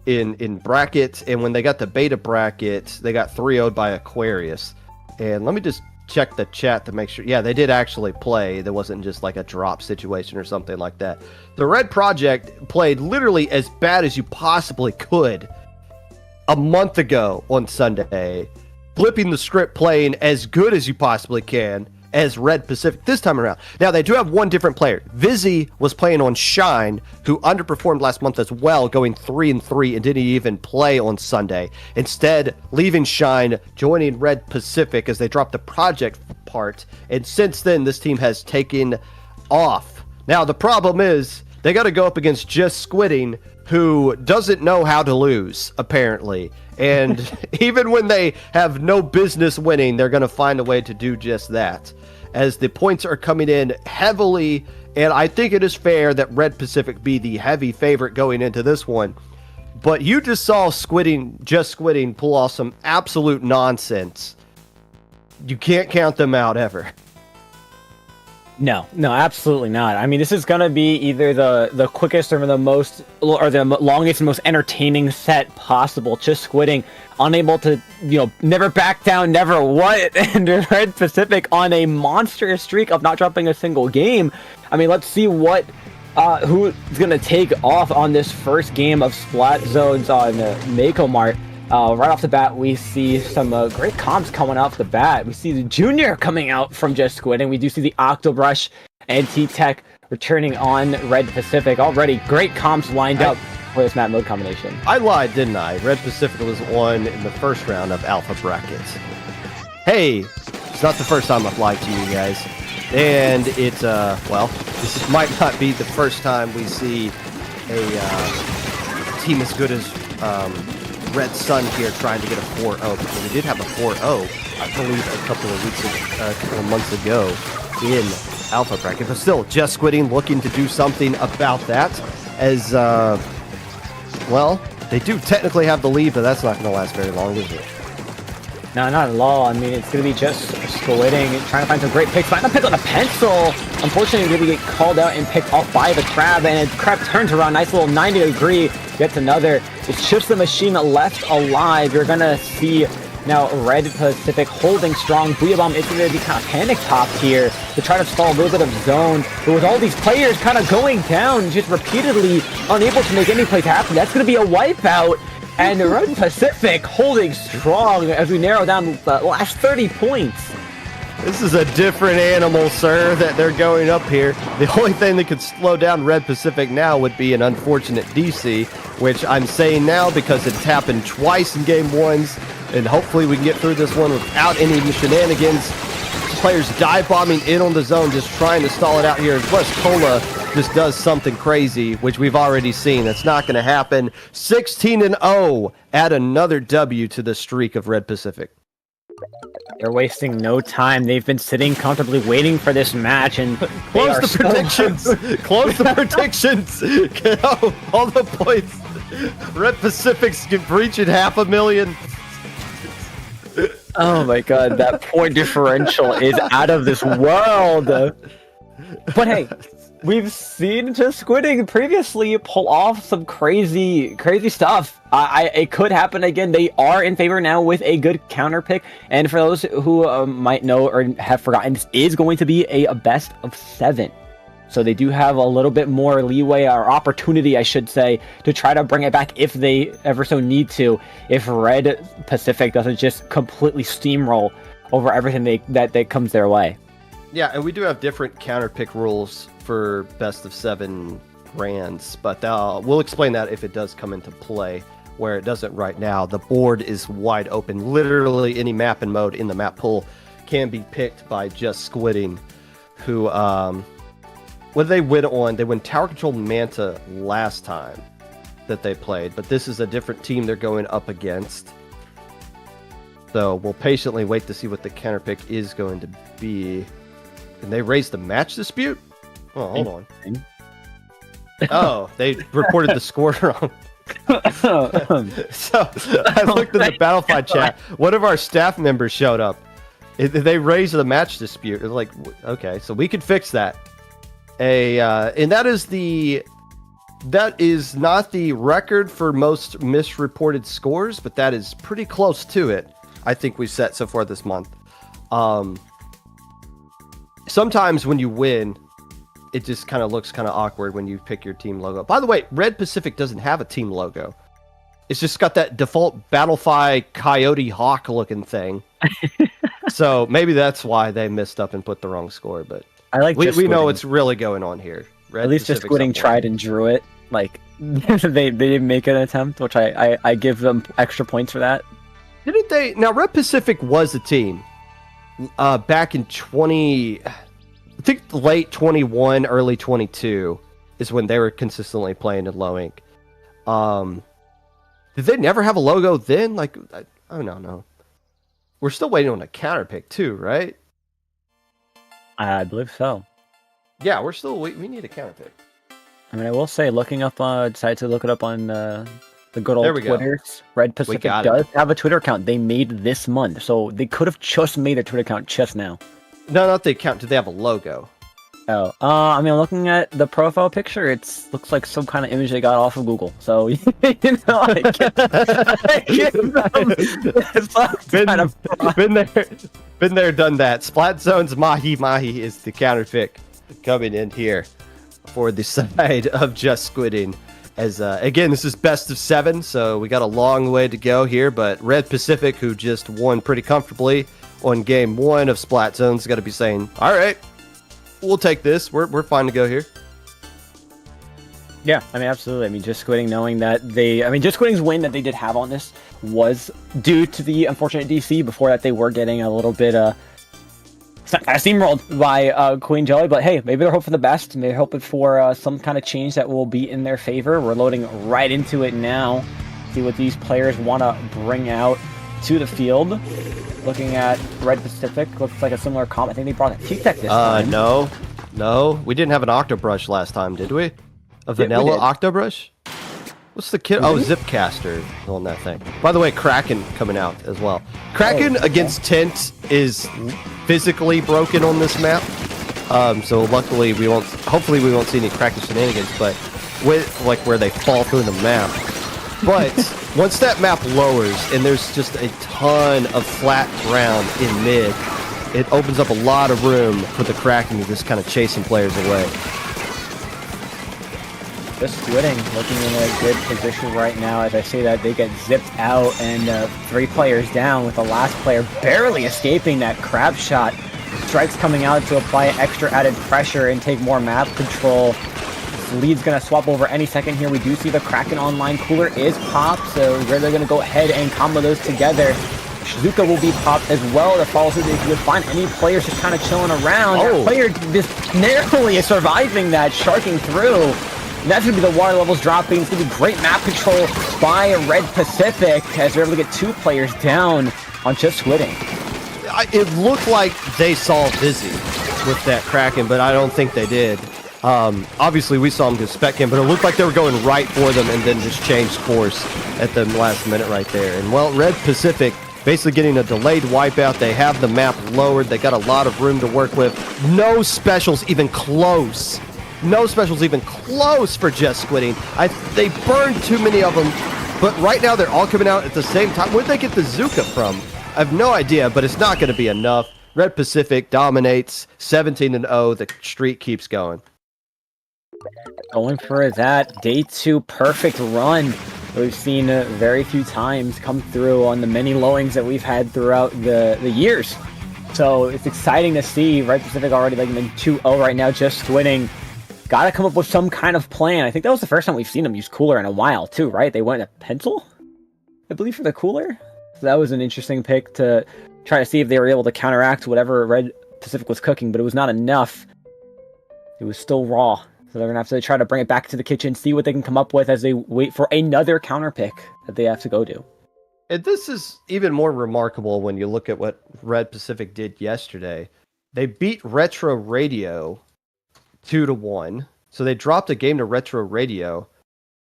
in brackets, and when they got the beta bracket, they got 3-0'd by Aquarius. And let me just check the chat to make sure. Yeah, they did actually play. There wasn't just like a drop situation or something like that. The Red Project played literally as bad as you possibly could a month ago on Sunday, flipping the script, playing as good as you possibly can as Red Pacific this time around. Now, they do have one different player. Vizzy was playing on Shine, who underperformed last month as well, going 3-3 and didn't even play on Sunday. Instead, leaving Shine, joining Red Pacific as they dropped the project part. And since then, this team has taken off. Now, the problem is they got to go up against Just Squidding, who doesn't know how to lose, apparently. And even when they have no business winning, they're going to find a way to do just that. As the points are coming in heavily, and I think it is fair that Red Pacific be the heavy favorite going into this one. But you just saw Just Squidding pull off some absolute nonsense. You can't count them out ever. No, absolutely not. I mean, this is gonna be either the quickest or the longest and most entertaining set possible. Just Squidding, unable to, never back down, never what, and Red Pacific on a monstrous streak of not dropping a single game. I mean, let's see who's gonna take off on this first game of Splat Zones on Mako Mart. Right off the bat, we see some great comps coming off the bat. We see the Junior coming out from Just Squid, and we do see the Octobrush and T-Tech returning on Red Pacific. Already great comps lined up for this map mode combination. I lied, didn't I? Red Pacific was won in the first round of Alpha Brackets. Hey, it's not the first time I've lied to you guys. And it's, this might not be the first time we see a team as good as Red Sun here trying to get a 4-0, because we did have a 4-0, I believe, a couple of months ago in Alpha Bracket. But still, Just Squidding looking to do something about that, as, they do technically have the lead, but that's not going to last very long, is it? No, not at all. I mean, it's going to be Just Squidding, trying to find some great picks. Find a pick on a pencil. Unfortunately, going to get called out and picked off by the Crab, and Crab turns around. Nice little 90-degree. Gets another. It's just the machine left alive. You're going to see now Red Pacific holding strong. Booyah Bomb is going to be kind of panic-topped here to try to stall a little bit of zone. But with all these players kind of going down, just repeatedly unable to make any plays happen, that's going to be a wipeout. And Red Pacific holding strong as we narrow down the last 30 points. This is a different animal, sir, that they're going up here. The only thing that could slow down Red Pacific now would be an unfortunate DC, which I'm saying now because it's happened twice in game ones, and hopefully we can get through this one without any shenanigans. Players dive bombing in on the zone, just trying to stall it out here, unless Cola just does something crazy, which we've already seen. That's not going to happen. 16-0, add another W to the streak of Red Pacific. They're wasting no time. They've been sitting comfortably waiting for this match, and close the predictions. Close the predictions. Get all the points. Red Pacific's breaching 500,000. Oh my god, that point differential is out of this world. But hey, we've seen Just Squidding previously pull off some crazy stuff. It could happen again. They are in favor now with a good counter pick. And for those who might know or have forgotten, this is going to be a best of 7. So they do have a little bit more leeway, or opportunity, I should say, to try to bring it back if they ever so need to, if Red Pacific doesn't just completely steamroll over everything that comes their way. Yeah, and we do have different counter pick rules for best of 7 rands, but we'll explain that if it does come into play, where it doesn't right now. The board is wide open. Literally any map and mode in the map pool can be picked by Just Squidding, who... what did they win on? They won Tower Control Manta last time that they played, but this is a different team they're going up against. So we'll patiently wait to see what the counter pick is going to be. And they raised the match dispute? Oh, hold on. Oh, they reported the score wrong. So I looked in the Battlefied chat. One of our staff members showed up. They raised the match dispute. It was like, okay, so we could fix that. And that is not the record for most misreported scores, but that is pretty close to it. I think we've set so far this month. Sometimes when you win, it just kind of looks kind of awkward when you pick your team logo. By the way, Red Pacific doesn't have a team logo. It's just got that default Battlefy Coyote Hawk looking thing. So maybe that's why they messed up and put the wrong score, but we know what's really going on here. Red At least Just Squidding tried and drew it. Like, they didn't make an attempt, which I give them extra points for that. Didn't they? Now, Red Pacific was a team back in I think late 21, early 22 is when they were consistently playing in low ink. Did they never have a logo then? Like, I don't know. We're still waiting on a counter pick too, right? I believe so. Yeah, we need a counter pick. I mean, I will say, decided to look it up on the good old Twitters. Red Pacific does have a Twitter account they made this month, so they could have just made a Twitter account just now. No, not the account. Do they have a logo? Oh, I mean, looking at the profile picture, it looks like some kind of image they got off of Google. So, you know, I give them been there, done that. Splat Zone's Mahi Mahi is the counter pick coming in here for the side of Just Squidding. As again, this is best of 7, so we got a long way to go here. But Red Pacific, who just won pretty comfortably on game 1 of Splat Zone's, got to be saying, "All right, we'll take this. We're fine to go here." Yeah, I mean, absolutely. I mean, Just Squidding, knowing that Just Squidding's win that they did have on this was due to the unfortunate DC. Before that, they were getting a little bit steamrolled by Queen Jelly. But hey, maybe they're hoping for the best. Maybe they're hoping for some kind of change that will be in their favor. We're loading right into it now. See what these players want to bring out to the field. Looking at Red Pacific, looks like a similar comp. I think they brought a T-Tech this time. No, we didn't have an Octobrush last time, did we? A vanilla Octobrush? What's the kid? Oh, Zipcaster on that thing. By the way, Kraken coming out as well. Kraken against Tint is physically broken on this map. So luckily hopefully we won't see any Kraken shenanigans, but with like where they fall through the map. But once that map lowers and there's just a ton of flat ground in mid, it opens up a lot of room for the Kraken to just kind of chasing players away. Just Squidding looking in a good position right now. As I say that, they get zipped out and 3 players down, with the last player barely escaping that crab shot. Strikes coming out to apply extra added pressure and take more map control. This lead's going to swap over any second here. We do see the Kraken online cooler is popped, so they're going to go ahead and combo those together. Shizuka will be popped as well to follow through. They would find any players just kind of chilling around. That player just narrowly is surviving that, sharking through. And that's going to be the water levels dropping. It's going to be great map control by Red Pacific as they're able to get 2 players down on Just Squidding. It looked like they saw Busy with that Kraken, but I don't think they did. Obviously, we saw them get spec him, but it looked like they were going right for them and then just changed course at the last minute right there. And, well, Red Pacific basically getting a delayed wipeout. They have the map lowered. They got a lot of room to work with. No specials even close. No specials even close for Just Squidding. They burned too many of them, but right now they're all coming out at the same time. Where'd they get the Zuka from? I have no idea, but it's not going to be enough. Red Pacific dominates 17-0. The streak keeps going. Going for that day 2 perfect run we've seen very few times come through on the many lowings that we've had throughout the years. So it's exciting to see Red Pacific already like in 2-0 right now. Just Squidding. Got to come up with some kind of plan. I think that was the first time we've seen them use cooler in a while, too, right? They went to pencil, I believe, for the cooler. So that was an interesting pick to try to see if they were able to counteract whatever Red Pacific was cooking, but it was not enough. It was still raw. So they're going to have to try to bring it back to the kitchen, see what they can come up with as they wait for another counter pick that they have to go do. And this is even more remarkable when you look at what Red Pacific did yesterday. They beat Retro Radio 2-1. So they dropped a game to Retro Radio,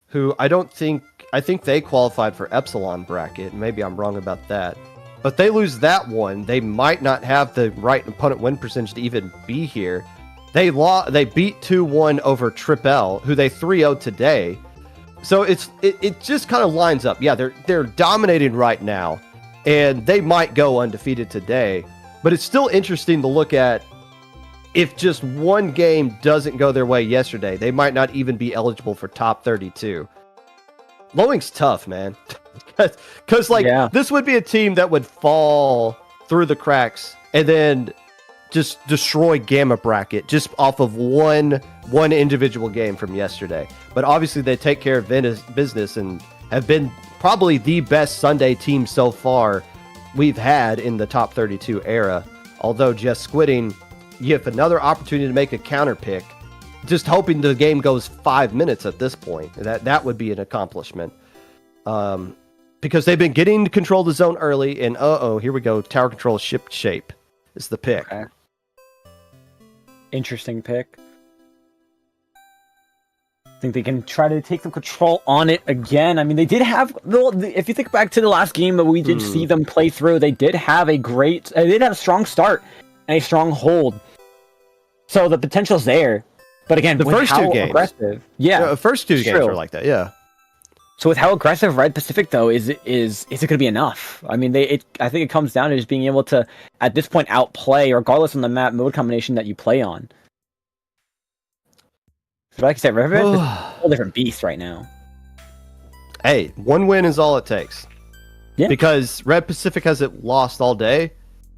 who I think they qualified for Epsilon bracket. Maybe I'm wrong about that. But they lose that one. They might not have the right opponent win percentage to even be here. They beat 2-1 over Trippel, who they 3-0 today. So it just kind of lines up. Yeah, they're dominating right now, and they might go undefeated today. But it's still interesting to look at. If just one game doesn't go their way yesterday, they might not even be eligible for top 32. Lowing's tough, man. Because this would be a team that would fall through the cracks and then just destroy Gamma Bracket just off of one individual game from yesterday. But obviously they take care of business and have been probably the best Sunday team so far we've had in the top 32 era. Although Just Squidding, you have another opportunity to make a counter pick, just hoping the game goes 5 minutes at this point. That would be an accomplishment. Because they've been getting control of the zone early, and here we go. Tower control ship shape is the pick. Okay. Interesting pick. I think they can try to take some control on it again. I mean, they did have, if you think back to the last game that we did see them play through, they did have a strong start and a strong hold. So the potential's there. But again, The with first how two games. aggressive. Yeah. The first two games true. are like that, yeah. So with how aggressive Red Pacific though is it going to be enough? I mean, I think it comes down to just being able to at this point outplay, regardless on the map mode combination that you play on. So like I said, Red Pacific is a whole different beast right now. Hey, one win is all it takes. Yeah. Because Red Pacific hasn't lost all day.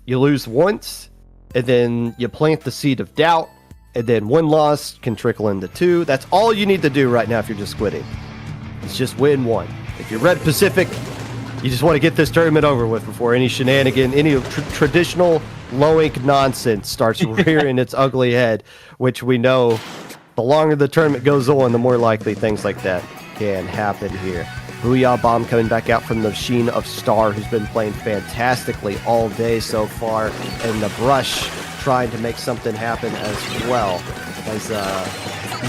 You lose once, and then you plant the seed of doubt, and then one loss can trickle into two. That's all you need to do right now if you're just squidding. It's just win one. If you're Red Pacific, you just want to get this tournament over with before any shenanigan, any traditional low ink nonsense starts rearing its ugly head, which we know the longer the tournament goes on, the more likely things like that can happen here. Booyah Bomb coming back out from the Sheen of Star, who's been playing fantastically all day so far, and the Brush trying to make something happen as well. As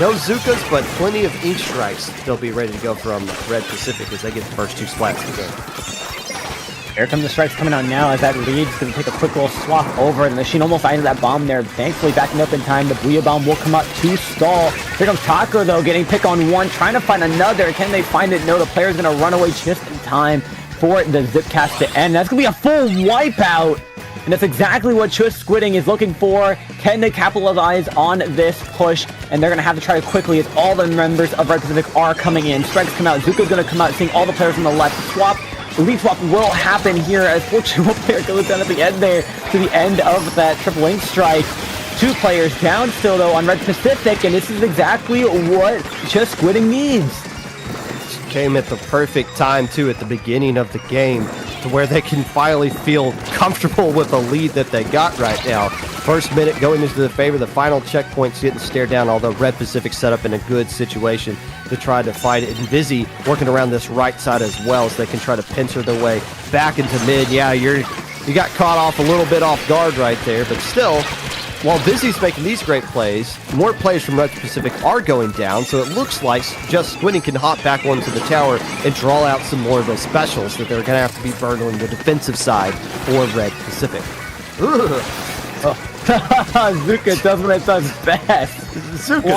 no Zukas, but plenty of Ink Strikes still be ready to go from Red Pacific as they get the first two splats of the game. Here come the strikes coming out now as that lead's going to take a quick little swap over, and the machine almost landed that bomb there. Thankfully backing up in time. The Booyah Bomb will come out to stall. Here comes Taco though, getting pick on one, trying to find another. Can they find it? No, the player's going to run away just in time for the zip cast to end. That's going to be a full wipeout. And that's exactly what Just Squidding is looking for. Can they capitalize on this push? And they're going to have to try to quickly as all the members of Red Pacific are coming in. Strikes come out. Zuko's going to come out, seeing all the players on the left. Swap. Elite swap will happen here as fortunate player goes down at the end there to the end of that triple ink strike. Two players down still though on Red Pacific, and this is exactly what Just Squidding needs. Came at the perfect time too at the beginning of the game to where they can finally feel comfortable with the lead that they got right now. First minute going into the favor, the final checkpoint's getting stared down, although Red Pacific set up in a good situation to try to fight it. And Vizzy working around this right side as well, so they can try to pincer their way back into mid. Yeah, you got caught off a little bit off guard right there, but still, while Vizzy's making these great plays, more players from Red Pacific are going down, so it looks like Just Squidding can hop back onto the tower and draw out some more of those specials that they're going to have to be burned on the defensive side for Red Pacific. Zuka does what it does best. Zuka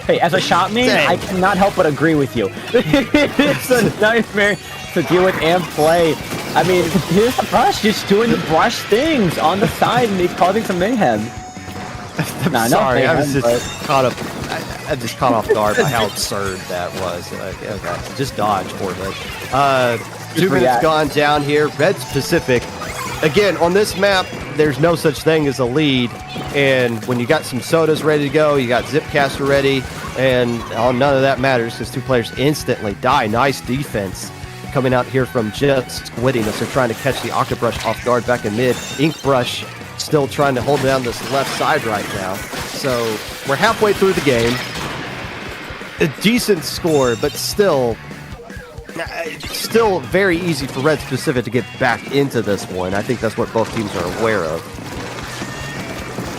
Hey, as a shot main, I cannot help but agree with you. It's a nightmare to deal with and play. I mean, here's the Brush just doing the Brush things on the side and he's causing some mayhem. Sorry, I was just caught up. I just caught off guard by how absurd that was. Okay, just dodge for it. 2 minutes gone down here. Red Pacific. Again, on this map, there's no such thing as a lead. And when you got some sodas ready to go, you got Zipcaster ready, and none of that matters because two players instantly die. Nice defense coming out here from Just Squidding as they're trying to catch the Octobrush off guard back in mid. Inkbrush still trying to hold down this left side right now. So we're halfway through the game. A decent score, but still very easy for Red Pacific to get back into this one. I think that's what both teams are aware of.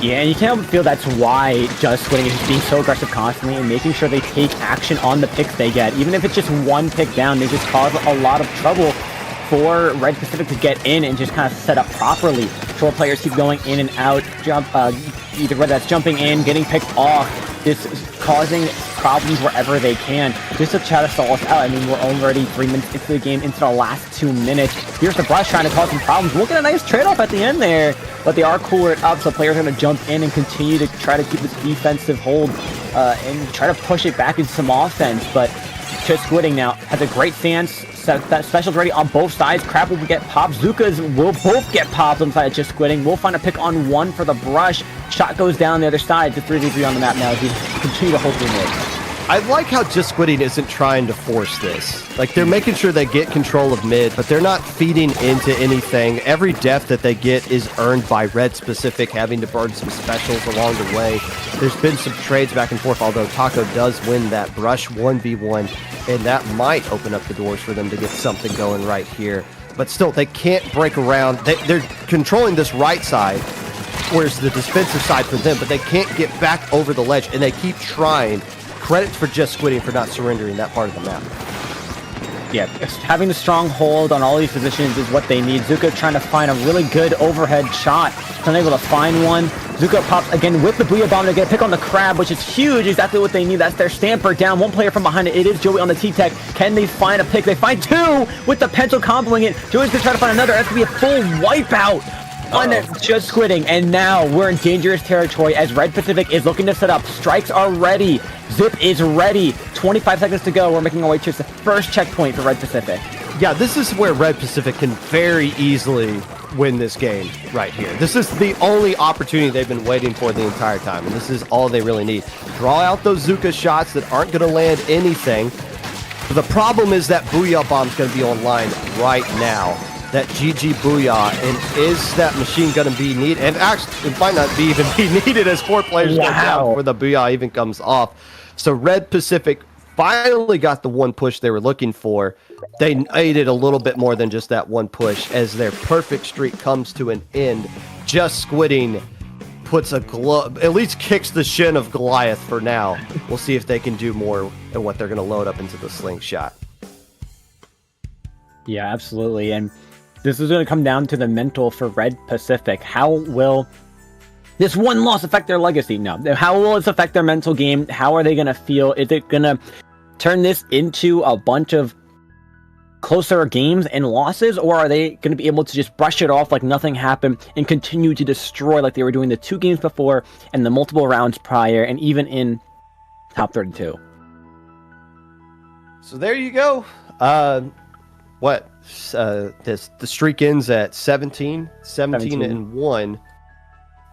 Yeah, and you can't help but feel that's why Just Squidding is just being so aggressive constantly and making sure they take action on the picks they get. Even if it's just one pick down, they just cause a lot of trouble for Red Pacific to get in and just kind of set up properly. Short players keep going in and out, either whether that's jumping in, getting picked off, just causing problems wherever they can, just to try to stall us out. I mean, we're already 3 minutes into the game, into the last 2 minutes. Here's the Brush trying to cause some problems. We'll get a nice trade-off at the end there, but they are cooler it up, so players are going to jump in and continue to try to keep this defensive hold and try to push it back into some offense. But Just Squidding now has a great stance. That special's ready on both sides. Crap will get popped. Zukas will both get popped on the side of Just Squidding. We'll find a pick on one for the Brush. Shot goes down the other side. It's a 3v3 on the map now as we continue to hold through mid. I like how Just Squidding isn't trying to force this. Like, they're making sure they get control of mid, but they're not feeding into anything. Every death that they get is earned by Red Pacific having to burn some specials along the way. There's been some trades back and forth, although Taco does win that Brush 1v1, and that might open up the doors for them to get something going right here. But still, they can't break around. They're controlling this right side, where's the defensive side for them, but they can't get back over the ledge, and they keep trying. Credit for Just Squidding for not surrendering that part of the map. Yeah, having the strong hold on all these positions is what they need. Zuka trying to find a really good overhead shot. Unable to find one. Zuka pops again with the Booyah Bomb to get a pick on the Crab, which is huge. Exactly what they need. That's their Stamper down. One player from behind it. It is Joey on the T-Tech. Can they find a pick? They find two with the pencil comboing it. Joey's going to try to find another. That's going to be a full wipeout on Just Squidding. And now we're in dangerous territory as Red Pacific is looking to set up. Strikes are ready. Zip is ready. 25 seconds to go. We're making our way towards the first checkpoint for Red Pacific. Yeah, this is where Red Pacific can very easily win this game right here. This is the only opportunity they've been waiting for the entire time, and this is all they really need. Draw out those Zuka shots that aren't going to land anything. But the problem is that Booyah Bomb's going to be online right now. That GG Booyah, and is that machine going to be needed? And actually, it might not be even be needed as 4 players go down before the Booyah even comes off. So Red Pacific finally got the one push they were looking for. They needed a little bit more than just that one push as their perfect streak comes to an end. Just Squidding puts a at least kicks the shin of Goliath for now. We'll see if they can do more and what they're going to load up into the slingshot. Yeah, absolutely. And this is going to come down to the mental for Red Pacific. How will this one loss affect their legacy? No. How will this affect their mental game? How are they going to feel? Is it going to turn this into a bunch of closer games and losses, or are they going to be able to just brush it off like nothing happened and continue to destroy like they were doing the 2 games before and the multiple rounds prior and even in top 32? So there you go. The streak ends at 17 and 1.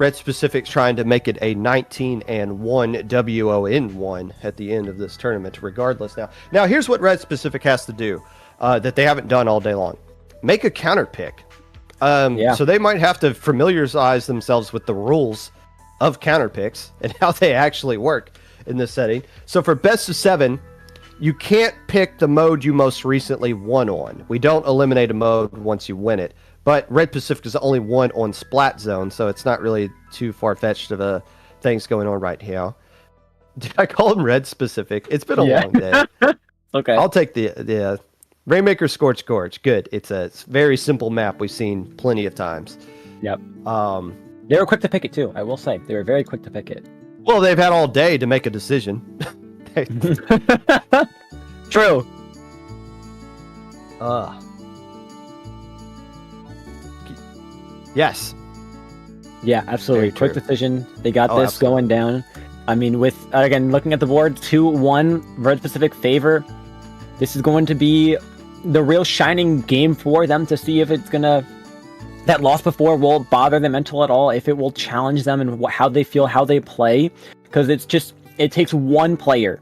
Red Pacific's trying to make it a 19 and 1 WON1 at the end of this tournament regardless. Now here's what Red Pacific has to do that they haven't done all day long. Make a counter pick. So they might have to familiarize themselves with the rules of counter picks and how they actually work in this setting. So for best of 7, you can't pick the mode you most recently won on. We don't eliminate a mode once you win it. But Red Pacific is only won on Splat Zone, so it's not really too far-fetched of a things going on right now. Did I call him Red Pacific? It's been a long day. Okay. I'll take the Rainmaker Scorch Gorge. Good. It's a very simple map we've seen plenty of times. Yep. They were quick to pick it too, I will say. They were very quick to pick it. Well, they've had all day to make a decision. True. Yes. Yeah, absolutely. Very Quick true. decision. They got this Absolutely. going down. I mean, with, again, looking at the board, 2-1, Red Pacific favor. This is going to be the real shining game for them to see if it's going to... That loss before will bother their mental at all, if it will challenge them and how they feel, how they play. Because it's just... It takes one player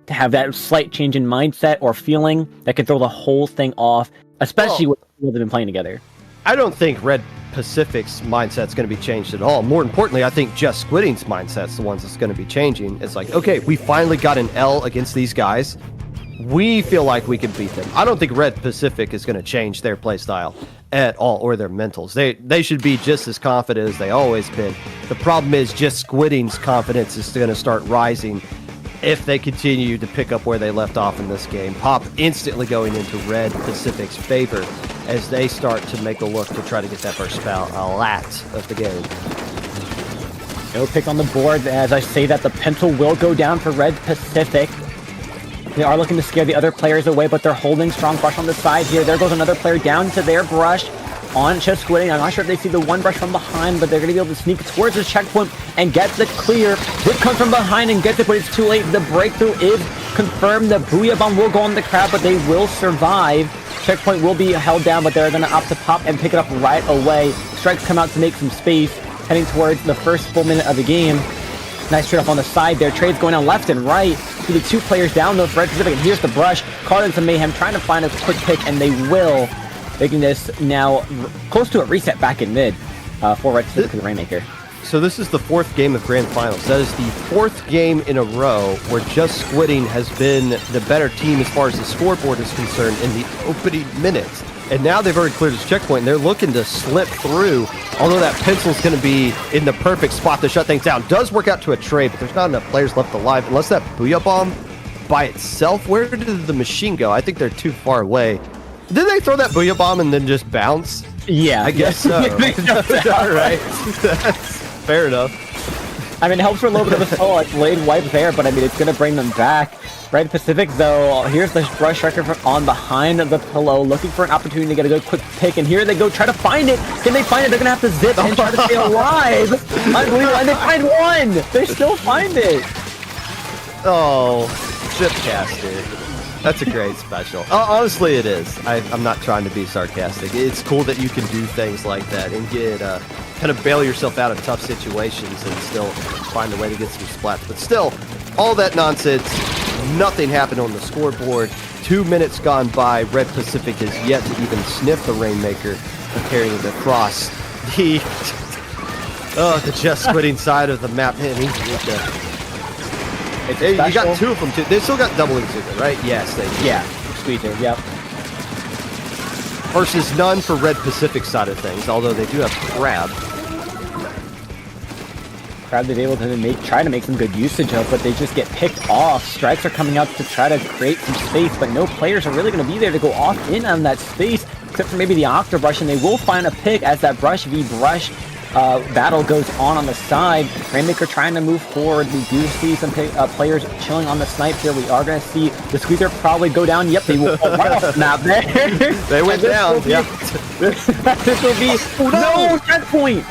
to have that slight change in mindset or feeling that can throw the whole thing off, especially with people they've been playing together. I don't think Red Pacific's mindset's going to be changed at all. More importantly, I think Just Squidding's mindset's the ones that's going to be changing. It's like, okay, we finally got an L against these guys. We feel like we can beat them. I don't think Red Pacific is going to change their play style at all, or their mentals. They should be just as confident as they always been. The problem is Just Squidding's confidence is going to start rising if they continue to pick up where they left off in this game. Pop instantly going into Red Pacific's favor as they start to make a look to try to get that first foul a lot of the game. No pick on the board. As I say that, the pencil will go down for Red Pacific. They are looking to scare the other players away, but they're holding strong brush on the side here. There goes another player down to their brush on Just Squidding. I'm not sure if they see the one brush from behind, but they're going to be able to sneak towards the checkpoint and get the clear. Zip comes from behind and gets it, but it's too late. The breakthrough is confirmed. The Booyah Bomb will go on the Crab, but they will survive. Checkpoint will be held down, but they're going to opt to pop and pick it up right away. Strikes come out to make some space, heading towards the first full minute of the game. Nice trade off on the side there. Trades going on left and right. See the 2 players down though for Red Pacific, and here's the brush. Caught into mayhem, trying to find a quick pick, and they will. Making this now close to a reset back in mid for Red Pacific and the Rainmaker. So this is the 4th game of Grand Finals. That is the 4th game in a row where Just Squidding has been the better team as far as the scoreboard is concerned in the opening minutes. And now they've already cleared this checkpoint, and they're looking to slip through, although that pencil's going to be in the perfect spot to shut things down. Does work out to a trade, but there's not enough players left alive, unless that Booyah Bomb by itself. Where did the machine go? I think they're too far away. Did they throw that booyah bomb and then just bounce? Yeah. I guess so. All right. That's fair enough. I mean, it helps for a little bit of a slow lane wipe there, but I mean, it's going to bring them back. Red Pacific, though, here's the Brush Striker on behind the pillow, looking for an opportunity to get a good quick pick, and here they go, try to find it. Can they find it? They're going to have to zip and try to stay alive. Unbelievable, and they find one. They still find it. Oh, Chipcaster. That's a great special. Honestly, it is. I'm not trying to be sarcastic. It's cool that you can do things like that and get kind of bail yourself out of tough situations and still find a way to get some splats. But still, all that nonsense, nothing happened on the scoreboard. 2 minutes gone by. Red Pacific has yet to even sniff the Rainmaker and carrying it across the Just Squidding side of the map. Man, hey, you got two of them too. They still got double Inkling, right? Yes, they do. Yeah, Squeezer, yep. Versus none for Red Pacific side of things, although they do have Crab. Crab they're able to try to make some good usage of, but they just get picked off. Strikes are coming up to try to create some space, but no players are really going to be there to go off in on that space, except for maybe the OctoPlasm, and they will find a pick as that brush v brush battle goes on the side. Rainmaker trying to move forward. We do see some players chilling on the snipe here. We are going to see the Squeezer probably go down. Yep, they will fall right off the map there. They went down. Yep. This will be no checkpoint.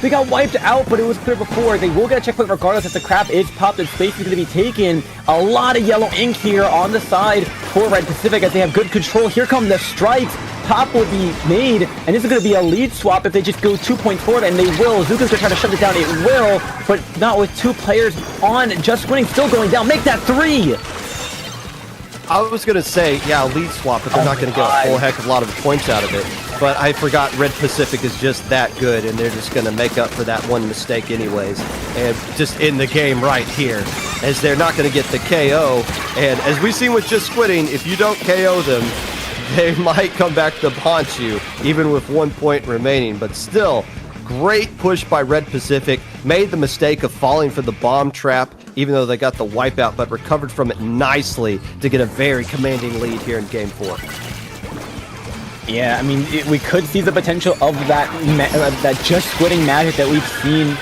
They got wiped out, but it was clear before. They will get a checkpoint regardless if the crab is popped and space is going to be taken. A lot of yellow ink here on the side for Red Pacific as they have good control. Here come the strikes. Pop will be made, and this is going to be a lead swap if they just go 2 points forward, and they will. Zuka's going to try to shut it down. It will, but not with two players on. Just Squidding still going down. Make that 3! I was going to say, yeah, lead swap, but they're not going to get a whole heck of a lot of points out of it. But I forgot Red Pacific is just that good, and they're just going to make up for that one mistake anyways. And just in the game right here, as they're not going to get the KO. And as we've seen with Just Squidding, if you don't KO them, they might come back to haunt you, even with 1 point remaining. But still, great push by Red Pacific. Made the mistake of falling for the bomb trap, even though they got the wipeout, but recovered from it nicely to get a very commanding lead here in Game 4. Yeah, I mean, we could see the potential of that Just Squidding magic that we've seen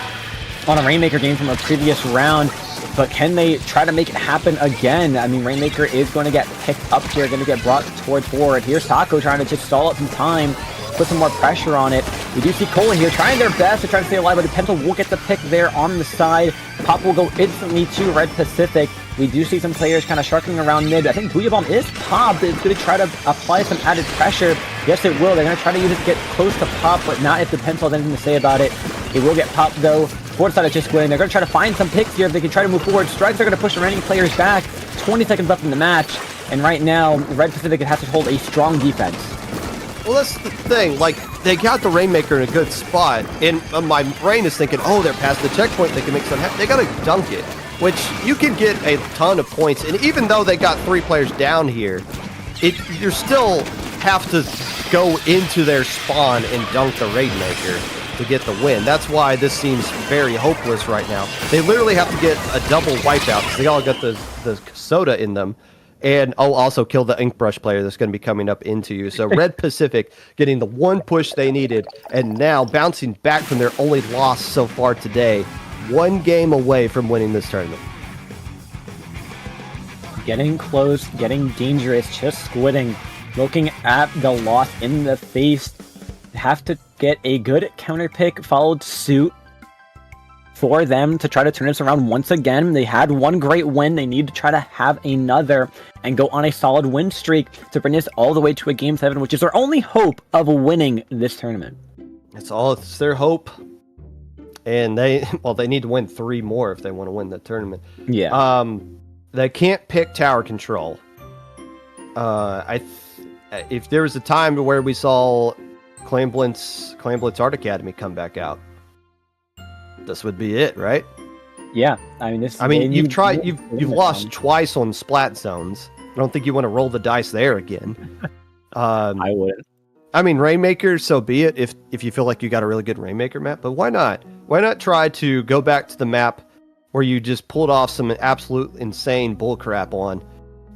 on a Rainmaker game from a previous round. But can they try to make it happen again? I mean, Rainmaker is going to get picked up here, going to get brought towards forward. Here's Taco trying to just stall up some time, put some more pressure on it. We do see Cola here trying their best to try to stay alive, but the Pencil will get the pick there on the side. Pop will go instantly to Red Pacific. We do see some players kind of sharking around mid. I think Booyah Bomb is popped. It's going to try to apply some added pressure. Yes, it will. They're going to try to use it to get close to Pop, but not if the Pencil has anything to say about it. It will get popped, though. Forward side of Just Squidding. They're going to try to find some picks here if they can try to move forward. Strikes are going to push the remaining players back. 20 seconds left in the match. And right now, Red Pacific has to hold a strong defense. Well, that's the thing. Like, they got the Rainmaker in a good spot, and my brain is thinking, oh, they're past the checkpoint. They can make some. They got to dunk it, which you can get a ton of points. And even though they got 3 players down here, you still have to go into their spawn and dunk the Rainmaker to get the win. That's why this seems very hopeless right now. They literally have to get a double wipeout because they all got the soda in them. And also kill the ink brush player that's going to be coming up into you. So Red Pacific getting the one push they needed, and now bouncing back from their only loss so far today. 1 game away from winning this tournament. Getting close, getting dangerous, Just Squidding. Looking at the loss in the face. Have to get a good counter pick followed suit for them to try to turn this around once again. They had one great win. They need to try to have another and go on a solid win streak to bring this all the way to a Game 7, which is their only hope of winning this tournament. It's their hope. And they need to win 3 more if they want to win the tournament. Yeah. They can't pick tower control. If there was a time to where we saw Clamblitz Art Academy come back out, this would be it, right? Yeah, you've lost twice on Splat Zones. I don't think you want to roll the dice there again. I wouldn't. I mean, Rainmaker, so be it. If you feel like you got a really good Rainmaker map, but why not? Why not try to go back to the map where you just pulled off some absolute insane bullcrap on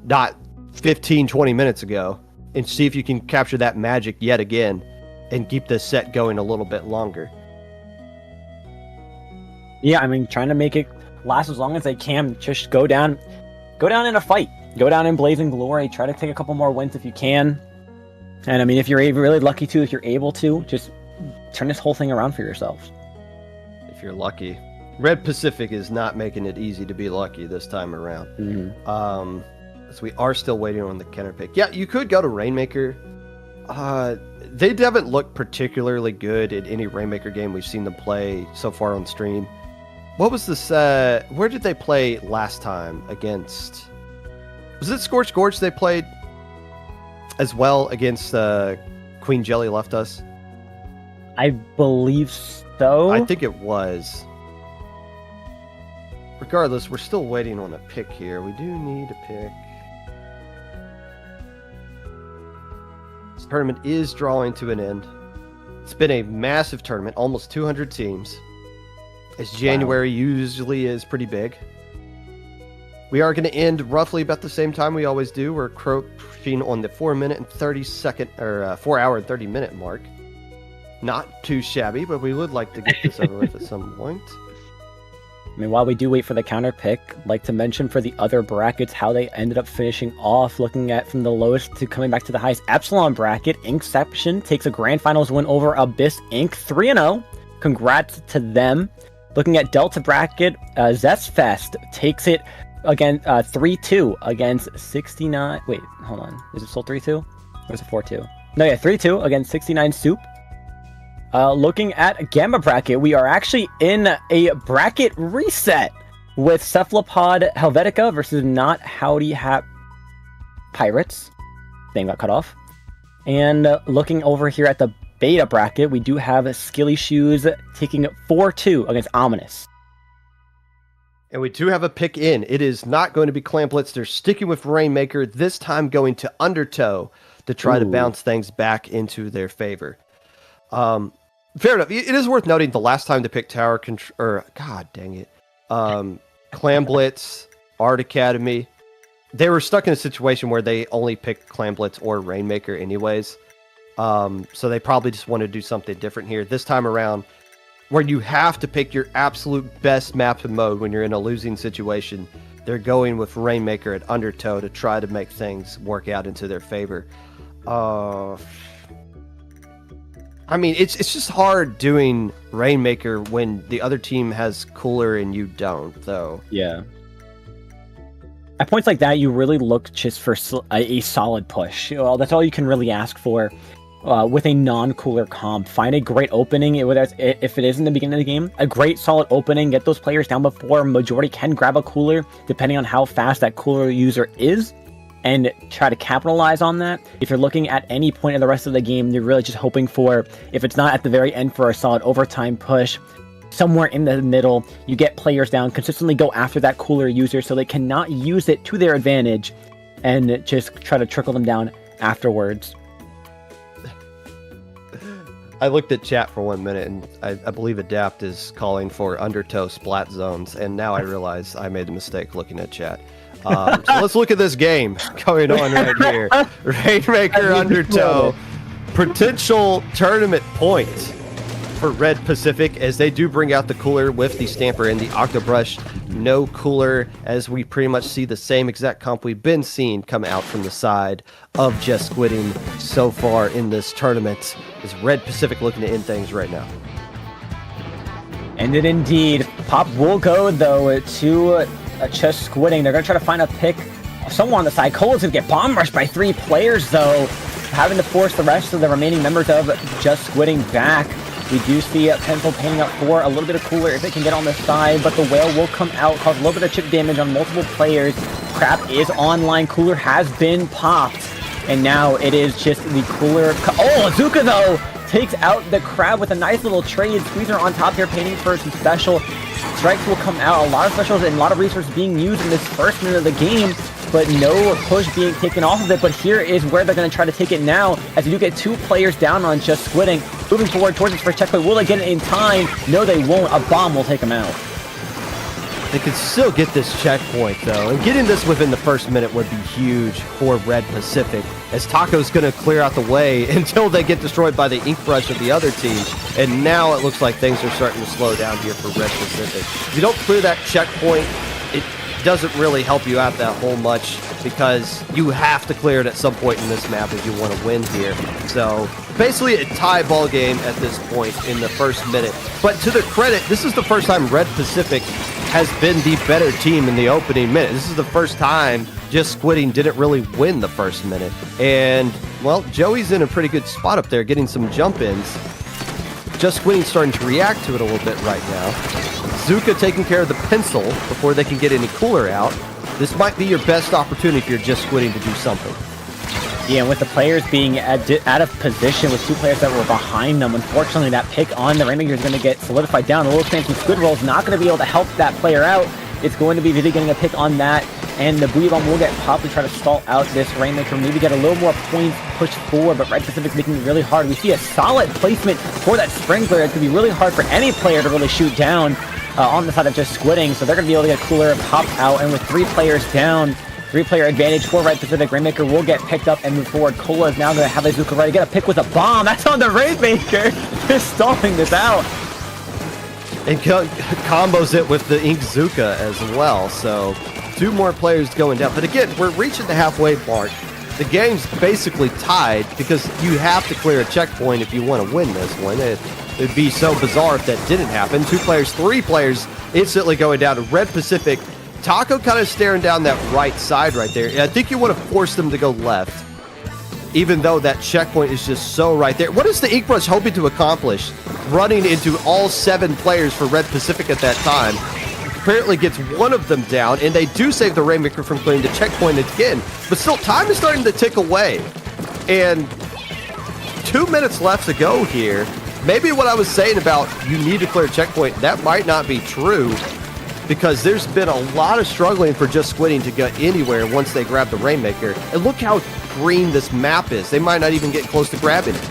not 15, 20 minutes ago, and see if you can capture that magic yet again and keep this set going a little bit longer. Yeah, I mean, trying to make it last as long as they can. Just go down in a fight. Go down in blazing glory. Try to take a couple more wins if you can. And I mean, if you're really lucky to, if you're able to, just turn this whole thing around for yourselves. If you're lucky. Red Pacific is not making it easy to be lucky this time around. Mm-hmm. So we are still waiting on the counter pick. Yeah, you could go to Rainmaker. They haven't looked particularly good in any Rainmaker game we've seen them play so far on stream. What was this? Where did they play last time against? Was it Scorched Gorge they played as well against Queen Jelly Left Us? I believe so. I think it was. Regardless, we're still waiting on a pick here. We do need a pick. This tournament is drawing to an end. It's been a massive tournament, almost 200 teams. As January usually is pretty big. We are going to end roughly about the same time we always do. We're approaching on the 4 hour and 30 minute mark. Not too shabby, but we would like to get this over with at some point. I mean, while we do wait for the counter pick, I'd like to mention for the other brackets how they ended up finishing off, looking at from the lowest to coming back to the highest. Epsilon bracket, Inkception takes a grand finals win over Abyss Inc. 3-0. Congrats to them. Looking at Delta bracket, Zestfest takes it again 3-2 against 69. Wait, hold on. Is it still 3-2? Or is it 4-2? No, yeah, 3-2 against 69 Soup. Looking at Gamma bracket, we are actually in a bracket reset with Cephalopod Helvetica versus Not Howdy Hat Pirates. Name got cut off. And looking over here at the Beta bracket, we do have Skilly Shoes taking 4-2 against Ominous. And we do have a pick in. It is not going to be Clan Blitz. They're sticking with Rainmaker, this time going to Undertow to try to bounce things back into their favor. Fair enough. It is worth noting the last time they picked Tower Control, God dang it, Clan Blitz, Art Academy, they were stuck in a situation where they only picked Clan Blitz or Rainmaker anyways. So they probably just want to do something different here. This time around, where you have to pick your absolute best map and mode when you're in a losing situation, they're going with Rainmaker at Undertow to try to make things work out into their favor. I mean, it's just hard doing Rainmaker when the other team has cooler and you don't, though. Yeah. At points like that, you really look just for a solid push. Well, that's all you can really ask for with a non-cooler comp. Find a great opening, if it is in the beginning of the game. A great solid opening, get those players down before majority can grab a cooler, depending on how fast that cooler user is, and try to capitalize on that. If you're looking at any point in the rest of the game, you're really just hoping for, if it's not at the very end for a solid overtime push, somewhere in the middle, you get players down, consistently go after that cooler user so they cannot use it to their advantage, and just try to trickle them down afterwards. I looked at chat for 1 minute, and I believe Adapt is calling for Undertow splat zones, and now I realize I made the mistake looking at chat. So let's look at this game going on right here. Rainmaker Undertow, potential tournament points for Red Pacific as they do bring out the cooler with the Stamper and the Octobrush. No cooler, as we pretty much see the same exact comp we've been seeing come out from the side of Just Squidding so far in this tournament. Is Red Pacific looking to end things right now? And it indeed. Pop will go, though, to Just Squidding. They're going to try to find a pick somewhere on the side. Cole's going to get bomb rushed by 3 players, though, having to force the rest of the remaining members of Just Squidding back. We do see Pencil painting up for a little bit of cooler if it can get on the side, but the whale will come out, cause a little bit of chip damage on multiple players. Crab is online. Cooler has been popped, and now it is just the cooler. Oh, Azuka, though, takes out the Crab with a nice little trade. Squeezer on top here, painting for some special. Strikes will come out. A lot of specials and a lot of resources being used in this first minute of the game, but no push being taken off of it. But here is where they're going to try to take it now, as you do get 2 players down on Just Squidding. Moving forward towards this first checkpoint. Will they get it in time? No, they won't. A bomb will take them out. They could still get this checkpoint, though. And getting this within the first minute would be huge for Red Pacific, as Taco's going to clear out the way until they get destroyed by the ink brush of the other team. And now it looks like things are starting to slow down here for Red Pacific. If you don't clear that checkpoint, it doesn't really help you out that whole much, because you have to clear it at some point in this map if you want to win here. So basically a tie ball game at this point in the first minute. But to their credit, this is the first time Red Pacific has been the better team in the opening minute. This is the first time Just Squidding didn't really win the first minute. And, well, Joey's in a pretty good spot up there, getting some jump-ins. Just Squidding starting to react to it a little bit right now. Zuka taking care of the pencil before they can get any cooler out. This might be your best opportunity if you're Just Squidding to do something. Yeah, and with the players being out of position with two players that were behind them, unfortunately that pick on the Rainmaker is going to get solidified down. A little chance from Squid Roll is not going to be able to help that player out. It's going to be Vivi getting a pick on that, and the Booyah Bomb will get popped to try to stall out this Rainmaker, maybe get a little more points pushed forward, but Red Pacific's making it really hard. We see a solid placement for that Sprinkler. It's going to be really hard for any player to really shoot down on the side of Just Squidding, so they're going to be able to get cooler and pop out, and with 3 players down, 3-player advantage for Red Pacific. Rainmaker will get picked up and move forward. Cola is now going to have a Zuka ready. Get a pick with a bomb. That's on the Rainmaker. Just stalling this out. And combos it with the Ink Zuka as well. So 2 more players going down. But again, we're reaching the halfway mark. The game's basically tied because you have to clear a checkpoint if you want to win this one. It'd be so bizarre if that didn't happen. 2 players, 3 players instantly going down to Red Pacific. Taco kind of staring down that right side right there. I think you want to force them to go left, even though that checkpoint is just so right there. What is the Ink Brush hoping to accomplish? Running into all 7 players for Red Pacific at that time. Apparently gets one of them down, and they do save the Rainmaker from clearing the checkpoint again. But still, time is starting to tick away. And 2 minutes left to go here. Maybe what I was saying about you need to clear a checkpoint, that might not be true, because there's been a lot of struggling for Just Squidding to get anywhere once they grab the Rainmaker. And look how green this map is. They might not even get close to grabbing it.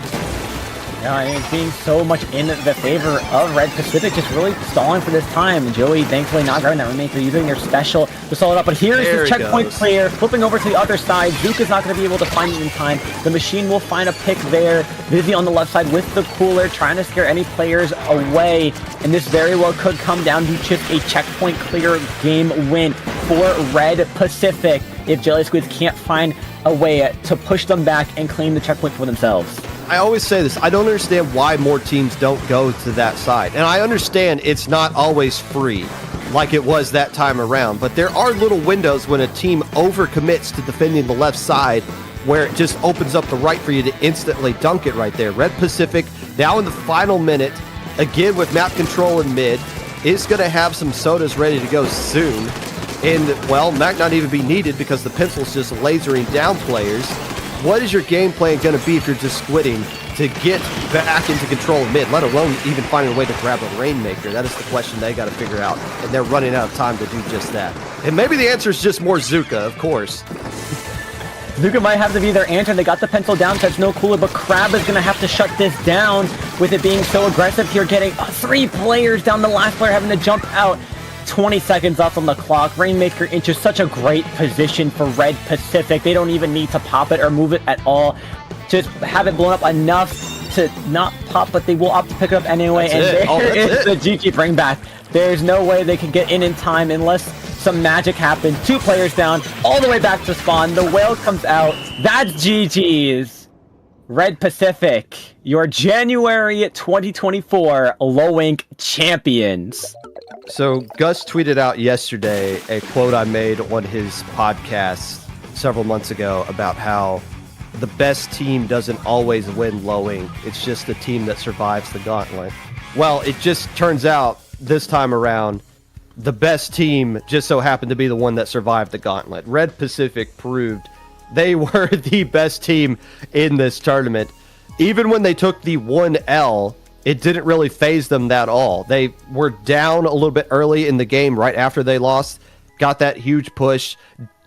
Yeah, and it's being so much in the favor of Red Pacific, just really stalling for this time. Joey thankfully not grabbing that Rainmaker, using their special to stall it up. But here's the checkpoint clear, flipping over to the other side. Zuka's not going to be able to find it in time. The machine will find a pick there. Vizzy on the left side with the cooler, trying to scare any players away. And this very well could come down to just a checkpoint clear game win for Red Pacific if Jelly Squids can't find a way to push them back and claim the checkpoint for themselves. I always say this, I don't understand why more teams don't go to that side. And I understand it's not always free like it was that time around, but there are little windows when a team overcommits to defending the left side where it just opens up the right for you to instantly dunk it right there. Red Pacific, now in the final minute, again with map control in mid, is going to have some sodas ready to go soon. And, well, might not even be needed because the pencil's just lasering down players. What is your game plan going to be if you're Just Squidding to get back into control of mid, let alone even finding a way to grab a Rainmaker? That is the question they got to figure out, and they're running out of time to do just that. And maybe the answer is just more Zuka, of course. Zuka might have to be their answer. They got the pencil down, so it's no cooler, but Crab is going to have to shut this down with it being so aggressive here, getting 3 players down, the last player having to jump out. 20 seconds off on the clock. Rainmaker into such a great position for Red Pacific. They don't even need to pop it or move it at all. Just have it blown up enough to not pop, but they will opt to pick it up anyway. There is the GG bring back. There's no way they can get in time unless some magic happens. 2 players down, all the way back to spawn. The whale comes out. That's GG's. Red Pacific, your January 2024 Low Ink champions. So Gus tweeted out yesterday a quote I made on his podcast several months ago about how the best team doesn't always win low ink. It's just the team that survives the gauntlet. Well, it just turns out this time around, the best team just so happened to be the one that survived the gauntlet. Red Pacific proved they were the best team in this tournament. Even when they took the 1L, it didn't really phase them that all. They were down a little bit early in the game right after they lost, got that huge push,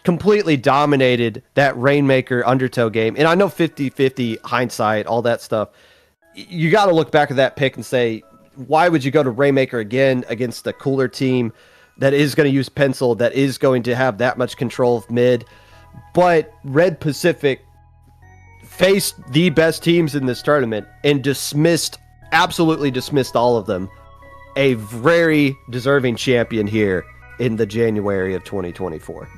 completely dominated that Rainmaker Undertow game. And I know 50-50 hindsight, all that stuff. You got to look back at that pick and say, why would you go to Rainmaker again against a cooler team? that is going to use pencil, that is going to have that much control of mid. But Red Pacific faced the best teams in this tournament and absolutely dismissed all of them. A very deserving champion here in the January of 2024.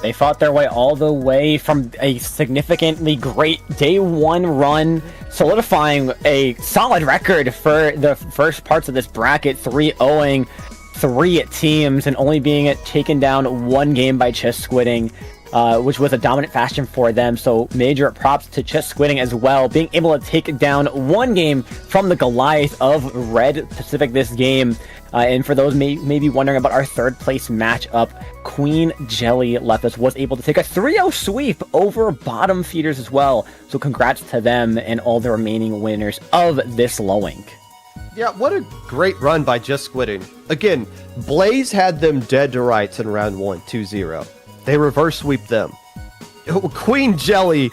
They fought their way all the way from a significantly great day one run, solidifying a solid record for the first parts of this bracket, 3-0ing 3 teams and only being taken down 1 game by Just Squidding, which was a dominant fashion for them. So major props to Just Squidding as well, being able to take down 1 game from the Goliath of Red Pacific this game. And for those maybe wondering about our 3rd place matchup, Queen Jelly Lepus was able to take a 3-0 sweep over bottom feeders as well. So congrats to them and all the remaining winners of this Lowink. Yeah, what a great run by Just Squidding. Again, Blaze had them dead to rights in round 1, 2-0. They reverse sweep them. Queen Jelly,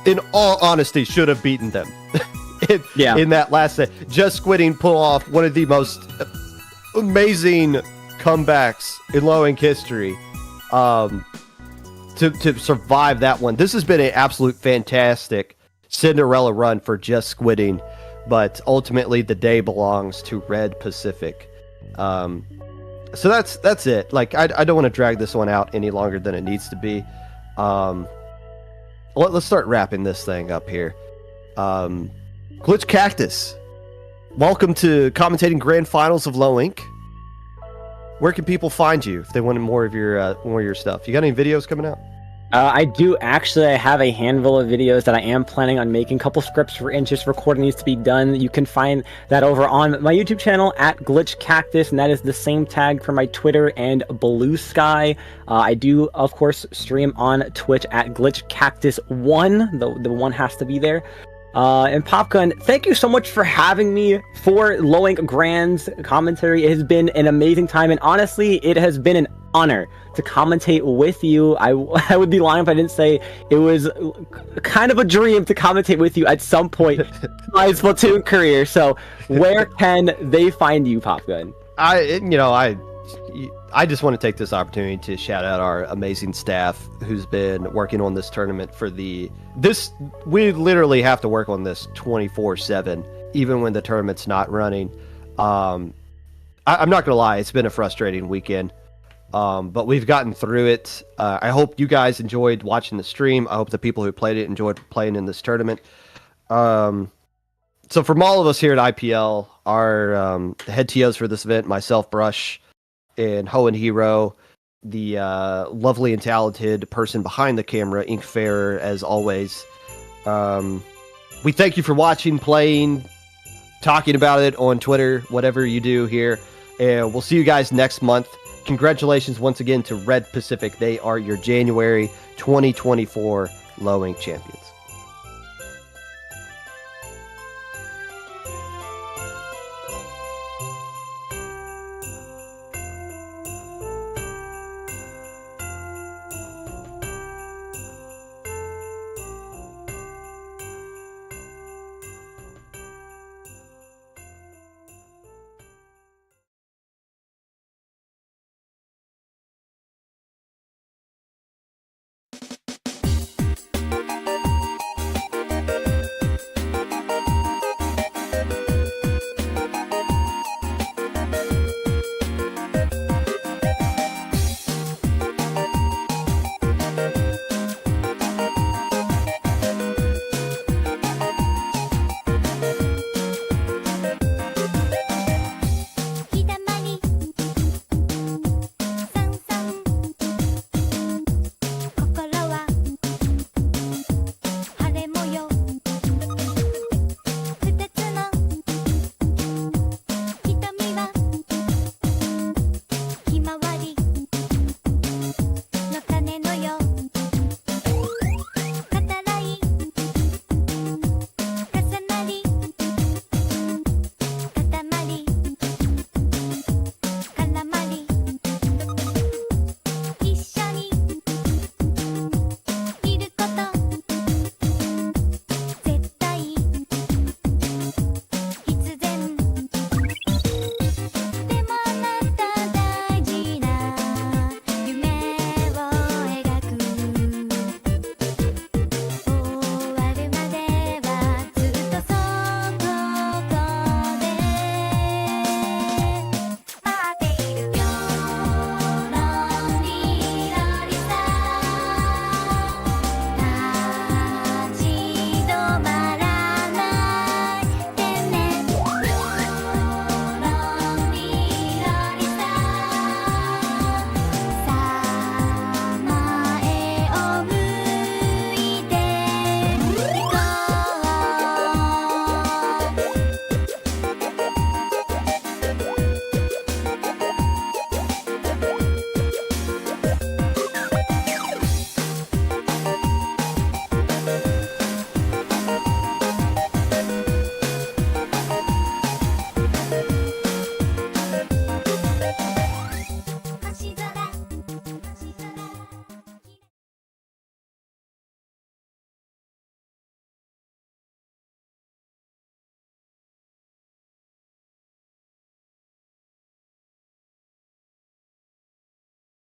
in all honesty, should have beaten them. In that last set. Just Squidding pull off one of the most amazing comebacks in Lowink history to survive that one. This has been an absolute fantastic Cinderella run for Just Squidding, but ultimately the day belongs to Red Pacific. So that's it. Like, I don't want to drag this one out any longer than it needs to be. Let's start wrapping this thing up here. Glitch Cactus, welcome to commentating grand finals of Lowink. Where can people find you if they wanted more of your stuff? You got any videos coming out? I do actually. I have a handful of videos that I am planning on making. A couple scripts and just recording needs to be done. You can find that over on my YouTube channel at Glitch Cactus, and that is the same tag for my Twitter and Blue Sky. I do, of course, stream on Twitch at Glitch Cactus 1. The 1 has to be there. And Popgun, thank you so much for having me for Lowink Grand's commentary. It has been an amazing time, and honestly, it has been an honor to commentate with you. I would be lying if I didn't say it was kind of a dream to commentate with you at some point in my Splatoon career. So where can they find you, Popgun? I just want to take this opportunity to shout out our amazing staff who's been working on this tournament we literally have to work on this 24/7, even when the tournament's not running. I'm not gonna lie, it's been a frustrating weekend, but we've gotten through it. I hope you guys enjoyed watching the stream. I hope the people who played it enjoyed playing in this tournament. So from all of us here at IPL, our head TOs for this event, myself, Brush, and Hoenn Hero, the lovely and talented person behind the camera, Ink Fair, as always. We thank you for watching, playing, talking about it on Twitter, whatever you do here. And we'll see you guys next month. Congratulations once again to Red Pacific. They are your January 2024 Lowink champions.